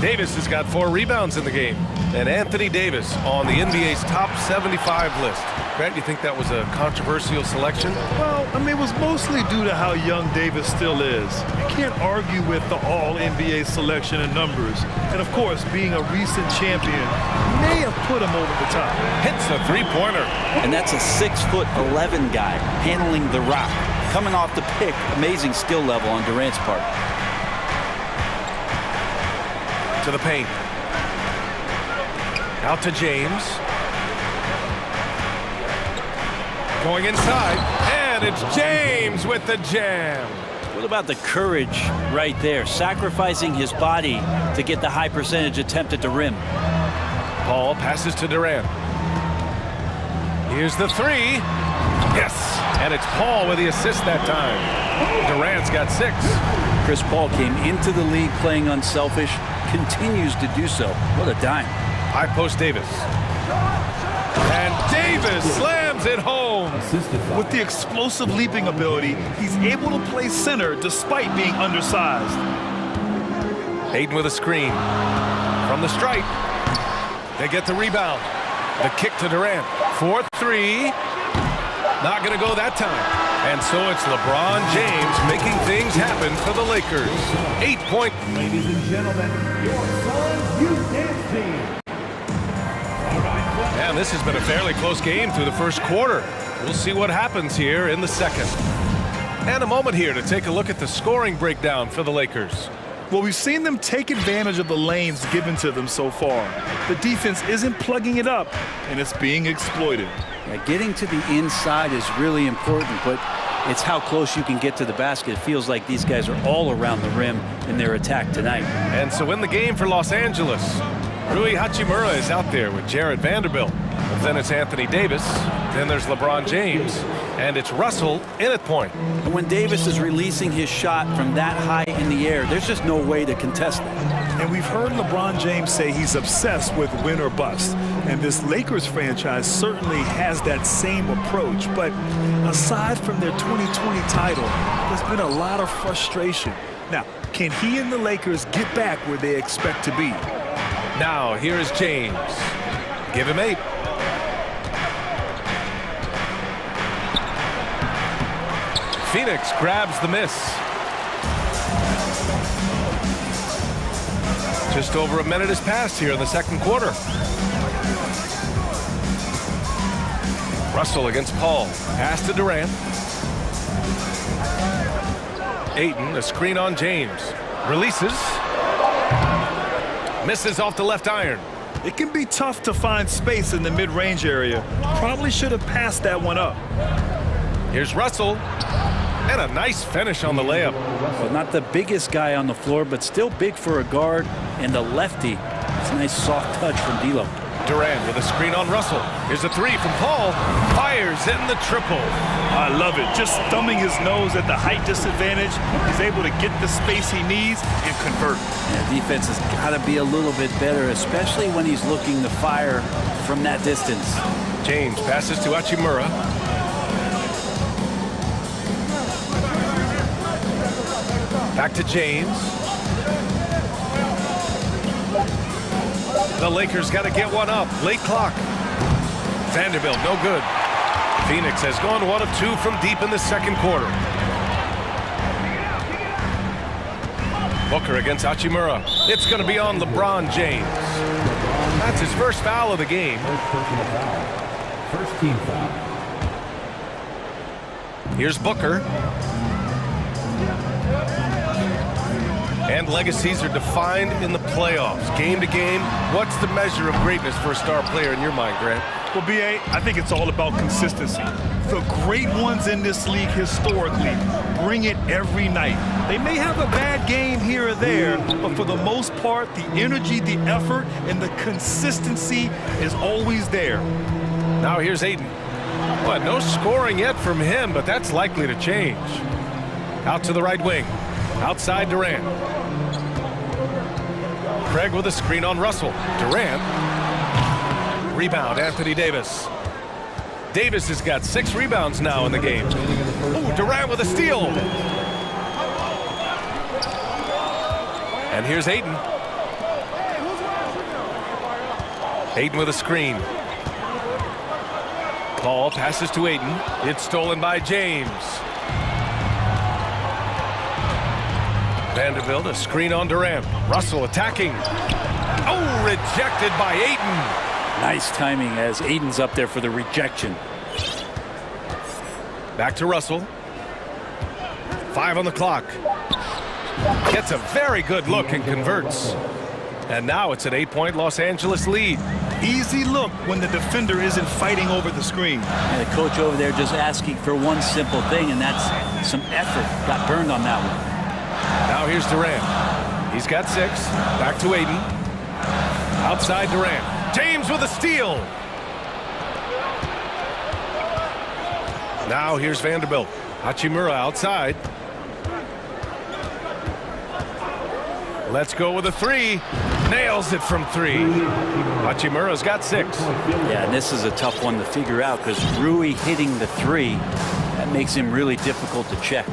Davis has got 4 rebounds in the game. And Anthony Davis on the NBA's top 75 list. Grant, you think that was a controversial selection? Well, I mean, it was mostly due to how young Davis still is. You can't argue with the all-NBA selection and numbers. And, of course, being a recent champion may have put him over the top. Hits a three-pointer. And that's a 6'11" guy handling the rock. Coming off the pick, amazing skill level on Durant's part. To the paint. Out to James. Going inside, and it's James with the jam. What about the courage right there? Sacrificing his body to get the high percentage attempt at the rim. Paul passes to Durant. Here's the three. Yes, and it's Paul with the assist that time. Durant's got 6. Chris Paul came into the league playing unselfish, continues to do so. What a dime. High post Davis. And Davis slams it home. With the explosive leaping ability, he's able to play center despite being undersized. Aiden with a screen. From the stripe. They get the rebound. The kick to Durant. 4-3. Not going to go that time. And so it's LeBron James making things happen for the Lakers. 8-point. Ladies and gentlemen, your Suns Youth Dance Team. And this has been a fairly close game through the first quarter. We'll see what happens here in the second. And a moment here to take a look at the scoring breakdown for the Lakers. Well, we've seen them take advantage of the lanes given to them so far. The defense isn't plugging it up, and it's being exploited. Yeah, getting to the inside is really important, but it's how close you can get to the basket. It feels like these guys are all around the rim in their attack tonight. And so in the game for Los Angeles, Rui Hachimura is out there with Jared Vanderbilt. But then it's Anthony Davis. Then there's LeBron James. And it's Russell in at point. And when Davis is releasing his shot from that high in the air, there's just no way to contest that. And we've heard LeBron James say he's obsessed with win or bust. And this Lakers franchise certainly has that same approach. But aside from their 2020 title, there's been a lot of frustration. Now, can he and the Lakers get back where they expect to be? Now, here is James. Give him 8. Phoenix grabs the miss. Just over a minute has passed here in the second quarter. Russell against Paul. Pass to Durant. Ayton, a screen on James. Releases. Misses off the left iron. It can be tough to find space in the mid-range area. Probably should have passed that one up. Here's Russell. And a nice finish on the layup. Well, not the biggest guy on the floor, but still big for a guard and a lefty. It's a nice soft touch from D'Lo. Durant with a screen on Russell. Here's a three from Paul. Fires in the triple. I love it. Just thumbing his nose at the height disadvantage. He's able to get the space he needs and convert. Yeah, defense has got to be a little bit better, especially when he's looking to fire from that distance. James passes to Hachimura. Back to James. The Lakers got to get one up. Late clock. Vanderbilt, no good. Phoenix has gone 1 of 2 from deep in the second quarter. Booker against Hachimura. It's going to be on LeBron James. That's his first foul of the game. First team foul. Here's Booker. And legacies are defined in the playoffs. Game to game, what's the measure of greatness for a star player in your mind, Grant? Well, B.A., I think it's all about consistency. The great ones in this league historically bring it every night. They may have a bad game here or there, but for the most part, the energy, the effort, and the consistency is always there. Now here's Ayton. Well, no scoring yet from him, but that's likely to change. Out to the right wing. Outside Durant. Craig with a screen on Russell. Durant. Rebound, Anthony Davis. Davis has got 6 rebounds now in the game. Ooh, Durant with a steal. And here's Ayton. Ayton with a screen. Ball passes to Ayton. It's stolen by James. Vanderbilt, a screen on Durant. Russell attacking. Oh, rejected by Ayton. Nice timing as Ayton's up there for the rejection. Back to Russell. 5 on the clock. Gets a very good look and converts. And now it's an 8-point Los Angeles lead. Easy look when the defender isn't fighting over the screen. And the coach over there just asking for one simple thing, and that's some effort. Got burned on that one. Now here's Durant. He's got 6. Back to Ayton. Outside Durant. James with a steal. Now here's Vanderbilt. Hachimura outside. Let's go with a 3. Nails it from 3. Hachimura's got 6. Yeah, and this is a tough one to figure out because Rui hitting the 3, that makes him really difficult to check.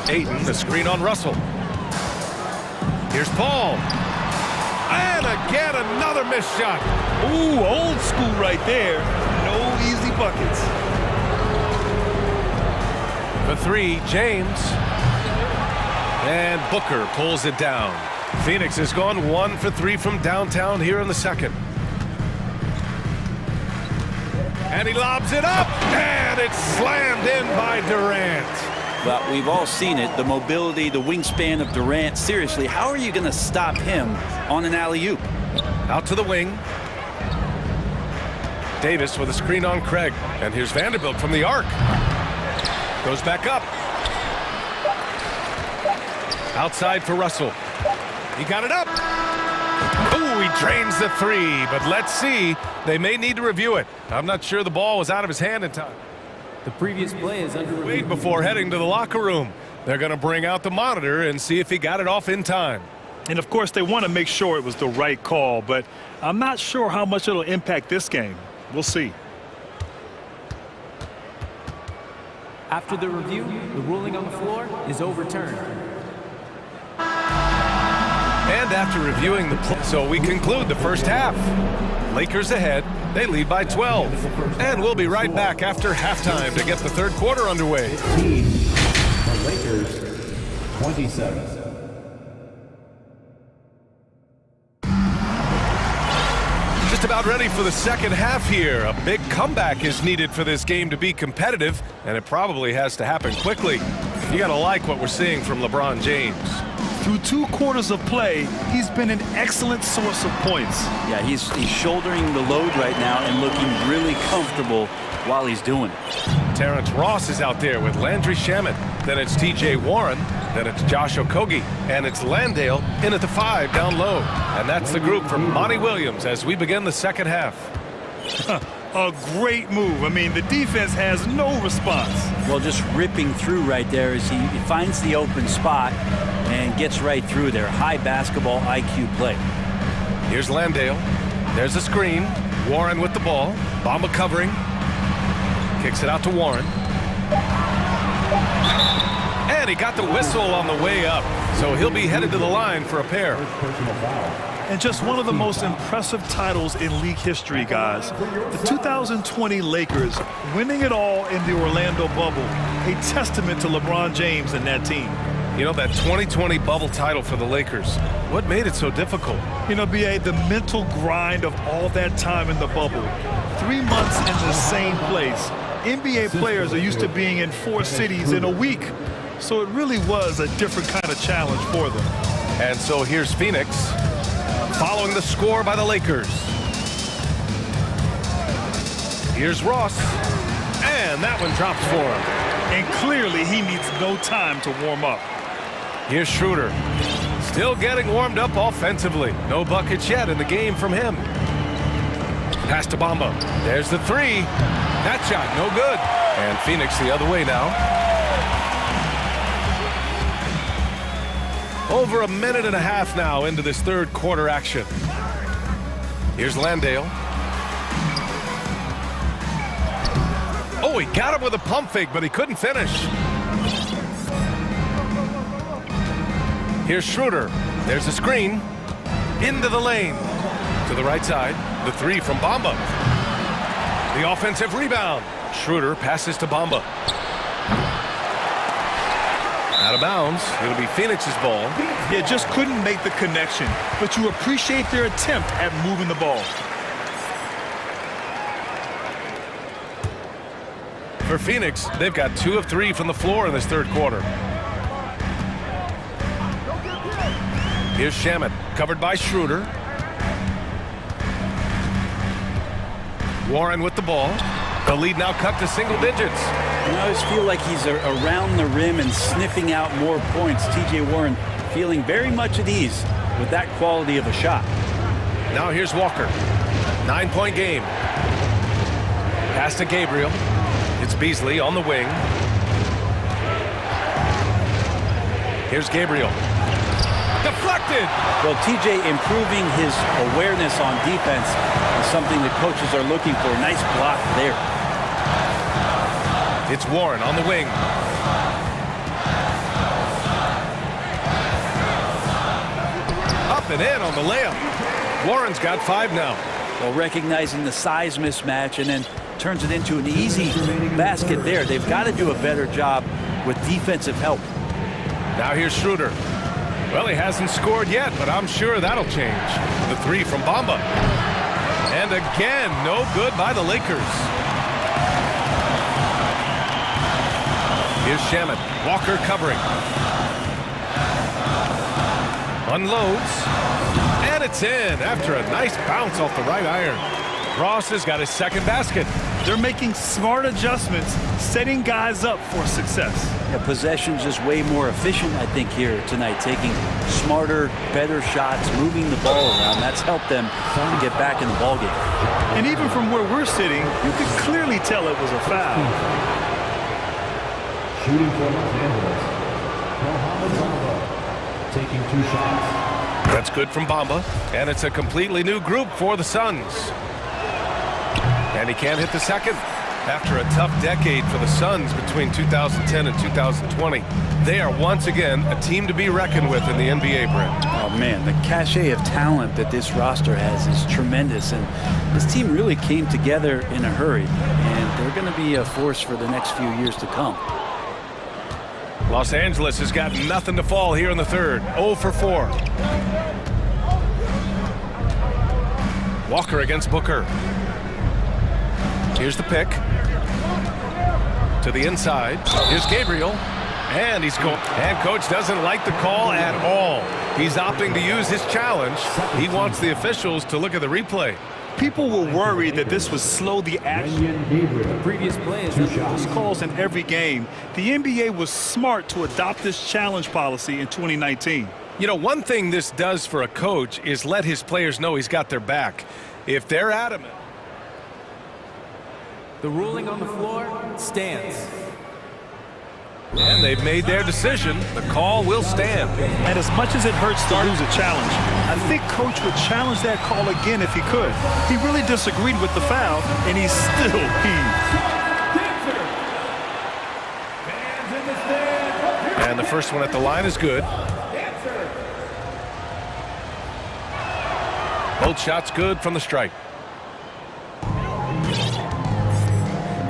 Ayton, the screen on Russell. Here's Paul. And again, another missed shot. Ooh, old school right there. No easy buckets. The 3, James. And Booker pulls it down. Phoenix has gone 1 for 3 from downtown here in the second. And he lobs it up. And it's slammed in by Durant. Well, we've all seen it, the mobility, the wingspan of Durant. Seriously, how are you going to stop him on an alley-oop? Out to the wing. Davis with a screen on Craig. And here's Vanderbilt from the arc. Goes back up. Outside for Russell. He got it up. Ooh, he drains the 3. But let's see. They may need to review it. I'm not sure the ball was out of his hand in time. The previous play is under review. Before heading to the locker room. They're going to bring out the monitor and see if he got it off in time. And of course they want to make sure it was the right call, but I'm not sure how much it'll impact this game. We'll see. After the review, the ruling on the floor is overturned. And after reviewing the play, so we conclude the first half. Lakers ahead. They lead by 12. And we'll be right back after halftime to get the third quarter underway. The Lakers, 27. Just about ready for the second half here. A big comeback is needed for this game to be competitive, and it probably has to happen quickly. You gotta like what we're seeing from LeBron James. Through 2 quarters of play, he's been an excellent source of points. Yeah, he's shouldering the load right now and looking really comfortable while he's doing it. Terrence Ross is out there with Landry Shamet. Then it's T.J. Warren. Then it's Josh Okogie. And it's Landale in at the 5 down low. And that's the group from Monty Williams as we begin the second half. A great move. I mean, the defense has no response. Well, just ripping through right there as he finds the open spot and gets right through there. High basketball IQ play. Here's Landale. There's a screen. Warren with the ball. Bamba covering. Kicks it out to Warren. And he got the whistle on the way up. So he'll be headed to the line for a pair. And just one of the most impressive titles in league history, guys. The 2020 Lakers winning it all in the Orlando bubble. A testament to LeBron James and that team. You know, that 2020 bubble title for the Lakers, what made it so difficult? You know, B.A., the mental grind of all that time in the bubble. 3 months in the same place. NBA players are used to being in 4 cities in a week. So it really was a different kind of challenge for them. And so here's Phoenix, following the score by the Lakers. Here's Ross, and that one drops for him. And clearly he needs no time to warm up. Here's Schroeder, still getting warmed up offensively. No buckets yet in the game from him. Pass to Bamba. There's the 3. That shot, no good. And Phoenix the other way now. Over a minute and a half now into this third quarter action. Here's Landale. Oh, he got him with a pump fake, but he couldn't finish. Here's Schroeder. There's a screen. Into the lane. To the right side. The three from Bamba. The offensive rebound. Schroeder passes to Bamba. Out of bounds. It'll be Phoenix's ball. Yeah, just couldn't make the connection, but you appreciate their attempt at moving the ball. For Phoenix, they've got 2 of 3 from the floor in this third quarter. Here's Shamet, covered by Schroeder. Warren with the ball. The lead now cut to single digits. I always feel like he's around the rim and sniffing out more points. T.J. Warren feeling very much at ease with that quality of a shot. Now here's Walker. 9-point game. Pass to Gabriel. It's Beasley on the wing. Here's Gabriel. Deflected! Well, TJ improving his awareness on defense is something the coaches are looking for. Nice block there. It's Warren on the wing. Up and in on the layup. Warren's got 5 now. Well, recognizing the size mismatch and then turns it into an easy basket there. They've got to do a better job with defensive help. Now here's Schroeder. Well, he hasn't scored yet, but I'm sure that'll change. The 3 from Bamba. And again, no good by the Lakers. Here's Shamet. Walker covering. Unloads. And it's in after a nice bounce off the right iron. Ross has got his second basket. They're making smart adjustments, setting guys up for success. Yeah, possession's just way more efficient, I think, here tonight. Taking smarter, better shots, moving the ball around. That's helped them to get back in the ballgame. And even from where we're sitting, you could clearly tell it was a foul. Shooting for Los Angeles, Mohamed Bamba, taking 2 shots. That's good from Bamba, and it's a completely new group for the Suns. And he can't hit the second. After a tough decade for the Suns between 2010 and 2020, they are once again a team to be reckoned with in the NBA, Brent. Oh, man, the cachet of talent that this roster has is tremendous, and this team really came together in a hurry, and they're going to be a force for the next few years to come. Los Angeles has got nothing to fall here in the third. 0 for 4. Walker against Booker. Here's the pick. To the inside. Here's Gabriel. And he's going. And coach doesn't like the call at all. He's opting to use his challenge. He wants the officials to look at the replay. People were worried that this would slow the action. The previous play is These calls in every game. The NBA was smart to adopt this challenge policy in 2019. You know, one thing this does for a coach is let his players know he's got their back. If they're adamant. the ruling on the floor stands. And they've made their decision. The call will stand. And as much as it hurts to lose a challenge, I think Coach would challenge that call again if he could. He really disagreed with the foul, and he's still heaved. And the first one at the line is good. Both shots good from the stripe.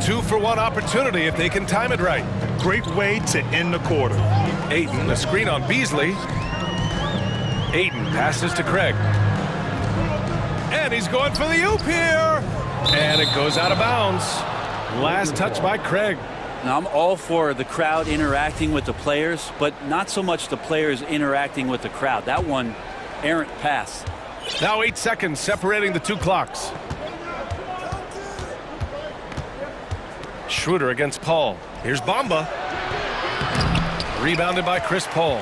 2-for-1 opportunity if they can time it right. Great way to end the quarter. Ayton, a screen on Beasley. Ayton passes to Craig. And he's going for the oop here. And it goes out of bounds. Last touch by Craig. Now, I'm all for the crowd interacting with the players, but not so much the players interacting with the crowd. That one, errant pass. Now 8 seconds separating the two clocks. Schroeder against Paul. Here's Bamba. Rebounded by Chris Paul.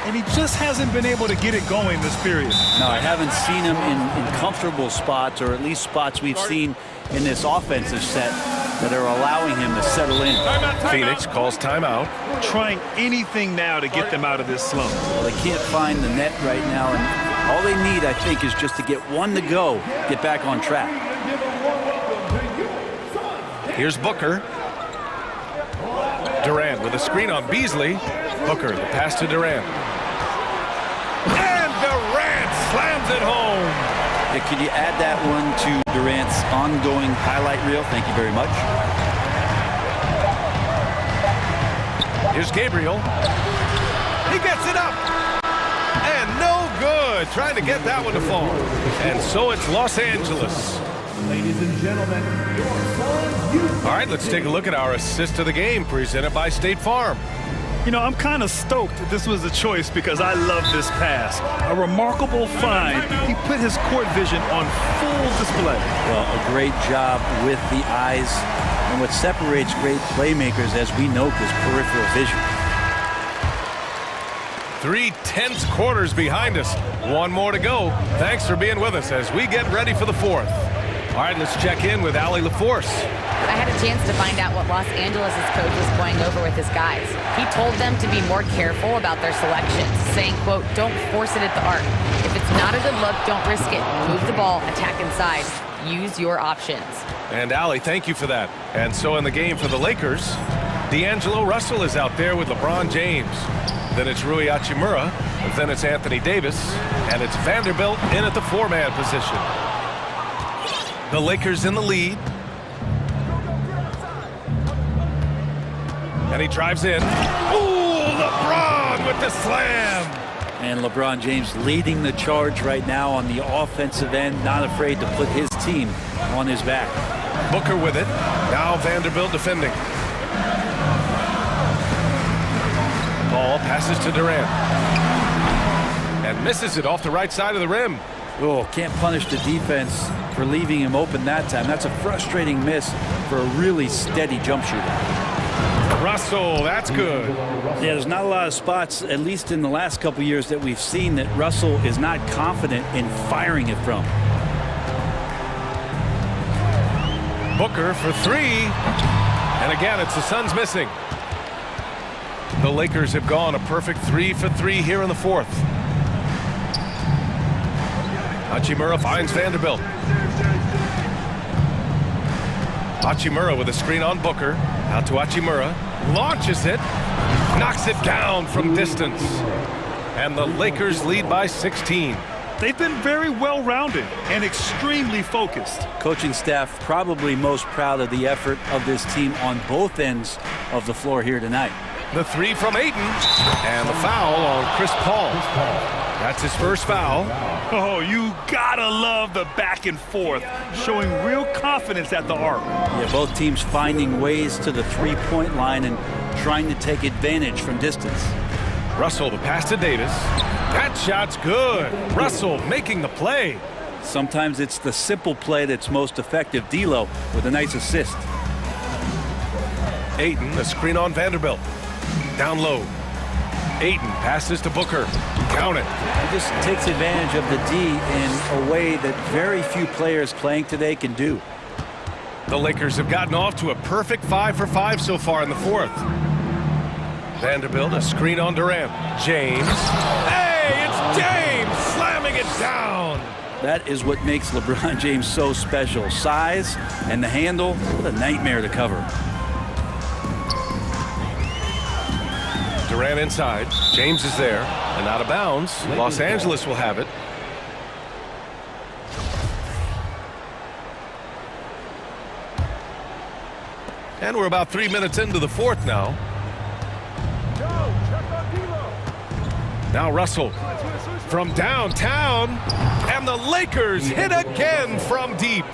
And he just hasn't been able to get it going this period. No, I haven't seen him in comfortable spots, or at least spots we've seen in this offensive set. that are allowing him to settle in. Phoenix calls timeout. Trying anything now to get them out of this slump. Well, they can't find the net right now, and all they need, I think, is just to get one to go, get back on track. Here's Booker. Durant with a screen on Beasley. Booker, the pass to Durant. And Durant slams it home. Yeah, could you add that one to Durant's ongoing highlight reel? Thank you very much. Here's Gabriel. He gets it up. And no good. Trying to get that one to fall. And so it's Los Angeles. Ladies and gentlemen, your Suns. All right, let's take a look at our assist of the game presented by State Farm. You know, I'm kind of stoked that this was a choice because I love this pass. A remarkable find. He put his court vision on full display. Well, a great job with the eyes. And what separates great playmakers, as we note, is peripheral vision. 3 tense quarters behind us. One more to go. Thanks for being with us as we get ready for the fourth. All right, let's check in with Allie LaForce. I had a chance to find out what Los Angeles' coach was going over with his guys. He told them to be more careful about their selections, saying, quote, don't force it at the arc. If it's not a good look, don't risk it. Move the ball, attack inside. Use your options. And Allie, thank you for that. And so in the game for the Lakers, D'Angelo Russell is out there with LeBron James. Then it's Rui Hachimura. Then it's Anthony Davis. And it's Vanderbilt in at the 4-man position. The Lakers in the lead. And he drives in. Ooh, LeBron with the slam. And LeBron James leading the charge right now on the offensive end, not afraid to put his team on his back. Booker with it. Now Vanderbilt defending. Ball passes to Durant. And misses it off the right side of the rim. Oh, can't punish the defense for leaving him open that time. That's a frustrating miss for a really steady jump shooter. Russell, that's good. Yeah, there's not a lot of spots, at least in the last couple years, that we've seen that Russell is not confident in firing it from. Booker for 3. And again, it's the Suns missing. The Lakers have gone a perfect 3 for 3 here in the fourth. Hachimura finds Vanderbilt. Hachimura with a screen on Booker. Out to Hachimura. Launches it. Knocks it down from distance. And the Lakers lead by 16. They've been very well-rounded and extremely focused. Coaching staff probably most proud of the effort of this team on both ends of the floor here tonight. The 3 from Ayton. And the foul on Chris Paul. That's his first foul. Oh, you gotta love the back and forth, showing real confidence at the arc. Yeah, both teams finding ways to the three-point line and trying to take advantage from distance. Russell, the pass to Davis. That shot's good. Russell making the play. Sometimes it's the simple play that's most effective. D'Lo with a nice assist. Ayton, the screen on Vanderbilt. Down low. Ayton passes to Booker. Count it. He just takes advantage of the D in a way that very few players playing today can do. The Lakers have gotten off to a perfect 5 for 5 so far in the fourth. Vanderbilt, a screen on Durant. James. Hey, it's James slamming it down. That is what makes LeBron James so special. Size and the handle, what a nightmare to cover. Durant inside. James is there. And out of bounds. Los Angeles will have it. And we're about 3 minutes into the fourth now. Now Russell from downtown. And the Lakers hit again from deep.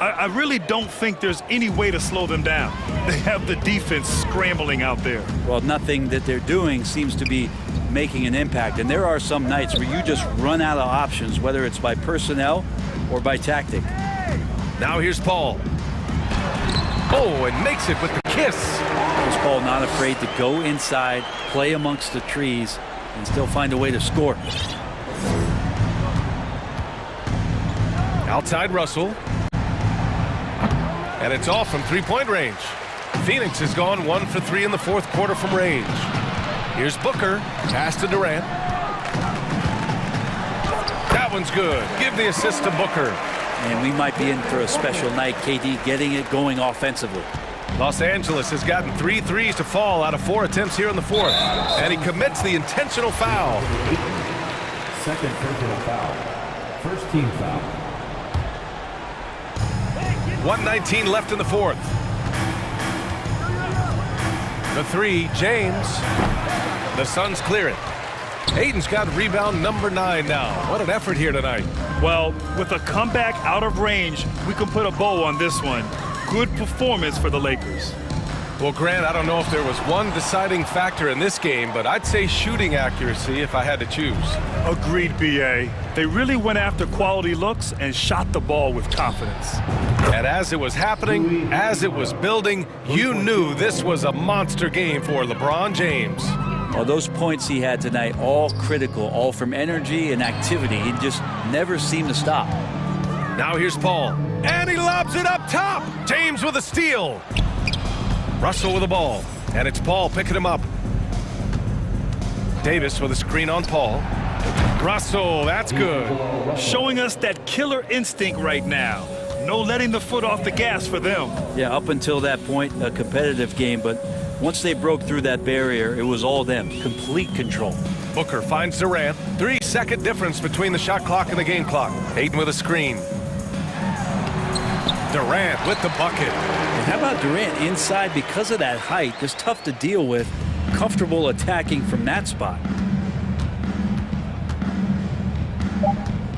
I really don't think there's any way to slow them down. They have the defense scrambling out there. Well, nothing that they're doing seems to be making an impact. And there are some nights where you just run out of options, whether it's by personnel or by tactic. Now here's Paul. Oh, and makes it with the kiss. Chris Paul not afraid to go inside, play amongst the trees, and still find a way to score. Outside Russell. And it's off from three-point range. Phoenix has gone 1 for 3 in the fourth quarter from range. Here's Booker. Pass to Durant. That one's good. Give the assist to Booker. And we might be in for a special night, KD, getting it going offensively. Los Angeles has gotten 3 threes to fall out of 4 attempts here in the fourth. And he commits the intentional foul. Second personal foul. First team foul. 1:19 left in the fourth. The three, James. The Suns clear it. Aiden's got rebound number 9 now. What an effort here tonight. Well, with a comeback out of range, we can put a bow on this one. Good performance for the Lakers. Well, Grant, I don't know if there was one deciding factor in this game, but I'd say shooting accuracy if I had to choose. Agreed, BA. They really went after quality looks and shot the ball with confidence. And as it was happening, as it was building, you knew this was a monster game for LeBron James. Well, those points he had tonight, all critical, all from energy and activity. He just never seemed to stop. Now here's Paul. And he lobs it up top. James with a steal. Russell with the ball. And it's Paul picking him up. Davis with a screen on Paul. Russell, that's good. Showing us that killer instinct right now. No letting the foot off the gas for them. Yeah, up until that point, a competitive game, but once they broke through that barrier, it was all them. Complete control. Booker finds Durant. 3-second difference between the shot clock and the game clock. Aiden with a screen. Durant with the bucket. And how about Durant inside because of that height? Just tough to deal with. Comfortable attacking from that spot.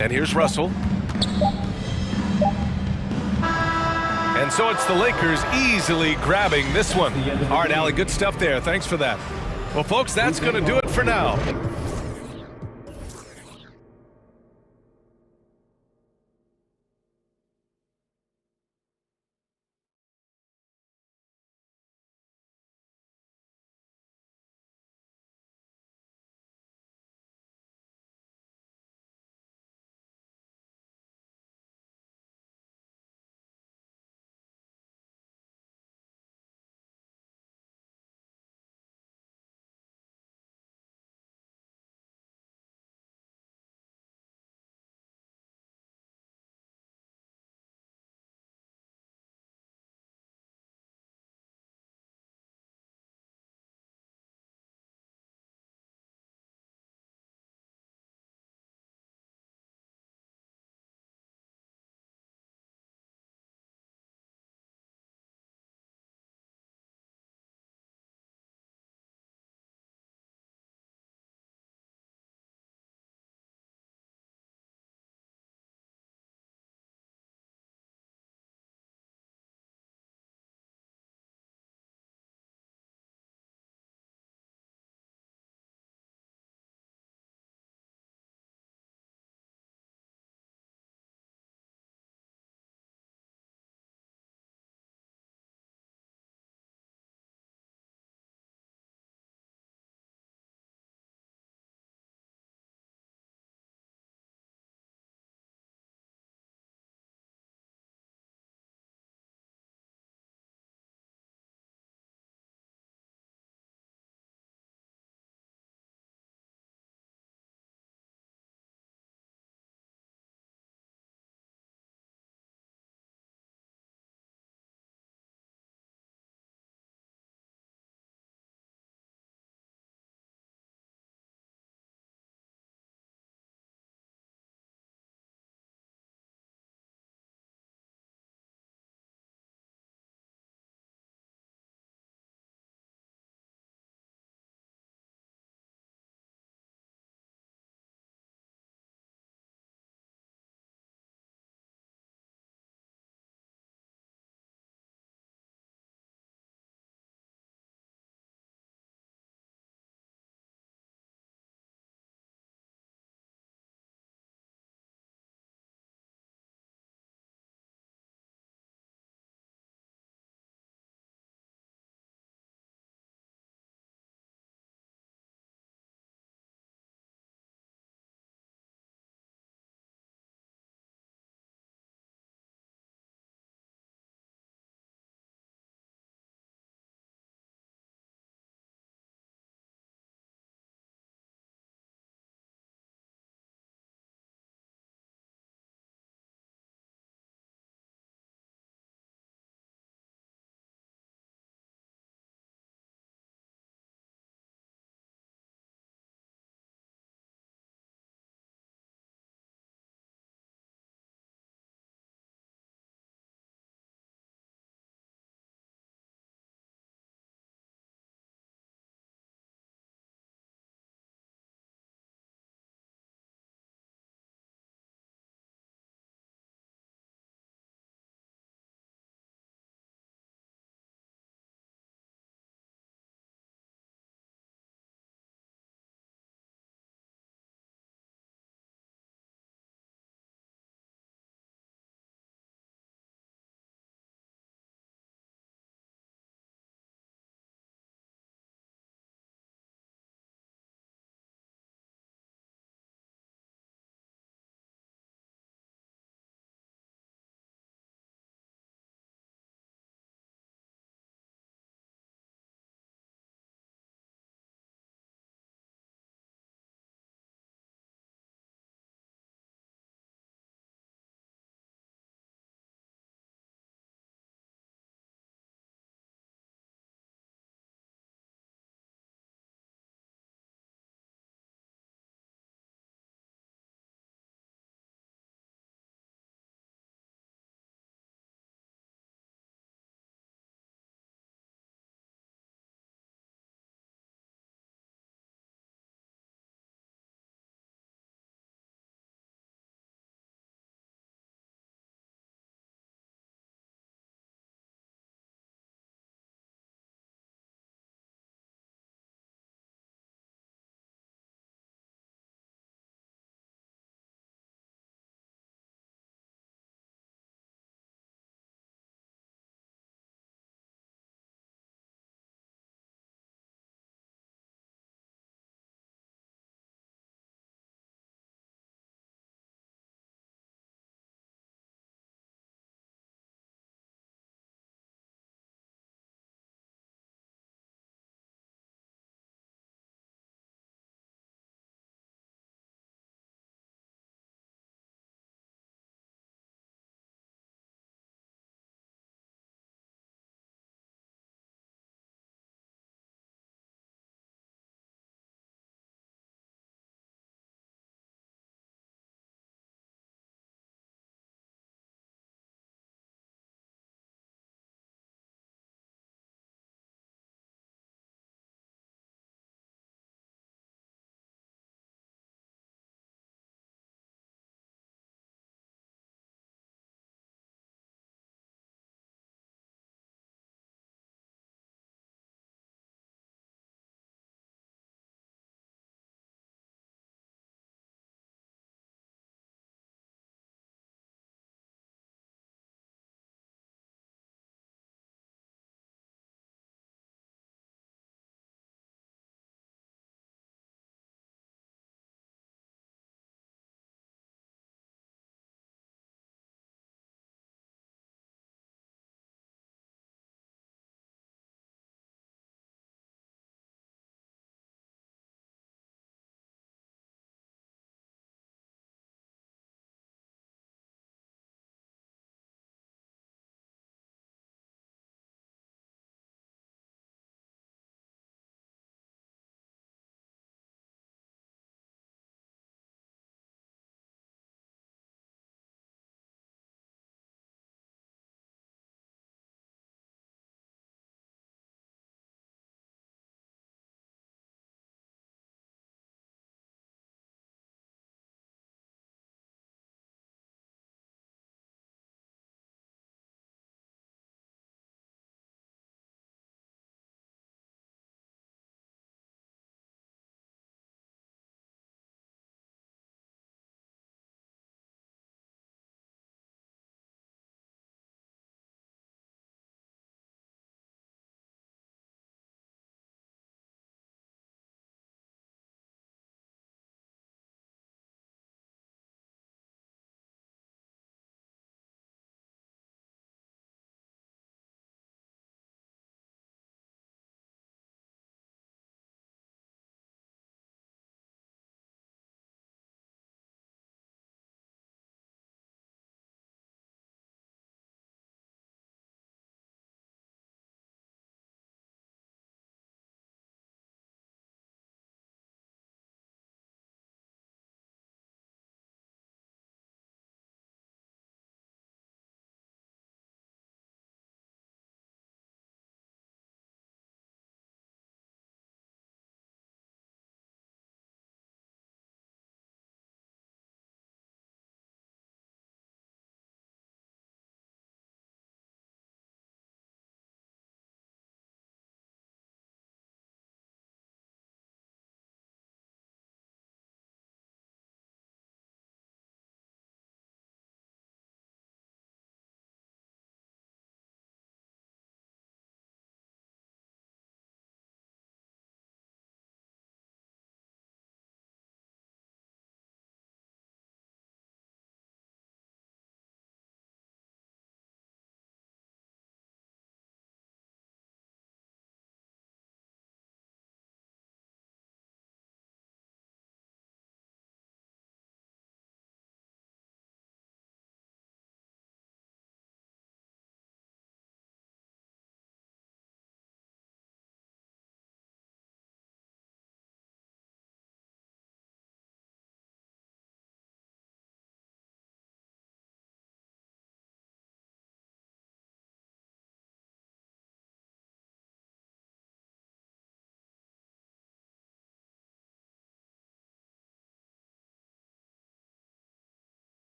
And here's Russell. And so it's the Lakers easily grabbing this one. All right, Allie, good stuff there. Thanks for that. Well, folks, that's going to do it for now.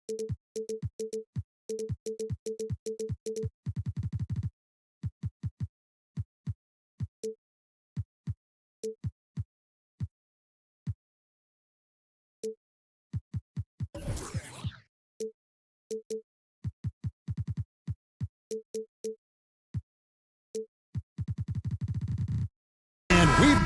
And we've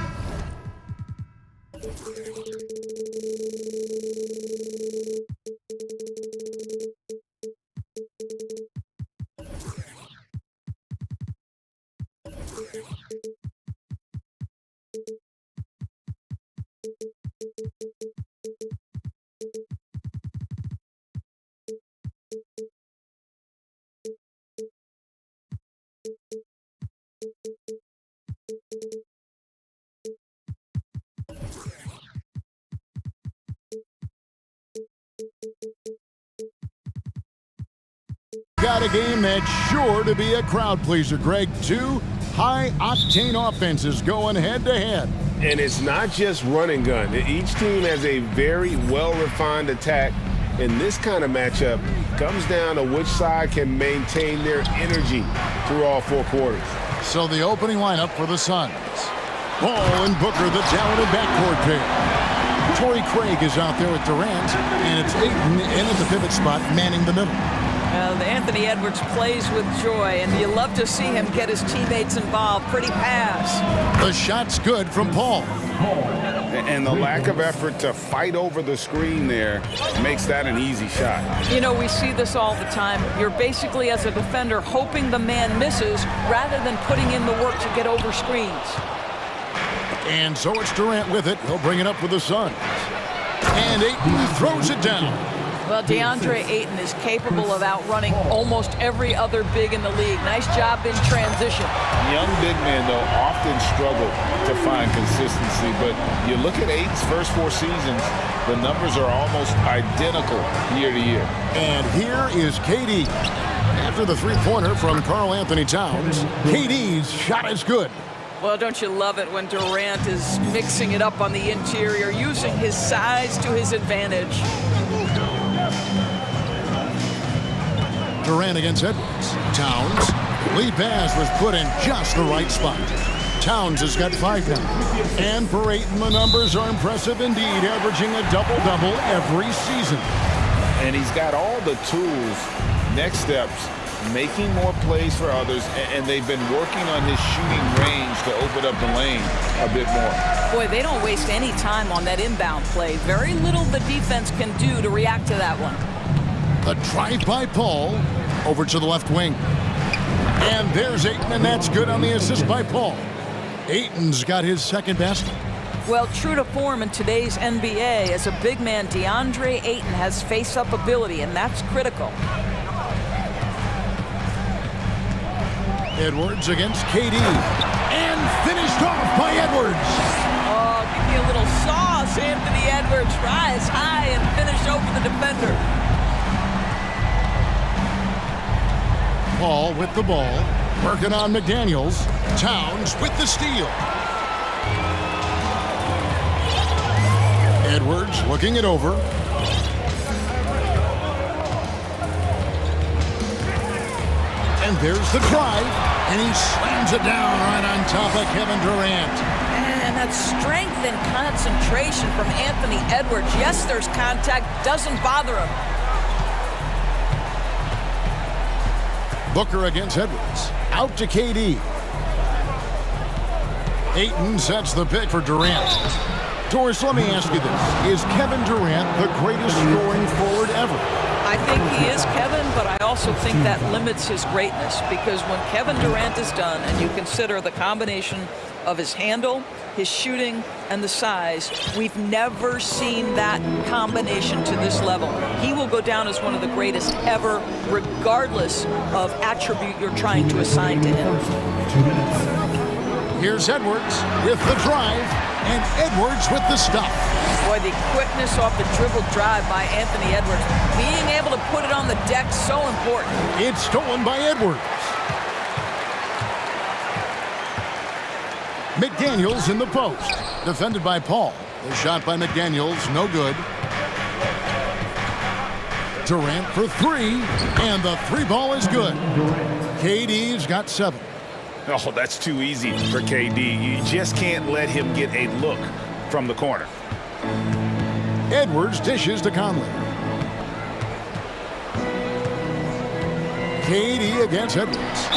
got a game that's sure to be a crowd pleaser, Greg. Two high-octane offenses going head-to-head. And it's not just run and gun. Each team has a very well-refined attack. And this kind of matchup comes down to which side can maintain their energy through all four quarters. So the opening lineup for the Suns. Ball and Booker, the talented backcourt pair. Torrey Craig is out there with Durant, and it's Ayton in at the pivot spot, manning the middle. Anthony Edwards plays with joy, and you love to see him get his teammates involved. Pretty pass. The shot's good from Paul. And the lack of effort to fight over the screen there makes that an easy shot. You know, we see this all the time. You're basically, as a defender, hoping the man misses rather than putting in the work to get over screens. And so it's Durant with it. He'll bring it up with the Suns. And Ayton throws it down. Well, DeAndre Ayton is capable of outrunning almost every other big in the league. Nice job in transition. Young big men, though, often struggle to find consistency. But you look at Ayton's first 4 seasons, the numbers are almost identical year to year. And here is KD. After the three-pointer from Karl Anthony Towns, KD's shot is good. Well, don't you love it when Durant is mixing it up on the interior, using his size to his advantage. Durant against Edwards. Towns. Lead pass was put in just the right spot. Towns has got 5 now. And for Ayton, the numbers are impressive indeed, averaging a double-double every season. And he's got all the tools, next steps, making more plays for others, and they've been working on his shooting range to open up the lane a bit more. Boy, they don't waste any time on that inbound play. Very little the defense can do to react to that one. A drive by Paul over to the left wing. And there's Ayton, and that's good on the assist by Paul. Ayton's got his second basket. Well, true to form in today's NBA, as a big man, DeAndre Ayton has face-up ability, and that's critical. Edwards against KD. And finished off by Edwards. Oh, give me a little sauce, Anthony Edwards. Rise high and finish over the defender. Paul with the ball. Working on McDaniels. Towns with the steal. Edwards looking it over. And there's the drive. And he slams it down right on top of Kevin Durant. And that strength and concentration from Anthony Edwards. Yes, there's contact. Doesn't bother him. Booker against Edwards. Out to KD. Ayton sets the pick for Durant. Doris, let me ask you this. Is Kevin Durant the greatest scoring forward ever? I think he is, Kevin, but I also think that limits his greatness, because when Kevin Durant is done and you consider the combination of his handle, his shooting, and the size, we've never seen that combination to this level. He will go down as one of the greatest ever, regardless of attribute you're trying to assign to him. Here's Edwards with the drive, and Edwards with the stuff. Boy, the quickness off the dribble drive by Anthony Edwards. Being able to put it on the deck, so important. It's stolen by Edwards. McDaniels in the post. Defended by Paul. The shot by McDaniels, no good. Durant for three, and the three ball is good. KD's got 7. Oh, that's too easy for KD. You just can't let him get a look from the corner. Edwards dishes to Conley. KD against Edwards.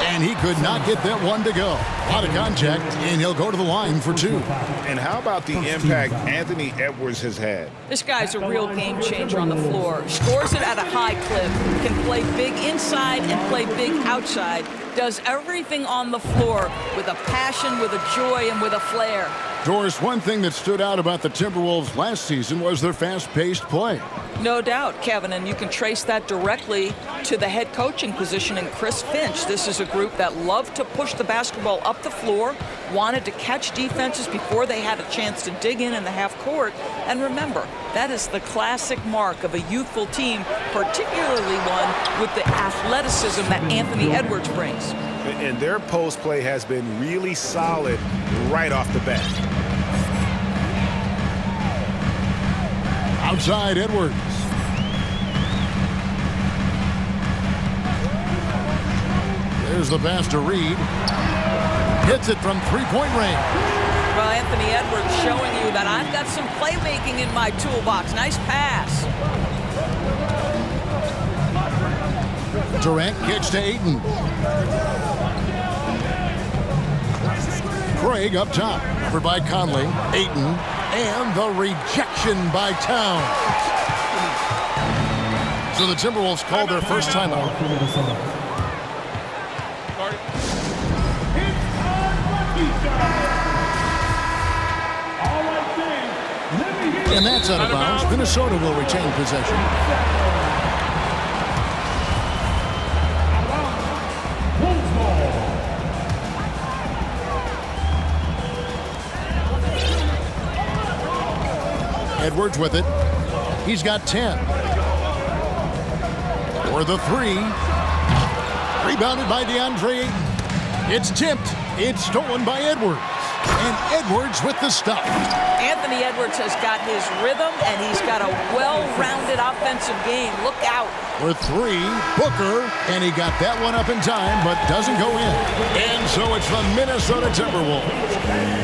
And he could not get that one to go. A lot of contact, and he'll go to the line for 2. And how about the impact Anthony Edwards has had? This guy's a real game changer on the floor. Scores it at a high clip, can play big inside and play big outside. Does everything on the floor with a passion, with a joy, and with a flair. Doris, one thing that stood out about the Timberwolves last season was their fast-paced play. No doubt, Kevin, and you can trace that directly to the head coaching position in Chris Finch. This is a group that loved to push the basketball up the floor, wanted to catch defenses before they had a chance to dig in the half court. And remember, that is the classic mark of a youthful team, particularly one with the athleticism that Anthony Edwards brings. And their post play has been really solid right off the bat. Outside Edwards. There's the pass to Reed. Hits it from three-point range. Well, Anthony Edwards showing you that I've got some playmaking in my toolbox. Nice pass. Durant kicks to Ayton. Craig up top, covered by Conley. Ayton, and the rejection by Towns. So the Timberwolves called their first timeout. And that's out of bounds. Minnesota will retain possession. Edwards with it. He's got 10. For the three. Rebounded by DeAndre Ayton. It's tipped. It's stolen by Edwards. And Edwards with the stop. Anthony Edwards has got his rhythm, and he's got a well-rounded offensive game. Look out. For three, Booker, and he got that one up in time, but doesn't go in. And so it's the Minnesota Timberwolves.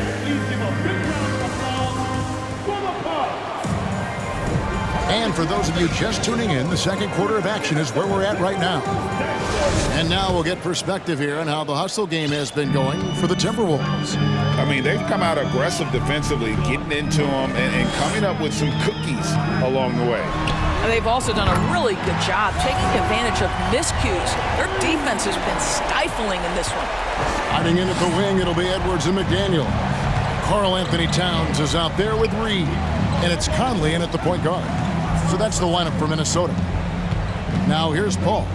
And for those of you just tuning in, the second quarter of action is where we're at right now. And now we'll get perspective here on how the hustle game has been going for the Timberwolves. I mean, they've come out aggressive defensively, getting into them and coming up with some cookies along the way. And they've also done a really good job taking advantage of miscues. Their defense has been stifling in this one. Hiding in at the wing, it'll be Edwards and McDaniel. Karl Anthony Towns is out there with Reed. And it's Conley in at the point guard. So that's the lineup for Minnesota. Now here's Paul.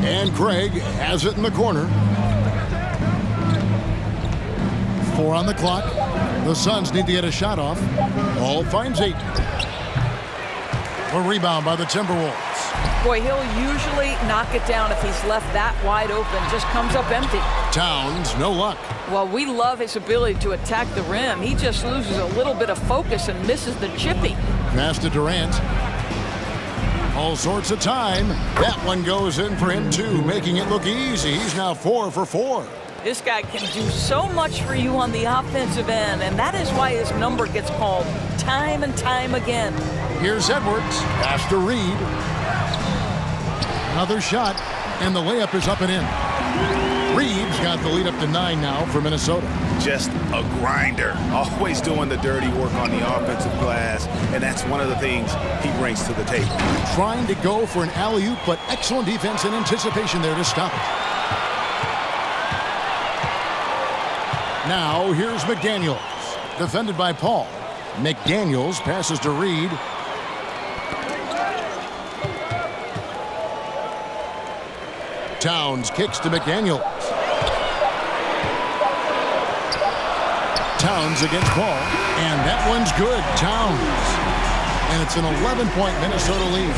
And Craig has it in the corner. 4 on the clock. The Suns need to get a shot off. Paul finds 8. A rebound by the Timberwolves. Boy, he'll usually knock it down if he's left that wide open. Just comes up empty. Towns, no luck. Well, we love his ability to attack the rim. He just loses a little bit of focus and misses the chippy. Pass to Durant. All sorts of time. That one goes in for him, too, making it look easy. He's now 4 for 4. This guy can do so much for you on the offensive end, and that is why his number gets called time and time again. Here's Edwards. Pass to Reed. Another shot, and the layup is up and in. Reed's got the lead up to 9 now for Minnesota. Just a grinder, always doing the dirty work on the offensive glass, and that's one of the things he brings to the table. Trying to go for an alley-oop, but excellent defense and anticipation there to stop it. Now here's McDaniels, defended by Paul. McDaniels passes to Reed. Towns kicks to McDaniels. Towns against Paul, and that one's good. Towns. And it's an 11-point Minnesota lead.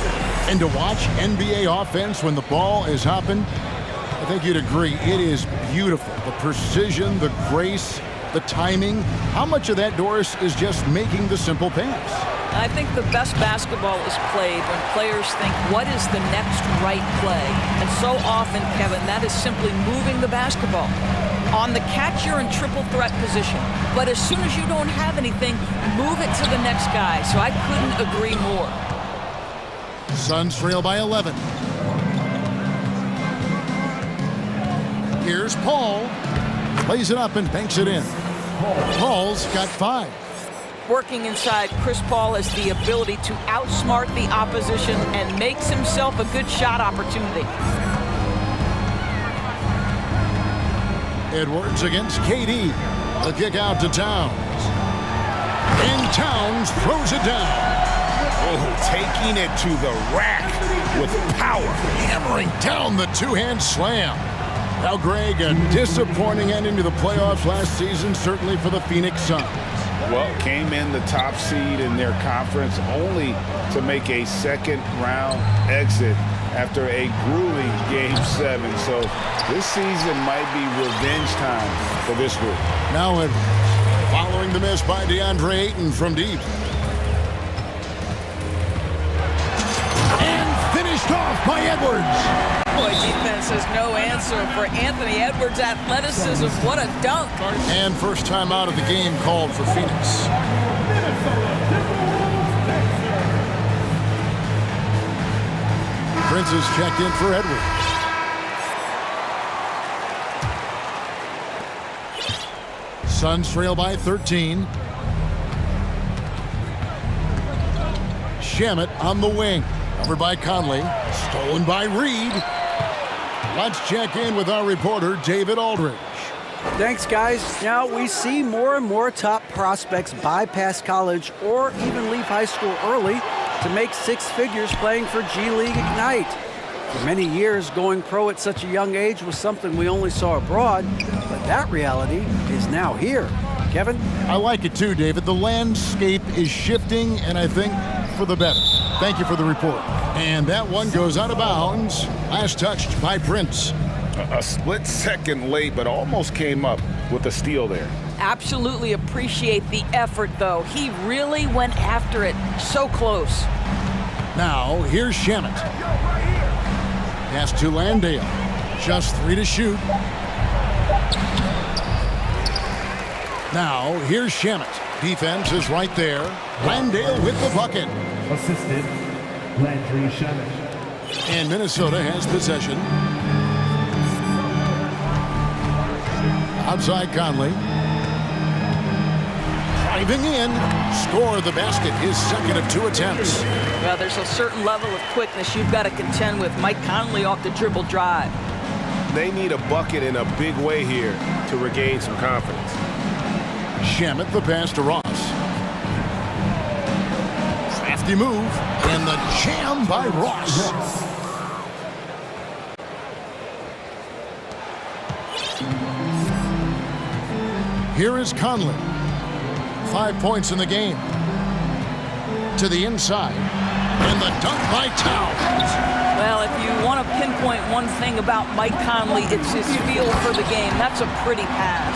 And to watch NBA offense when the ball is hopping, I think you'd agree, it is beautiful. The precision, the grace, the timing. How much of that, Doris, is just making the simple pass? I think the best basketball is played when players think, what is the next right play? And so often, Kevin, that is simply moving the basketball. On the catch, you're in triple threat position. But as soon as you don't have anything, move it to the next guy. So I couldn't agree more. Suns trail by 11. Here's Paul. Plays it up and banks it in. Paul's got 5. Working inside, Chris Paul has the ability to outsmart the opposition and makes himself a good shot opportunity. Edwards against KD. The kick out to Towns. And Towns throws it down. Oh, taking it to the rack with power. Hammering down the two-hand slam. Now, Greg, a disappointing ending to the playoffs last season, certainly for the Phoenix Suns. Well, came in the top seed in their conference only to make a second-round exit after a grueling Game 7. So this season might be revenge time for this group. Now Edwards, following the miss by DeAndre Ayton from deep. And finished off by Edwards. Boy, defense has no answer for Anthony Edwards' athleticism. What a dunk. And first time out of the game called for Phoenix. Prince is checked in for Edwards. Suns trail by 13. Shamet on the wing. Covered by Conley. Stolen by Reed. Let's check in with our reporter, David Aldridge. Thanks, guys. Now, we see more and more top prospects bypass college or even leave high school early to make 6 figures playing for G League Ignite. For many years, going pro at such a young age was something we only saw abroad, but that reality is now here. Kevin? I like it too, David. The landscape is shifting, and I think for the better. Thank you for the report. And that one goes out of bounds. Last touched by Prince. A split second late, but almost came up with a steal there. Absolutely appreciate the effort, though. He really went after it. So close. Now, here's Shamet. Pass to Landale. Just 3 to shoot. Now, here's Shamet. Defense is right there. Landale with the bucket. Assisted, Landry Shamet. And Minnesota has possession. Outside Conley. Driving in. Score the basket. His second of 2 attempts. Well, there's a certain level of quickness you've got to contend with. Mike Conley off the dribble drive. They need a bucket in a big way here to regain some confidence. Shamet the pass to Ross. Crafty move. And the jam by Ross. Here is Conley. 5 points in the game. To the inside. And the dunk by Towns. Well, if you want to pinpoint one thing about Mike Conley, it's his feel for the game. That's a pretty pass.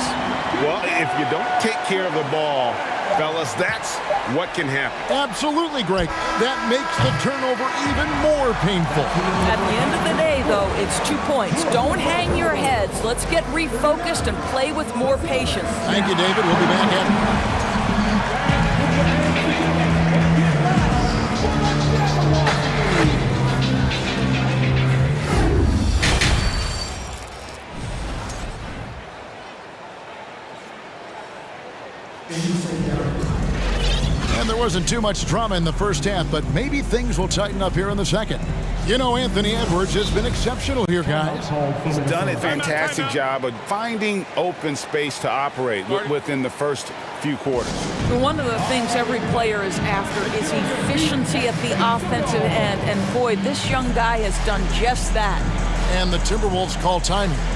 Well, if you don't take care of the ball, fellas, that's what can happen. Absolutely, Greg. That makes the turnover even more painful. At the end of the day, though, it's 2 points. Don't hang your heads. Let's get refocused and play with more patience. Thank you, David. We'll be back after. And there wasn't too much drama in the first half, but maybe things will tighten up here in the second. You know, Anthony Edwards has been exceptional here, guys. He's done a fantastic job of finding open space to operate within the first few quarters. One of the things every player is after is efficiency at the offensive end, and boy, this young guy has done just that. And the Timberwolves call time here.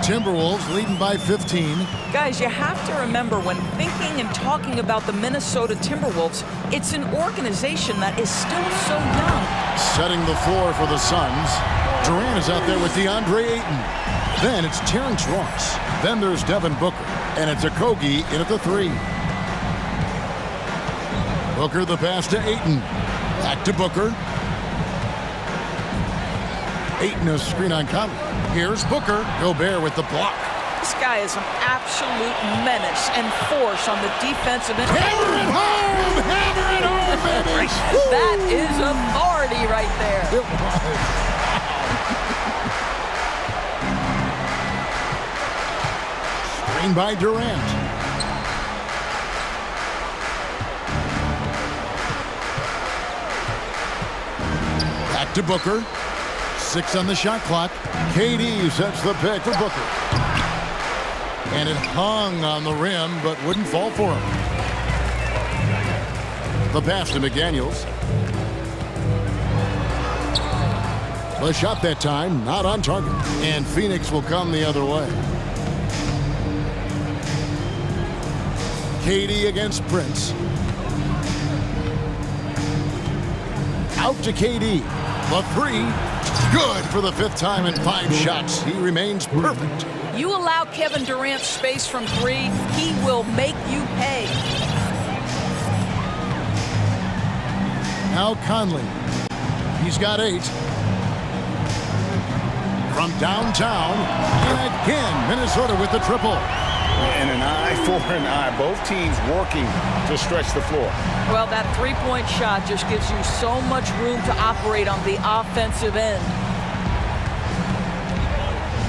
Timberwolves leading by 15. Guys, you have to remember when thinking and talking about the Minnesota Timberwolves, it's an organization that is still so young. Setting the floor for the Suns. Durant is out there with DeAndre Ayton. Then it's Terrence Ross. Then there's Devin Booker. And it's Okogie in at the 3. Booker the pass to Ayton. Back to Booker. Ayton a screen on Conley. Here's Booker. Gobert with the block. This guy is an absolute menace and force on the defensive end. Hammer it home! Hammer it home, baby! That is authority right there. It was. Screen by Durant. Back to Booker. 6 on the shot clock. KD sets the pick for Booker. And it hung on the rim, but wouldn't fall for him. The pass to McDaniels. The shot that time, not on target. And Phoenix will come the other way. KD against Prince. Out to KD. The 3. Good for the 5th time in 5 shots. He remains perfect. You allow Kevin Durant space from 3, he will make you pay. Now Conley. He's got 8. From downtown. And again, Minnesota with the triple. And an eye for an eye. Both teams working to stretch the floor. Well, that 3-point shot just gives you so much room to operate on the offensive end.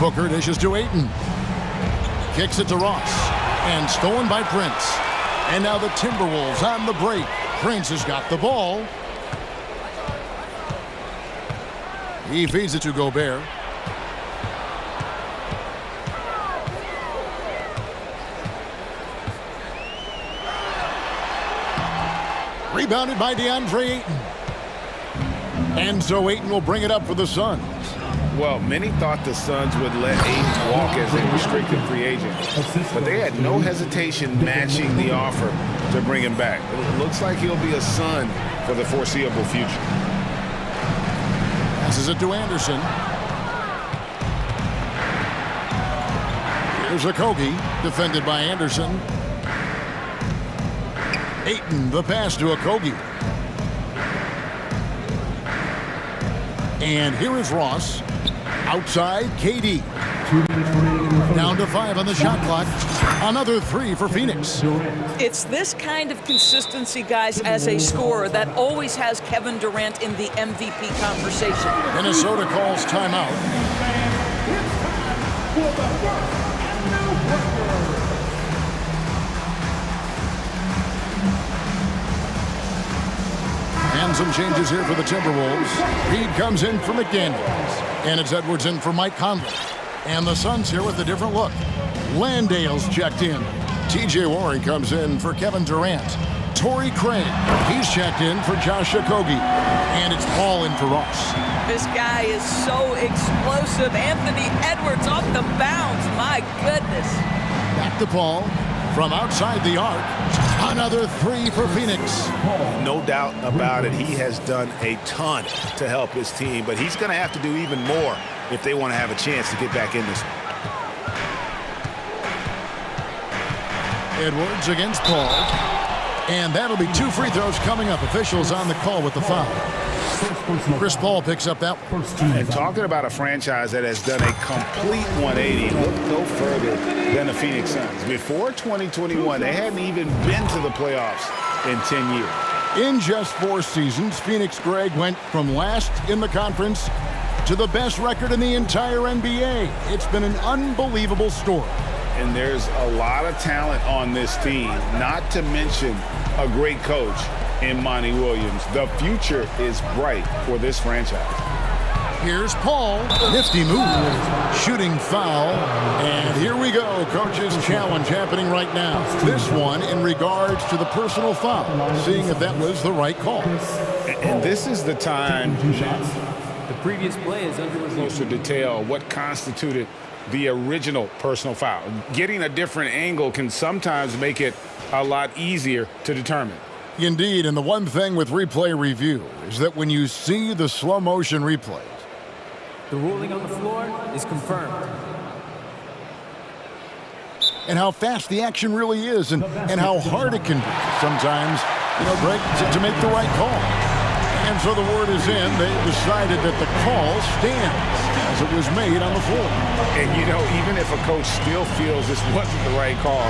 Booker dishes to Ayton. Kicks it to Ross. And stolen by Prince. And now the Timberwolves on the break. Prince has got the ball. He feeds it to Gobert. Rebounded by DeAndre Ayton. And so Ayton will bring it up for the Suns. Well, many thought the Suns would let Ayton walk as a restricted free agent. But they had no hesitation matching the offer to bring him back. It looks like he'll be a Sun for the foreseeable future. Passes it to Anderson. Here's Okogie, defended by Anderson. Ayton, the pass to Okogie. And here is Ross. Outside, KD. Down to 5 on the shot clock. Another 3 for Phoenix. It's this kind of consistency, guys, as a scorer that always has Kevin Durant in the MVP conversation. Minnesota calls timeout. And some changes here for the Timberwolves. Reed comes in for McDaniels. And it's Edwards in for Mike Conley. And the Suns here with a different look. Landale's checked in. T.J. Warren comes in for Kevin Durant. Torrey Craig, he's checked in for Josh Okogie. And it's Paul in for Ross. This guy is so explosive. Anthony Edwards off the bounce. My goodness. Back to Paul. From outside the arc, another 3 for Phoenix. No doubt about it. He has done a ton to help his team, but he's going to have to do even more if they want to have a chance to get back in this. Edwards against Paul. And that'll be 2 free throws coming up. Officials on the call with the foul. Chris Paul picks up that one. And talking about a franchise that has done a complete 180, look no further than the Phoenix Suns. Before 2021, they hadn't even been to the playoffs in 10 years. In just 4 seasons, Phoenix Greg went from last in the conference to the best record in the entire NBA. It's been an unbelievable story. And there's a lot of talent on this team, not to mention a great coach in Monty Williams. The future is bright for this franchise. Here's Paul. Nifty move. Shooting foul. And here we go. Coach's challenge happening right now. This one in regards to the personal foul. Seeing if that was the right call. And this is the time The previous play is under review. closer detail what constituted the original personal foul. Getting a different angle can sometimes make it a lot easier to determine. Indeed, and the one thing with replay review is that when you see the slow motion replays, the ruling on the floor is confirmed. And how fast the action really is, and how hard it can be sometimes, Greg, to make the right call. And so the word is in. They decided that the call stands as it was made on the floor. And, even if a coach still feels this wasn't the right call,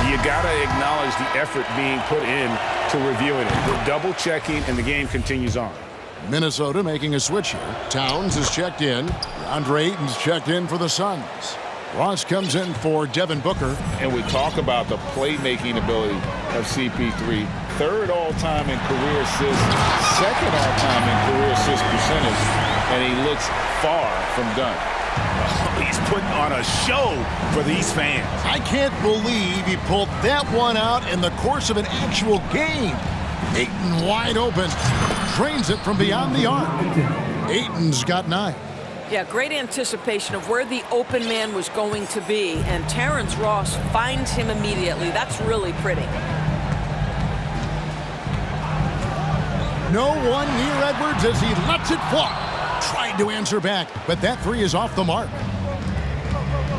you got to acknowledge the effort being put in to reviewing it. They're double-checking, and the game continues on. Minnesota making a switch here. Towns is checked in. DeAndre Ayton's checked in for the Suns. Ross comes in for Devin Booker. And we talk about the playmaking ability of CP3. Third all-time in career assists, second all-time in career assist percentage, and he looks far from done. He's putting on a show for these fans. I can't believe he pulled that one out in the course of an actual game. Ayton wide open. Drains it from beyond the arc. Ayton's got 9. Yeah, great anticipation of where the open man was going to be, and Terrence Ross finds him immediately. That's really pretty. No one near Edwards as he lets it fly. Tried to answer back, but that 3 is off the mark.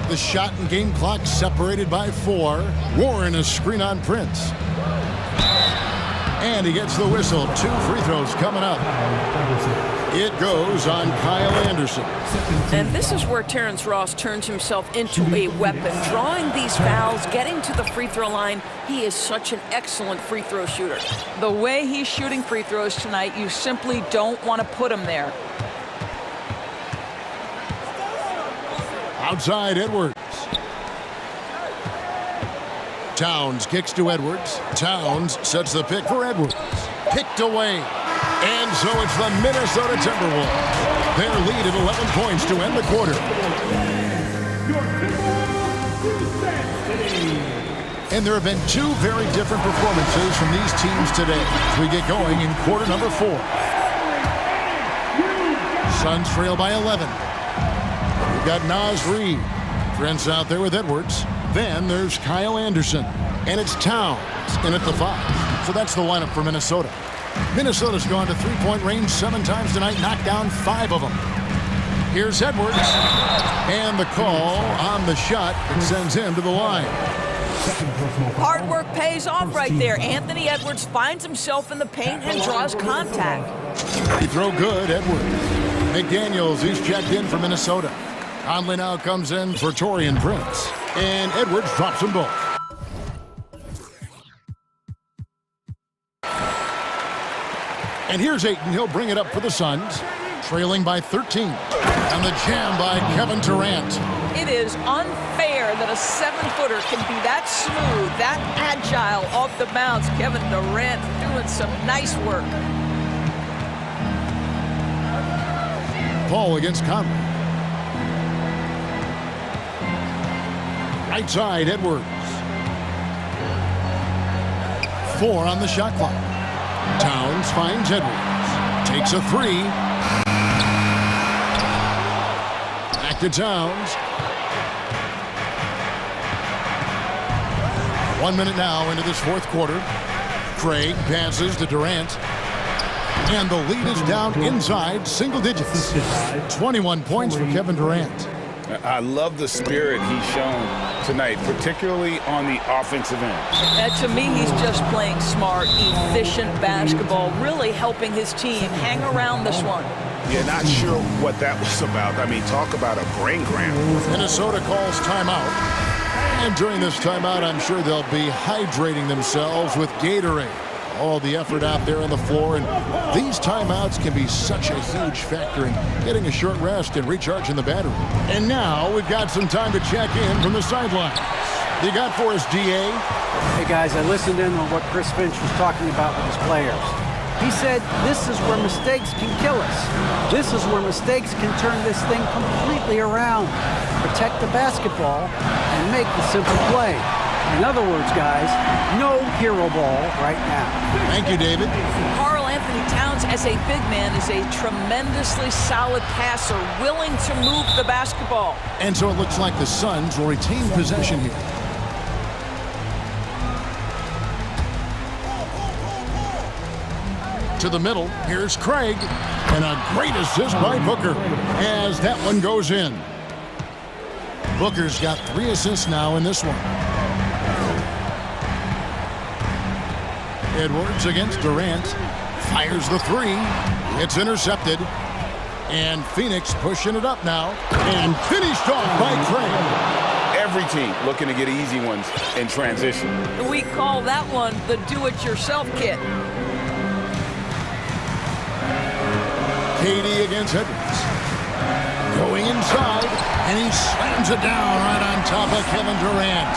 The shot and game clock separated by 4. Warren a screen on Prince. And he gets the whistle. 2 free throws coming up. It goes on Kyle Anderson. And this is where Terrence Ross turns himself into a weapon. Drawing these fouls, getting to the free throw line, he is such an excellent free throw shooter. The way he's shooting free throws tonight, you simply don't want to put him there. Outside Edwards. Towns kicks to Edwards. Towns sets the pick for Edwards. Picked away. And so it's the Minnesota Timberwolves. Their lead at 11 points to end the quarter. And there have been 2 very different performances from these teams today as we get going in quarter number 4. Suns trail by 11. We've got Naz Reid. Prince out there with Edwards. Then there's Kyle Anderson. And it's Towns in at the 5. So that's the lineup for Minnesota. Minnesota's gone to three-point range 7 times tonight, knocked down 5 of them. Here's Edwards. And the call on the shot that sends him to the line. Hard work pays off right there. Anthony Edwards finds himself in the paint and draws contact. He throw good, Edwards. McDaniels, he's checked in for Minnesota. Conley now comes in for Taurean Prince. And Edwards drops them both. And here's Ayton. He'll bring it up for the Suns. Trailing by 13. And the jam by Kevin Durant. It is unfair that a 7-footer can be that smooth, that agile off the bounce. Kevin Durant doing some nice work. Paul against Conley. Right side, Edwards. 4 on the shot clock. Towns finds Edwards. Takes a 3. Back to Towns. 1 minute now into this 4th quarter. Craig passes to Durant. And the lead is down inside single digits. 21 points for Kevin Durant. I love the spirit he's shown tonight, particularly on the offensive end. To me, he's just playing smart, efficient basketball, really helping his team hang around this one. Yeah, not sure what that was about. I mean, talk about a brain cramp. Minnesota calls timeout. And during this timeout, I'm sure they'll be hydrating themselves with Gatorade. All the effort out there on the floor, and these timeouts can be such a huge factor in getting a short rest and recharging the battery. And now we've got some time to check in from the sidelines. You got for us, DA? Hey guys, I listened in on what Chris Finch was talking about with his players. He said this is where mistakes can kill us. This is where mistakes can turn this thing completely around. Protect the basketball and make the simple play. In other words, guys, no hero ball right now. Thank you, David. Carl Anthony Anthony Towns, as a big man, is a tremendously solid passer, willing to move the basketball. And so it looks like the Suns will retain possession here. To the middle, here's Craig, and a great assist by Booker as that one goes in. Booker's got 3 assists now in this one. Edwards against Durant, fires the 3, it's intercepted, and Phoenix pushing it up now, and finished off by Craig. Every team looking to get easy ones in transition. We call that one the do-it-yourself kit. KD against Edwards. Going inside, and he slams it down right on top of Kevin Durant.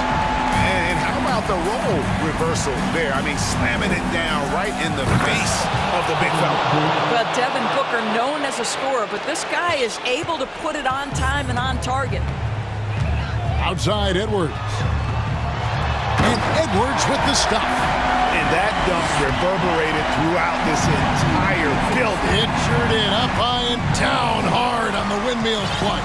And how about the role reversal there? I mean, slamming it down right in the face of the big fella. Well, Devin Booker, known as a scorer, but this guy is able to put it on time and on target. Outside Edwards. And Edwards with the stop. And that dunk reverberated throughout this entire building. It sure did. Up high and down hard on the windmill play.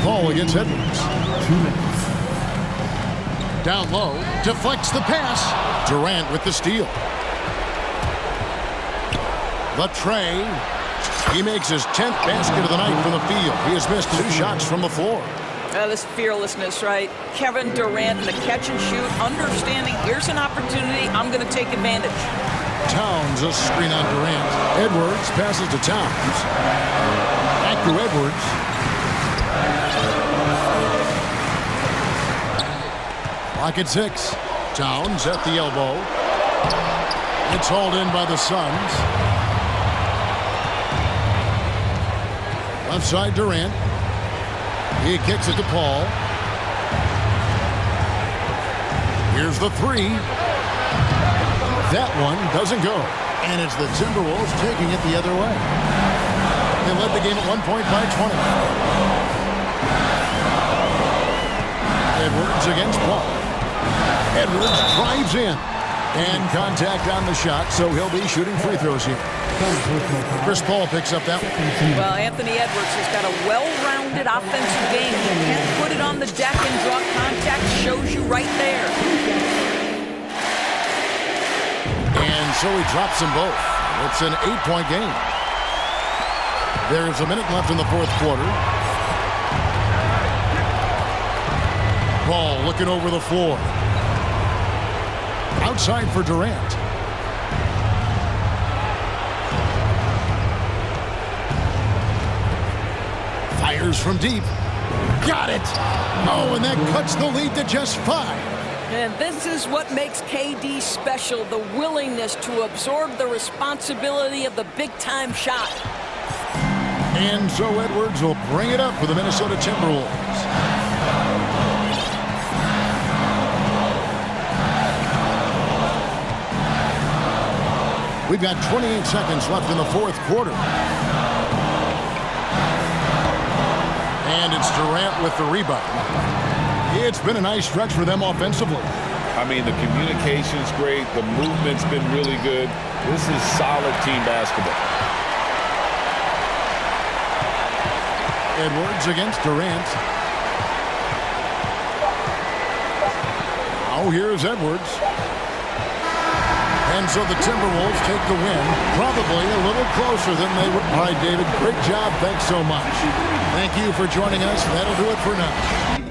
Ball against Edwards. 2 minutes. Down low, deflects the pass. Durant with the steal. The tray. He makes his 10th basket of the night from the field. He has missed 2 shots from the floor. This fearlessness, right? Kevin Durant in the catch and shoot, understanding here's an opportunity, I'm going to take advantage. Towns a screen on Durant. Edwards passes to Towns. Back to Edwards. Clock at 6. Towns at the elbow. It's hauled in by the Suns. Left side Durant. He kicks it to Paul. Here's the 3. That one doesn't go. And it's the Timberwolves taking it the other way. They led the game at 1 point by 20. Edwards against Paul. Edwards drives in. And contact on the shot, so he'll be shooting free throws here. Chris Paul picks up that one. Well, Anthony Edwards has got a well-rounded offensive game. He can put it on the deck and draw contact. Shows you right there. And so he drops them both. It's an 8-point game. There's a minute left in the 4th quarter. Paul looking over the floor. Outside for Durant. Fires from deep. Got it. Oh, and that cuts the lead to just 5. And this is what makes KD special, the willingness to absorb the responsibility of the big-time shot. And so Edwards will bring it up for the Minnesota Timberwolves. We've got 28 seconds left in the 4th quarter. And it's Durant with the rebound. It's been a nice stretch for them offensively. I mean, the communication's great. The movement's been really good. This is solid team basketball. Edwards against Durant. Now here's Edwards. And so the Timberwolves take the win, probably a little closer than they would. All right, David, great job. Thanks so much. Thank you for joining us. That'll do it for now.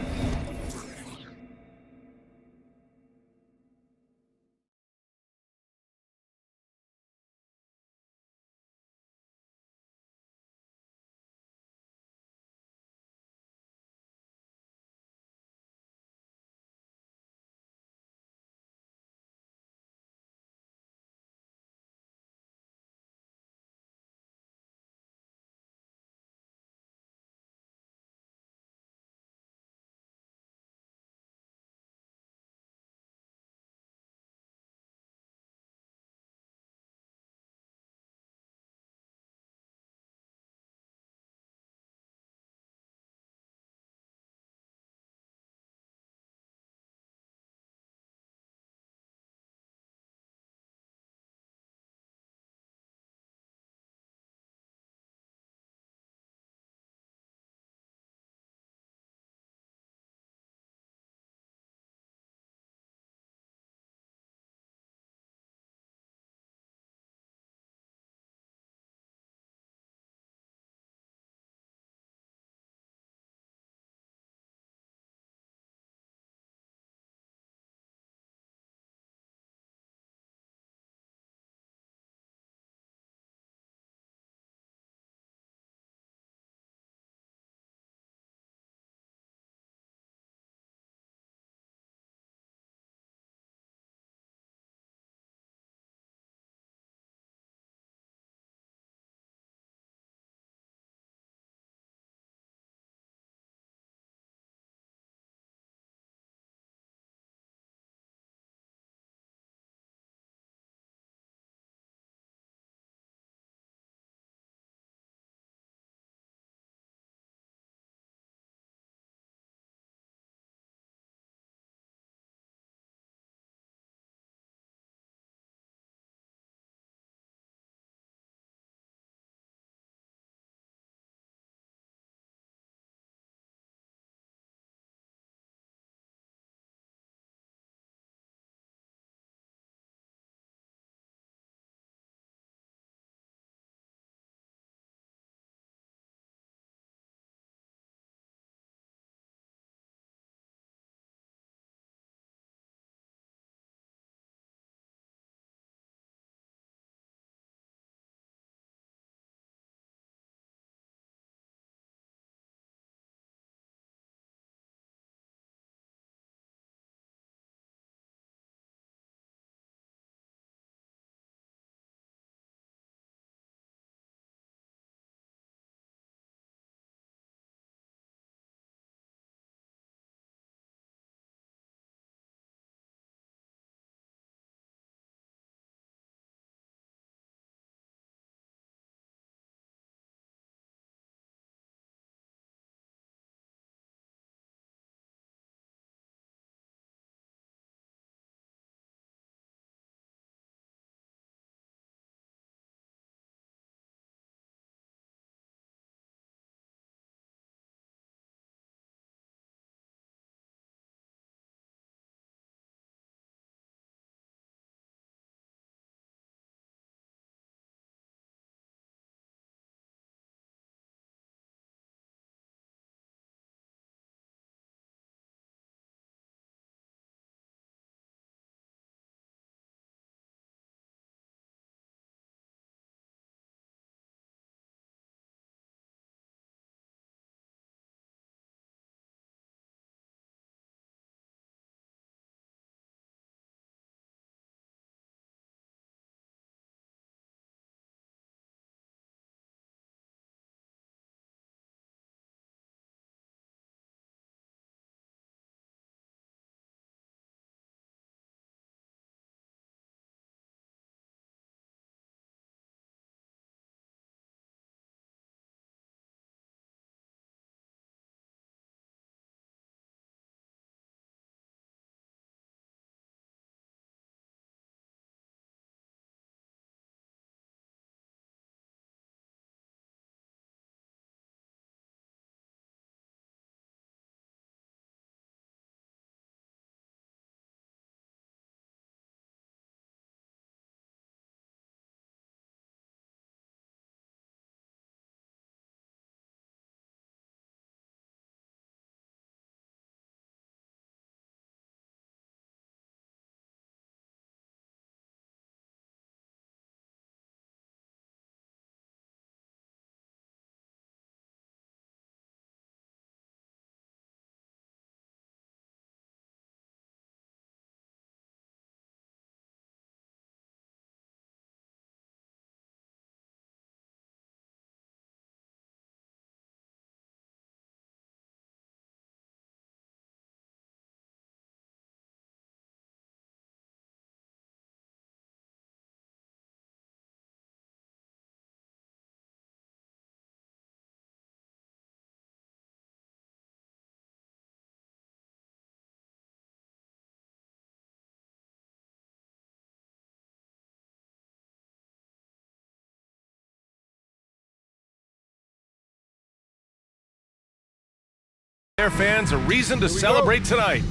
their fans a reason to celebrate tonight.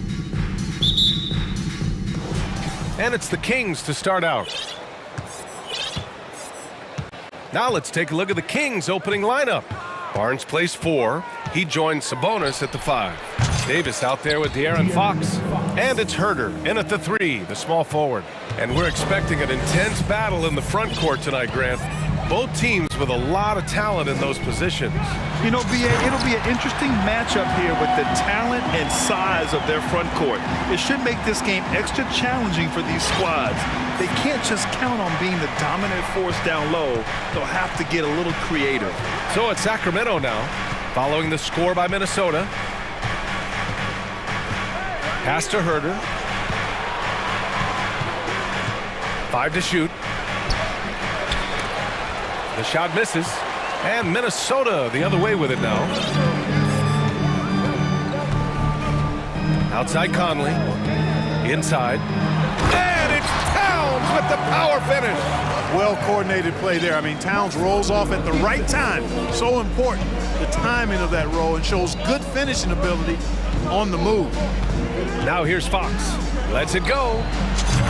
And it's the Kings to start out. Now let's take a look at the Kings' opening lineup. Barnes plays 4. He joins Sabonis at the 5. Davis out there with De'Aaron Fox. And it's Herder in at the 3, the small forward. And we're expecting an intense battle in the front court tonight, Grant. Both teams with a lot of talent in those positions. You know, BA, it'll be an interesting matchup here with the talent and size of their front court. It should make this game extra challenging for these squads. They can't just count on being the dominant force down low. They'll have to get a little creative. So it's Sacramento now, following the score by Minnesota. Pass to Herder. 5 to shoot. The shot misses, and Minnesota the other way with it now. Outside Conley, inside, and it's Towns with the power finish. Well-coordinated play there. I mean, Towns rolls off at the right time. So important, the timing of that roll, and shows good finishing ability on the move. Now here's Fox. Lets it go.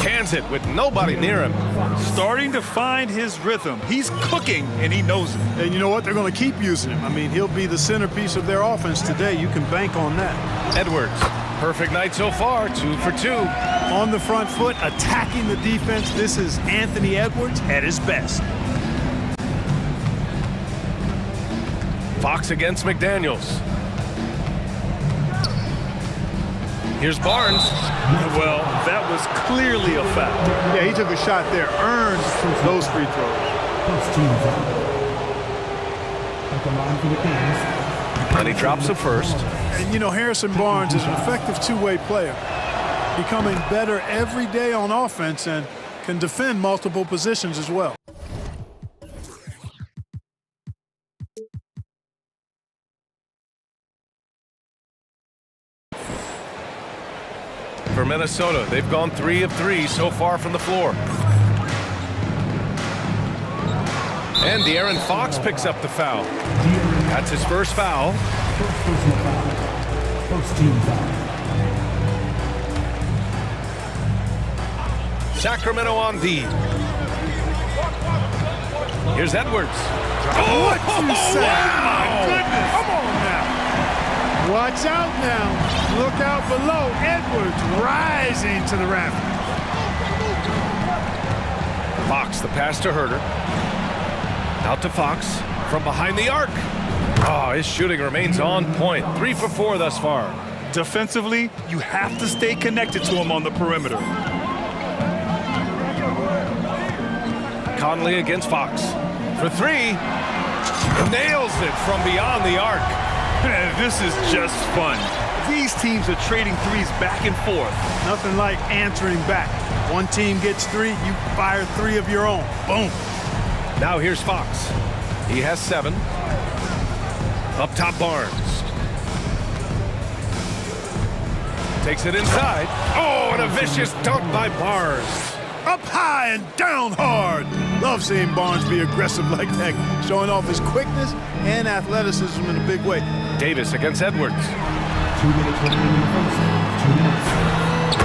Cans it with nobody near him. Starting to find his rhythm. He's cooking, and he knows it. And you know what? They're going to keep using him. I mean, he'll be the centerpiece of their offense today. You can bank on that. Edwards, perfect night so far, 2 for 2. On the front foot, attacking the defense. This is Anthony Edwards at his best. Fox against McDaniels. Here's Barnes. Well, that was clearly a foul. Yeah, he took a shot there, earned those free throws. And he drops the first. And you know, Harrison Barnes is an effective two-way player, becoming better every day on offense and can defend multiple positions as well. For Minnesota, they've gone 3 of 3 so far from the floor. And De'Aaron Fox picks up the foul. That's his first foul. First team foul. Sacramento on D. Here's Edwards. What you say? Wow. My goodness. Come on now. Watch out now. Look out below. Edwards rising to the rafters. Fox, the pass to Herder. Out to Fox from behind the arc. Oh, his shooting remains on point. 3 for 4 thus far. Defensively, you have to stay connected to him on the perimeter. Conley against Fox. For 3. Nails it from beyond the arc. This is just fun. These teams are trading threes back and forth. Nothing like answering back. One team gets 3, you fire 3 of your own. Boom. Now here's Fox. He has 7. Up top, Barnes. Takes it inside. Oh, and a vicious dunk by Barnes. Up high and down hard. Love seeing Barnes be aggressive like that, showing off his quickness and athleticism in a big way. Davis against Edwards. 2 minutes remaining in the first. 2 minutes.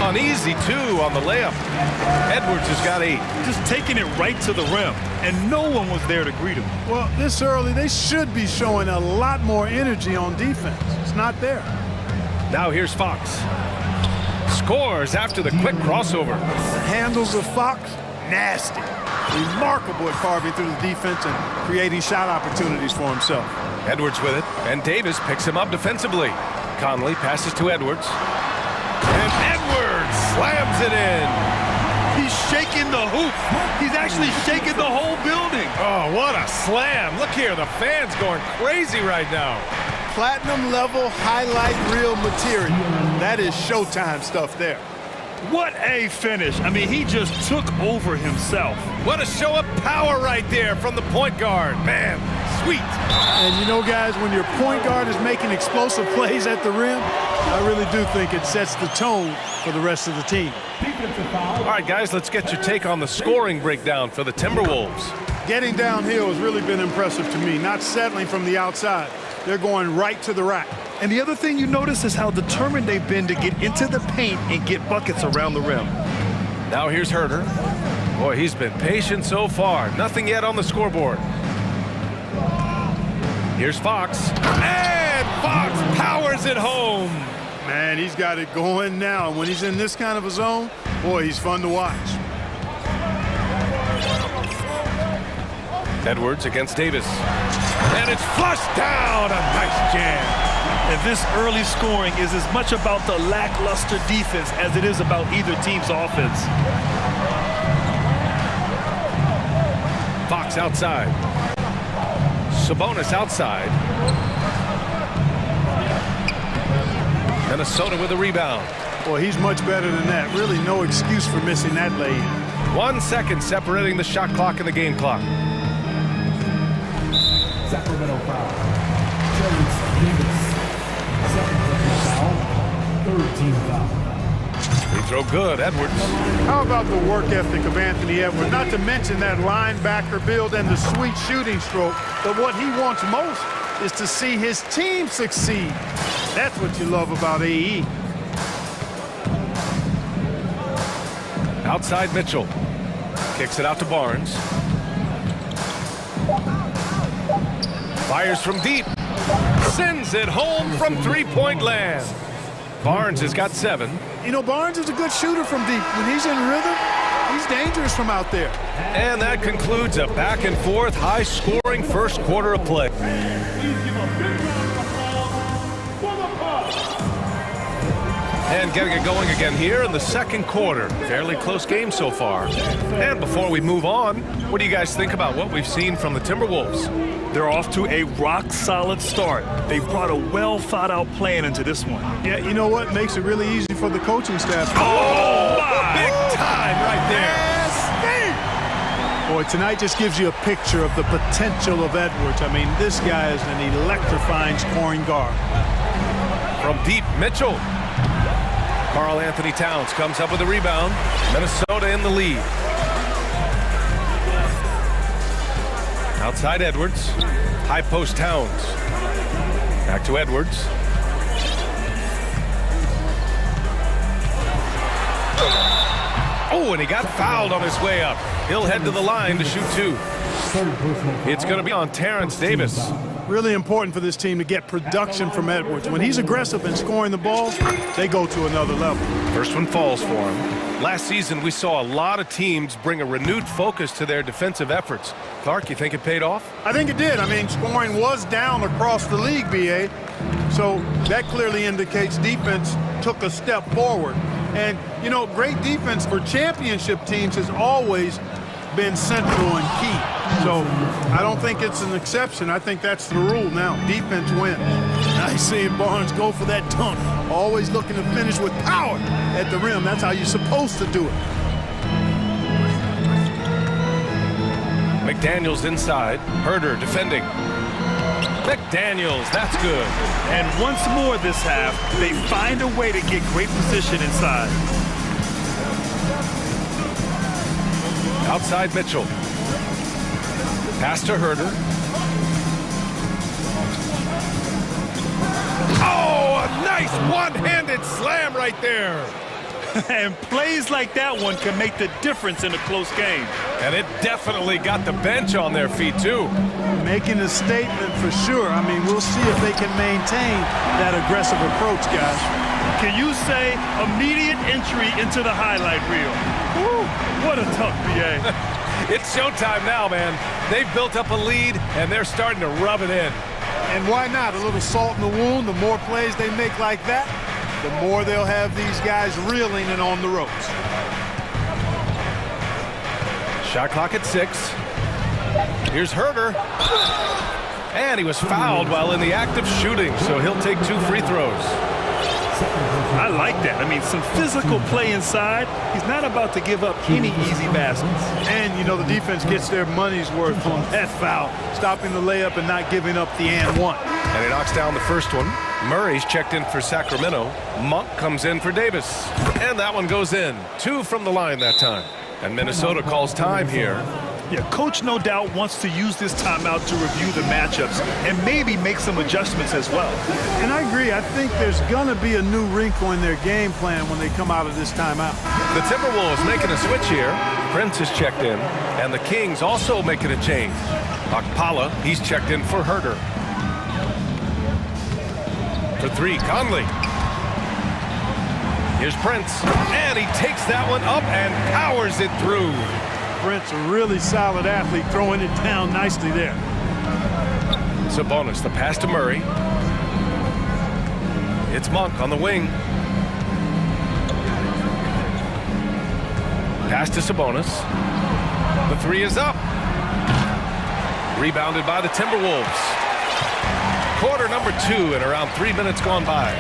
Uneasy, too, on the layup. Edwards has got 8. Just taking it right to the rim, and no one was there to greet him. Well, this early, they should be showing a lot more energy on defense. It's not there. Now here's Fox. Scores after the quick crossover. The handles of Fox, nasty. Remarkable at carving through the defense and creating shot opportunities for himself. Edwards with it, and Davis picks him up defensively. Conley passes to Edwards. And Edwards slams it in. He's shaking the hoop. He's actually shaking the whole building. Oh, what a slam. Look here, the fans going crazy right now. Platinum level highlight reel material. That is Showtime stuff there. What a finish. I mean, he just took over himself. What a show of power right there from the point guard. Man, sweet. And you know, guys, when your point guard is making explosive plays at the rim, I really do think it sets the tone for the rest of the team. All right, guys, let's get your take on the scoring breakdown for the Timberwolves. Getting downhill has really been impressive to me, not settling from the outside. They're going right to the rack. And the other thing you notice is how determined they've been to get into the paint and get buckets around the rim. Now here's Herder. Boy, he's been patient so far. Nothing yet on the scoreboard. Here's Fox. And Fox powers it home. Man, he's got it going now. When he's in this kind of a zone, boy, he's fun to watch. Edwards against Davis. And it's flushed down. A nice jam. And this early scoring is as much about the lackluster defense as it is about either team's offense. Fox outside. Sabonis outside. Minnesota with a rebound. Boy, he's much better than that. Really no excuse for missing that lay-in. 1 second separating the shot clock and the game clock. Sacramento foul. Davis. Second personal foul. Third team foul. Free throw good, Edwards. How about the work ethic of Anthony Edwards? Not to mention that linebacker build and the sweet shooting stroke. But what he wants most is to see his team succeed. That's what you love about AE. Outside Mitchell. Kicks it out to Barnes. Fires from deep. Sends it home from three-point land. Barnes has got 7. You know, Barnes is a good shooter from deep. When he's in rhythm, he's dangerous from out there. And that concludes a back-and-forth, high-scoring first quarter of play. And getting it going again here in the second quarter. Fairly close game so far. And before we move on, what do you guys think about what we've seen from the Timberwolves? They're off to a rock-solid start. They've brought a well-thought-out plan into this one. Yeah, you know what? Makes it really easy for the coaching staff. Oh, big time right there. Boy, tonight just gives you a picture of the potential of Edwards. I mean, this guy is an electrifying scoring guard. From deep, Mitchell. Karl Anthony Towns comes up with a rebound. Minnesota in the lead. Outside Edwards. High post Towns. Back to Edwards. Oh, and he got fouled on his way up. He'll head to the line to shoot 2. It's going to be on Terrence Davis. Really important for this team to get production from Edwards. When he's aggressive and scoring the ball, they go to another level. First one falls for him. Last season, we saw a lot of teams bring a renewed focus to their defensive efforts. Clark, you think it paid off? I think it did. I mean, scoring was down across the league, B.A. So that clearly indicates defense took a step forward. And, you know, great defense for championship teams has always been central and key. So I don't think it's an exception. I think that's the rule now. Defense wins. Nice seeing Barnes go for that dunk. Always looking to finish with power at the rim. That's how you're supposed to do it. McDaniels inside. Herder defending. McDaniels, that's good. And once more this half, they find a way to get great position inside. Outside Mitchell. Pass to Herder. Oh, a nice one-handed slam right there. And plays like that one can make the difference in a close game. And it definitely got the bench on their feet, too. Making a statement for sure. I mean, we'll see if they can maintain that aggressive approach, guys. Can you say immediate entry into the highlight reel? Woo, what a tough BA. It's showtime now, man. They've built up a lead, and they're starting to rub it in. And why not? A little salt in the wound. The more plays they make like that, the more they'll have these guys reeling and on the ropes. Shot clock at 6. Here's Herder. And he was fouled while in the act of shooting, so he'll take 2 free throws. I like that. I mean, some physical play inside. He's not about to give up any easy baskets. And, you know, the defense gets their money's worth on that foul, stopping the layup and not giving up the and one. And he knocks down the first one. Murray's checked in for Sacramento. Monk comes in for Davis. And that one goes in. 2 from the line that time. And Minnesota calls time here. Yeah, coach no doubt wants to use this timeout to review the matchups and maybe make some adjustments as well. And I agree. I think there's going to be a new wrinkle in their game plan when they come out of this timeout. The Timberwolves making a switch here. Prince is checked in, and the Kings also making a change. Akpala, he's checked in for Herter. For three, Conley. Here's Prince, and he takes that one up and powers it through. Prince, a really solid athlete, throwing it down nicely there. Sabonis, the pass to Murray. It's Monk on the wing. Pass to Sabonis. The three is up. Rebounded by the Timberwolves. Quarter number 2 and around 3 minutes gone by.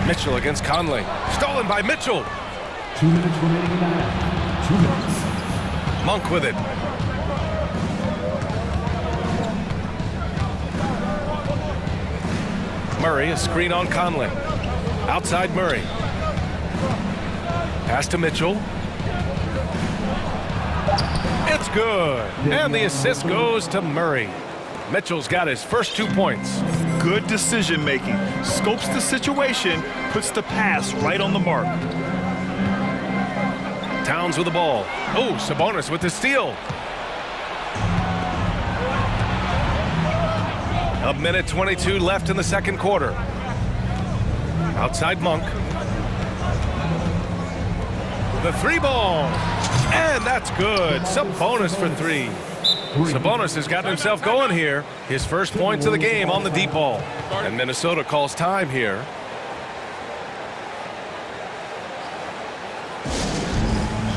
Mitchell against Conley. Stolen by Mitchell. 2 minutes remaining in the half. 2 minutes. Monk with it. Murray, a screen on Conley. Outside Murray. Pass to Mitchell. It's good. And the assist goes to Murray. Mitchell's got his first 2 points. Good decision making. Scopes the situation, puts the pass right on the mark. Towns with the ball. Oh, Sabonis with the steal. A minute 22 left in the second quarter. Outside Monk. The 3 ball. And that's good. Sabonis for 3. Sabonis has gotten himself going here. His first points of the game on the deep ball. And Minnesota calls time here.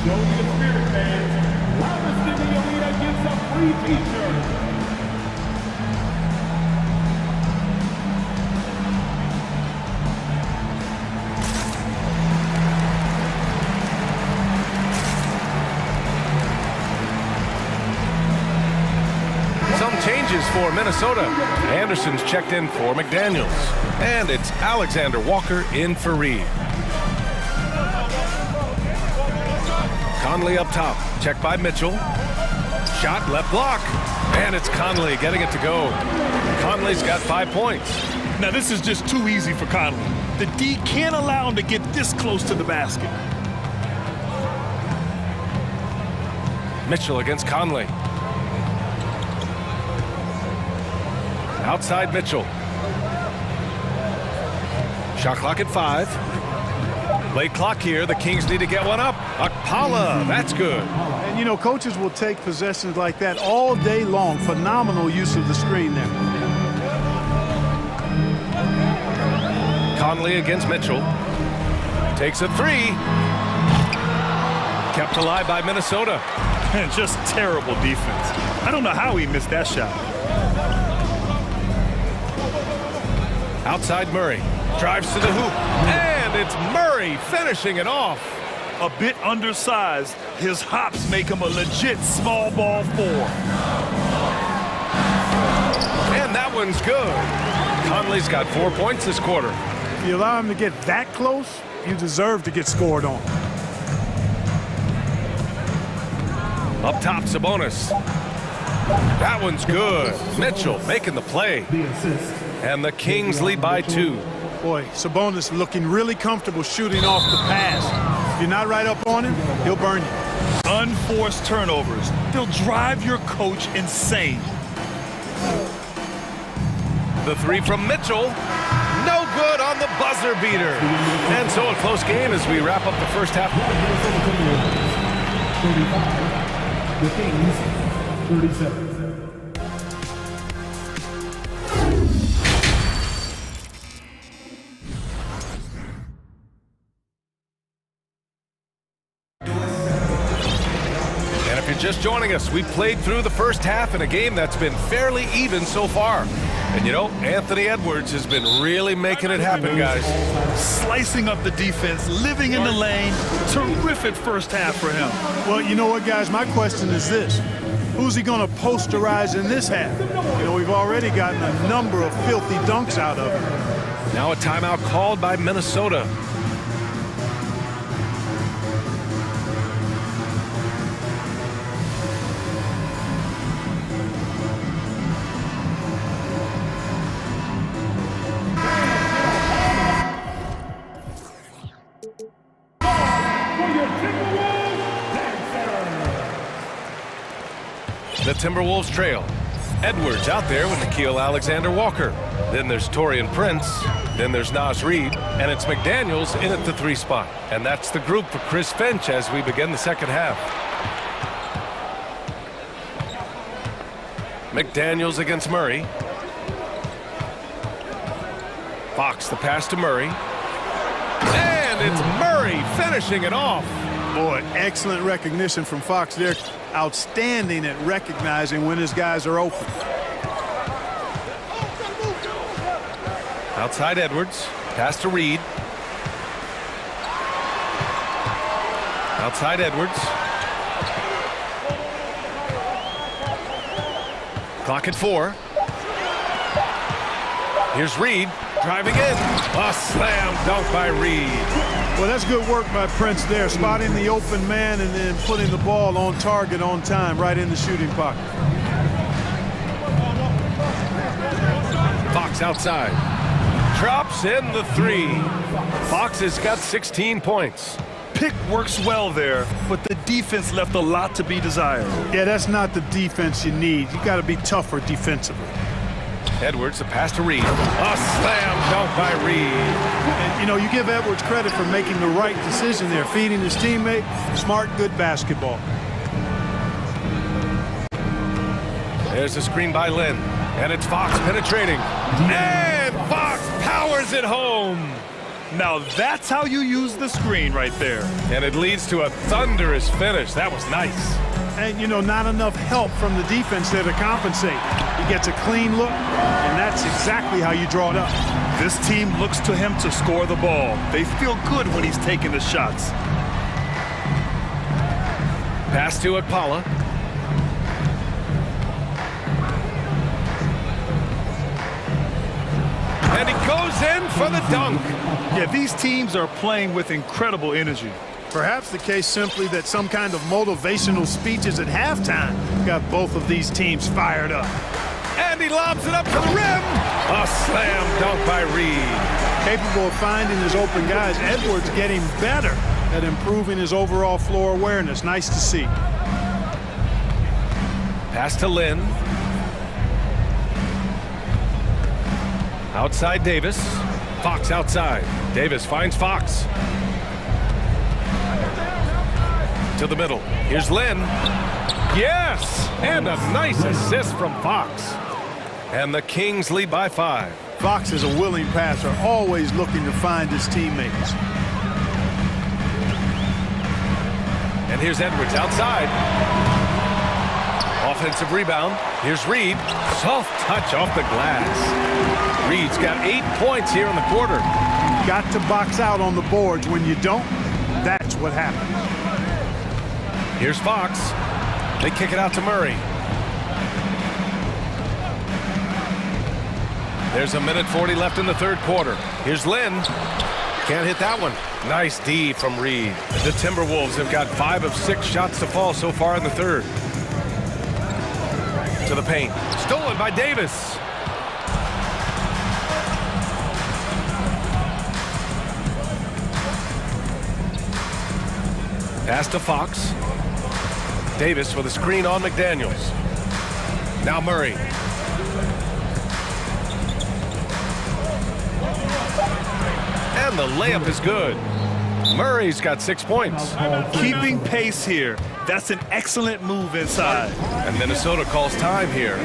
Show me the spirit, fans. Loudest in the arena gets a free t-shirt. Some changes for Minnesota. Anderson's checked in for McDaniels. And it's Alexander Walker in for Reed. Conley up top. Checked by Mitchell. Shot left block. And it's Conley getting it to go. Conley's got 5 points. Now this is just too easy for Conley. The D can't allow him to get this close to the basket. Mitchell against Conley. Outside Mitchell. Shot clock at 5. Late clock here. The Kings need to get one up. Akpala, that's good. And, you know, coaches will take possessions like that all day long. Phenomenal use of the screen there. Conley against Mitchell. Takes a 3. Kept alive by Minnesota. And just terrible defense. I don't know how he missed that shot. Outside Murray. Drives to the hoop. And it's Murray finishing it off. A bit undersized. His hops make him a legit small ball 4. And that one's good. Conley's got 4 points this quarter. If you allow him to get that close, you deserve to get scored on. Up top, Sabonis. That one's good. Mitchell making the play. And the Kings lead by 2. Boy, Sabonis looking really comfortable shooting off the pass. If you're not right up on him, he'll burn you. Unforced turnovers. They'll drive your coach insane. The 3 from Mitchell. No good on the buzzer beater. And so a close game as we wrap up the first half. 35. The Kings, 37. Just joining us, we played through the first half in a game that's been fairly even so far. And you know, Anthony Edwards has been really making it happen, guys. Slicing up the defense, living in the lane. Terrific first half for him. Well, you know what, guys? My question is this. Who's he going to posterize in this half? You know, we've already gotten a number of filthy dunks out of him. Now a timeout called by Minnesota. Timberwolves trail. Edwards out there with Nikhil Alexander-Walker. Then there's Taurean Prince. Then there's Naz Reid. And it's McDaniels in at the 3 spot. And that's the group for Chris Finch as we begin the second half. McDaniels against Murray. Fox the pass to Murray. And it's Murray finishing it off. Boy, excellent recognition from Fox there. Outstanding at recognizing when his guys are open. Outside Edwards. Pass to Reid. Outside Edwards. Clock at 4. Here's Reid driving in. A slam dunk by Reid. Well, that's good work by Prince there, spotting the open man and then putting the ball on target on time, right in the shooting pocket. Fox outside. Drops in the 3. Fox has got 16 points. Pick works well there, but the defense left a lot to be desired. Yeah, that's not the defense you need. You got to be tougher defensively. Edwards, the pass to Reid. A slam dunk by Reid. And, you know, you give Edwards credit for making the right decision there, feeding his teammate. Smart, good basketball. There's a screen by Lynn, and it's Fox penetrating. And Fox powers it home. Now that's how you use the screen right there. And it leads to a thunderous finish. That was nice. And, you know, not enough help from the defense there to compensate. He gets a clean look, and that's exactly how you draw it up. This team looks to him to score the ball. They feel good when he's taking the shots. Pass to Akpala. And he goes in for the dunk. Yeah, these teams are playing with incredible energy. Perhaps the case simply that some kind of motivational speeches at halftime got both of these teams fired up. And he lobs it up to the rim. A slam dunk by Reid. Capable of finding his open guys, Edwards getting better at improving his overall floor awareness. Nice to see. Pass to Lynn. Outside Davis. Fox outside. Davis finds Fox. To the middle. Here's Lynn. Yes! And a nice assist from Fox. And the Kings lead by 5. Fox is a willing passer, always looking to find his teammates. And here's Edwards outside. Offensive rebound. Here's Reid. Soft touch off the glass. Reid's got 8 points here in the quarter. Got to box out on the boards. When you don't, that's what happens. Here's Fox. They kick it out to Murray. There's a minute 40 left in the third quarter. Here's Lynn. Can't hit that one. Nice D from Reid. The Timberwolves have got 5 of 6 shots to fall so far in the third. To the paint. Stolen by Davis. Pass to Fox. Davis with a screen on McDaniels. Now Murray. And the layup is good. Murray's got 6 points. Keeping pace here. That's an excellent move inside. And Minnesota calls time here.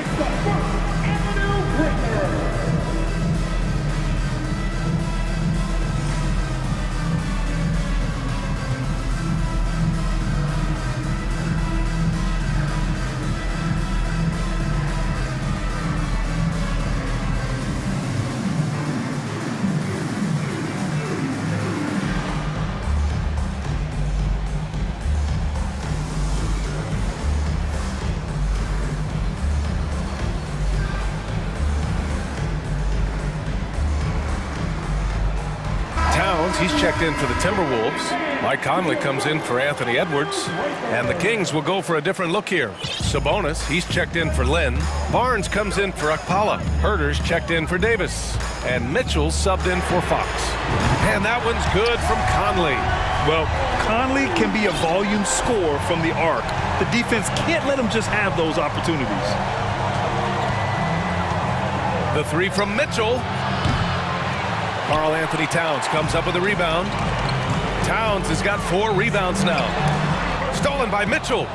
He's checked in for the Timberwolves. Mike Conley comes in for Anthony Edwards. And the Kings will go for a different look here. Sabonis, he's checked in for Lynn. Barnes comes in for Akpala. Herter's checked in for Davis. And Mitchell's subbed in for Fox. And that one's good from Conley. Well, Conley can be a volume scorer from the arc. The defense can't let him just have those opportunities. The three from Mitchell. Karl Anthony Towns comes up with a rebound. Towns has got 4 rebounds now. Stolen by Mitchell.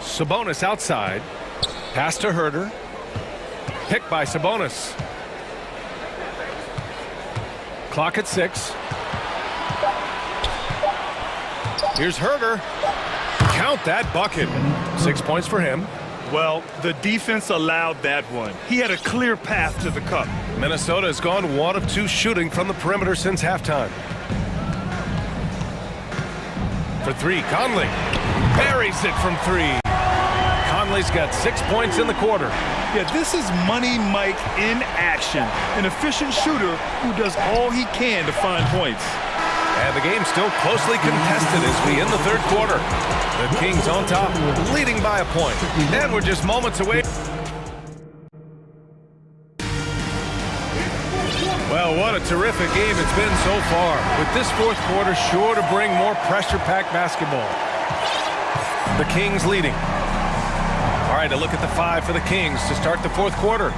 Sabonis outside. Pass to Herter. Picked by Sabonis. Clock at 6. Here's Herter. Count that bucket. 6 points for him. Well, the defense allowed that one. He had a clear path to the cup. Minnesota has gone 1 of 2 shooting from the perimeter since halftime. For 3, Conley buries it from 3. Conley's got 6 points in the quarter. Yeah, this is Money Mike in action. An efficient shooter who does all he can to find points. And the game's still closely contested as we end the third quarter. The Kings on top, leading by a point. And we're just moments away. Well, what a terrific game it's been so far. With this fourth quarter sure to bring more pressure-packed basketball. The Kings leading. All right, a look at the 5 for the Kings to start the fourth quarter.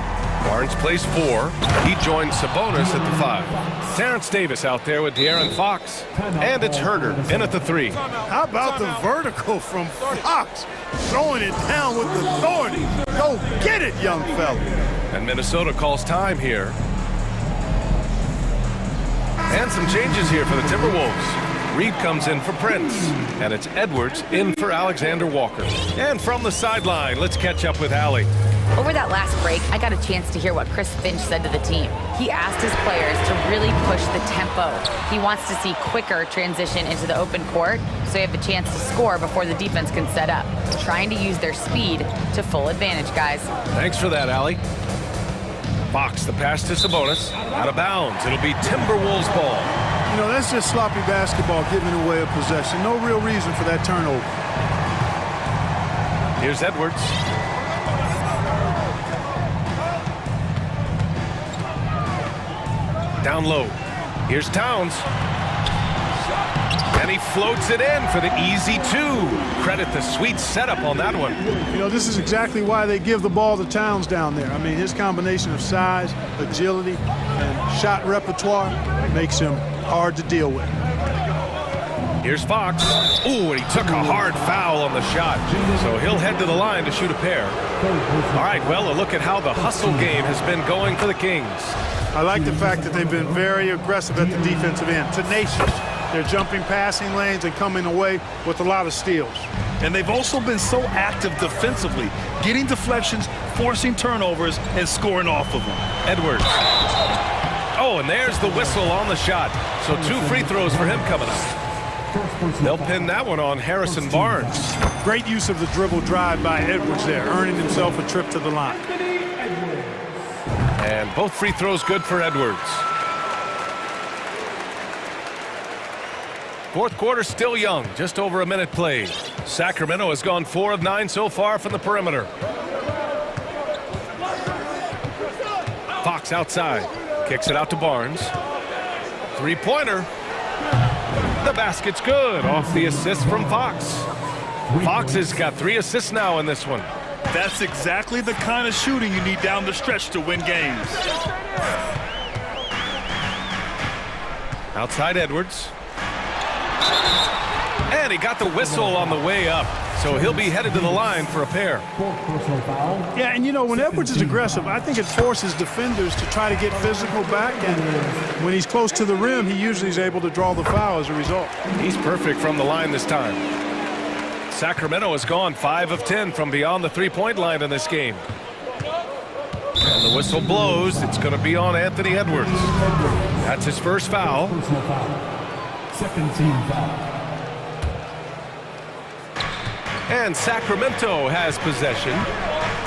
Barnes plays 4. He joins Sabonis at the 5. Terrence Davis out there with De'Aaron Fox. And it's Herter in at the 3. How about the vertical from Fox? Throwing it down with authority. Go get it, young fella. And Minnesota calls time here. And some changes here for the Timberwolves. Reed comes in for Prince. And it's Edwards in for Alexander Walker. And from the sideline, let's catch up with Allie. Over that last break, I got a chance to hear what Chris Finch said to the team. He asked his players to really push the tempo. He wants to see quicker transition into the open court so they have the chance to score before the defense can set up. Trying to use their speed to full advantage, guys. Thanks for that, Allie. Fox, the pass to Sabonis. Out of bounds. It'll be Timberwolves ball. You know, that's just sloppy basketball giving away a possession. No real reason for that turnover. Here's Edwards. Down low. Here's Towns. And he floats it in for the easy 2. Credit the sweet setup on that one. You know, this is exactly why they give the ball to Towns down there. I mean, his combination of size, agility, and shot repertoire makes him hard to deal with. Here's Fox. Ooh, and he took a hard foul on the shot. So he'll head to the line to shoot a pair. All right, well, a look at how the hustle game has been going for the Kings. I like the fact that they've been very aggressive at the defensive end. Tenacious. They're jumping passing lanes and coming away with a lot of steals. And they've also been so active defensively, getting deflections, forcing turnovers, and scoring off of them. Edwards. Oh, and there's the whistle on the shot. So 2 free throws for him coming up. They'll pin that one on Harrison Barnes. Great use of the dribble drive by Edwards there, earning himself a trip to the line. And both free throws good for Edwards. Fourth quarter still young, just over a minute played. Sacramento has gone 4 of 9 so far from the perimeter. Fox outside, kicks it out to Barnes. 3-pointer. The basket's good, off the assist from Fox. Fox has got 3 assists now in this one. That's exactly the kind of shooting you need down the stretch to win games. Outside Edwards. And he got the whistle on the way up. So he'll be headed to the line for a pair. Yeah, and you know, when Edwards is aggressive, I think it forces defenders to try to get physical back. And when he's close to the rim, he usually is able to draw the foul as a result. He's perfect from the line this time. Sacramento has gone 5 of 10 from beyond the 3-point line in this game. And the whistle blows. It's going to be on Anthony Edwards. That's his first foul. Second team foul. And Sacramento has possession.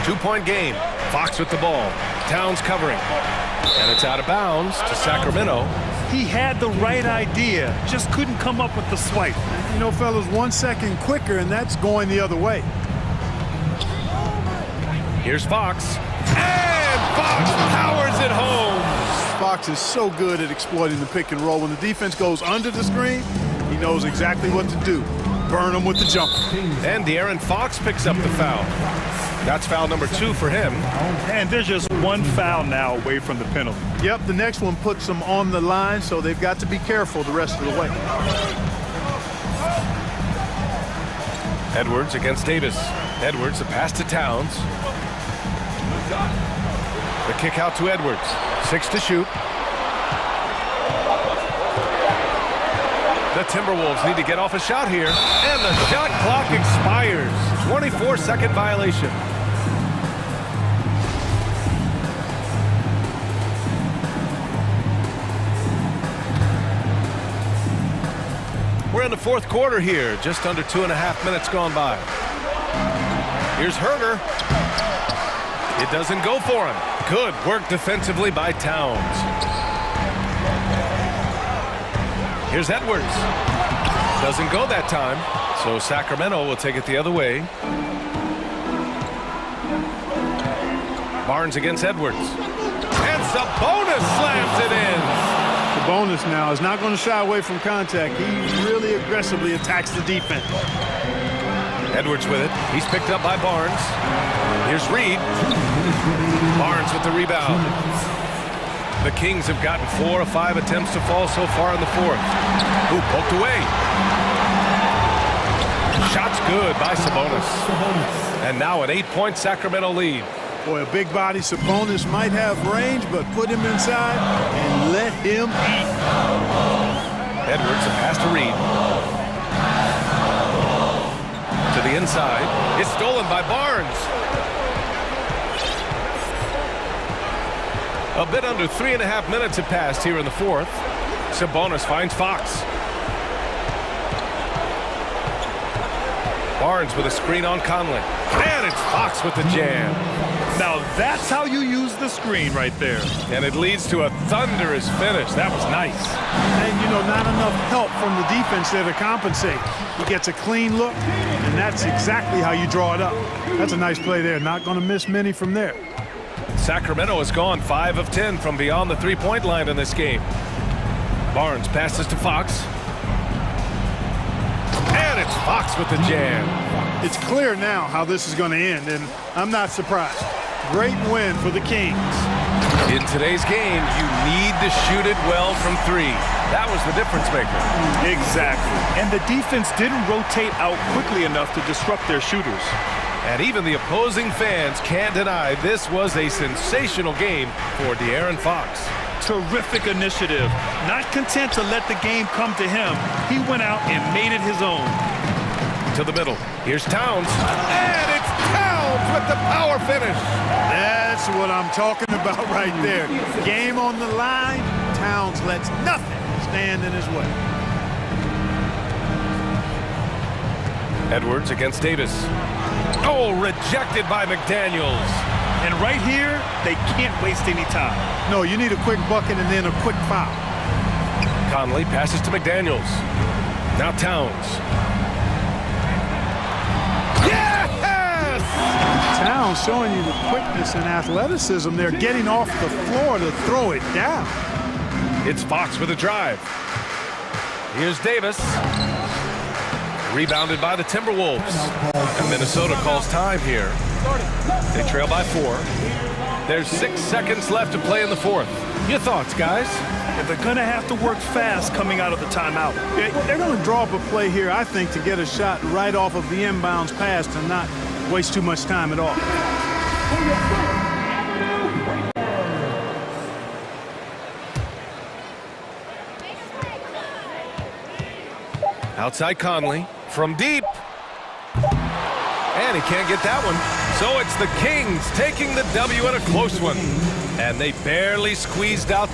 2-point game. Fox with the ball. Towns covering. And it's out of bounds to Sacramento. He had the right idea, just couldn't come up with the swipe. You know, fellas, 1 second quicker, and that's going the other way. Here's Fox. And Fox powers it home. Fox is so good at exploiting the pick and roll. When the defense goes under the screen, he knows exactly what to do. Burn them with the jumper. And De'Aaron Fox picks up the foul. That's foul number 2 for him. And they're just one foul now away from the penalty. Yep, the next one puts them on the line, so they've got to be careful the rest of the way. Edwards against Davis. Edwards, the pass to Towns. The kick out to Edwards. 6 to shoot. The Timberwolves need to get off a shot here. And the shot clock expires. 24-second violation. We're in the fourth quarter here. Just under 2.5 minutes gone by. Here's Herder. It doesn't go for him. Good work defensively by Towns. Here's Edwards. Doesn't go that time. So Sacramento will take it the other way. Barnes against Edwards. And Sabonis slams it in. Sabonis now is not going to shy away from contact. He really aggressively attacks the defense. Edwards with it. He's picked up by Barnes. Here's Reed. Barnes with the rebound. The Kings have gotten 4 of 5 attempts to fall so far in the fourth. Ooh, poked away. Shot's good by Sabonis. And now an 8-point Sacramento lead. Boy, a big body Sabonis might have range, but put him inside and let him eat. Edwards, a pass to Reed. To the inside. It's stolen by Barnes. A bit under 3.5 minutes have passed here in the fourth. Sabonis finds Fox. Barnes with a screen on Conley. And it's Fox with the jam. Now that's how you use the screen right there. And it leads to a thunderous finish. That was nice. And, you know, not enough help from the defense there to compensate. He gets a clean look, and that's exactly how you draw it up. That's a nice play there. Not going to miss many from there. Sacramento has gone 5 of 10 from beyond the three-point line in this game. Barnes passes to Fox. And it's Fox with the jam. It's clear now how this is going to end, and I'm not surprised. Great win for the Kings. In today's game, you need to shoot it well from 3. That was the difference maker. Exactly. And the defense didn't rotate out quickly enough to disrupt their shooters. And even the opposing fans can't deny this was a sensational game for De'Aaron Fox. Terrific initiative. Not content to let the game come to him, he went out and made it his own. To the middle. Here's Towns. And it's Towns with the power finish. That's what I'm talking about right there. Game on the line. Towns lets nothing stand in his way. Edwards against Davis. Oh, rejected by McDaniels. And right here, they can't waste any time. No, you need a quick bucket and then a quick foul. Conley passes to McDaniels. Now Towns. Yes! Towns showing you the quickness and athleticism. They're getting off the floor to throw it down. It's Fox with a drive. Here's Davis. Rebounded by the Timberwolves. And Minnesota calls time here. They trail by 4. There's 6 seconds left to play in the fourth. Your thoughts, guys? And they're going to have to work fast coming out of the timeout. They're going to draw up a play here, I think, to get a shot right off of the inbounds pass and not waste too much time at all. Outside Conley. From deep. And he can't get that one. So it's the Kings taking the W in a close one. And they barely squeezed out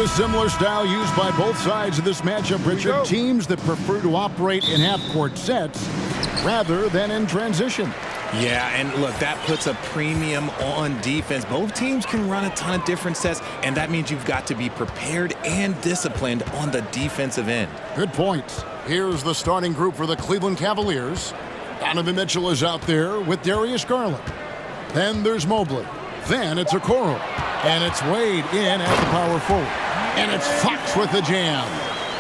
And a similar style used by both sides of this matchup, Richard. Teams that prefer to operate in half-court sets rather than in transition. Yeah, and look, that puts a premium on defense. Both teams can run a ton of different sets, and that means you've got to be prepared and disciplined on the defensive end. Good points. Here's the starting group for the Cleveland Cavaliers. Donovan Mitchell is out there with Darius Garland. Then there's Mobley. Then it's Okoro. And it's Wade in at the power forward. And it's Fox with the jam.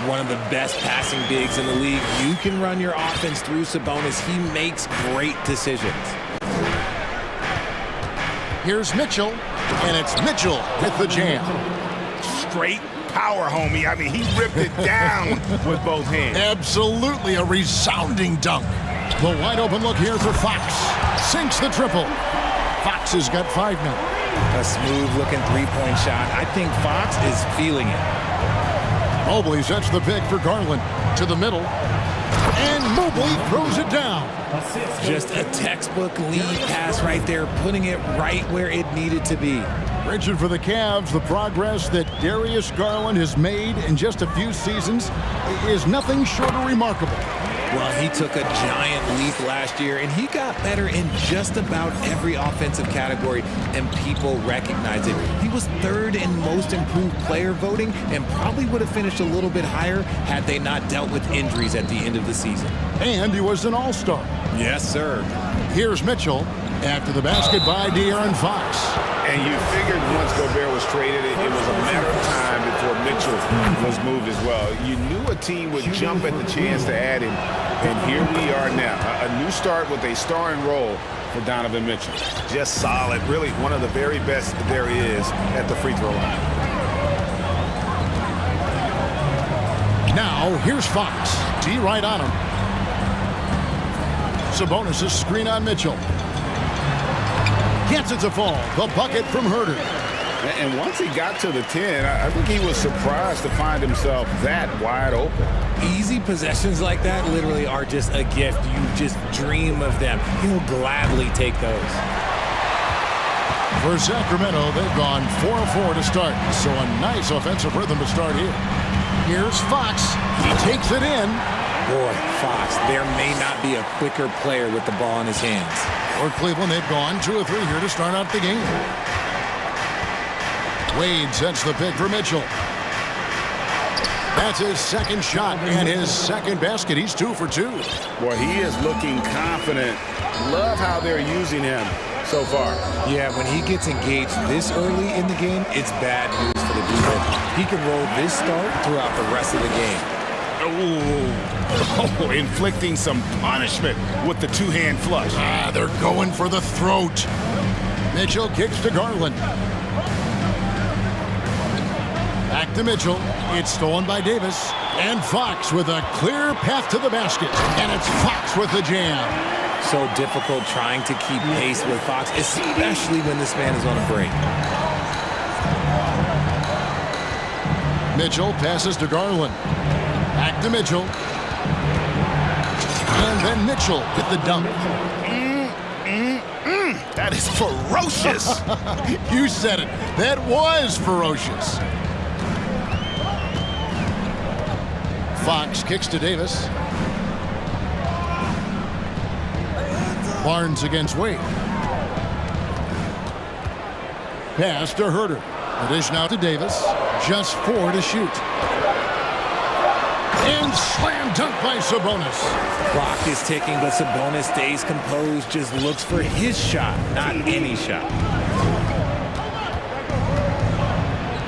One of the best passing bigs in the league. You can run your offense through Sabonis. He makes great decisions. Here's Mitchell. And it's Mitchell with the jam. Straight power, homie. I mean, he ripped it down with both hands. Absolutely a resounding dunk. The wide open look here for Fox. Sinks the triple. Fox has got 5 now. A smooth-looking three-point shot. I think Fox is feeling it. Mobley sets the pick for Garland to the middle. And Mobley throws it down. Just a textbook lead pass right there, putting it right where it needed to be. Richard, for the Cavs, the progress that Darius Garland has made in just a few seasons is nothing short of remarkable. Well, he took a giant leap last year, and he got better in just about every offensive category, and people recognize it. He was 3rd in most improved player voting and probably would have finished a little bit higher had they not dealt with injuries at the end of the season. And he was an all-star. Yes, sir. Here's Mitchell after the basket by De'Aaron Fox. And you figured once Gobert was traded, it was a matter of time before Mitchell was moved as well. You knew a team would jump at the chance to add him, and here we are now. A new start with a starring role for Donovan Mitchell. Just solid, really one of the very best there is at the free throw line. Now, here's Fox. D right on him. Sabonis' screen on Mitchell. Gets it to fall. The bucket from Herter. And once he got to the 10, I think he was surprised to find himself that wide open. Easy possessions like that literally are just a gift. You just dream of them. He'll gladly take those. For Sacramento, they've gone 4-4 to start, so a nice offensive rhythm to start here. Here's Fox. He takes it in. Boy, Fox, there may not be a quicker player with the ball in his hands. For Cleveland, they've gone 2 of 3 here to start out the game. Wade sets the pick for Mitchell. That's his second shot and his second basket. He's 2 for 2. Boy, he is looking confident. Love how they're using him so far. Yeah, when he gets engaged this early in the game, it's bad news for the defense. He can roll this start throughout the rest of the game. Oh, inflicting some punishment with the two-hand flush. They're going for the throat. Mitchell kicks to Garland. Back to Mitchell. It's stolen by Davis. And Fox with a clear path to the basket. And it's Fox with the jam. So difficult trying to keep pace with Fox, especially when this man is on a break. Mitchell passes to Garland. Back to Mitchell. And then Mitchell with the dunk. That is ferocious. You said it. That was ferocious. Fox kicks to Davis. Barnes against Wade. Pass to Herter. Addition out to Davis. Just 4 to shoot. And slam dunk by Sabonis. Clock is ticking, but Sabonis stays composed, just looks for his shot, not any shot.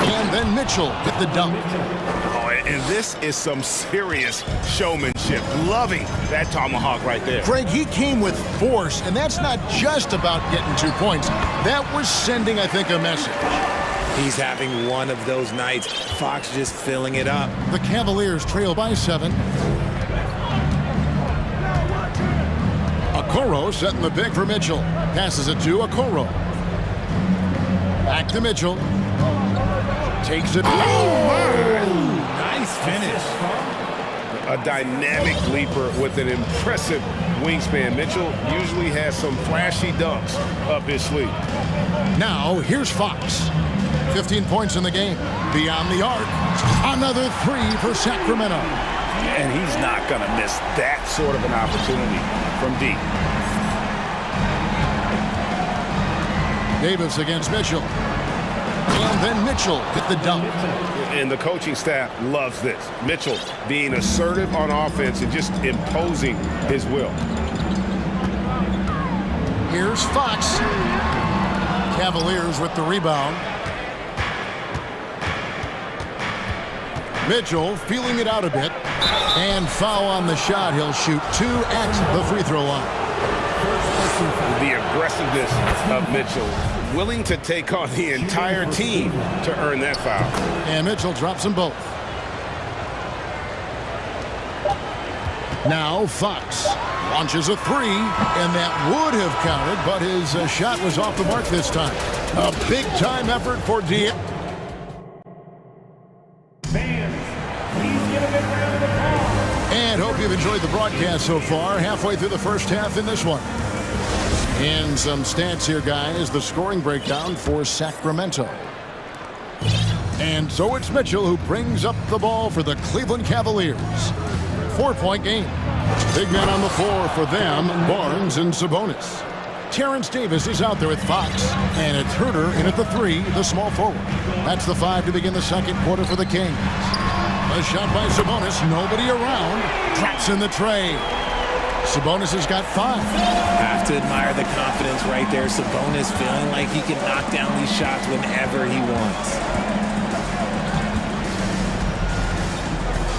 And then Mitchell with the dunk. Oh, and this is some serious showmanship. Loving that tomahawk right there. Greg, he came with force, and that's not just about getting 2 points. That was sending, I think, a message. He's having one of those nights. Fox just filling it up. The Cavaliers trail by 7. Okoro setting the pick for Mitchell. Passes it to Okoro. Back to Mitchell. Takes it. Oh, nice finish. A dynamic leaper with an impressive wingspan. Mitchell usually has some flashy dunks up his sleeve. Now, here's Fox. 15 points in the game. Beyond the arc. Another three for Sacramento. And he's not going to miss that sort of an opportunity from deep. Davis against Mitchell. And then Mitchell hit the dunk. And the coaching staff loves this. Mitchell being assertive on offense and just imposing his will. Here's Fox. Cavaliers with the rebound. Mitchell feeling it out a bit. And foul on the shot. He'll shoot 2 at the free throw line. The aggressiveness of Mitchell, willing to take on the entire team to earn that foul. And Mitchell drops them both. Now Fox launches a three, and that would have counted, but his shot was off the mark this time. A big-time effort for Diaz. And hope you've enjoyed the broadcast so far. Halfway through the first half in this one. And some stats here, guys. The scoring breakdown for Sacramento. And so it's Mitchell who brings up the ball for the Cleveland Cavaliers. 4-point game. Big man on the floor for them, Barnes and Sabonis. Terrence Davis is out there with Fox. And it's Herter in at the three, the small forward. That's the 5 to begin the second quarter for the Kings. A shot by Sabonis, nobody around. Drops in the tray. Sabonis has got 5. Have to admire the confidence right there. Sabonis feeling like he can knock down these shots whenever he wants.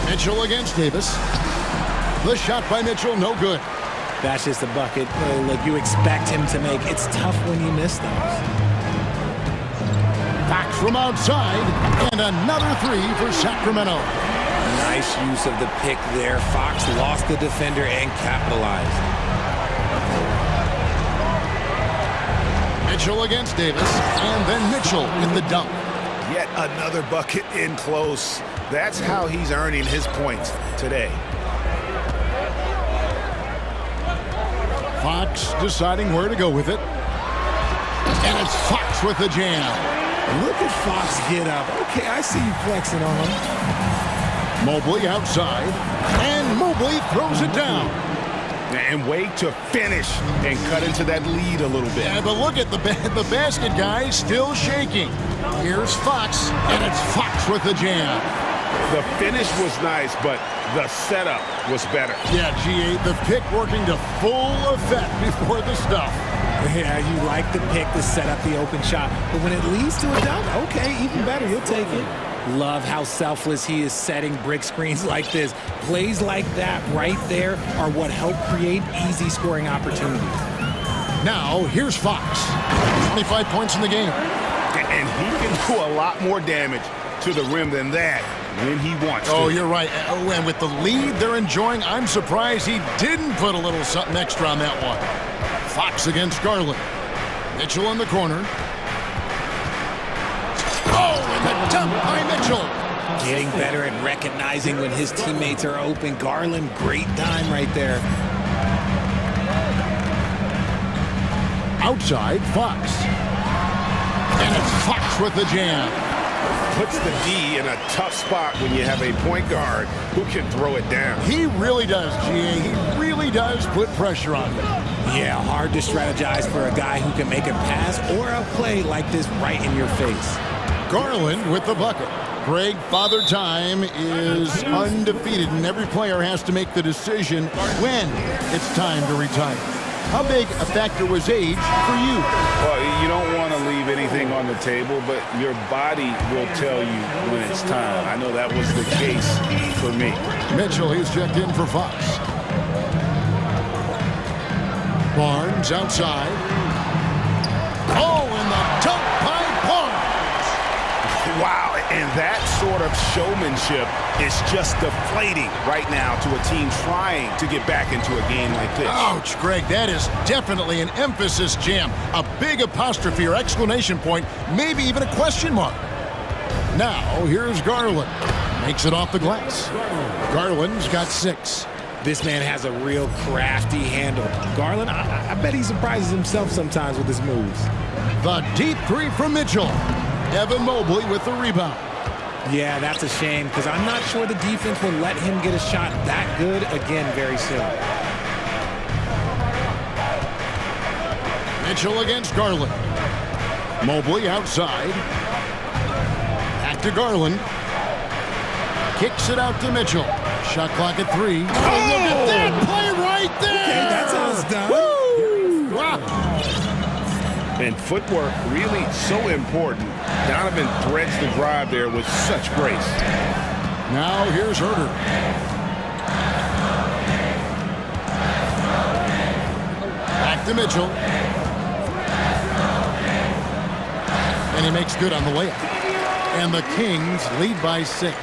Mitchell against Davis. The shot by Mitchell, no good. That's just a bucket. Look, you expect him to make. It's tough when you miss those. Fox from outside, and another three for Sacramento. Nice use of the pick there. Fox lost the defender and capitalized. Mitchell against Davis, and then Mitchell in the dunk. Yet another bucket in close. That's how he's earning his points today. Fox deciding where to go with it. And it's Fox with the jam. Look at Fox get up. Okay, I see you flexing on him. Mobley outside, and Mobley throws it down. And wait to finish and cut into that lead a little bit. Yeah, but look at the basket, guys, still shaking. Here's Fox, and it's Fox with the jam. The finish was nice, but the setup was better. Yeah, G.A., the pick working to full effect before the stuff. Yeah, you like the pick to set up the open shot. But when it leads to a dunk, okay, even better, you'll take it. Love how selfless he is setting brick screens like this. Plays like that right there are what help create easy scoring opportunities. Now, here's Fox. 25 points in the game. And he can do a lot more damage to the rim than that when he wants to. Oh, you're right. Oh, and with the lead they're enjoying, I'm surprised he didn't put a little something extra on that one. Fox against Garland. Mitchell in the corner. Oh, and the dump by Mitchell. Getting better at recognizing when his teammates are open. Garland, great time right there. Outside, Fox. And it's Fox with the jam. Puts the D in a tough spot when you have a point guard who can throw it down. He really does, G.A. He really does put pressure on him. Yeah, hard to strategize for a guy who can make a pass or a play like this right in your face. Garland with the bucket. Greg, Father Time is undefeated, and every player has to make the decision when it's time to retire. How big a factor was age for you? Well, you don't want to leave anything on the table, but your body will tell you when it's time. I know that was the case for me. Mitchell, he's checked in for Fox. Barnes outside. Oh, and the dunk by Barnes. Wow, and that sort of showmanship is just deflating right now to a team trying to get back into a game like this. Ouch, Greg, that is definitely an emphasis jam. A big apostrophe or exclamation point, maybe even a question mark. Now, here's Garland. Makes it off the glass. Garland's got 6. This man has a real crafty handle. Garland, I bet he surprises himself sometimes with his moves. The deep three from Mitchell. Evan Mobley with the rebound. Yeah, that's a shame because I'm not sure the defense will let him get a shot that good again very soon. Mitchell against Garland. Mobley outside. Back to Garland. Kicks it out to Mitchell. Shot clock at 3. Oh, look at that play right there! Okay, that's how it's done. Woo! Wow. And footwork really so important. Donovan threads the drive there with such grace. Now here's Herder. Back to Mitchell. And he makes good on the layup. And the Kings lead by 6.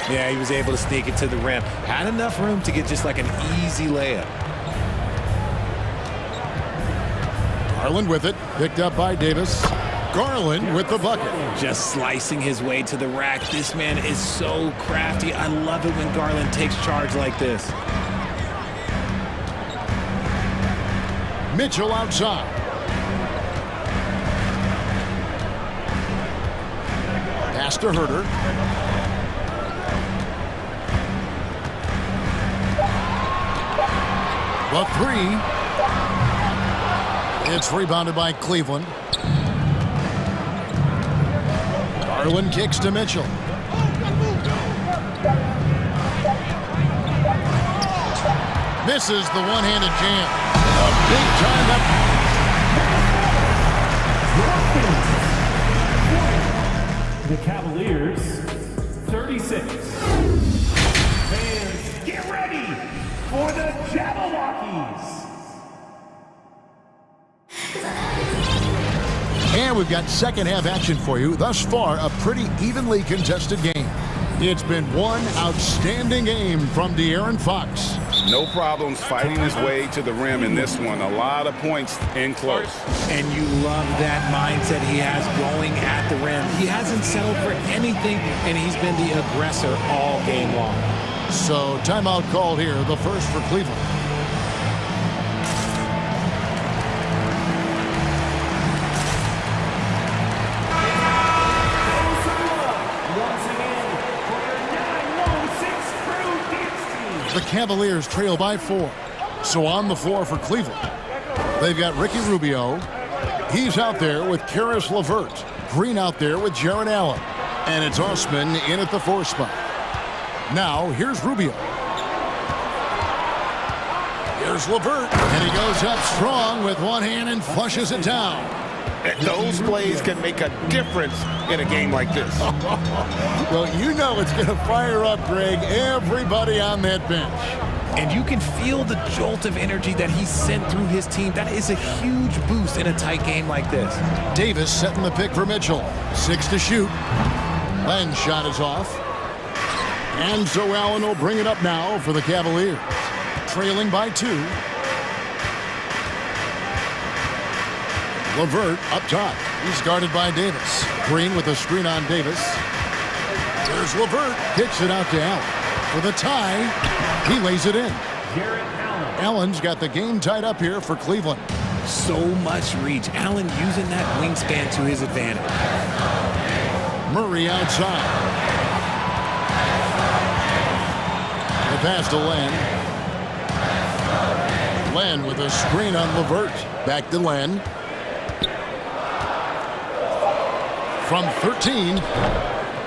Yeah, he was able to sneak it to the rim. Had enough room to get just like an easy layup. Garland with it. Picked up by Davis. Garland with the bucket. Just slicing his way to the rack. This man is so crafty. I love it when Garland takes charge like this. Mitchell outside. Pass to Herder. The 3. It's rebounded by Cleveland. Garland kicks to Mitchell. Misses the one-handed jam. A big time up. The Cavaliers, 36. Fans, get ready for the Jabberwockies. And we've got second half action for you. Thus far, a pretty evenly contested game. It's been one outstanding game from De'Aaron Fox. No problems fighting his way to the rim in this one. A lot of points in close. And you love that mindset he has going at the rim. He hasn't settled for anything, and he's been the aggressor all game long. So timeout called here, the first for Cleveland. The Cavaliers trail by 4. So on the floor for Cleveland, they've got Ricky Rubio. He's out there with Karis LeVert. Green out there with Jaron Allen. And it's Osman in at the 4 spot. Now, here's Rubio. Here's LeVert. And he goes up strong with one hand and flushes it down. Those plays can make a difference in a game like this. Well, you know it's going to fire up, Greg, everybody on that bench. And you can feel the jolt of energy that he sent through his team. That is a huge boost in a tight game like this. Davis setting the pick for Mitchell. 6 to shoot. Len's shot is off. And so Allen will bring it up now for the Cavaliers. Trailing by 2. LeVert up top. He's guarded by Davis. Green with a screen on Davis. There's LeVert. Kicks it out to Allen. For the tie, he lays it in. Allen's got the game tied up here for Cleveland. So much reach. Allen using that wingspan to his advantage. Murray outside. The pass to Len. Len with a screen on LeVert. Back to Len. From 13,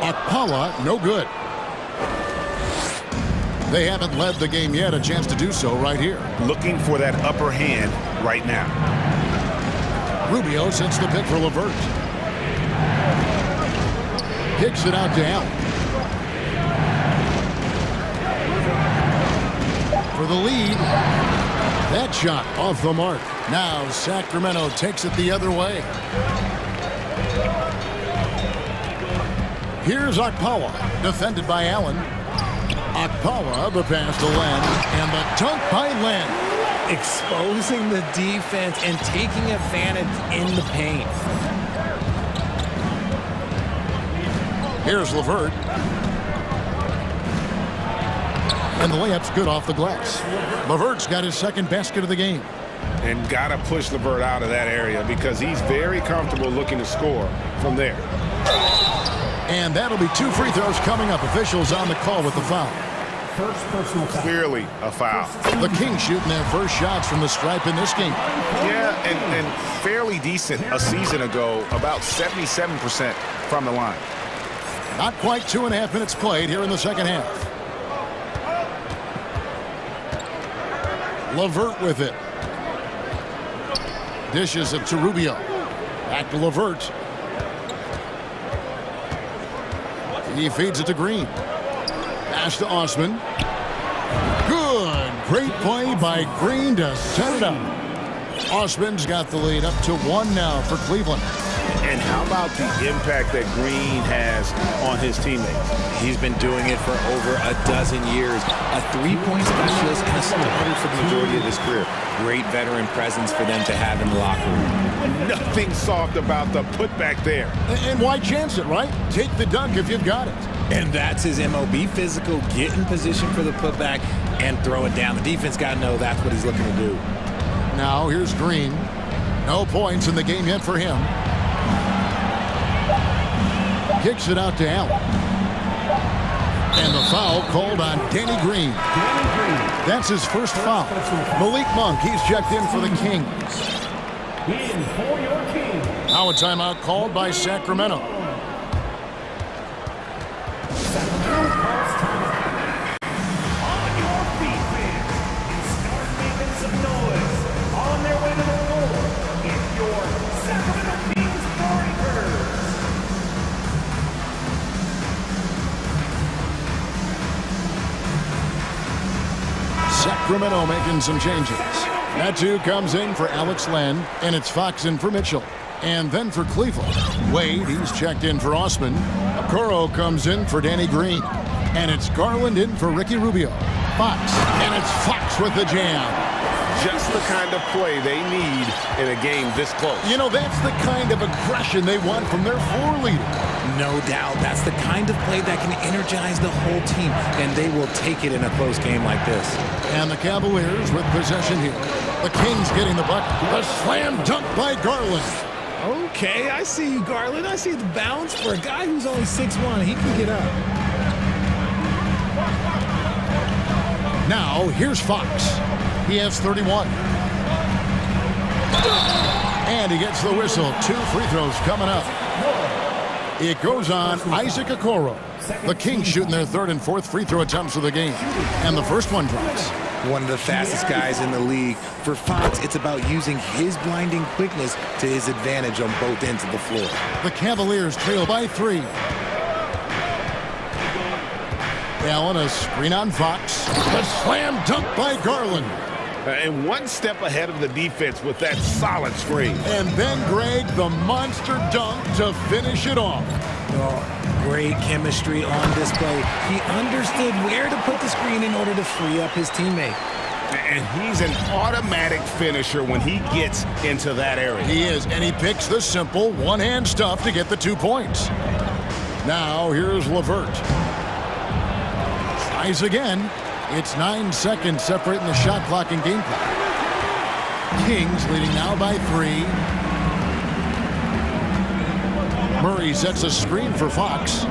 Akpala, no good. They haven't led the game yet, a chance to do so right here. Looking for that upper hand right now. Rubio sets the pick for LeVert. Kicks it out to Allen. For the lead. That shot off the mark. Now Sacramento takes it the other way. Here's Akpala, defended by Allen. Akpala, the pass to Len, and the dunk by Len. Exposing the defense and taking advantage in the paint. Here's LeVert. And the layup's good off the glass. LeVert's got his second basket of the game. And got to push LeVert out of that area because he's very comfortable looking to score from there. And that'll be 2 free throws coming up. Officials on the call with the foul. First personal foul. Clearly a foul. The Kings shooting their first shots from the stripe in this game. Yeah, and fairly decent a season ago, about 77% from the line. Not quite 2.5 minutes played here in the second half. LeVert with it. Dishes it to Rubio. Back to LeVert. He feeds it to Green. Pass to Osman. Good. Great play by Green to set it up. Osman's got the lead up to 1 now for Cleveland. And how about the impact that Green has on his teammates? He's been doing it for over a dozen years. A three-point specialist and a starter for the majority of his career. Great veteran presence for them to have in the locker room. Nothing soft about the putback there. And why chance it, right? Take the dunk if you've got it. And that's his MO. Be physical, get in position for the putback, and throw it down. The defense got to know that's what he's looking to do. Now here's Green. No points in the game yet for him. Kicks it out to Allen. And the foul called on Danny Green. That's his first foul. Malik Monk, he's checked in for the Kings. In for your Kings. Now a timeout called by Sacramento. Sacramento making some changes. Natu comes in for Alex Len, and it's Fox in for Mitchell. And then for Cleveland, Wade, he's checked in for Osman. Okoro comes in for Danny Green. And it's Garland in for Ricky Rubio. Fox, and it's Fox with the jam. Just the kind of play they need in a game this close. You know, that's the kind of aggression they want from their floor leader. No doubt. That's the kind of play that can energize the whole team, and they will take it in a close game like this. And the Cavaliers with possession here. The Kings getting the bucket. The slam dunk by Garland. Okay, I see you, Garland. I see the bounce for a guy who's only 6'1". He can get up. Now, here's Fox. He has 31. And he gets the whistle. 2 free throws coming up. It goes on Isaac Okoro. The Kings shooting their 3rd and 4th free throw attempts of the game. And the first one drops. One of the fastest guys in the league. For Fox, it's about using his blinding quickness to his advantage on both ends of the floor. The Cavaliers trail by 3. Allen, a screen on Fox. A slam dunk by Garland. And one step ahead of the defense with that solid screen. And then Greg, the monster dunk to finish it off. Oh, great chemistry on display. He understood where to put the screen in order to free up his teammate. And he's an automatic finisher when he gets into that area. He is, and he picks the simple one-hand stuff to get the 2 points. Now here's LeVert. Tries again. It's 9 seconds separating the shot clock and game clock. Kings leading now by 3. Murray sets a screen for Fox.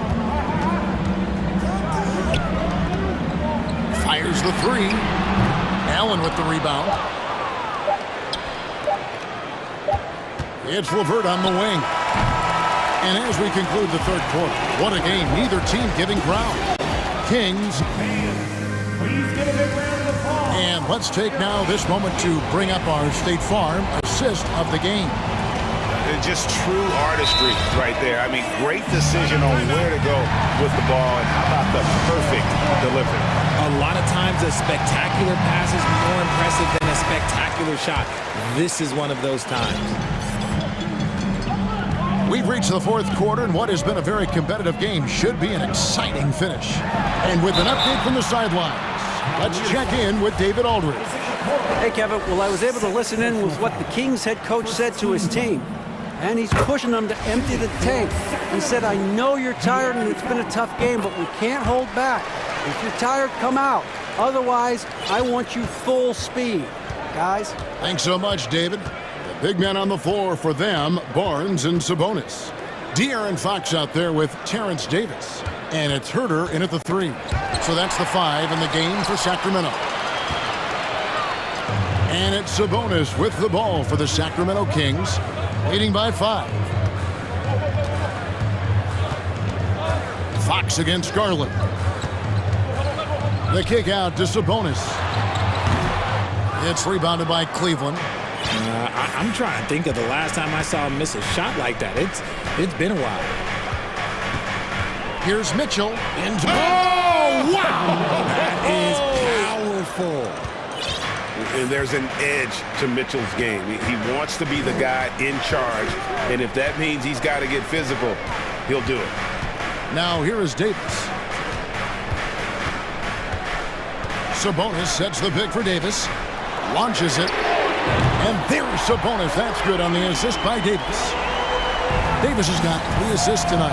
Fires the 3. Allen with the rebound. It's LeVert on the wing. And as we conclude the 3rd quarter, what a game. Neither team giving ground. Kings. And let's take now this moment to bring up our State Farm assist of the game. Just true artistry right there. I mean, great decision on where to go with the ball, and how about the perfect delivery. A lot of times a spectacular pass is more impressive than a spectacular shot. This is one of those times. We've reached the 4th quarter, and what has been a very competitive game should be an exciting finish. And with an update from the sidelines, let's check in with David Aldridge. Hey, Kevin. Well, I was able to listen in with what the Kings head coach said to his team. And he's pushing them to empty the tank. He said, I know you're tired and it's been a tough game, but we can't hold back. If you're tired, come out. Otherwise, I want you full speed. Guys? Thanks so much, David. The big men on the floor for them, Barnes and Sabonis. De'Aaron Fox out there with Terrence Davis. And it's Herter in at the 3. So that's the 5 in the game for Sacramento. And it's Sabonis with the ball for the Sacramento Kings, leading by 5. Fox against Garland. The kick out to Sabonis. It's rebounded by Cleveland. I'm trying to think of the last time I saw him miss a shot like that. It's been a while. Here's Mitchell. Oh, wow! That is powerful. And there's an edge to Mitchell's game. He wants to be the guy in charge, and if that means he's got to get physical, he'll do it. Now here is Davis. Sabonis sets the pick for Davis. Launches it. And there's Sabonis. That's good on the assist by Davis. Davis has got 3 assists tonight.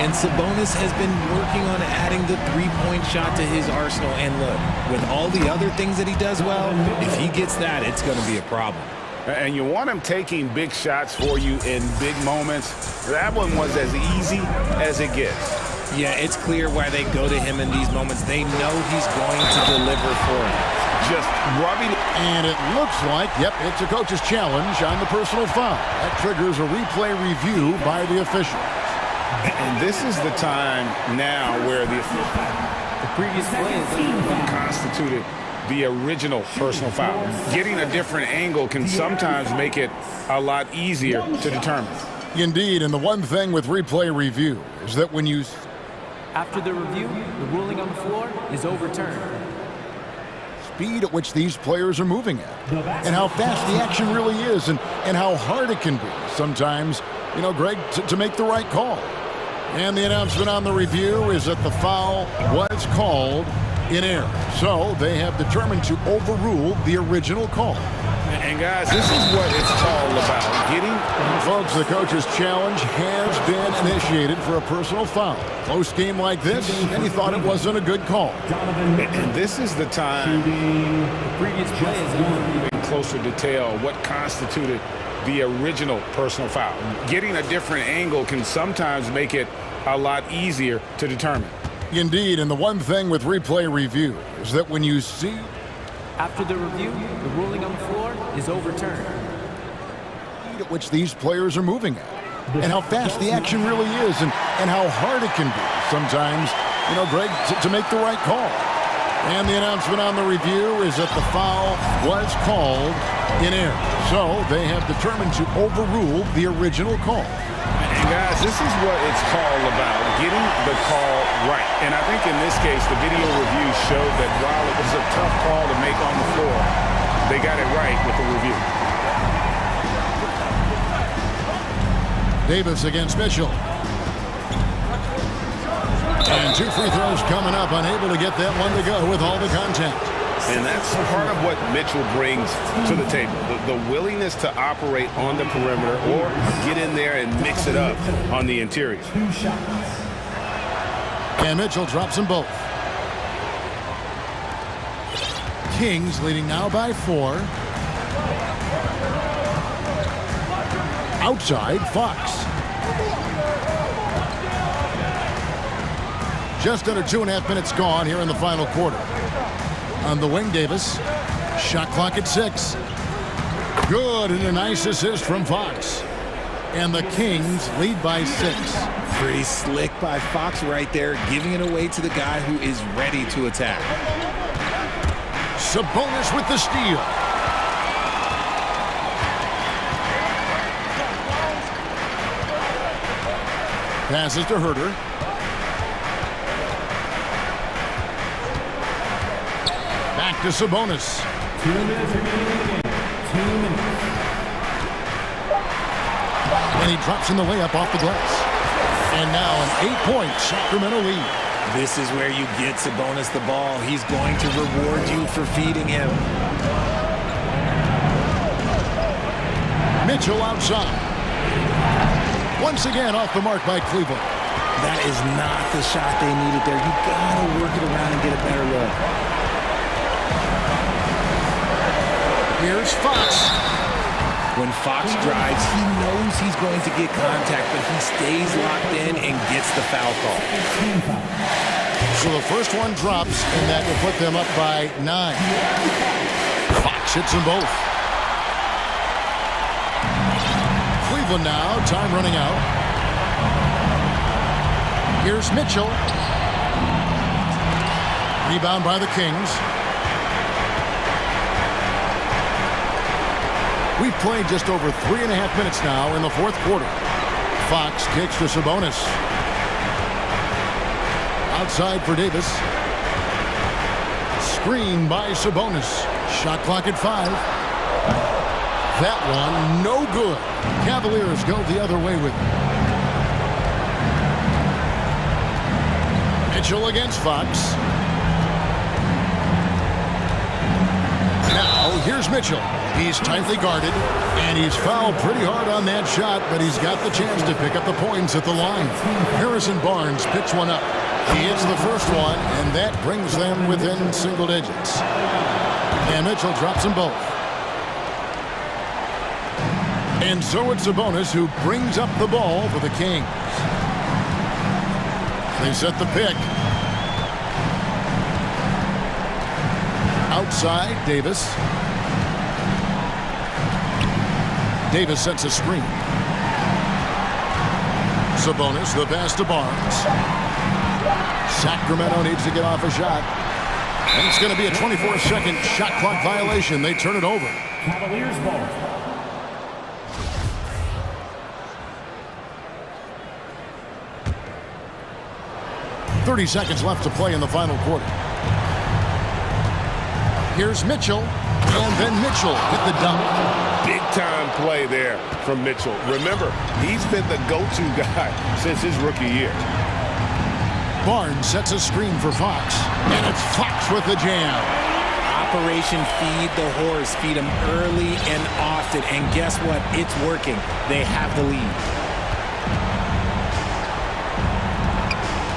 And Sabonis has been working on adding the three-point shot to his arsenal. And look, with all the other things that he does well, if he gets that, it's going to be a problem. And you want him taking big shots for you in big moments. That one was as easy as it gets. Yeah, it's clear why they go to him in these moments. They know he's going to deliver for him. Just rubbing it. And it looks like, yep, it's a coach's challenge on the personal foul. That triggers a replay review by the official. And this is the time now where the previous play constituted the original personal foul. Getting a different angle can sometimes make it a lot easier to determine. Indeed, and the one thing with replay review is that when you... After the review, the ruling on the floor is overturned. Speed at which these players are moving at, and how fast the action really is, and how hard it can be sometimes, you know, Greg, to make the right call. And the announcement on the review is that the foul was called in error. So they have determined to overrule the original call. And guys, this is what it's all about. Getting... Folks, the coach's challenge has been initiated for a personal foul. Close game like this, and he thought it wasn't a good call. And this is the time the previous play is in closer detail what constituted the original personal foul. Getting a different angle can sometimes make it a lot easier to determine. Indeed, and the one thing with replay review is that when you see... After the review, the ruling on the floor is overturned. At which these players are moving at, and how fast the action really is, and how hard it can be sometimes, you know, Greg, to make the right call. And the announcement on the review is that the foul was called in error. So they have determined to overrule the original call. And guys, this is what it's all about, getting the call right. And I think in this case, the video review showed that while it was a tough call to make on the floor, they got it right with the review. Davis against Mitchell. And 2 free throws coming up, unable to get that one to go with all the contact. And that's part of what Mitchell brings to the table, the willingness to operate on the perimeter or get in there and mix it up on the interior. And Mitchell drops them both. Kings leading now by 4. Outside, Fox. Just under 2.5 minutes gone here in the final quarter. On the wing, Davis. Shot clock at 6. Good, and a nice assist from Fox. And the Kings lead by 6. Pretty slick by Fox right there, giving it away to the guy who is ready to attack. Sabonis with the steal. Passes to Herter. Back to Sabonis. 2 minutes remaining in the game. 2 minutes. And he drops in the layup off the glass. And now an 8-point Sacramento lead. This is where you get Sabonis the ball. He's going to reward you for feeding him. Mitchell outside. Once again off the mark by Cleveland. That is not the shot they needed there. You gotta work it around and get a better look. Here's Fox. When Fox drives, he knows he's going to get contact, but he stays locked in and gets the foul call. So the first one drops, and that will put them up by 9. Fox hits them both. Cleveland now, time running out. Here's Mitchell. Rebound by the Kings. We've played just over 3.5 minutes now in the fourth quarter. Fox kicks to Sabonis. Outside for Davis. Screen by Sabonis. Shot clock at 5. That one, no good. Cavaliers go the other way with it. Mitchell against Fox. Now, here's Mitchell. He's tightly guarded, and he's fouled pretty hard on that shot, but he's got the chance to pick up the points at the line. Harrison Barnes picks one up. He hits the first one, and that brings them within single digits. And Mitchell drops them both. And so it's Sabonis who brings up the ball for the Kings. They set the pick. Outside, Davis. Davis sets a screen. Sabonis, the pass to Barnes. Sacramento needs to get off a shot. And it's going to be a 24-second shot clock violation. They turn it over. Cavaliers ball. .30 seconds left to play in the final quarter. Here's Mitchell, and then Mitchell hit the dunk. Big-time play there from Mitchell. Remember, he's been the go-to guy since his rookie year. Barnes sets a screen for Fox, and it's Fox with the jam. Operation Feed the Horse. Feed him early and often, and guess what? It's working. They have the lead.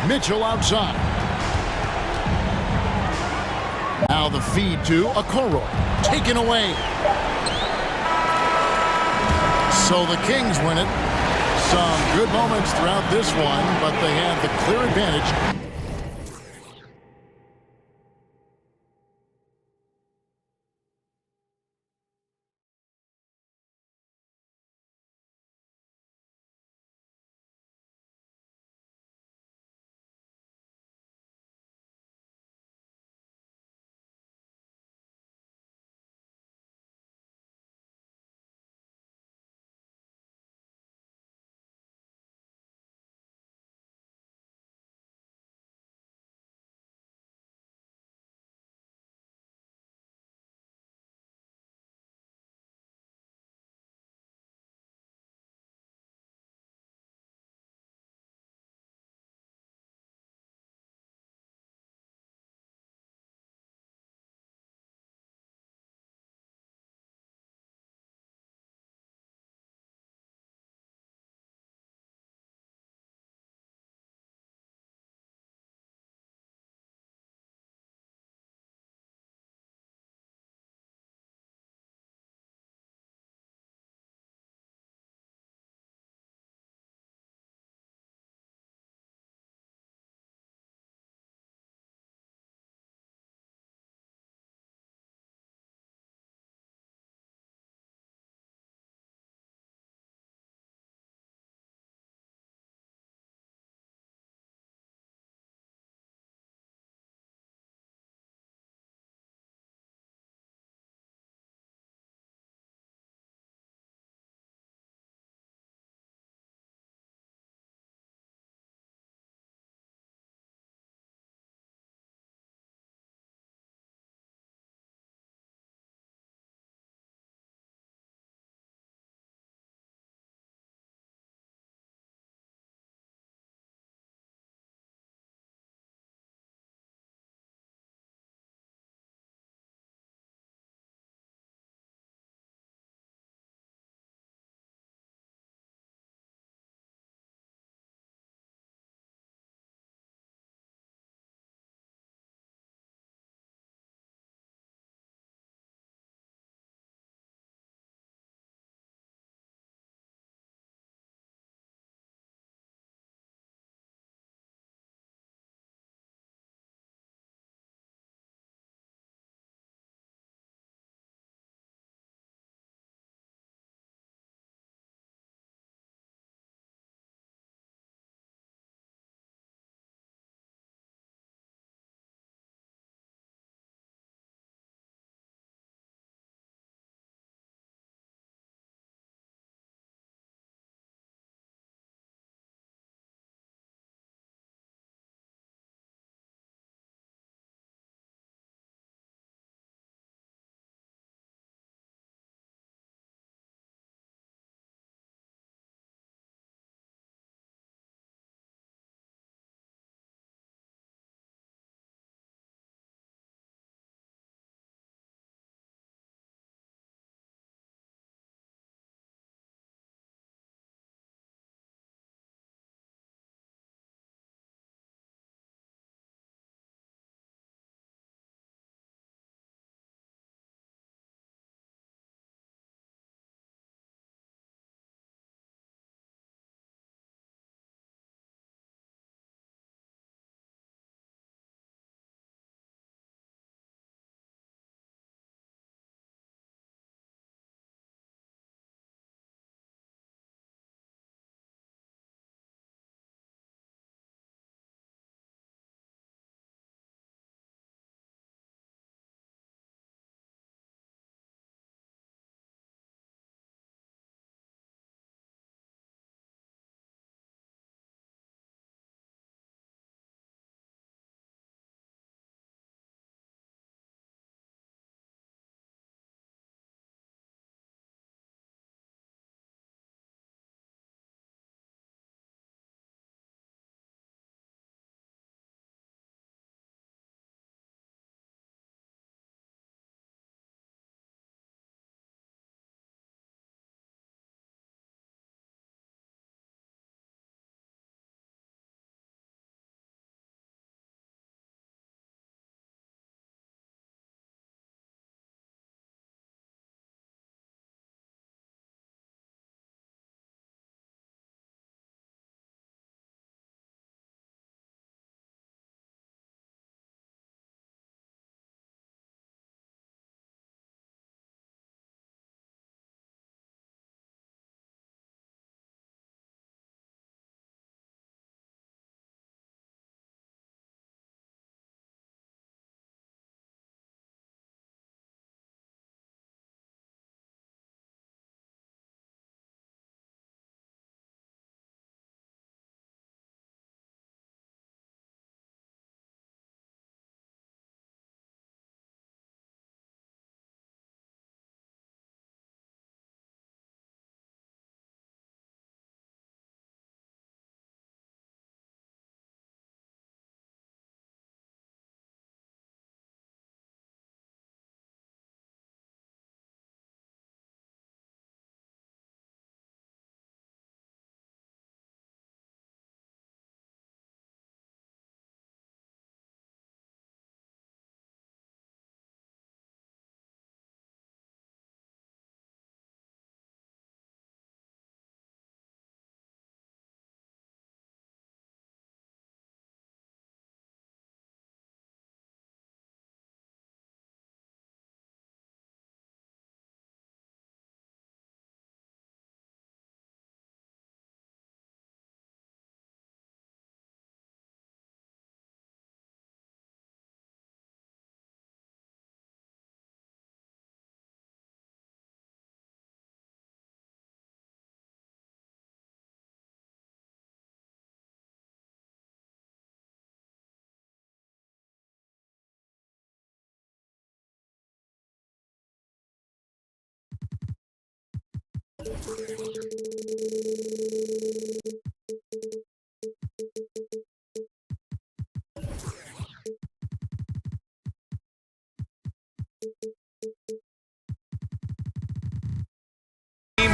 Mitchell outside. Now the feed to Okoro. Taken away. So the Kings win it. Some good moments throughout this one, but they had the clear advantage.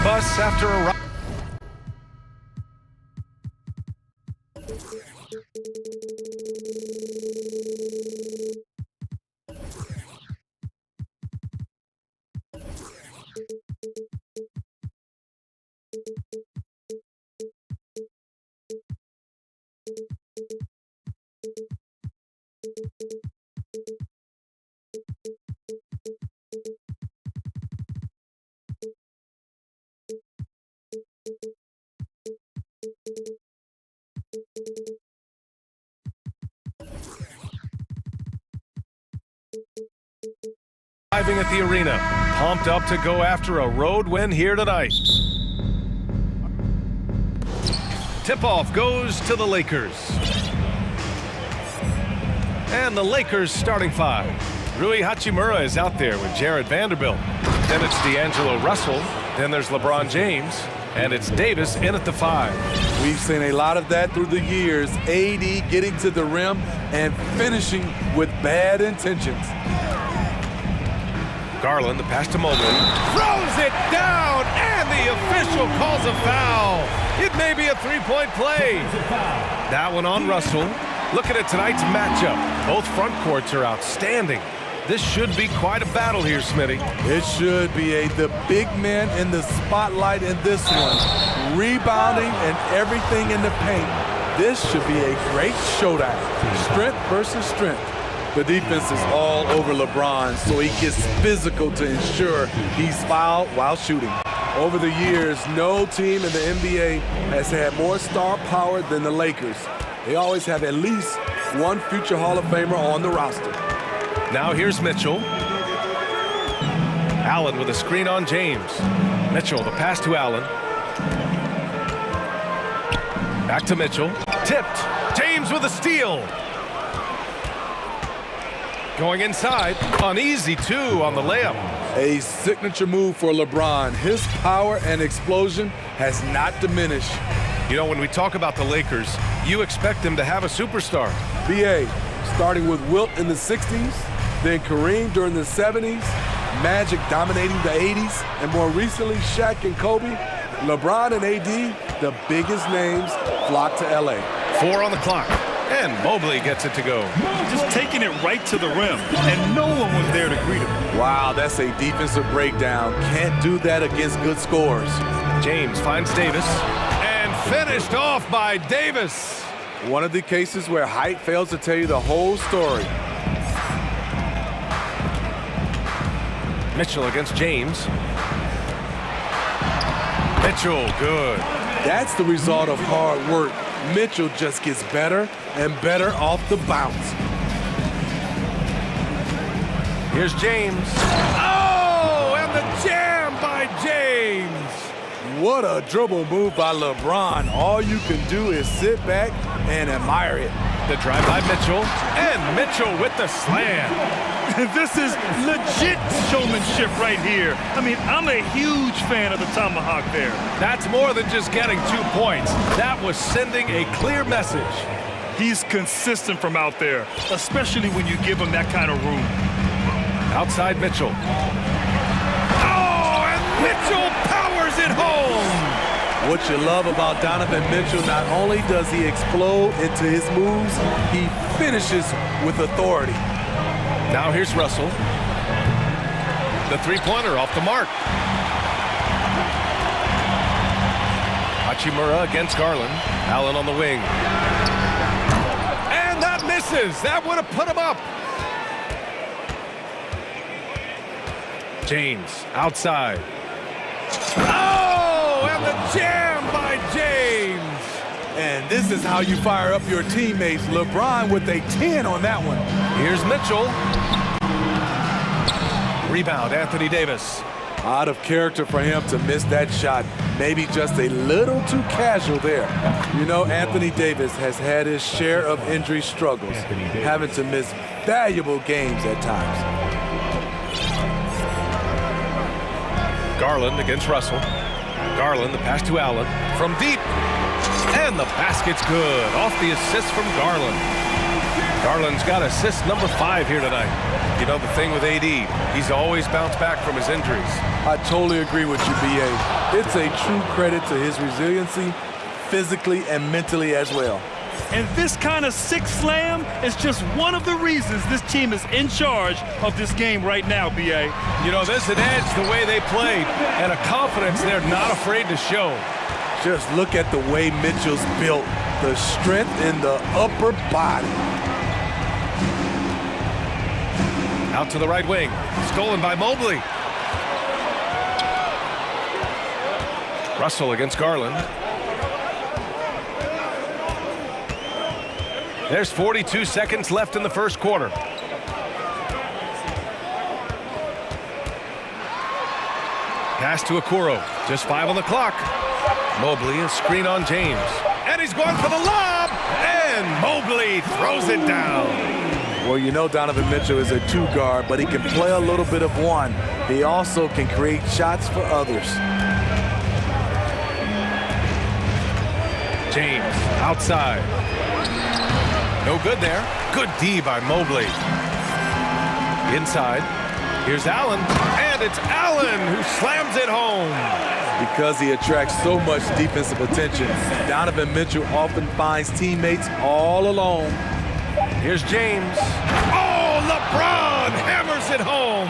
Bus after a arriving at the arena, pumped up to go after a road win here tonight. Tip-off goes to the Lakers. And the Lakers starting five. Rui Hachimura is out there with Jared Vanderbilt. Then it's D'Angelo Russell. Then there's LeBron James. And it's Davis in at the five. We've seen a lot of that through the years. AD getting to the rim and finishing with bad intentions. Garland, the pass to Mobley, throws it down, and the official calls a foul. It may be a three-point play. That one on Russell. Looking at tonight's matchup, both front courts are outstanding. This should be quite a battle here, Smitty. It should be. The big man in the spotlight in this one. Rebounding and everything in the paint. This should be a great showdown. Strength versus strength. The defense is all over LeBron, so he gets physical to ensure he's fouled while shooting. Over the years, no team in the NBA has had more star power than the Lakers. They always have at least one future Hall of Famer on the roster. Now here's Mitchell. Allen with a screen on James. Mitchell, the pass to Allen. Back to Mitchell. Tipped. James with a steal. Going inside. Uneasy, too, on the layup. A signature move for LeBron. His power and explosion has not diminished. You know, when we talk about the Lakers, you expect them to have a superstar. B.A., starting with Wilt in the 60s, then Kareem during the 70s, Magic dominating the 80s, and more recently Shaq and Kobe, LeBron and AD, the biggest names, flock to L.A. 4 on the clock, and Mobley gets it to go. Just taking it right to the rim, and no one was there to greet him. Wow, that's a defensive breakdown. Can't do that against good scores. James finds Davis, and finished off by Davis. One of the cases where height fails to tell you the whole story. Mitchell against James. Mitchell, good. That's the result of hard work. Mitchell just gets better and better off the bounce. Here's James. Oh, and the jam by James. What a dribble move by LeBron. All you can do is sit back and admire it. The drive by Mitchell, and Mitchell with the slam. This is legit showmanship right here. I mean, I'm a huge fan of the tomahawk there. That's more than just getting 2 points. That was sending a clear message. He's consistent from out there, especially when you give him that kind of room. Outside Mitchell. Oh, and Mitchell powers it home. What you love about Donovan Mitchell, not only does he explode into his moves, he finishes with authority. Now here's Russell. The three-pointer off the mark. Hachimura against Garland. Allen on the wing. And that misses. That would have put him up. James outside. Oh, and the jam by James. And this is how you fire up your teammates. LeBron with a 10 on that one. Here's Mitchell. Rebound, Anthony Davis. Out of character for him to miss that shot. Maybe just a little too casual there. You know, Anthony Davis has had his share of injury struggles, having to miss valuable games at times. Garland against Russell. Garland, the pass to Allen. From deep. And the basket's good. Off the assist from Garland. Garland's got assist number 5 here tonight. You know, the thing with AD, he's always bounced back from his injuries. I totally agree with you, B.A. It's a true credit to his resiliency, physically and mentally as well. And this kind of six slam is just one of the reasons this team is in charge of this game right now, B.A. You know, there's an edge the way they played and a confidence they're not afraid to show. Just look at the way Mitchell's built, the strength in the upper body. Out to the right wing, stolen by Mobley. Russell against Garland. There's 42 seconds left in the first quarter. Pass to Okoro, just 5 on the clock. Mobley, a screen on James. And he's going for the lob! And Mobley throws it down. Well, you know Donovan Mitchell is a 2 guard, but he can play a little bit of 1. He also can create shots for others. James, outside. No good there. Good D by Mobley. Inside. Here's Allen. And it's Allen who slams it home. Because he attracts so much defensive attention, Donovan Mitchell often finds teammates all alone. Here's James. Oh, LeBron hammers it home.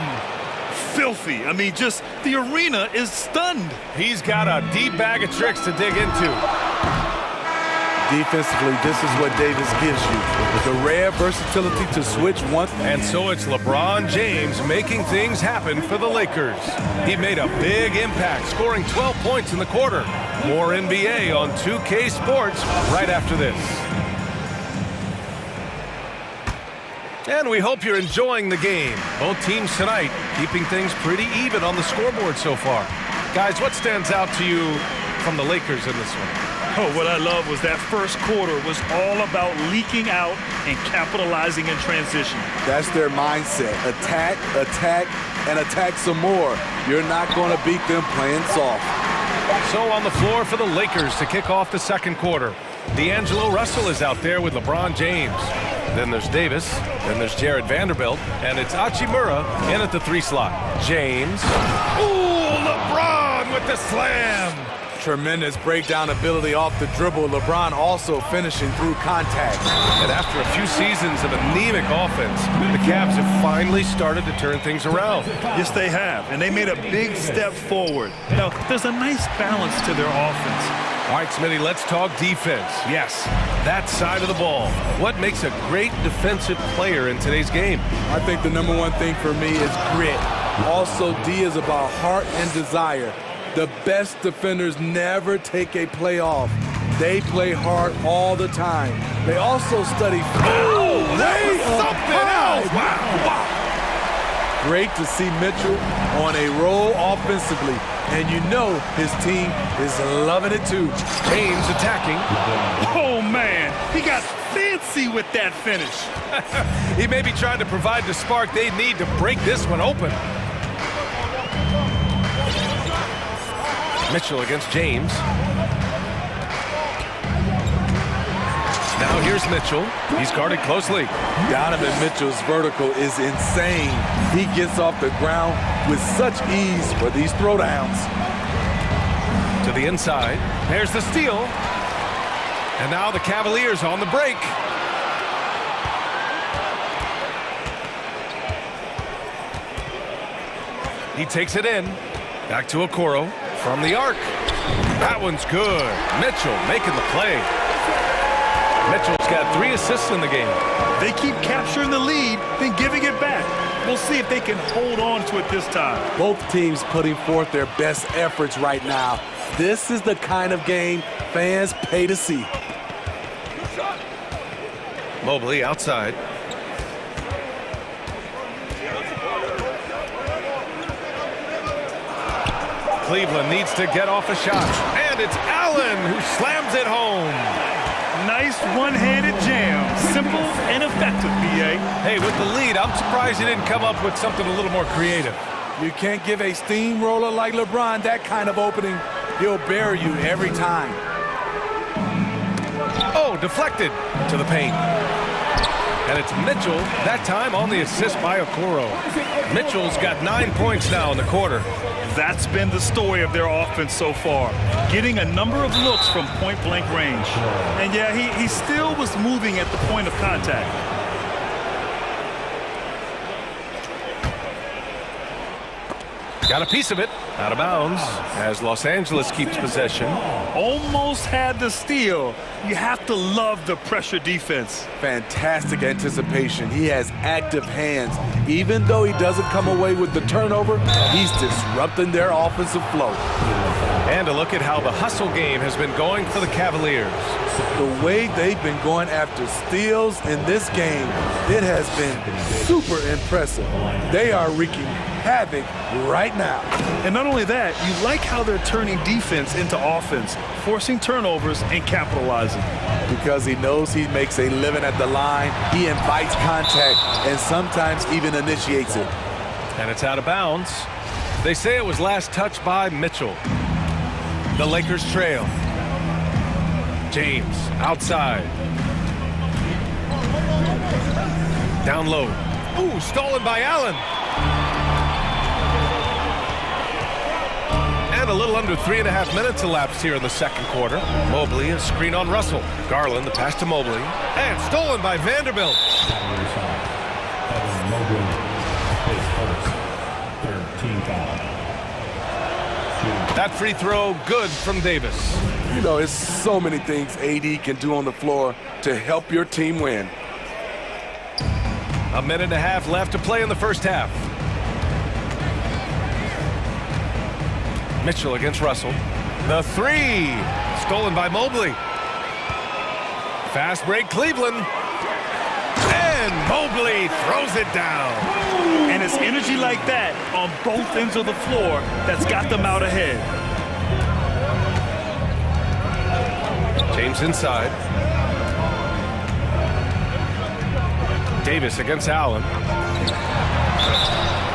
Filthy. I mean, just the arena is stunned. He's got a deep bag of tricks to dig into. Defensively, this is what Davis gives you, with the rare versatility to switch once. And so it's LeBron James making things happen for the Lakers. He made a big impact, scoring 12 points in the quarter. More NBA on 2K Sports right after this. And we hope you're enjoying the game. Both teams tonight keeping things pretty even on the scoreboard so far. Guys, what stands out to you from the Lakers in this one? Oh, what I love was that first quarter was all about leaking out and capitalizing in transition. That's their mindset. Attack, attack, and attack some more. You're not going to beat them playing soft. So on the floor for the Lakers to kick off the second quarter. D'Angelo Russell is out there with LeBron James. Then there's Davis. Then there's Jared Vanderbilt. And it's Hachimura in at the 3 slot. James. Ooh, LeBron with the slam. Tremendous breakdown ability off the dribble. LeBron also finishing through contact. And after a few seasons of anemic offense, the Cavs have finally started to turn things around. Yes, they have. And they made a big step forward. Now, there's a nice balance to their offense. All right, Smitty, let's talk defense. Yes, that side of the ball. What makes a great defensive player in today's game? I think the number one thing for me is grit. Also, D is about heart and desire. The best defenders never take a play off. They play hard all the time. They also study. Oh, that was something else. Wow. Great to see Mitchell on a roll offensively. And you know his team is loving it too. James attacking. Oh, man. He got fancy with that finish. He may be trying to provide the spark they need to break this one open. Mitchell against James. Now here's Mitchell. He's guarded closely. Donovan Mitchell's vertical is insane. He gets off the ground with such ease for these throwdowns. To the inside. There's the steal. And now the Cavaliers on the break. He takes it in. Back to Okoro. From the arc. That one's good. Mitchell making the play. Mitchell's got 3 assists in the game. They keep capturing the lead, then giving it back. We'll see if they can hold on to it this time. Both teams putting forth their best efforts right now. This is the kind of game fans pay to see. Mobley outside. Cleveland needs to get off a shot. And it's Allen who slams it home. Nice one-handed jam. Simple and effective, B.A. Hey, with the lead, I'm surprised he didn't come up with something a little more creative. You can't give a steamroller like LeBron that kind of opening. He'll bury you every time. Oh, deflected to the paint. And it's Mitchell, that time on the assist by Okoro. Mitchell's got 9 points now in the quarter. That's been the story of their offense so far, getting a number of looks from point-blank range. And yeah, he still was moving at the point of contact. Got a piece of it, out of bounds, as Los Angeles keeps possession. Almost had the steal. You have to love the pressure defense. Fantastic anticipation. He has active hands. Even though he doesn't come away with the turnover, he's disrupting their offensive flow. And a look at how the hustle game has been going for the Cavaliers. The way they've been going after steals in this game, it has been super impressive. They are wreaking havoc right now. And not only that, you like how they're turning defense into offense, forcing turnovers and capitalizing. Because he knows he makes a living at the line, he invites contact and sometimes even initiates it. And it's out of bounds. They say it was last touched by Mitchell. The Lakers trail. James outside. Down low. Ooh, stolen by Allen. And a little under 3.5 minutes elapsed here in the second quarter. Mobley, a screen on Russell. Garland, the pass to Mobley. And stolen by Vanderbilt. Mobley takes first, 13 foul. That free throw good from Davis. You know, it's so many things AD can do on the floor to help your team win. A minute and a half left to play in the first half. Mitchell against Russell. The three, stolen by Mobley. Fast break, Cleveland. And Mobley throws it down. And it's energy like that on both ends of the floor that's got them out ahead. James inside. Davis against Allen.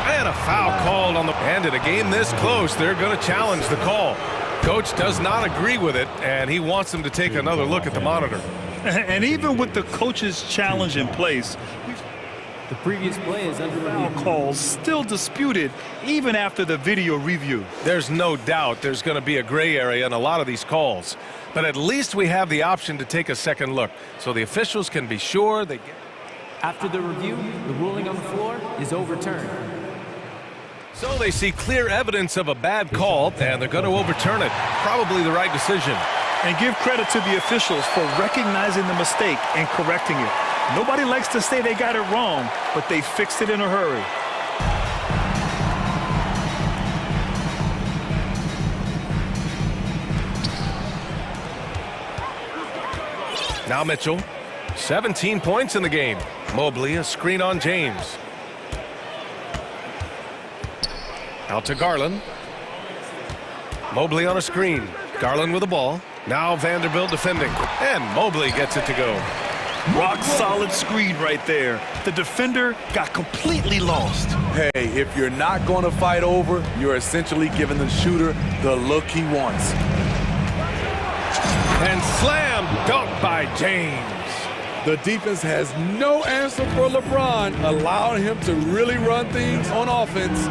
And a foul called on the... And in a game this close, they're going to challenge the call. Coach does not agree with it, and he wants them to take another look at the monitor. And even with the coach's challenge in place, the previous play is under review. Calls still disputed even after the video review. There's no doubt there's going to be a gray area in a lot of these calls. But at least we have the option to take a second look, so the officials can be sure they get... After the review, the ruling on the floor is overturned. So they see clear evidence of a bad call, and they're going to overturn it. Probably the right decision. And give credit to the officials for recognizing the mistake and correcting it. Nobody likes to say they got it wrong, but they fixed it in a hurry. Now Mitchell, 17 points in the game. Mobley, a screen on James. Out to Garland. Mobley on a screen. Garland with the ball. Now Vanderbilt defending. And Mobley gets it to go. Rock solid screen right there. The defender got completely lost. Hey, if you're not going to fight over, you're essentially giving the shooter the look he wants. And slam dunk by James. The defense has no answer for LeBron, allowing him to really run things on offense.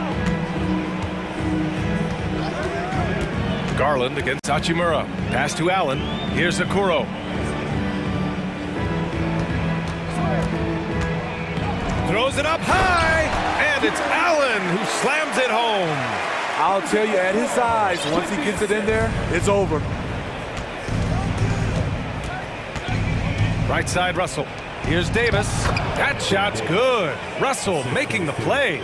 Garland against Hachimura. Pass to Allen. Here's Okoro. Throws it up high, and it's Allen who slams it home. I'll tell you, at his size, once he gets it in there, it's over. Right side, Russell. Here's Davis. That shot's good. Russell making the play.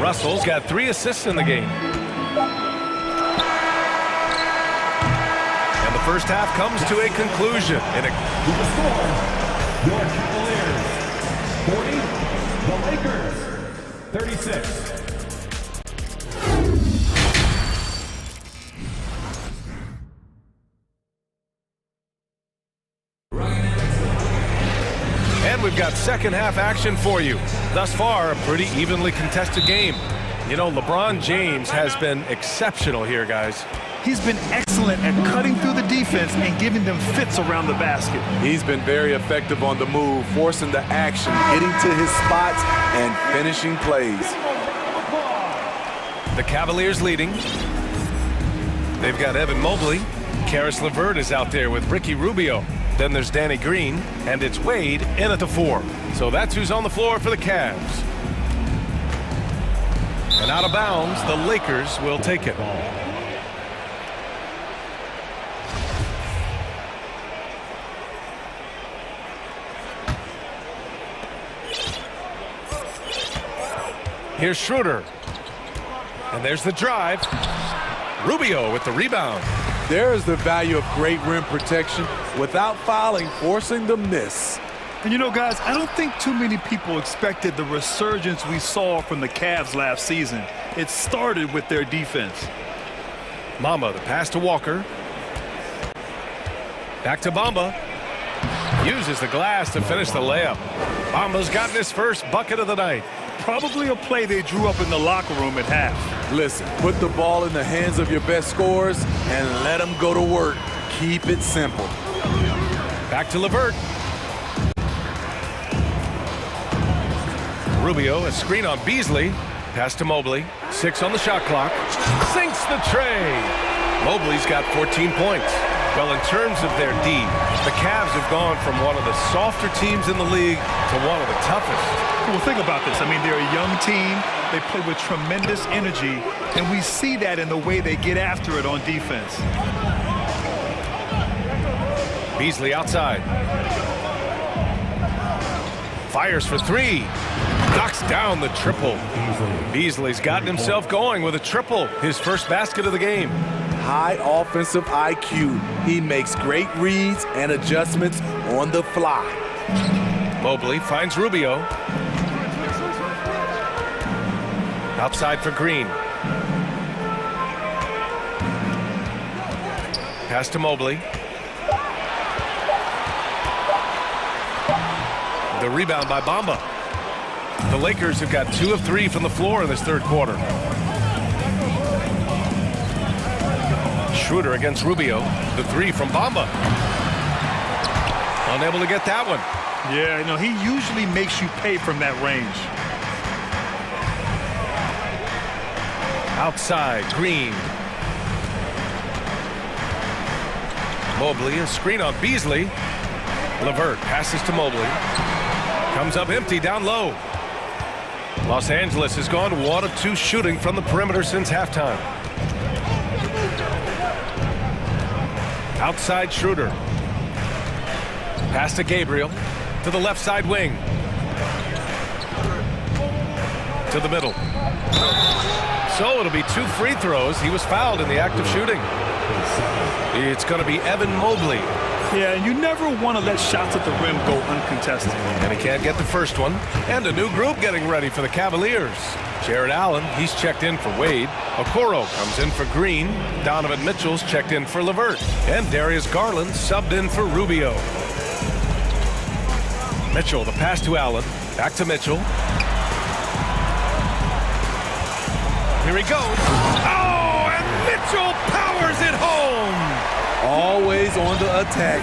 Russell's got 3 assists in the game. And the first half comes to a conclusion. The score, your Cavaliers 40, the Lakers 36. And we've got second half action for you. Thus far, a pretty evenly contested game. You know, LeBron James has been exceptional here, guys. He's been excellent at cutting through the defense and giving them fits around the basket. He's been very effective on the move, forcing the action, getting to his spots, and finishing plays. The Cavaliers leading. They've got Evan Mobley. Caris LeVert is out there with Ricky Rubio. Then there's Danny Green, and it's Wade in at the 4. So that's who's on the floor for the Cavs. And out of bounds, the Lakers will take it. Here's Schroeder. And there's the drive. Rubio with the rebound. There is the value of great rim protection without fouling, forcing the miss. And you know, guys, I don't think too many people expected the resurgence we saw from the Cavs last season. It started with their defense. Bamba, the pass to Walker. Back to Bamba. Uses the glass to finish the layup. Bamba's gotten his first bucket of the night. Probably a play they drew up in the locker room at half. Listen, put the ball in the hands of your best scorers and let them go to work. Keep it simple. Back to LeVert. Rubio, a screen on Beasley. Pass to Mobley. 6 on the shot clock. Sinks the tray. Mobley's got 14 points. Well, in terms of their D, the Cavs have gone from one of the softer teams in the league to one of the toughest. Well, think about this. I mean, they're a young team. They play with tremendous energy, and we see that in the way they get after it on defense. Beasley outside. Fires for 3. Knocks down the triple. Beasley's gotten himself going with a triple. His first basket of the game. High offensive IQ. He makes great reads and adjustments on the fly. Mobley finds Rubio. Outside for Green. Pass to Mobley. The rebound by Bamba. The Lakers have got 2 of 3 from the floor in this third quarter. Schroeder against Rubio. The 3 from Bamba. Unable to get that one. Yeah, you know, he usually makes you pay from that range. Outside, Green. Mobley, a screen on Beasley. LeVert passes to Mobley. Comes up empty down low. Los Angeles has gone 1 of 2 shooting from the perimeter since halftime. Outside Schroeder. Pass to Gabriel. To the left side wing. To the middle. So it'll be 2 free throws. He was fouled in the act of shooting. It's going to be Evan Mobley. Yeah, you never want to let shots at the rim go uncontested. And he can't get the first one. And a new group getting ready for the Cavaliers. Jared Allen, he's checked in for Wade. Okoro comes in for Green. Donovan Mitchell's checked in for LeVert. And Darius Garland subbed in for Rubio. Mitchell, the pass to Allen. Back to Mitchell. Here he goes. Oh, and Mitchell powers it home. Always on the attack.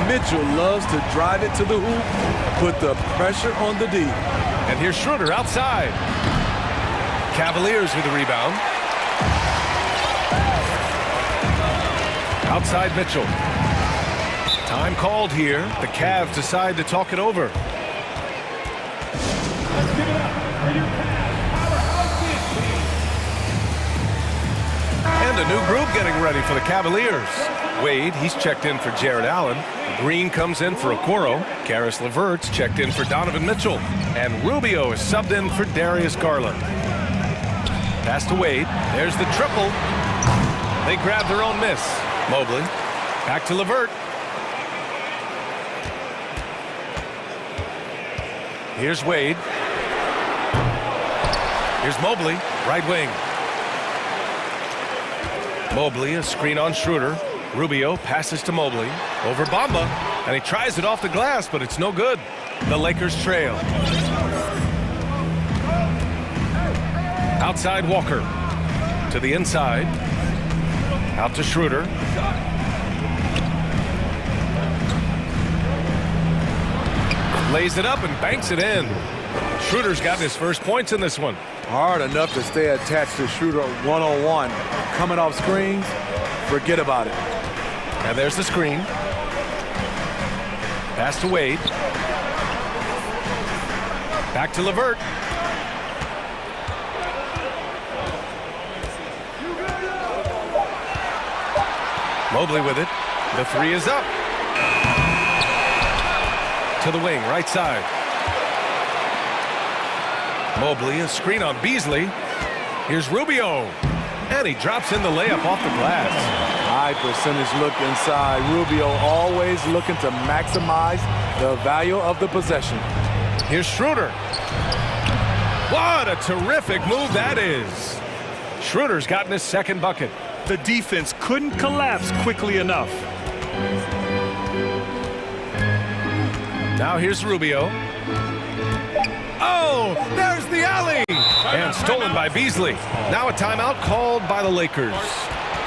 Mitchell loves to drive it to the hoop, put the pressure on the D. And here's Schroeder outside. Cavaliers with the rebound. Outside Mitchell. Time called here. The Cavs decide to talk it over. Let's give it up for your Cavs powerhouse team. And a new group getting ready for the Cavaliers. Wade, he's checked in for Jared Allen. Green comes in for Okoro. Caris LeVert's checked in for Donovan Mitchell. And Rubio is subbed in for Darius Garland. Pass to Wade. There's the triple. They grab their own miss. Mobley. Back to LeVert. Here's Wade. Here's Mobley, right wing. Mobley, a screen on Schroeder. Rubio passes to Mobley. Over Bamba, and he tries it off the glass, but it's no good. The Lakers trail. Outside Walker. To the inside. Out to Schroeder. Lays it up and banks it in. Schroeder's gotten his first points in this one. Hard enough to stay attached to Schroeder one-on-one. Coming off screens, forget about it. And there's the screen. Pass to Wade. Back to LeVert. Mobley with it. The three is up. To the wing, right side. Mobley, a screen on Beasley. Here's Rubio. And he drops in the layup off the glass. High percentage look inside. Rubio always looking to maximize the value of the possession. Here's Schroeder. What a terrific move that is. Schroeder's gotten his second bucket. The defense couldn't collapse quickly enough. Now here's Rubio. Oh, there's the alley! And stolen by Beasley. Now a timeout called by the Lakers.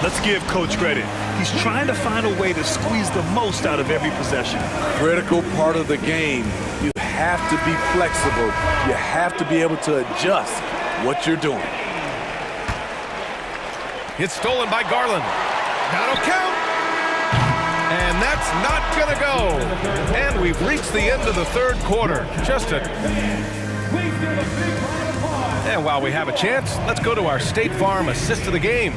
Let's give Coach credit. He's trying to find a way to squeeze the most out of every possession. Critical part of the game. You have to be flexible. You have to be able to adjust what you're doing. It's stolen by Garland. That'll count. And that's not going to go. And we've reached the end of the third quarter. And while we have a chance, let's go to our State Farm assist of the game.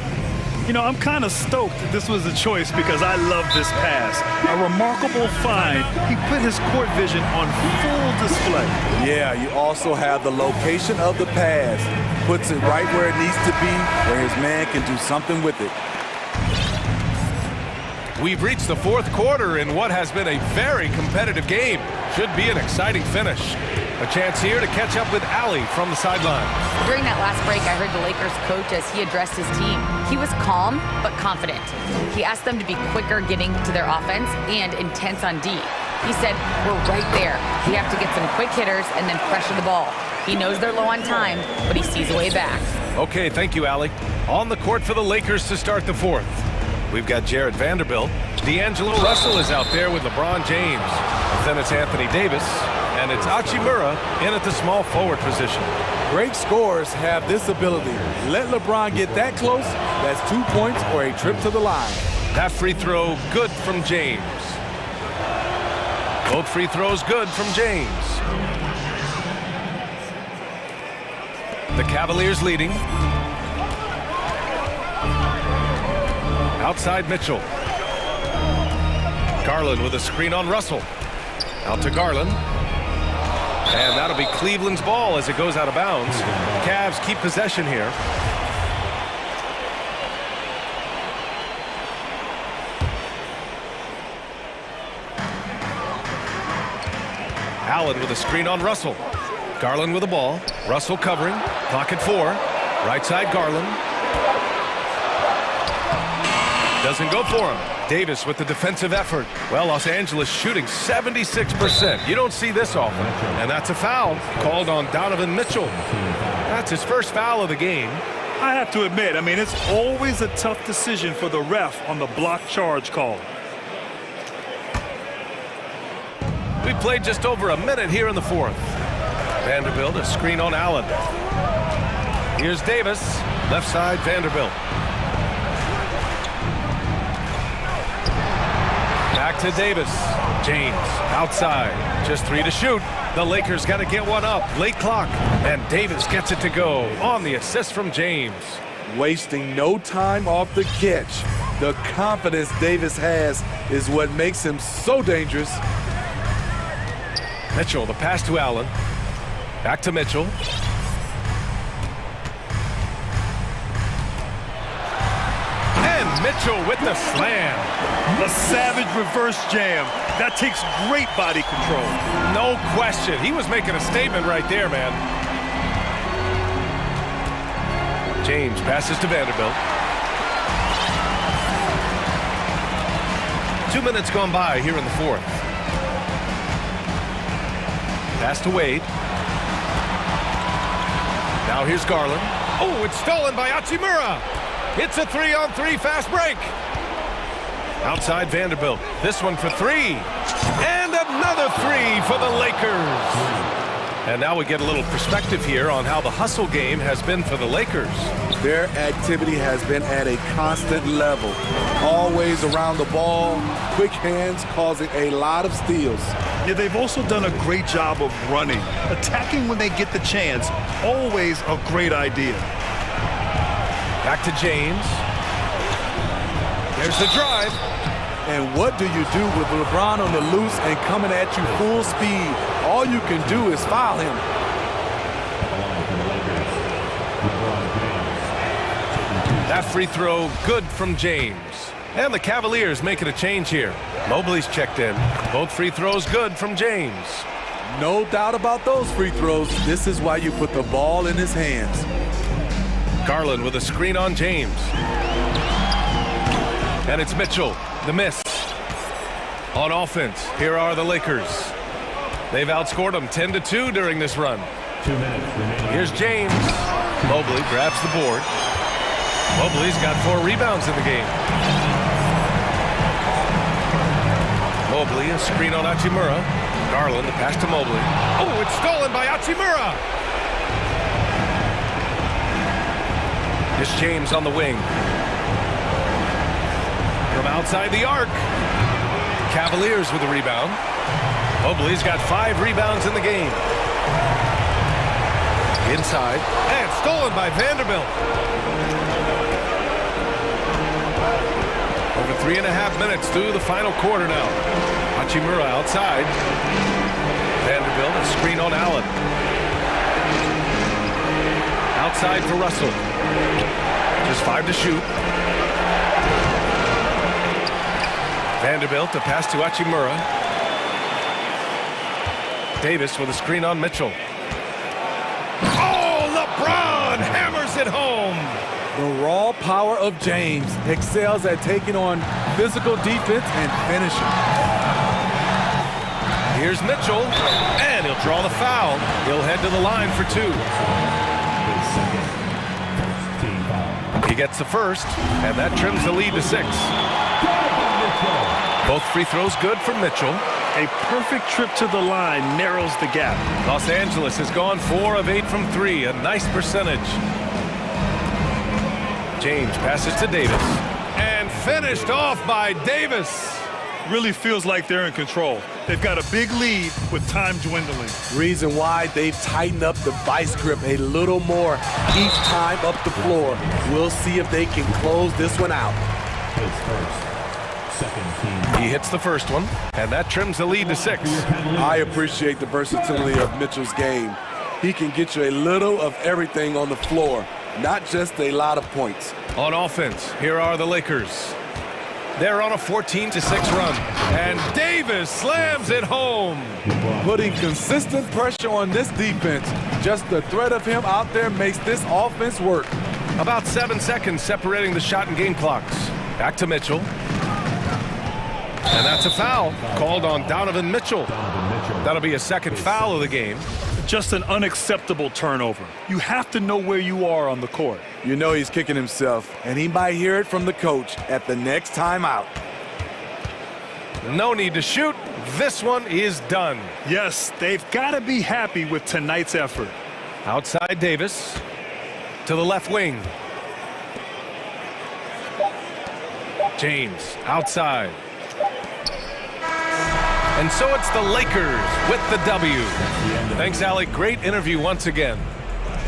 You know, I'm kind of stoked that this was a choice because I love this pass. A remarkable find. He put his court vision on full display. Yeah, you also have the location of the pass. Puts it right where it needs to be, where his man can do something with it. We've reached the fourth quarter in what has been a very competitive game. Should be an exciting finish. A chance here to catch up with Allie from the sideline. During that last break, I heard the Lakers coach as he addressed his team. He was calm but confident. He asked them to be quicker getting to their offense and intense on D. He said, we're right there. We have to get some quick hitters and then pressure the ball. He knows they're low on time, but he sees a way back. Okay, thank you, Allie. On the court for the Lakers to start the fourth. We've got Jared Vanderbilt. D'Angelo Russell is out there with LeBron James. Then it's Anthony Davis. And it's Hachimura in at the small forward position. Great scorers have this ability. Let LeBron get that close, that's 2 points or a trip to the line. That free throw good from James. Both free throws good from James. The Cavaliers leading. Outside Mitchell. Garland with a screen on Russell. Out to Garland. And that'll be Cleveland's ball as it goes out of bounds. Cavs keep possession here. Allen with a screen on Russell. Garland with the ball. Russell covering. Clock at 4. Right side Garland. Doesn't go for him. Davis with the defensive effort. Well, Los Angeles shooting 76%. You don't see this often. And that's a foul called on Donovan Mitchell. That's his first foul of the game. I have to admit, I mean, it's always a tough decision for the ref on the block charge call. We played just over a minute here in the fourth. Vanderbilt, a screen on Allen. Here's Davis, left side Vanderbilt. Back to Davis. James outside. Just 3 to shoot. The Lakers got to get one up. Late clock. And Davis gets it to go on the assist from James. Wasting no time off the catch. The confidence Davis has is what makes him so dangerous. Mitchell, the pass to Allen. Back to Mitchell. Mitchell with the slam. A savage reverse jam. That takes great body control. No question. He was making a statement right there, man. James passes to Vanderbilt. 2 minutes gone by here in the fourth. Pass to Wade. Now here's Garland. Oh, it's stolen by Hachimura. It's a 3-on-3 fast break. Outside Vanderbilt. This one for three. And another three for the Lakers. And now we get a little perspective here on how the hustle game has been for the Lakers. Their activity has been at a constant level. Always around the ball, quick hands causing a lot of steals. Yeah, they've also done a great job of running. Attacking when they get the chance, always a great idea. Back to James. There's the drive. And what do you do with LeBron on the loose and coming at you full speed? All you can do is foul him. That free throw good from James. And the Cavaliers making a change here. Mobley's checked in. Both free throws good from James. No doubt about those free throws. This is why you put the ball in his hands. Garland with a screen on James. And it's Mitchell. The miss. On offense, here are the Lakers. They've outscored them 10-2 during this run. 2 minutes remaining. Here's James. Mobley grabs the board. Mobley's got 4 rebounds in the game. Mobley, a screen on Hachimura. Garland, the pass to Mobley. Oh, it's stolen by Hachimura. Here's James on the wing. From outside the arc. Cavaliers with a rebound. Mobley's got 5 rebounds in the game. Inside. And stolen by Vanderbilt. Over 3.5 minutes through the final quarter now. Hachimura outside. Vanderbilt, a screen on Allen. Outside for Russell. Just 5 to shoot. Vanderbilt, a pass to Hachimura. Davis with a screen on Mitchell. Oh, LeBron hammers it home. The raw power of James excels at taking on physical defense and finishing. Here's Mitchell, and he'll draw the foul. He'll head to the line for 2. He gets the first, and that trims the lead to 6. Both free throws good for Mitchell. A perfect trip to the line narrows the gap. Los Angeles has gone 4 of 8 from 3, a nice percentage. James passes to Davis, and finished off by Davis. Really feels like they're in control. They've got a big lead with time dwindling. Reason why they've tightened up the vice grip a little more each time up the floor. We'll see if they can close this one out. His first. Second team. He hits the first one, and that trims the lead to 6. I appreciate the versatility of Mitchell's game. He can get you a little of everything on the floor, not just a lot of points. On offense, here are the Lakers. They're on a 14-6 run, and Davis slams it home. Putting consistent pressure on this defense. Just the threat of him out there makes this offense work. About 7 seconds separating the shot and game clocks. Back to Mitchell. And that's a foul called on Donovan Mitchell. That'll be a second foul of the game. Just an unacceptable turnover. You have to know where you are on the court. You know he's kicking himself, and he might hear it from the coach at the next timeout. No need to shoot. This one is done. Yes, they've got to be happy with tonight's effort. Outside Davis to the left wing. James outside. And so it's the Lakers with the W. Thanks, Alec. Great interview once again.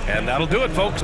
And that'll do it, folks.